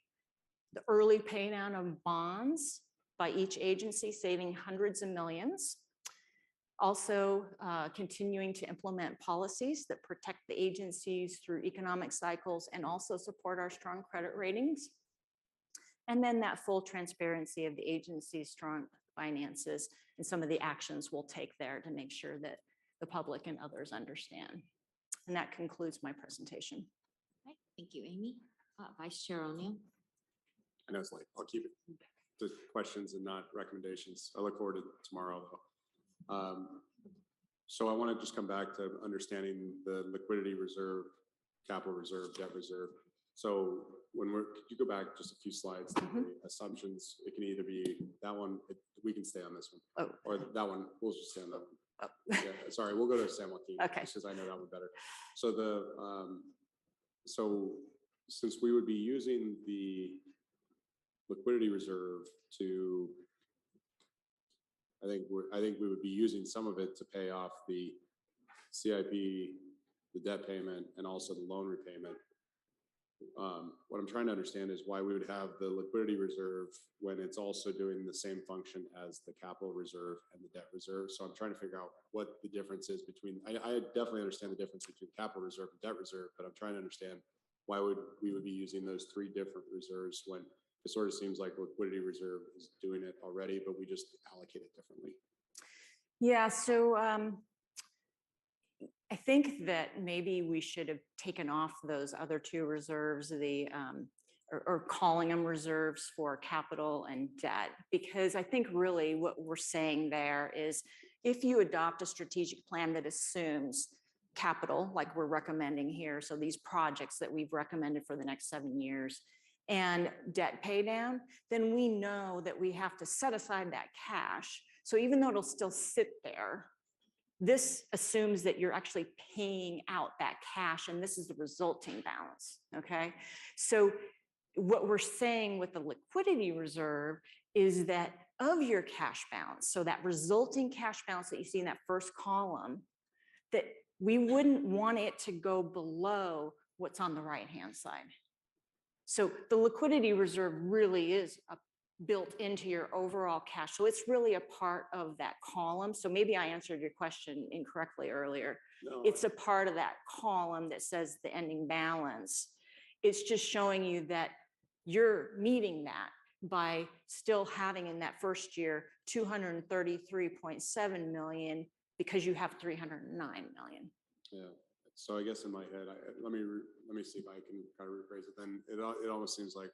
the early pay down of bonds by each agency, saving hundreds of millions. Also continuing to implement policies that protect the agencies through economic cycles and also support our strong credit ratings. And then that full transparency of the agency's strong finances and some of the actions we'll take there to make sure that the public and others understand. And that concludes my presentation. Right, thank you, Amy. Vice Chair O'Neill. I know it's late. I'll keep it to questions and not recommendations. I look forward to tomorrow though. So I want to just come back to understanding the liquidity reserve, capital reserve, debt reserve. So could you go back just a few slides, the assumptions, it can either be that one, we can stay on this one, or that one, we'll just stay on that one. Yeah, sorry, we'll go to San Joaquin. Okay. Just because I know that one better. So so since we would be using the liquidity reserve to, I think we would be using some of it to pay off the CIP, the debt payment, and also the loan repayment. what I'm trying to understand is why we would have the liquidity reserve when it's also doing the same function as the capital reserve and the debt reserve. So I'm trying to figure out what the difference is between, I definitely understand the difference between capital reserve and debt reserve, but I'm trying to understand why we would be using those three different reserves when it sort of seems like liquidity reserve is doing it already, but we just allocate it differently. Yeah, so I think that maybe we should have taken off those other two reserves, or calling them reserves for capital and debt, because I think really what we're saying there is if you adopt a strategic plan that assumes capital, like we're recommending here, so these projects that we've recommended for the next 7 years, and debt pay down, then we know that we have to set aside that cash. So even though it'll still sit there, this assumes that you're actually paying out that cash, and this is the resulting balance, okay? So what we're saying with the liquidity reserve is that of your cash balance, so that resulting cash balance that you see in that first column, that we wouldn't want it to go below what's on the right-hand side. So the liquidity reserve really is built into your overall cash. So it's really a part of that column. So maybe I answered your question incorrectly earlier. No, It's a part of that column that says the ending balance. It's just showing you that you're meeting that by still having in that first year 233.7 million because you have 309 million. Yeah. So I guess in my head, let me see if I can kind of rephrase it. Then it almost seems like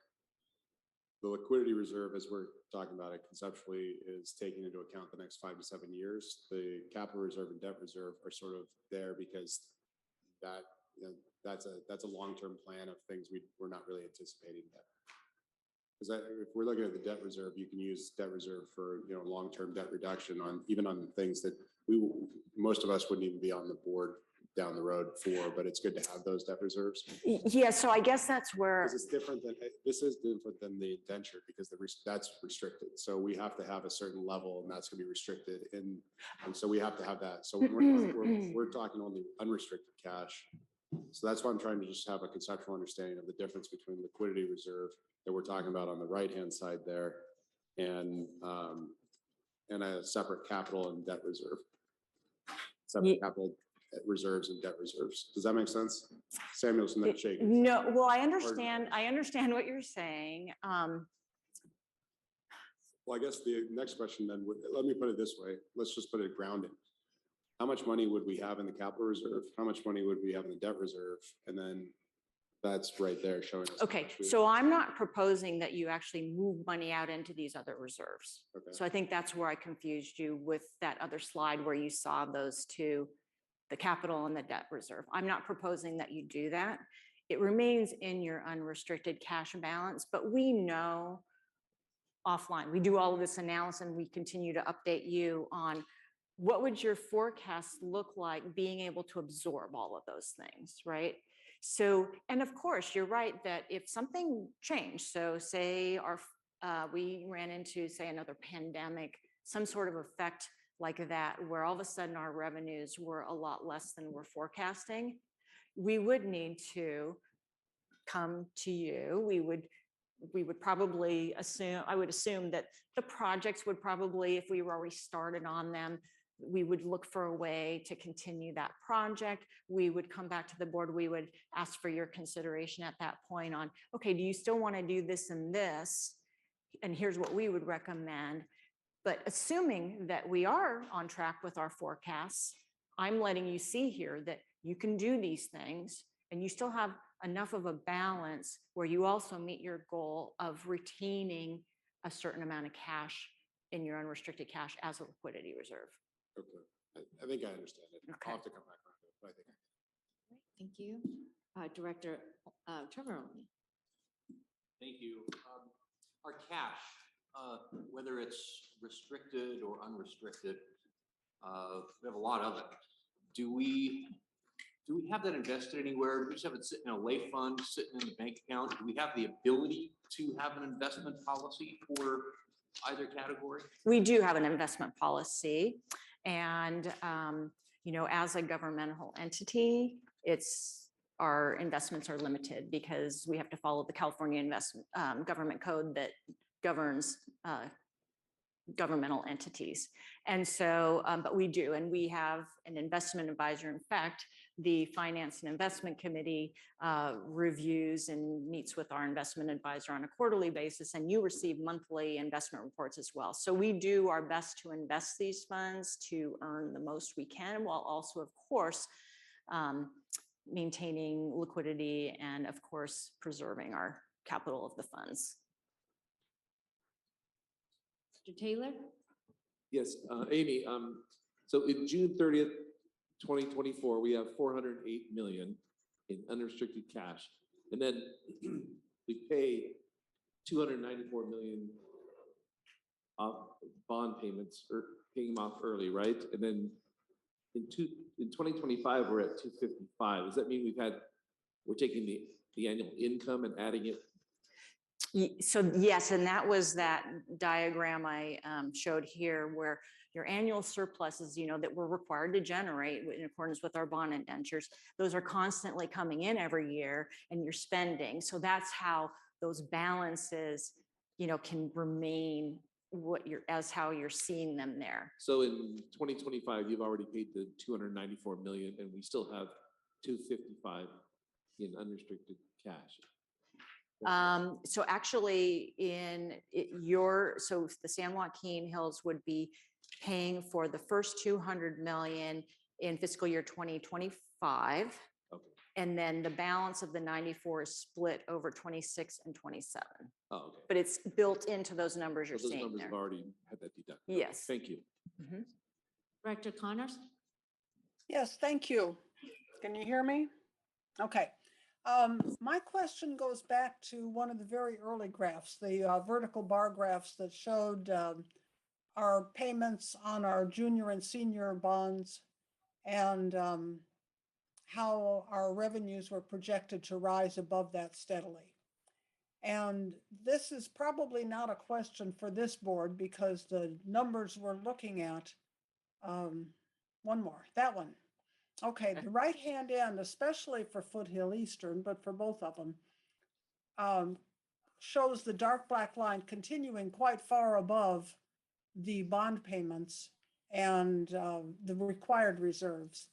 the liquidity reserve, as we're talking about it conceptually, is taking into account the next 5 to 7 years. The capital reserve and debt reserve are sort of there because that, that's a long-term plan of things we're not really anticipating yet. Because if we're looking at the debt reserve, you can use debt reserve for long-term debt reduction on even on things that most of us wouldn't even be on the board down the road for, but it's good to have those debt reserves. Yeah, so I guess that's where This is different than the indenture because that's restricted. So we have to have a certain level and that's gonna be restricted. And so we have to have that. So when we're talking only unrestricted cash. So that's why I'm trying to just have a conceptual understanding of the difference between liquidity reserve that we're talking about on the right-hand side there and a separate capital and debt reserve. Separate capital reserves and debt reserves. Does that make sense? Samuel's not shaking. No, well, I understand what you're saying. Well, I guess the next question then, let me put it this way. Let's just put it grounded. How much money would we have in the capital reserve? How much money would we have in the debt reserve? And then that's right there showing us. Okay, so I'm not proposing that you actually move money out into these other reserves. Okay. So I think that's where I confused you with that other slide where you saw those two, the capital and the debt reserve. I'm not proposing that you do that. It remains in your unrestricted cash balance, but we know offline, we do all of this analysis and we continue to update you on what would your forecast look like being able to absorb all of those things, right? So, and of course, you're right that if something changed, so say we ran into, say, another pandemic, some sort of effect like that, where all of a sudden our revenues were a lot less than we're forecasting, we would need to come to you. We would probably assume, I would assume that the projects would probably, if we were already started on them, we would look for a way to continue that project. We would come back to the board. We would ask for your consideration at that point on, okay, do you still want to do this and this? And here's what we would recommend. But assuming that we are on track with our forecasts, I'm letting you see here that you can do these things and you still have enough of a balance where you also meet your goal of retaining a certain amount of cash in your unrestricted cash as a liquidity reserve. Okay. I think I understand it. Okay. I'll have to come back on it, but I think. Thank you. Director Trevor Olney. Thank you. Our cash, whether it's restricted or unrestricted, we have a lot of it. Do we have that invested anywhere? Do we just have it sitting in a lay fund, sitting in the bank account? Do we have the ability to have an investment policy for either category? We do have an investment policy. And, as a governmental entity, it's our investments are limited because we have to follow the California investment government code that governs governmental entities. And so, but we do, and we have an investment advisor. In fact, the Finance and Investment Committee reviews and meets with our investment advisor on a quarterly basis, and you receive monthly investment reports as well. So we do our best to invest these funds to earn the most we can, while also, of course, maintaining liquidity and, of course, preserving our capital of the funds. Mr. Taylor? Yes, Amy, so in June 30th, 2024, we have 408 million in unrestricted cash. And then we pay 294 million of bond payments, or paying them off early, right? And then in 2025, we're at 255. Does that mean we're taking the annual income and adding it? So yes, and that was that diagram I showed here where your annual surpluses, that we're required to generate in accordance with our bond indentures, those are constantly coming in every year and you're spending. So that's how those balances, can remain how you're seeing them there. So in 2025, you've already paid the 294 million and we still have 255 in unrestricted cash. So actually so the San Joaquin Hills would be paying for the first 200 million in fiscal year 2025. Okay. And then the balance of the 94 is split over 26 and 27. Oh, okay. But it's built into those numbers you're Those seeing numbers there. have already had that deducted. Yes. Thank you. Mhm. Director Connors? Yes, thank you. Can you hear me? Okay. My question goes back to one of the very early graphs, the vertical bar graphs that showed our payments on our junior and senior bonds and how our revenues were projected to rise above that steadily. And this is probably not a question for this board because the numbers we're looking at, one more, that one. Okay, the right-hand end, especially for Foothill Eastern, but for both of them, shows the dark black line continuing quite far above the bond payments and the required reserves.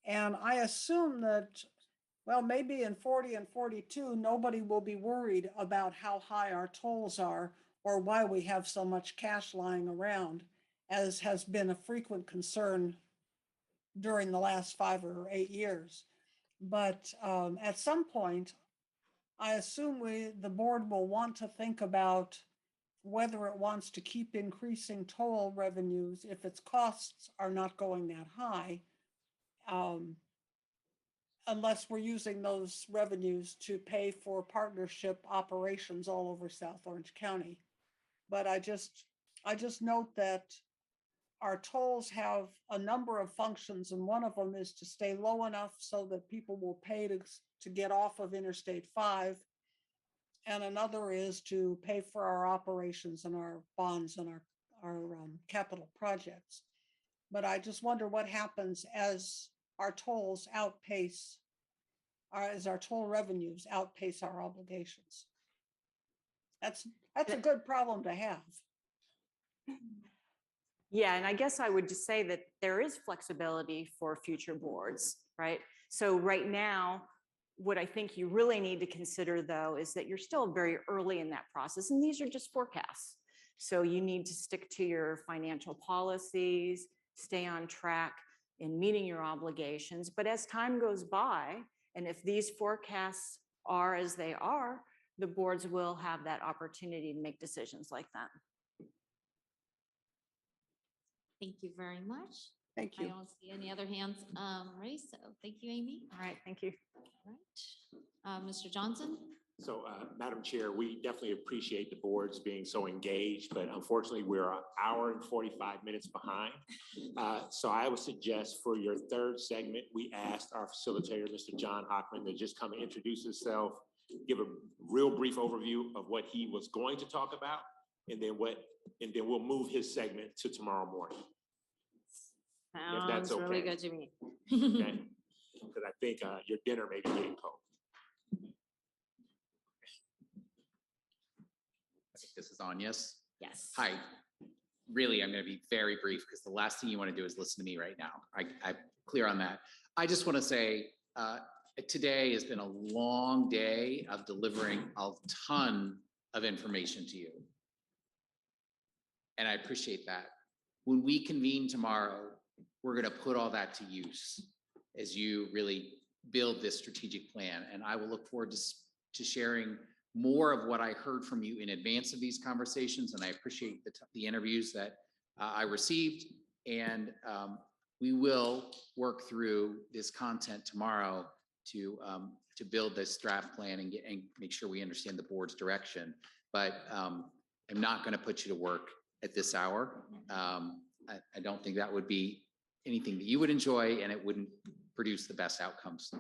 And I assume that, well, maybe in 40 and 42, nobody will be worried about how high our tolls are or why we have so much cash lying around, as has been a frequent concern during the last 5 or 8 years. But at some point, I assume the board will want to think about whether it wants to keep increasing toll revenues if its costs are not going that high, unless we're using those revenues to pay for partnership operations all over South Orange County. But I just note that our tolls have a number of functions, and one of them is to stay low enough so that people will pay to get off of Interstate 5. And another is to pay for our operations and our bonds and our capital projects. But I just wonder what happens as our tolls outpace, as our toll revenues outpace our obligations. That's a good problem to have. Yeah, and I guess I would just say that there is flexibility for future boards, right? So right now, what I think you really need to consider, though, is that you're still very early in that process, and these are just forecasts. So you need to stick to your financial policies, stay on track in meeting your obligations. But as time goes by, and if these forecasts are as they are, the boards will have that opportunity to make decisions like that. Thank you very much. Thank you. I don't see any other hands raised, so thank you, Amy. All right, thank you. All right. Mr. Johnson? So, Madam Chair, we definitely appreciate the boards being so engaged, but unfortunately, we're an hour and 45 minutes behind. So I would suggest for your third segment, we asked our facilitator, Mr. John Hockman, to just come and introduce himself, give a real brief overview of what he was going to talk about, and then we'll move his segment to tomorrow morning. If that's Sounds really okay. good to me. Okay. because I think your dinner may be getting cold. I think this is on, yes? Yes. Hi. Really, I'm going to be very brief because the last thing you want to do is listen to me right now. I'm clear on that. I just want to say, today has been a long day of delivering a ton of information to you. And I appreciate that. When we convene tomorrow, we're going to put all that to use as you really build this strategic plan. And I will look forward to sharing more of what I heard from you in advance of these conversations. And I appreciate the interviews that I received. And we will work through this content tomorrow to build this draft plan and make sure we understand the board's direction. But I'm not going to put you to work at this hour. I don't think that would be anything that you would enjoy, and it wouldn't produce the best outcomes.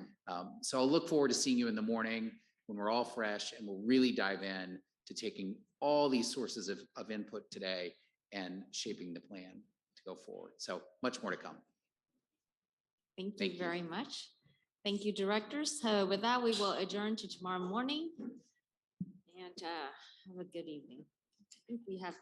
So I'll look forward to seeing you in the morning when we're all fresh, and we'll really dive in to taking all these sources of input today and shaping the plan to go forward. So much more to come. Thank you very much. Thank you, directors. So with that, we will adjourn to tomorrow morning. And have a good evening. I think we have